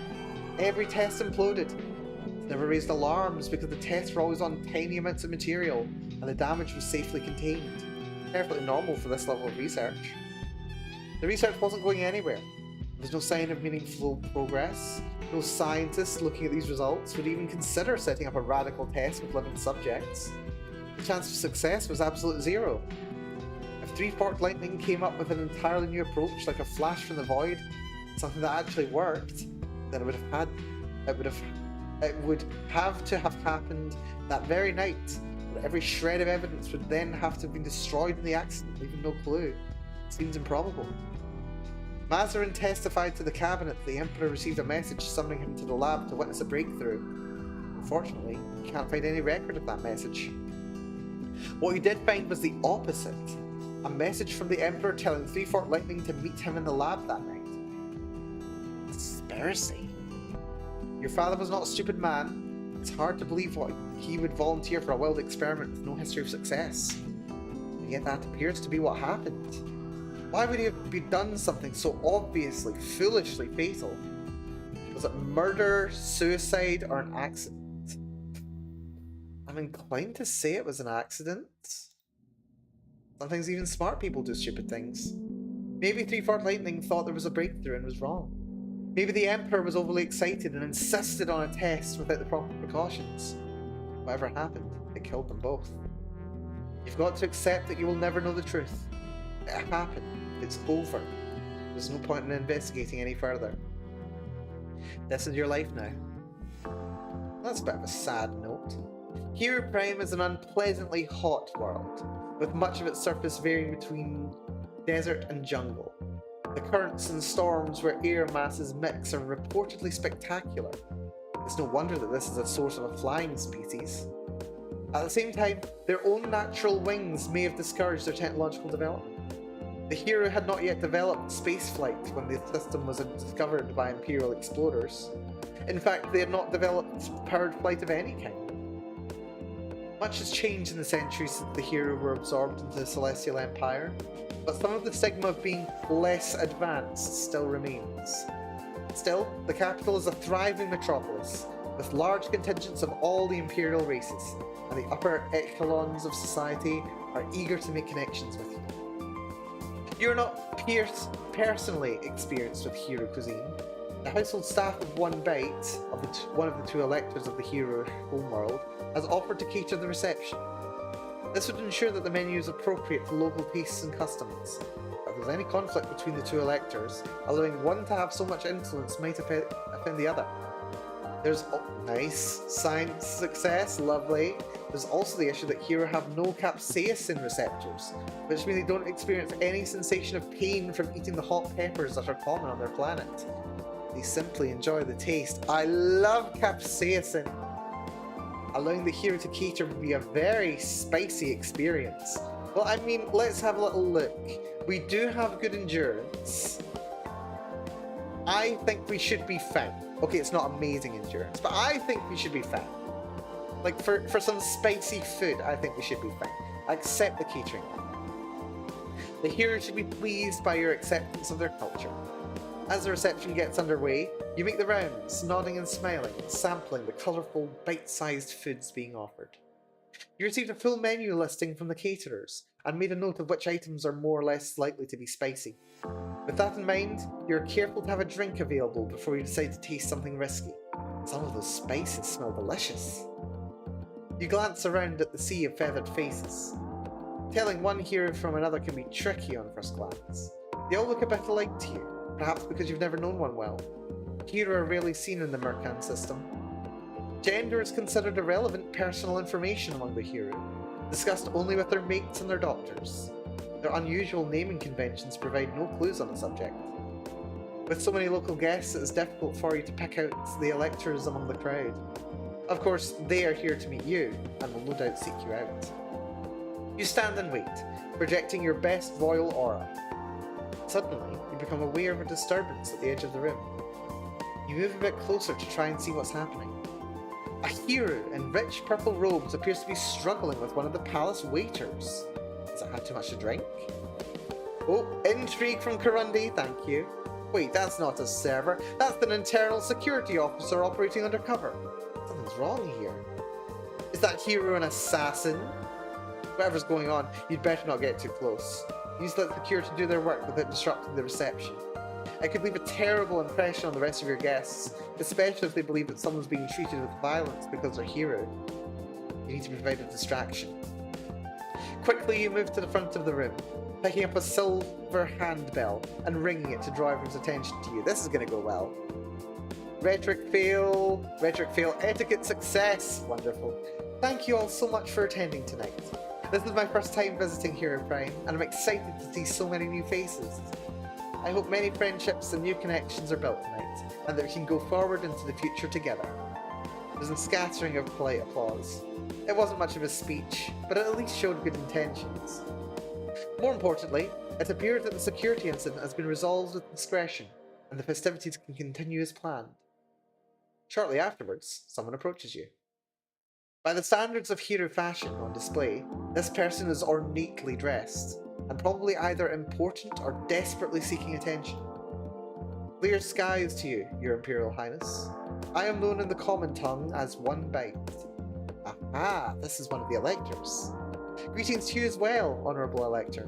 Every test imploded. It never raised alarms because the tests were always on tiny amounts of material and the damage was safely contained. Perfectly normal for this level of research. The research wasn't going anywhere. There was no sign of meaningful progress. No scientists looking at these results would even consider setting up a radical test with living subjects. The chance of success was absolute zero. If 3 Fort Lightning came up with an entirely new approach, like a flash from the void, something that actually worked, then it would have to have happened that very night. But every shred of evidence would then have to have been destroyed in the accident, leaving no clue. It seems improbable. Mazarin testified to the cabinet that the Emperor received a message summoning him to the lab to witness a breakthrough. Unfortunately, you can't find any record of that message. What you did find was the opposite. A message from the Emperor telling 3 Fort Lightning to meet him in the lab that night. Conspiracy. Your father was not a stupid man. It's hard to believe what he would volunteer for a wild experiment with no history of success. And yet that appears to be what happened. Why would he have done something so obviously, foolishly fatal? Was it murder, suicide, or an accident? I'm inclined to say it was an accident. Sometimes even smart people do stupid things. Maybe Three-Forked Lightning thought there was a breakthrough and was wrong. Maybe the Emperor was overly excited and insisted on a test without the proper precautions. Whatever happened, it killed them both. You've got to accept that you will never know the truth. It happened. It's over. There's no point in investigating any further. This is your life now. That's a bit of a sad note. Hero Prime is an unpleasantly hot world, with much of its surface varying between desert and jungle. The currents and storms where air masses mix are reportedly spectacular. It's no wonder that this is a source of a flying species. At the same time, their own natural wings may have discouraged their technological development. The hero had not yet developed spaceflight when the system was discovered by Imperial explorers. In fact, they had not developed powered flight of any kind. Much has changed in the centuries since the hero were absorbed into the Celestial Empire, but some of the stigma of being less advanced still remains. Still, the capital is a thriving metropolis, with large contingents of all the Imperial races, and the upper echelons of society are eager to make connections with you. You're not personally experienced with hero cuisine. The household staff of One Bite, one of the two electors of the hero homeworld, has offered to cater the reception. This would ensure that the menu is appropriate to local tastes and customs. But if there's any conflict between the two electors, allowing one to have so much influence might offend the other. There's nice science success, lovely. There's also the issue that hero have no capsaicin receptors, which means they don't experience any sensation of pain from eating the hot peppers that are common on their planet. They simply enjoy the taste. I love capsaicin! Allowing the hero to cater would be a very spicy experience. Well, I mean, let's have a little look. We do have good endurance. I think we should be fine. Okay, it's not amazing endurance, but I think we should be fine. Like, for some spicy food, I think we should be fine. I accept the catering. The hero should be pleased by your acceptance of their culture. As the reception gets underway, you make the rounds, nodding and smiling, sampling the colourful, bite-sized foods being offered. You received a full menu listing from the caterers, and made a note of which items are more or less likely to be spicy. With that in mind, you're careful to have a drink available before you decide to taste something risky. Some of those spices smell delicious. You glance around at the sea of feathered faces. Telling one hero from another can be tricky on first glance. They all look a bit alike to you, perhaps because you've never known one well. Hero are rarely seen in the Mercan system. Gender is considered irrelevant personal information among the hero, discussed only with their mates and their doctors. Their unusual naming conventions provide no clues on the subject. With so many local guests, it is difficult for you to pick out the electors among the crowd. Of course, they are here to meet you, and will no doubt seek you out. You stand and wait, projecting your best royal aura. Suddenly, you become aware of a disturbance at the edge of the room. You move a bit closer to try and see what's happening. A hero in rich purple robes appears to be struggling with one of the palace waiters. Has it had too much to drink? Oh, intrigue from Karundi, thank you. Wait, that's not a server. That's an internal security officer operating undercover. Something's wrong here. Is that hero an assassin? Whatever's going on, you'd better not get too close. Use let security do their work without disrupting the reception. It could leave a terrible impression on the rest of your guests, especially if they believe that someone's being treated with violence because they're hero. You need to provide a distraction. Quickly you move to the front of the room, picking up a silver handbell and ringing it to draw everyone's attention to you. This is going to go well. Rhetoric fail, etiquette success. Wonderful. Thank you all so much for attending tonight. This is my first time visiting Hero Prime, and I'm excited to see so many new faces. I hope many friendships and new connections are built tonight, and that we can go forward into the future together. There's a scattering of polite applause. It wasn't much of a speech, but it at least showed good intentions. More importantly, it appears that the security incident has been resolved with discretion, and the festivities can continue as planned. Shortly afterwards, someone approaches you. By the standards of hero fashion on display, this person is ornately dressed, and probably either important or desperately seeking attention. Clear skies to you, Your Imperial Highness. I am known in the common tongue as One Bite. Aha, this is one of the electors. Greetings to you as well, Honourable Elector.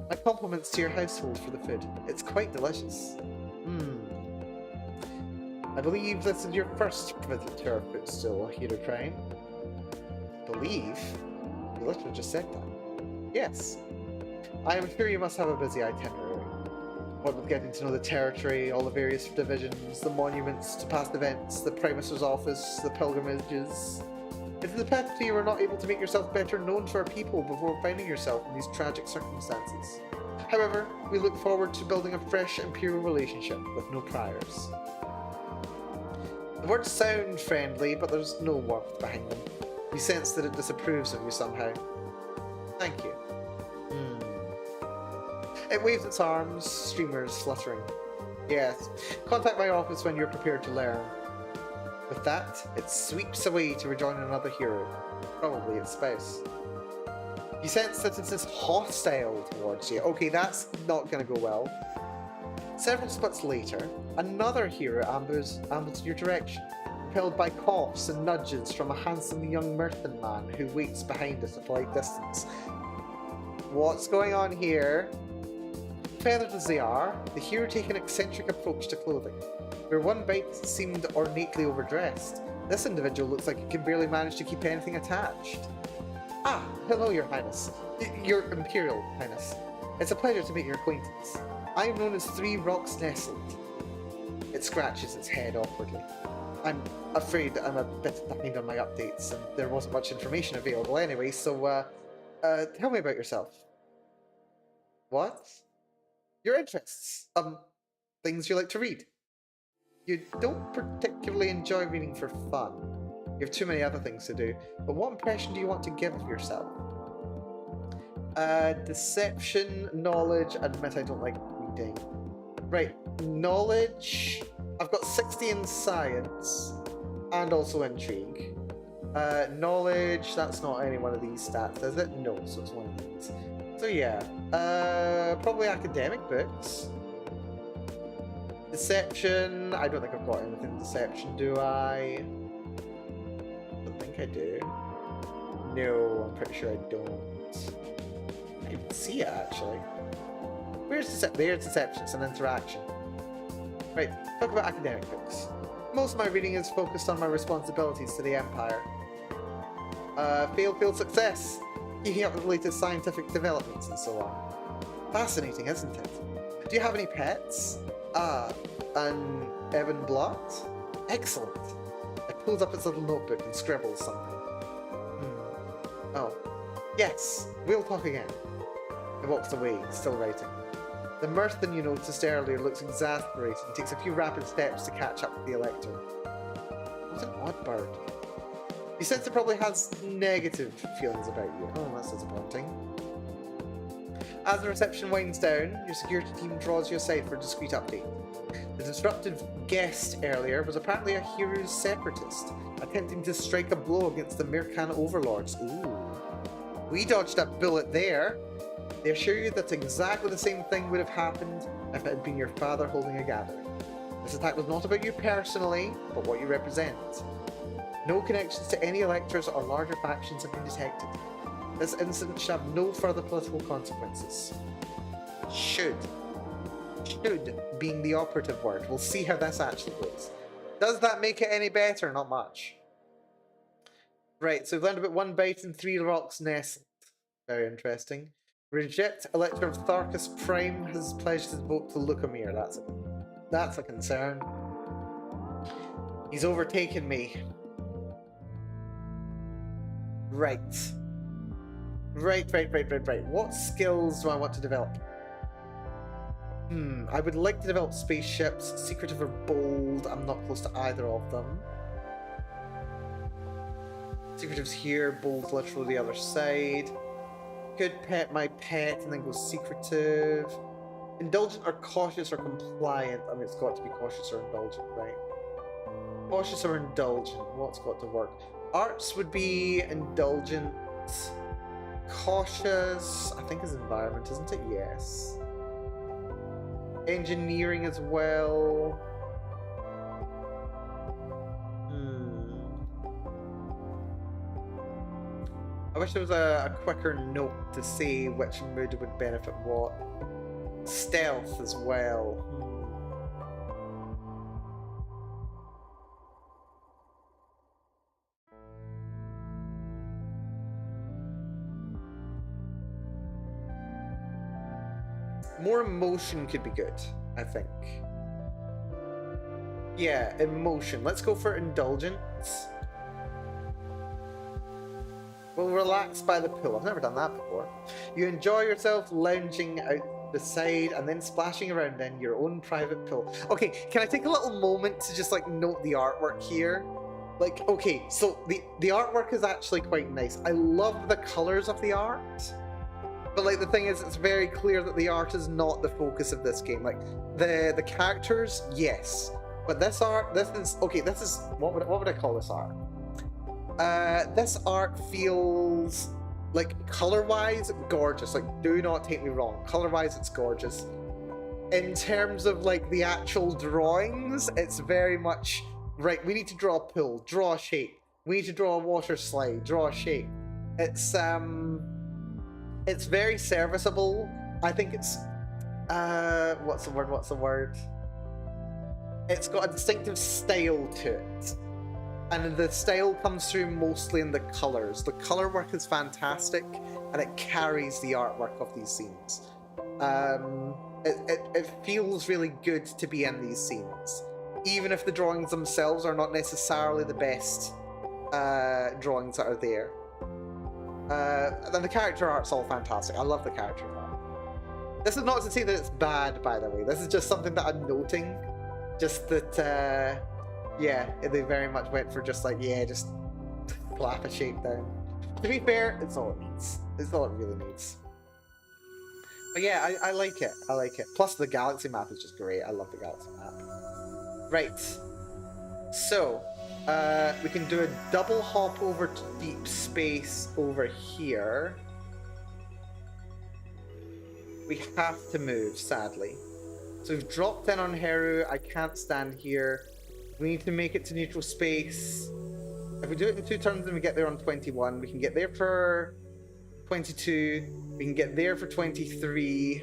My compliments to your household for the food. It's quite delicious. I believe this is your first visit to our footstool, Hero Prime. Believe? You literally just said that. Yes. I am sure you must have a busy itinerary. What with getting to know the territory, all the various divisions, the monuments to past events, the Prime Minister's office, the pilgrimages. It is a pity you were not able to make yourself better known to our people before finding yourself in these tragic circumstances. However, we look forward to building a fresh Imperial relationship with no priors. The words sound friendly, but there's no warmth behind them. You sense that it disapproves of you somehow. Thank you. It waves its arms, streamers fluttering. Yes, contact my office when you're prepared to learn. With that, it sweeps away to rejoin another hero, probably its spouse. You sense that it is hostile towards you. Okay, that's not going to go well. Several splits later, another hero ambles in your direction, propelled by coughs and nudges from a handsome young Merthin man who waits behind us at a polite distance. What's going on here? Feathered as they are, the hero take an eccentric approach to clothing. Where One Bite seemed ornately overdressed, this individual looks like he can barely manage to keep anything attached. Ah, hello, Your Highness. Your Imperial Highness. It's a pleasure to make your acquaintance. I am known as Three Rocks Nestled. It scratches its head awkwardly. I'm afraid I'm a bit behind on my updates, and there wasn't much information available anyway, so, tell me about yourself. What? Your interests. Things you like to read. You don't particularly enjoy reading for fun. You have too many other things to do. But what impression do you want to give of yourself? Deception, knowledge, admit I don't like reading. Right, knowledge. I've got 60 in science, and also intrigue. Knowledge, that's not any one of these stats, is it? No, so it's one of these. So yeah, probably academic books. Deception, I don't think I've got anything in deception, do I? I don't think I do. No, I'm pretty sure I don't. I didn't see it actually. Where's deception? There's deception, it's an interaction. Right, talk about academic books. Most of my reading is focused on my responsibilities to the Empire. Fail, success. Keeping up with the latest scientific developments and so on. Fascinating, isn't it? Do you have any pets? An Evan Blot? Excellent. It pulls up its little notebook and scribbles something. Oh. Yes, we'll talk again. It walks away, still writing. The Merthin you noticed earlier looks exasperated and takes a few rapid steps to catch up with the Elector. What an odd bird. You sense it probably has negative feelings about you. Oh, that's disappointing. As the reception winds down, your security team draws you aside for a discreet update. The disruptive guest earlier was apparently a hero's separatist, attempting to strike a blow against the Mirkan overlords. Ooh. We dodged a bullet there. They assure you that exactly the same thing would have happened if it had been your father holding a gathering. This attack was not about you personally, but what you represent. No connections to any electors or larger factions have been detected. This incident should have no further political consequences. Should being the operative word. We'll see how this actually goes. Does that make it any better? Not much. Right, so we've learned about One Bite and Three Rocks Nestled. Very interesting. Reject Elector of Tharkus Prime has pledged his vote to Lukamir. That's a concern. He's overtaken me. Right. What skills do I want to develop? I would like to develop spaceships, secretive or bold. I'm not close to either of them. Secretive's here, bold's literally the other side. Could pet my pet and then go secretive. Indulgent or cautious or compliant? I mean, it's got to be cautious or indulgent, right? Cautious or indulgent? What's got to work? Arts would be indulgent. Cautious, I think is environment, isn't it? Yes. Engineering as well. I wish there was a quicker note to say which mood would benefit what. Stealth as well. More emotion could be good, I think. Yeah, emotion. Let's go for indulgence. We'll relax by the pool. I've never done that before. You enjoy yourself lounging out the side and then splashing around in your own private pool. Okay, can I take a little moment to just like note the artwork here? Like, okay, so the artwork is actually quite nice. I love the colors of the art. But like the thing is, it's very clear that the art is not the focus of this game. Like the characters, yes. But this art, this is what would I call this art? This art feels like color-wise gorgeous. Like, do not take me wrong. Color-wise, it's gorgeous. In terms of like the actual drawings, it's very much right. We need to draw a pool, draw a shape. We need to draw a water slide, draw a shape. It's very serviceable. I think it's what's the word? It's got a distinctive style to it. And the style comes through mostly in the colors. The color work is fantastic, and it carries the artwork of these scenes. It feels really good to be in these scenes, even if the drawings themselves are not necessarily the best drawings that are there. And the character art's all fantastic. I love the character art. This is not to say that it's bad, by the way. This is just something that I'm noting. Just that, yeah, they very much went for just like, yeah, just slap a shape down. To be fair, it's all it needs. It's all it really needs. But yeah, I like it. I like it. Plus the galaxy map is just great. I love the galaxy map. Right. So, we can do a double hop over to deep space over here. We have to move, sadly. So we've dropped in on Heru. I can't stand here. We need to make it to neutral space. If we do it in 2 turns and we get there on 21, we can get there for 22. We can get there for 23,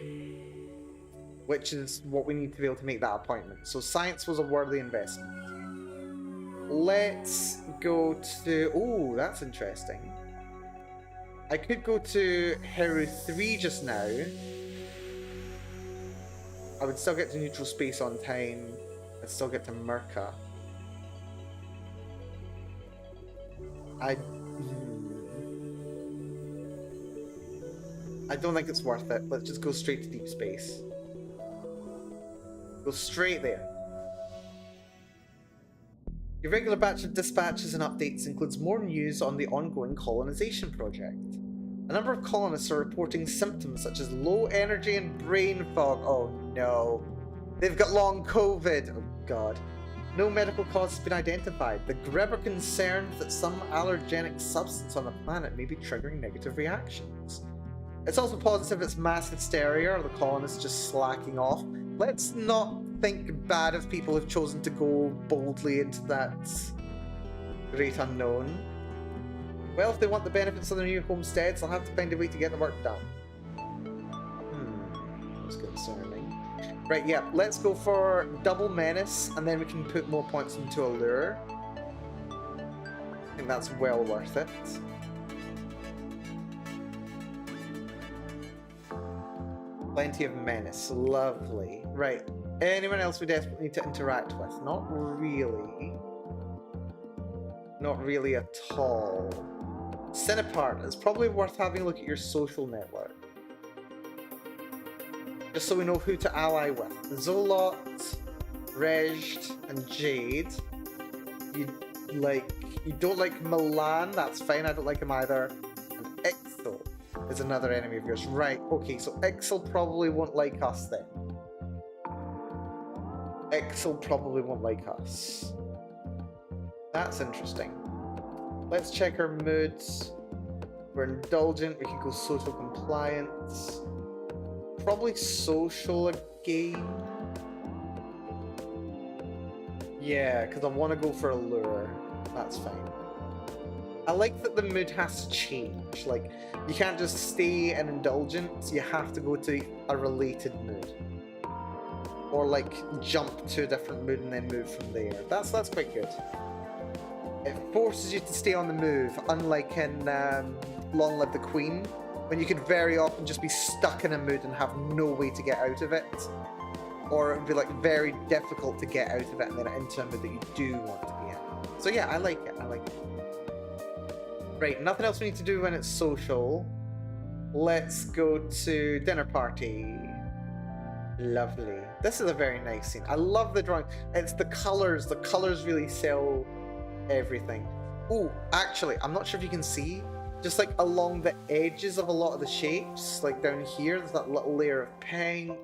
which is what we need to be able to make that appointment. So science was a worthy investment. Let's go to... Oh, that's interesting. I could go to Heru 3 just now. I would still get to neutral space on time. I'd still get to Merca. I don't think it's worth it. Let's just go straight to deep space. Go straight there. Your regular batch of dispatches and updates includes more news on the ongoing colonization project. A number of colonists are reporting symptoms such as low energy and brain fog. Oh no. They've got long COVID. Oh god. No medical cause has been identified. The Greb are concerned that some allergenic substance on the planet may be triggering negative reactions. It's also positive it's mass hysteria or the colonists just slacking off. Let's not think bad of people who've chosen to go boldly into that great unknown. Well, if they want the benefits of their new homesteads, they'll have to find a way to get the work done. That's concerning. Right, yeah, let's go for double menace, and then we can put more points into allure. I think that's well worth it. Plenty of menace, lovely. Right, anyone else we desperately need to interact with? Not really. Not really at all. Cinepart, it's probably worth having a look at your social network. Just so we know who to ally with. Zolot, Rejd, and Jade. You don't like Milan, that's fine, I don't like him either. And Ixel is another enemy of yours. Right, okay, so Ixel probably won't like us then. Ixel probably won't like us. That's interesting. Let's check our moods. We're indulgent, we can go social compliance. Probably social again. Yeah, because I want to go for a lure. That's fine. I like that the mood has to change. Like, you can't just stay in indulgence, you have to go to a related mood. Or, like, jump to a different mood and then move from there. That's quite good. It forces you to stay on the move, unlike in Long Live the Queen, when you could very often just be stuck in a mood and have no way to get out of it. Or it would be, like, very difficult to get out of it and then into a mood that you do want to be in. So yeah, I like it, I like it. Right, nothing else we need to do when it's social. Let's go to dinner party. Lovely. This is a very nice scene. I love the drawing. It's the colors really sell everything. Oh, actually, I'm not sure if you can see, just like along the edges of a lot of the shapes, like down here, there's that little layer of pink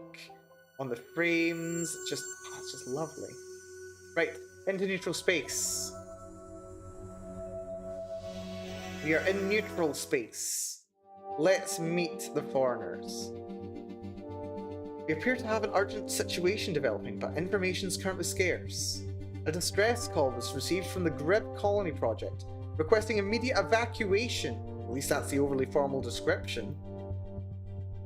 on the frames. It's just lovely. Right, into neutral space. We are in neutral space. Let's meet the foreigners. We appear to have an urgent situation developing, but information is currently scarce. A distress call was received from the Grib Colony Project, requesting immediate evacuation. At least that's the overly formal description.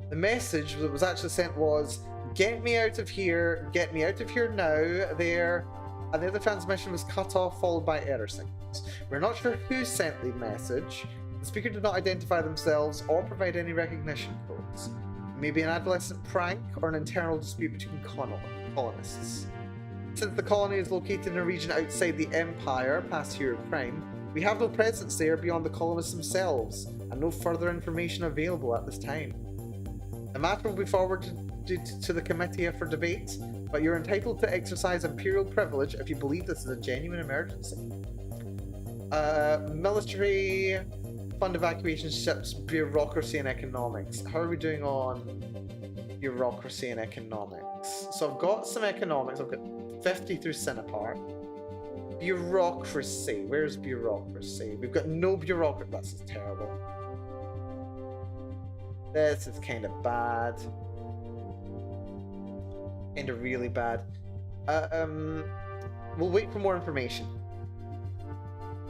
The message that was actually sent was, get me out of here now, there, and the other transmission was cut off, followed by error signals. We're not sure who sent the message. The speaker did not identify themselves or provide any recognition codes. Maybe an adolescent prank or an internal dispute between colonists. Since the colony is located in a region outside the Empire, past Hero Prime, we have no presence there beyond the colonists themselves, and no further information available at this time. The matter will be forwarded to the committee for debate, but you're entitled to exercise Imperial privilege if you believe this is a genuine emergency. Military fund evacuation ships, bureaucracy and economics. How are we doing on bureaucracy and economics? So I've got some economics. I've got 50 through Cinepart. Bureaucracy. Where's bureaucracy? We've got no bureaucracy. This is terrible. This is kind of bad. Kind of really bad. We'll wait for more information,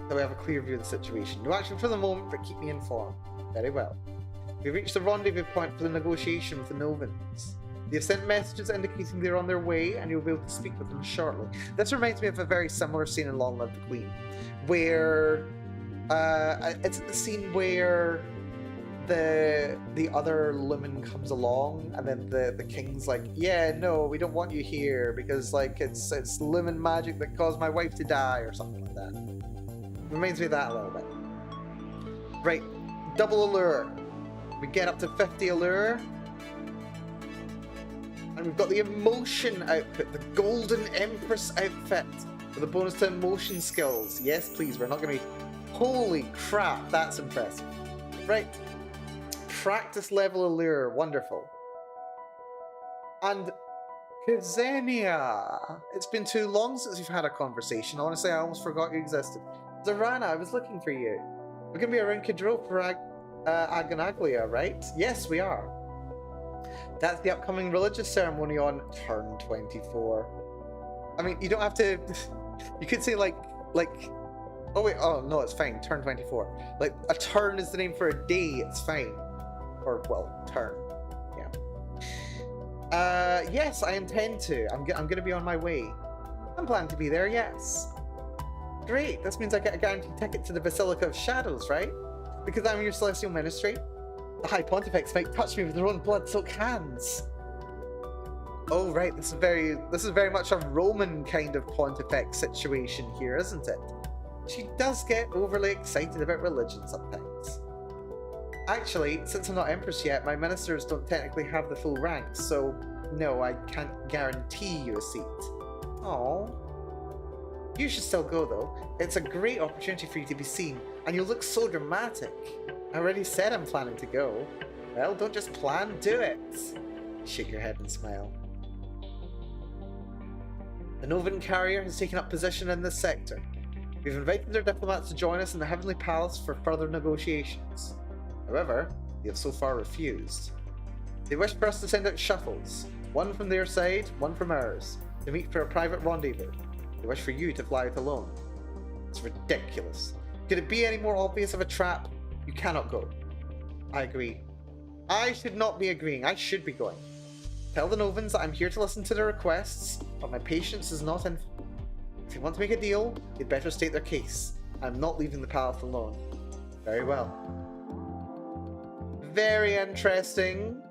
so we have a clear view of the situation. No action for the moment, but keep me informed. Very well. We've reached the rendezvous point for the negotiation with the Novans. They've sent messages indicating they're on their way, and you'll be able to speak with them shortly. This reminds me of a very similar scene in Long Live the Queen, where it's the scene where the other Lumen comes along, and then the king's like, yeah, no, we don't want you here because like it's Lumen magic that caused my wife to die or something like that. Reminds me of that a little bit. Right, double allure. We get up to 50 allure. And we've got the emotion outfit, the Golden Empress outfit, with a bonus to emotion skills. Yes, please, we're not going to be... Holy crap, that's impressive. Right. Practice level allure, wonderful. And Ksenia. It's been too long since we've had a conversation. Honestly, I almost forgot you existed. Zorana, I was looking for you. We're going to be around Kidro for Aganaglia, right? Yes, we are. That's the upcoming religious ceremony on turn 24. I mean, you don't have to... You could say, like... Oh, wait. Oh, no, it's fine. Turn 24. Like, a turn is the name for a day. It's fine. Or, well, turn. Yeah. Yes, I intend to. I'm going to be on my way. I'm planning to be there, yes. Great. This means I get a guaranteed ticket to the Basilica of Shadows, right? Because I'm your celestial ministry. The High Pontifex might touch me with their own blood-soaked hands. Oh, right. This is very much a Roman kind of Pontifex situation here, isn't it? She does get overly excited about religion sometimes. Actually, since I'm not Empress yet, my ministers don't technically have the full ranks, so no, I can't guarantee you a seat. Oh. You should still go, though. It's a great opportunity for you to be seen, and you look so dramatic. I already said I'm planning to go. Well, don't just plan, do it. Shake your head and smile. The Novan carrier has taken up position in this sector. We've invited their diplomats to join us in the Heavenly Palace for further negotiations. However, they have so far refused. They wish for us to send out shuttles, one from their side, one from ours, to meet for a private rendezvous. They wish for you to fly out alone. It's ridiculous. Could it be any more obvious of a trap? You cannot go. I agree. I should not be agreeing. I should be going. Tell the Novans that I'm here to listen to their requests, but my patience is not infinite. If you want to make a deal, you'd better state their case. I'm not leaving the palace alone. Very well. Very interesting.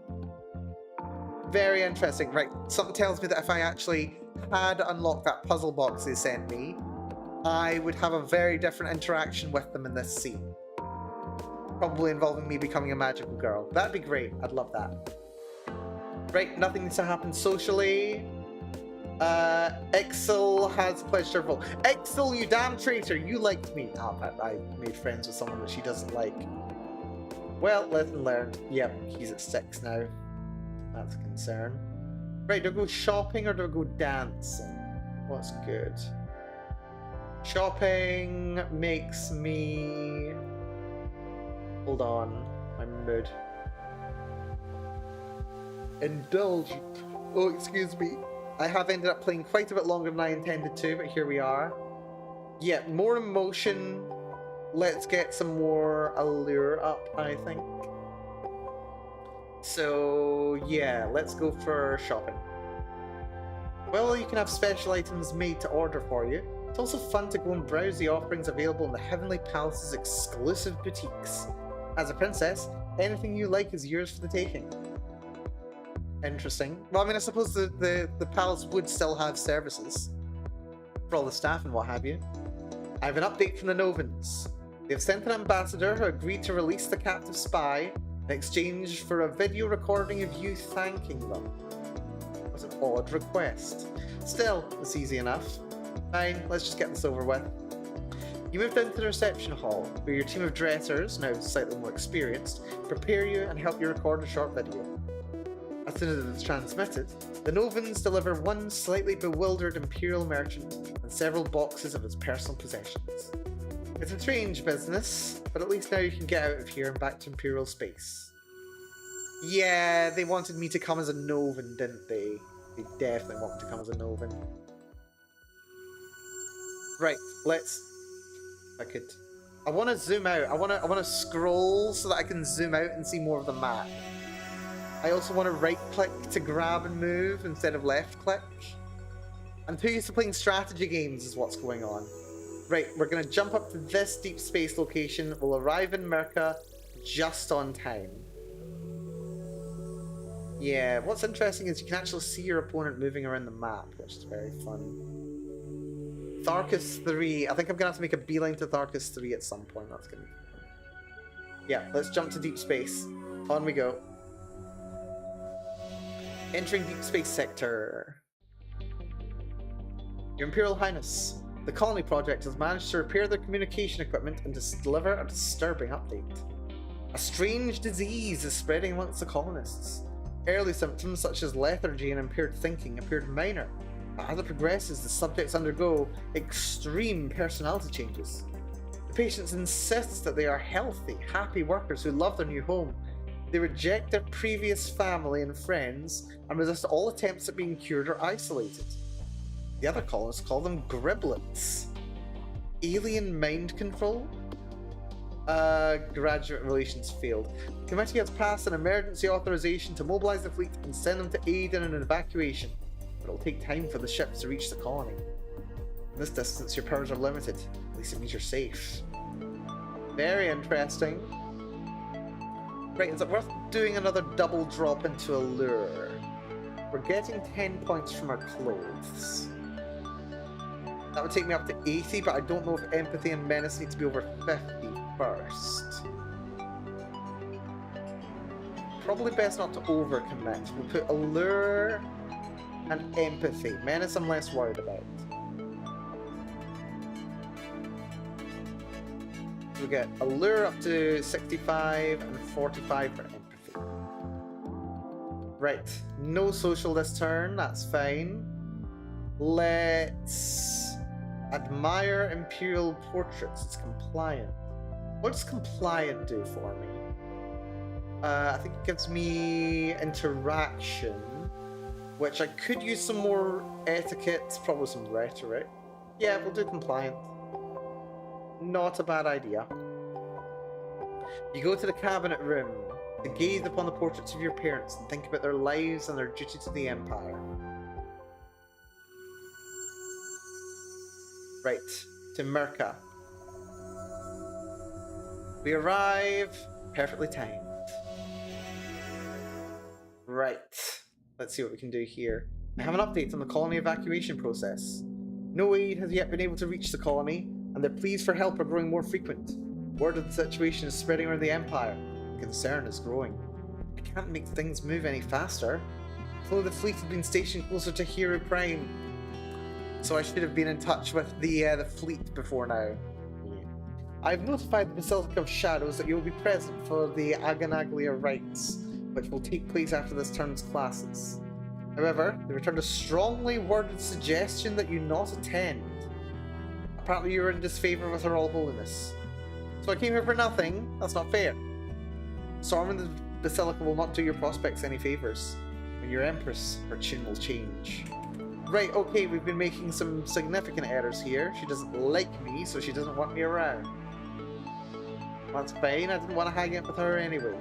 Very interesting. Right, something tells me that if I actually had unlocked that puzzle box they sent me, I would have a very different interaction with them in this scene. Probably involving me becoming a magical girl. That'd be great. I'd love that. Right, nothing needs to happen socially. Ixel has pledged her vote. Ixel, you damn traitor! You liked me. Oh, I made friends with someone that she doesn't like. Well, lesson learned. Yep, he's at 6 now. That's a concern. Right, do I go shopping or do I go dancing? What's good? Shopping makes me... Hold on. My mood. Indulge. Oh, excuse me. I have ended up playing quite a bit longer than I intended to, but here we are. Yeah, more emotion. Let's get some more allure up, I think. So, yeah, let's go for shopping. Well, you can have special items made to order for you. It's also fun to go and browse the offerings available in the Heavenly Palace's exclusive boutiques. As a princess, anything you like is yours for the taking. Interesting. Well, I mean, I suppose the palace would still have services for all the staff and what have you. I have an update from the Novans. They've sent an ambassador who agreed to release the captive spy in exchange for a video recording of you thanking them. It was an odd request. Still, it's easy enough. Fine, let's just get this over with. You move down to the reception hall, where your team of dressers, now slightly more experienced, prepare you and help you record a short video. As soon as it is transmitted, the Novans deliver one slightly bewildered Imperial merchant and several boxes of his personal possessions. It's a strange business, but at least now you can get out of here and back to Imperial space. Yeah, they wanted me to come as a Novan, didn't they? They definitely want me to come as a Novan. Right, let's... I want to zoom out. I want to scroll so that I can zoom out and see more of the map. I also want to right-click to grab and move instead of left-click. I'm too used to playing strategy games is what's going on. Right, we're going to jump up to this deep space location. We'll arrive in Mirka just on time. Yeah, what's interesting is you can actually see your opponent moving around the map, which is very fun. Tharkus 3. I think I'm going to have to make a beeline to Tharkus 3 at some point. That's going to be fun. Yeah, let's jump to deep space. On we go. Entering deep space sector. Your Imperial Highness, the Colony Project has managed to repair their communication equipment and to deliver a disturbing update. A strange disease is spreading amongst the colonists. Early symptoms such as lethargy and impaired thinking appeared minor, but as it progresses, the subjects undergo extreme personality changes. The patients insist that they are healthy, happy workers who love their new home. They reject their previous family and friends and resist all attempts at being cured or isolated. The other colonists call them griblets. Alien mind control? Graduate relations failed. The committee has passed an emergency authorization to mobilize the fleet and send them to aid in an evacuation, but it'll take time for the ships to reach the colony. In this distance, your powers are limited. At least it means you're safe. Very interesting. Right, is it worth doing another double drop into Allure? We're getting 10 points from our clothes. That would take me up to 80, but I don't know if Empathy and Menace need to be over 50 first. Probably best not to overcommit. We'll put Allure and Empathy. Menace I'm less worried about. We get Allure up to 65 and 45 for Empathy. Right, no social this turn, that's fine. Let's admire Imperial portraits, it's compliant. What does compliant do for me? I think it gives me interaction, which I could use some more etiquette, probably some rhetoric. Yeah, we'll do compliant. Not a bad idea. You go to the cabinet room to gaze upon the portraits of your parents and think about their lives and their duty to the Empire. Right, to Mirka. We arrive perfectly timed. Right, let's see what we can do here. I have an update on the colony evacuation process. No aid has yet been able to reach the colony, and their pleas for help are growing more frequent. Word of the situation is spreading around the Empire. Concern is growing. I can't make things move any faster. Although the fleet had been stationed closer to Hero Prime, so I should have been in touch with the fleet before now. I've notified the Basilica of Shadows that you will be present for the Aganaglia rites, which will take place after this turn's classes. However, they returned a strongly worded suggestion that you not attend. Apparently you are in disfavour with her All Holiness. So I came here for nothing? That's not fair. Storming the Basilica will not do your prospects any favours. When you're Empress, her tune will change. Right, okay, we've been making some significant errors here. She doesn't like me, so she doesn't want me around. That's fine, I didn't want to hang out with her anyway.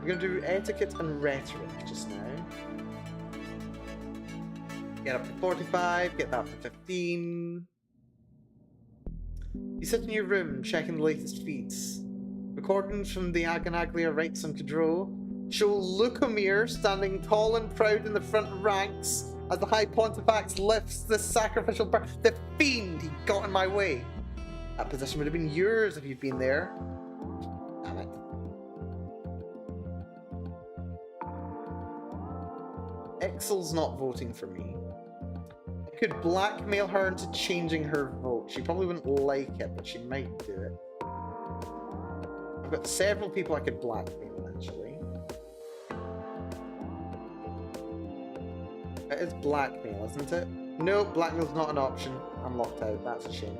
We're going to do etiquette and rhetoric just now. Get up to 45, get that to 15. You sit in your room, checking the latest feeds. Recordings from the Aganaglia rites on Kadro show Lucomir standing tall and proud in the front ranks as the High Pontifex lifts the sacrificial the fiend he got in my way. That position would have been yours if you'd been there. Damn it. Exil's not voting for me. I could blackmail her into changing her vote. She probably wouldn't like it, but she might do it. I've got several people I could blackmail, actually. It is blackmail, isn't it? No, blackmail's not an option. I'm locked out. That's a shame.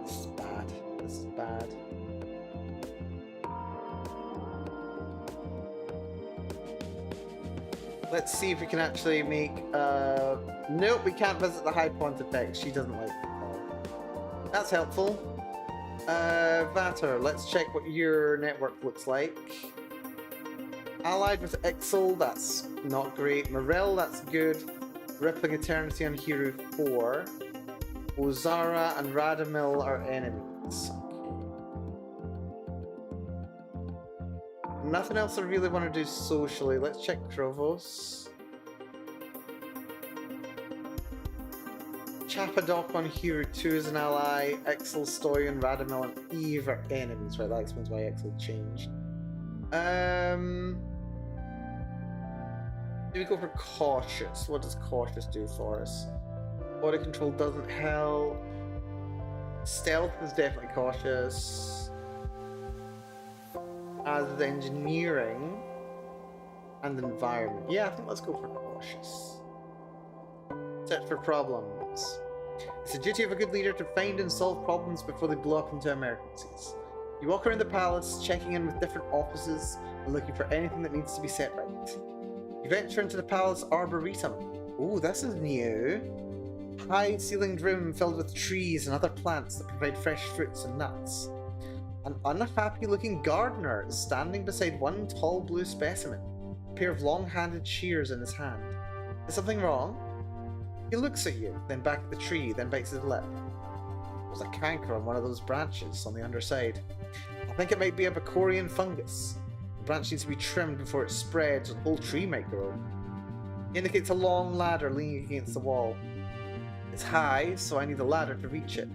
This is bad. This is bad. Let's see if we can actually make... Nope, we can't visit the High Pontifex. She doesn't like it. That's helpful. Vater, let's check what your network looks like. Allied with Ixal, that's not great. Morel, that's good. Rippling Eternity on Hero 4. Ozara and Radamil are enemies. Okay. Nothing else I really want to do socially. Let's check Krovos. Chapadok on Hero 2 is an ally. Ixal, Stoyan, Radamil, and Eve are enemies. Right, that explains why Ixal changed. Do we go for cautious? What does cautious do for us? Body control doesn't help. Stealth is definitely cautious. As is engineering and environment. Yeah, I think let's go for cautious. Set for problems. It's the duty of a good leader to find and solve problems before they blow up into emergencies. You walk around the palace, checking in with different offices and looking for anything that needs to be set right. You venture into the palace arboretum. Ooh, this is new. High-ceilinged room filled with trees and other plants that provide fresh fruits and nuts. An unhappy-looking gardener is standing beside one tall blue specimen, a pair of long-handled shears in his hand. Is something wrong? He looks at you, then back at the tree, then bites his lip. There's a canker on one of those branches on the underside. I think it might be a Bacorian fungus. The branch needs to be trimmed before it spreads, or the whole tree might grow. He indicates a long ladder leaning against the wall. It's high, so I need a ladder to reach it.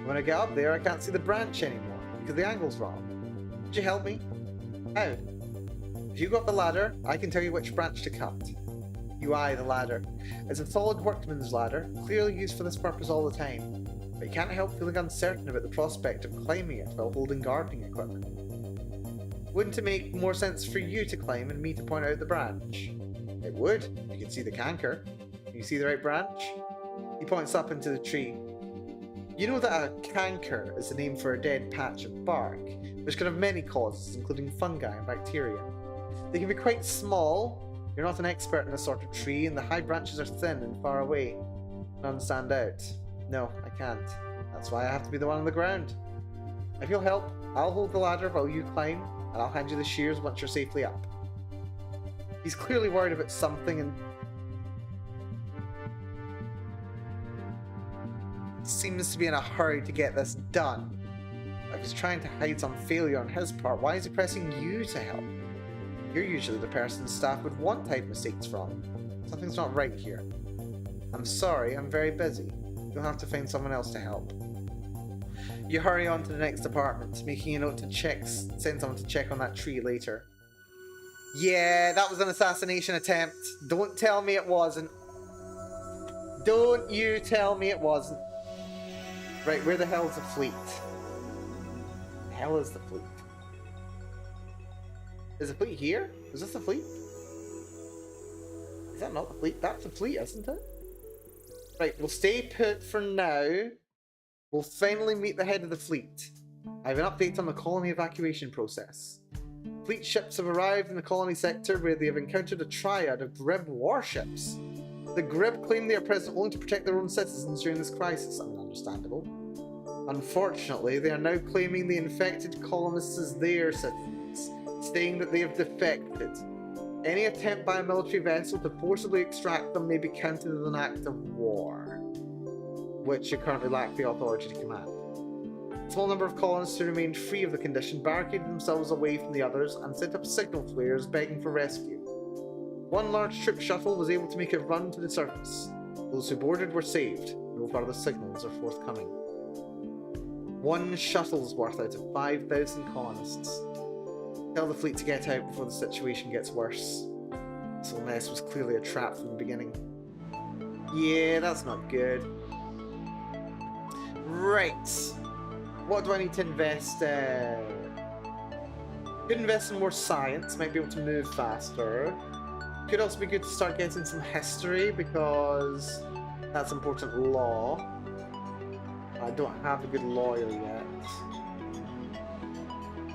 When I get up there, I can't see the branch anymore, because the angle's wrong. Could you help me? How? If you got the ladder, I can tell you which branch to cut. You eye the ladder. It's a solid workman's ladder, clearly used for this purpose all the time. But you can't help feeling uncertain about the prospect of climbing it while holding gardening equipment. Wouldn't it make more sense for you to climb and me to point out the branch? It would. You can see the canker. Can you see the right branch? He points up into the tree. You know that a canker is the name for a dead patch of bark, which can have many causes, including fungi and bacteria. They can be quite small. You're not an expert in this sort of tree, and the high branches are thin and far away. None stand out. No, I can't. That's why I have to be the one on the ground. If you'll help, I'll hold the ladder while you climb, and I'll hand you the shears once you're safely up. He's clearly worried about something and seems to be in a hurry to get this done. If he's trying to hide some failure on his part, why is he pressing you to help? You're usually the person staff would want to hide mistakes from. Something's not right here. I'm sorry, I'm very busy. You'll have to find someone else to help. You hurry on to the next apartment, making a note to send someone to check on that tree later. Yeah, that was an assassination attempt. Don't tell me it wasn't. Don't you tell me it wasn't. Right, where the hell's the fleet? The hell is the fleet? Is the fleet here? Is this the fleet? Is that not the fleet? That's the fleet, isn't it? Right, we'll stay put for now. We'll finally meet the head of the fleet. I have an update on the colony evacuation process. Fleet ships have arrived in the colony sector where they have encountered a triad of Grib warships. The Grib claim they are present only to protect their own citizens during this crisis. Understandable. Unfortunately, they are now claiming the infected colonists as their citizens, saying that they have defected. Any attempt by a military vessel to forcibly extract them may be counted as an act of war, which you currently lack the authority to command. A small number of colonists who remained free of the condition barricaded themselves away from the others and set up signal flares begging for rescue. One large troop shuttle was able to make a run to the surface. Those who boarded were saved. No further signals are forthcoming. One shuttle's worth out of 5,000 colonists. Tell the fleet to get out before the situation gets worse. This whole mess was clearly a trap from the beginning. Yeah, that's not good. Right. What do I need to invest in? Could invest in more science, might be able to move faster. Could also be good to start getting some history because that's important law. I don't have a good lawyer yet.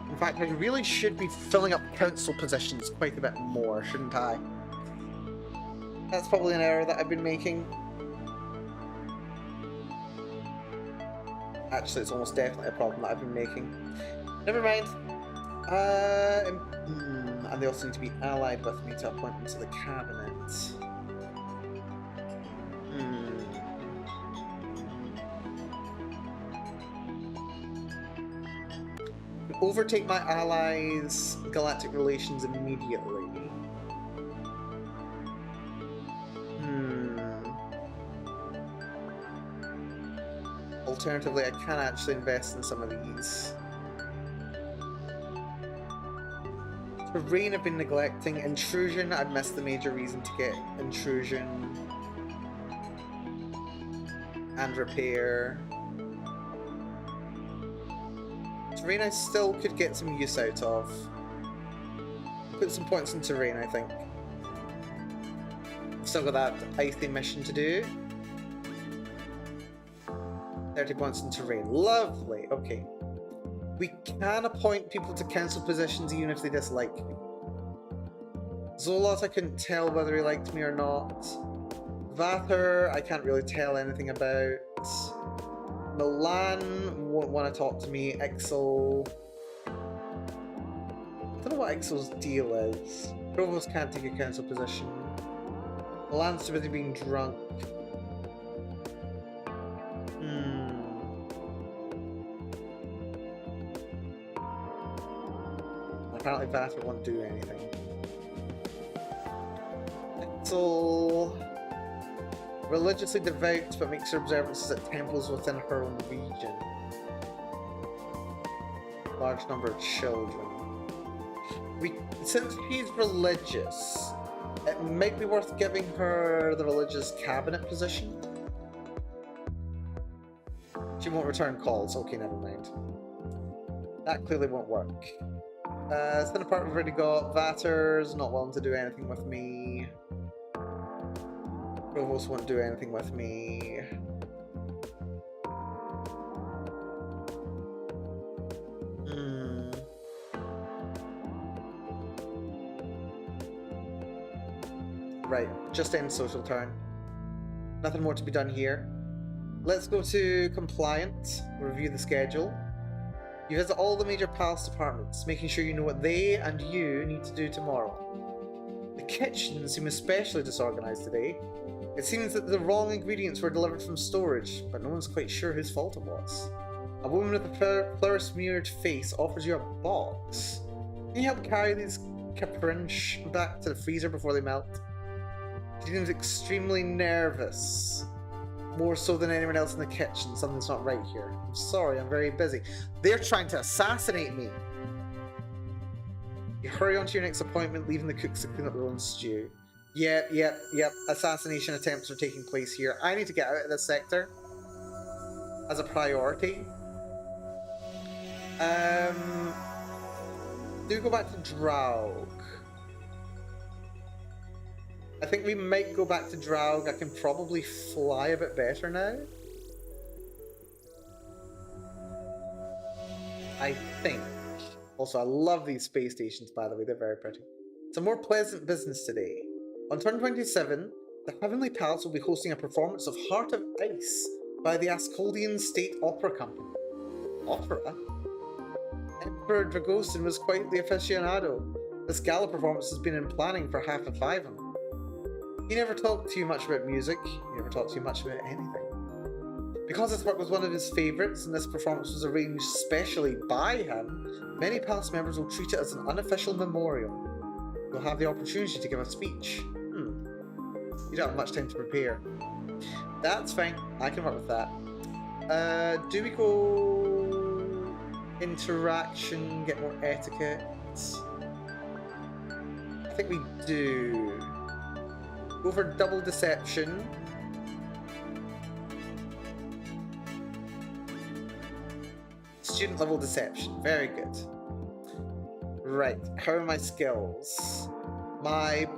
In fact, I really should be filling up council positions quite a bit more, shouldn't I? That's probably an error that I've been making. Actually, it's almost definitely a problem that I've been making. Never mind. And they also need to be allied with me to appoint them to the cabinet. Overtake my allies' galactic relations immediately. Alternatively, I can actually invest in some of these. Terrain I've been neglecting. Intrusion, I'd missed the major reason to get intrusion. And repair. Terrain I still could get some use out of. Put some points in terrain, I think. Still got that icy mission to do. 30 points in terrain. Lovely. Okay. We can appoint people to council positions even if they dislike me. Zolot, I couldn't tell whether he liked me or not. Vather, I can't really tell anything about. Milan won't want to talk to me. Ixel. I don't know what Ixel's deal is. Provost can't take a council position. Milan's too busy being drunk. Apparently Vassar won't do anything. Ixel, religiously devout, but makes her observances at temples within her own region. Large number of children. Since she's religious, it might be worth giving her the religious cabinet position. She won't return calls. Okay, never mind. That clearly won't work. Thin part we've already got. Vatter's not willing to do anything with me. Provost won't do anything with me. Right, just end social turn. Nothing more to be done here. Let's go to compliant, review the schedule. You visit all the major palace departments, making sure you know what they and you need to do tomorrow. The kitchen seems especially disorganized today. It seems that the wrong ingredients were delivered from storage, but no one's quite sure whose fault it was. A woman with a flour-smeared face offers you a box. Can you help carry these caprinch back to the freezer before they melt? She seems extremely nervous. More so than anyone else in the kitchen. Something's not right here. I'm sorry, I'm very busy. They're trying to assassinate me! You hurry on to your next appointment, leaving the cooks to clean up their own stew. Yep. Assassination attempts are taking place here. I need to get out of this sector as a priority. Do go back to Draug. I think we might go back to Draug. I can probably fly a bit better now. I think. Also, I love these space stations, by the way. They're very pretty. It's a more pleasant business today. On turn 27, the Heavenly Palace will be hosting a performance of Heart of Ice by the Ascoldian State Opera Company. Opera? Emperor Dragosin was quite the aficionado. This gala performance has been in planning for half of Fiven. He never talked too much about music, he never talked too much about anything. Because this work was one of his favourites and this performance was arranged specially by him, many palace members will treat it as an unofficial memorial. You'll have the opportunity to give a speech. You don't have much time to prepare. That's fine, I can work with that. Do we go interaction, get more etiquette? I think we do. Go for double deception. Student level deception, very good. Right, how are my skills? I've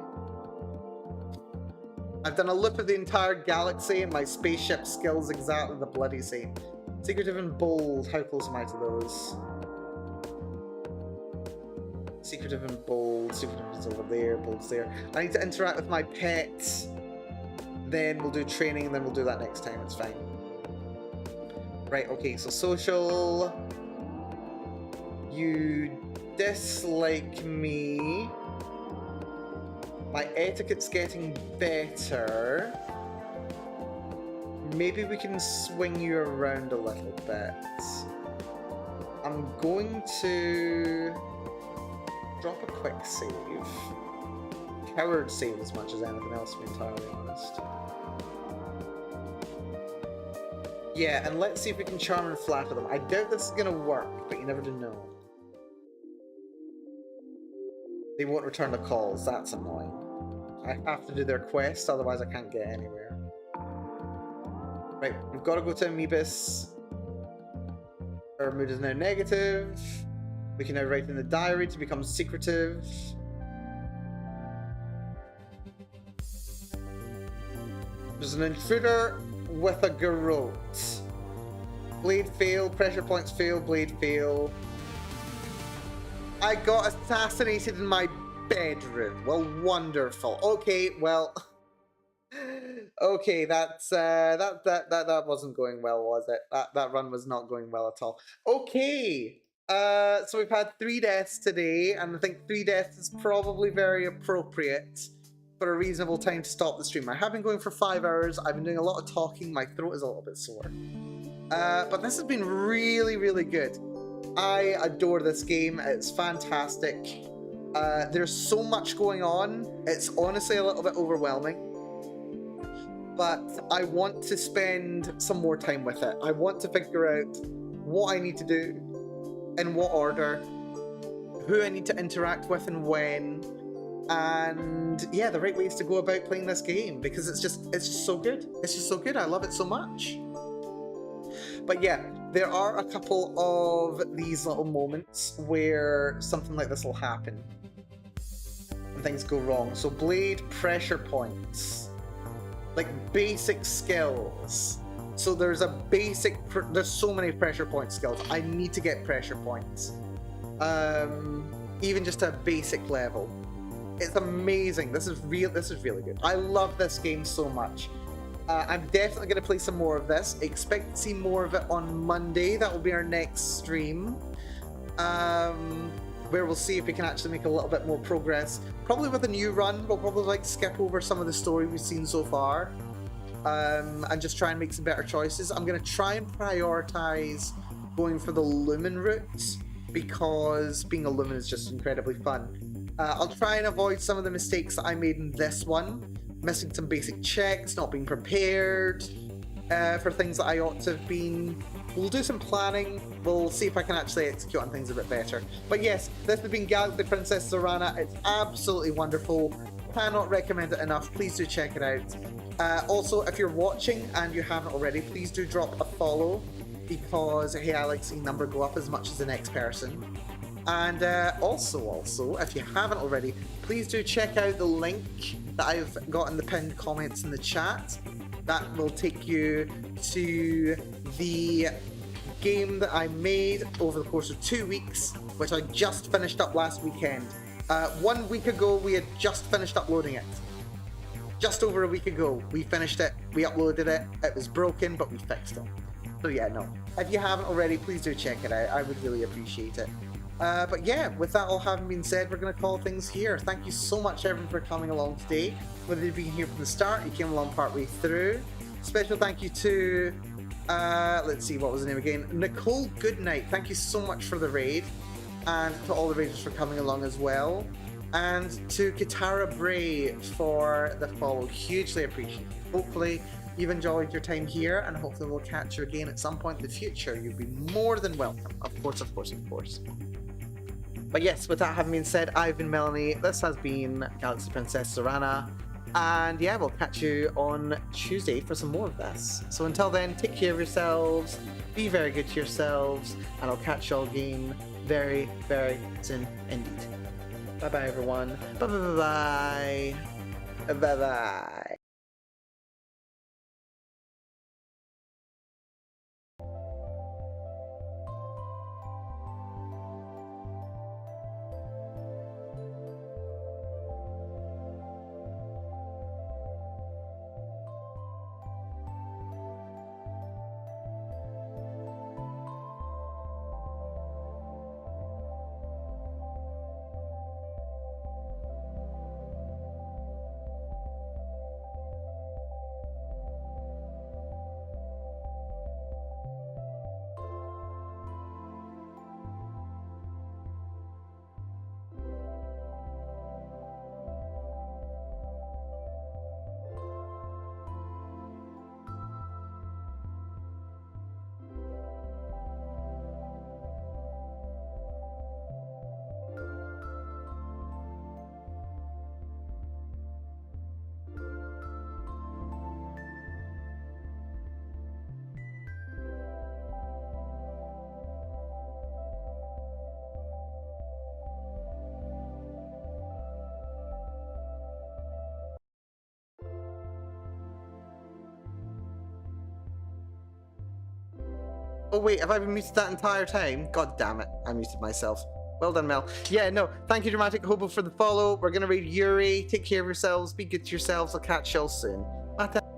done a loop of the entire galaxy and my spaceship skills exactly the bloody same. Secretive and bold, how close am I to those? Secretive and bold, secretive is over there, bold's there. I need to interact with my pet, then we'll do training, and then we'll do that next time, it's fine. Right, okay, so social. You dislike me. My etiquette's getting better. Maybe we can swing you around a little bit. I'm going to drop a quick save. Coward save as much as anything else, to be entirely honest. Yeah, and let's see if we can charm and flatter them. I doubt this is gonna work, but you never do know. They won't return the calls, that's annoying. I have to do their quest, otherwise I can't get anywhere. Right, we've got to go to Amoebus. Our mood is now negative. We can now write in the diary to become secretive. There's an intruder with a garrote. Blade fail, pressure points fail, blade fail. I got assassinated in my bedroom. Well, wonderful. Okay, well... Okay, that wasn't going well, was it? That run was not going well at all. Okay, so we've had 3 deaths today, and I think 3 deaths is probably very appropriate for a reasonable time to stop the stream. I have been going for 5 hours. I've been doing a lot of talking. My throat is a little bit sore. But this has been really, really good. I adore this game. It's fantastic. There's so much going on. It's honestly a little bit overwhelming. But I want to spend some more time with it. I want to figure out what I need to do, in what order, who I need to interact with and when, and yeah, the right ways to go about playing this game, because it's just so good. It's just so good. I love it so much. But yeah, there are a couple of these little moments where something like this will happen and things go wrong. So blade pressure points. Like basic skills. So there's a basic, there's so many pressure point skills. I need to get pressure points. Even just a basic level. It's amazing. This is real. This is really good. I love this game so much. I'm definitely going to play some more of this. Expect to see more of it on Monday. That will be our next stream. Where we'll see if we can actually make a little bit more progress. Probably with a new run, we'll probably like skip over some of the story we've seen so far. And just try and make some better choices. I'm going to try and prioritize going for the Lumen route, because being a Lumen is just incredibly fun. I'll try and avoid some of the mistakes that I made in this one. Missing some basic checks, not being prepared for things that I ought to have been. We'll do some planning. We'll see if I can actually execute on things a bit better. But yes, this has been Galaxy Princess Zorana. It's absolutely wonderful. Cannot recommend it enough. Please do check it out. Also, if you're watching and you haven't already, please do drop a follow, because hey, I like seeing number go up as much as the next person. And also, if you haven't already, please do check out the link that I've got in the pinned comments in the chat. That will take you to the game that I made over the course of 2 weeks, which I just finished up last weekend. 1 week ago, we had just finished uploading it. Just over a week ago, we finished it, we uploaded it, it was broken, but we fixed it. So yeah, no. If you haven't already, please do check it out. I would really appreciate it. But yeah, with that all having been said, we're going to call things here. Thank you so much, everyone, for coming along today. Whether you've been here from the start, you came along partway through. Special thank you to, let's see, what was the name again? Nicole Goodnight. Thank you so much for the raid. And to all the raiders for coming along as well. And to Kitara Bray for the follow. Hugely appreciated. Hopefully you've enjoyed your time here, and hopefully we'll catch you again at some point in the future. You'll be more than welcome. Of course, of course, of course. But yes, with that having been said, I've been Melanie. This has been Galaxy Princess Zorana. And yeah, we'll catch you on Tuesday for some more of this. So until then, take care of yourselves, be very good to yourselves, and I'll catch you all again very, very soon indeed. Bye-bye, everyone. Bye-bye-bye-bye. Bye-bye. Oh wait, have I been muted that entire time? God damn it, I muted myself. Well done, Mel. Yeah, no, thank you, Dramatic Hobo, for the follow. We're gonna read Yuri. Take care of yourselves, be good to yourselves. I'll catch y'all soon. Bye.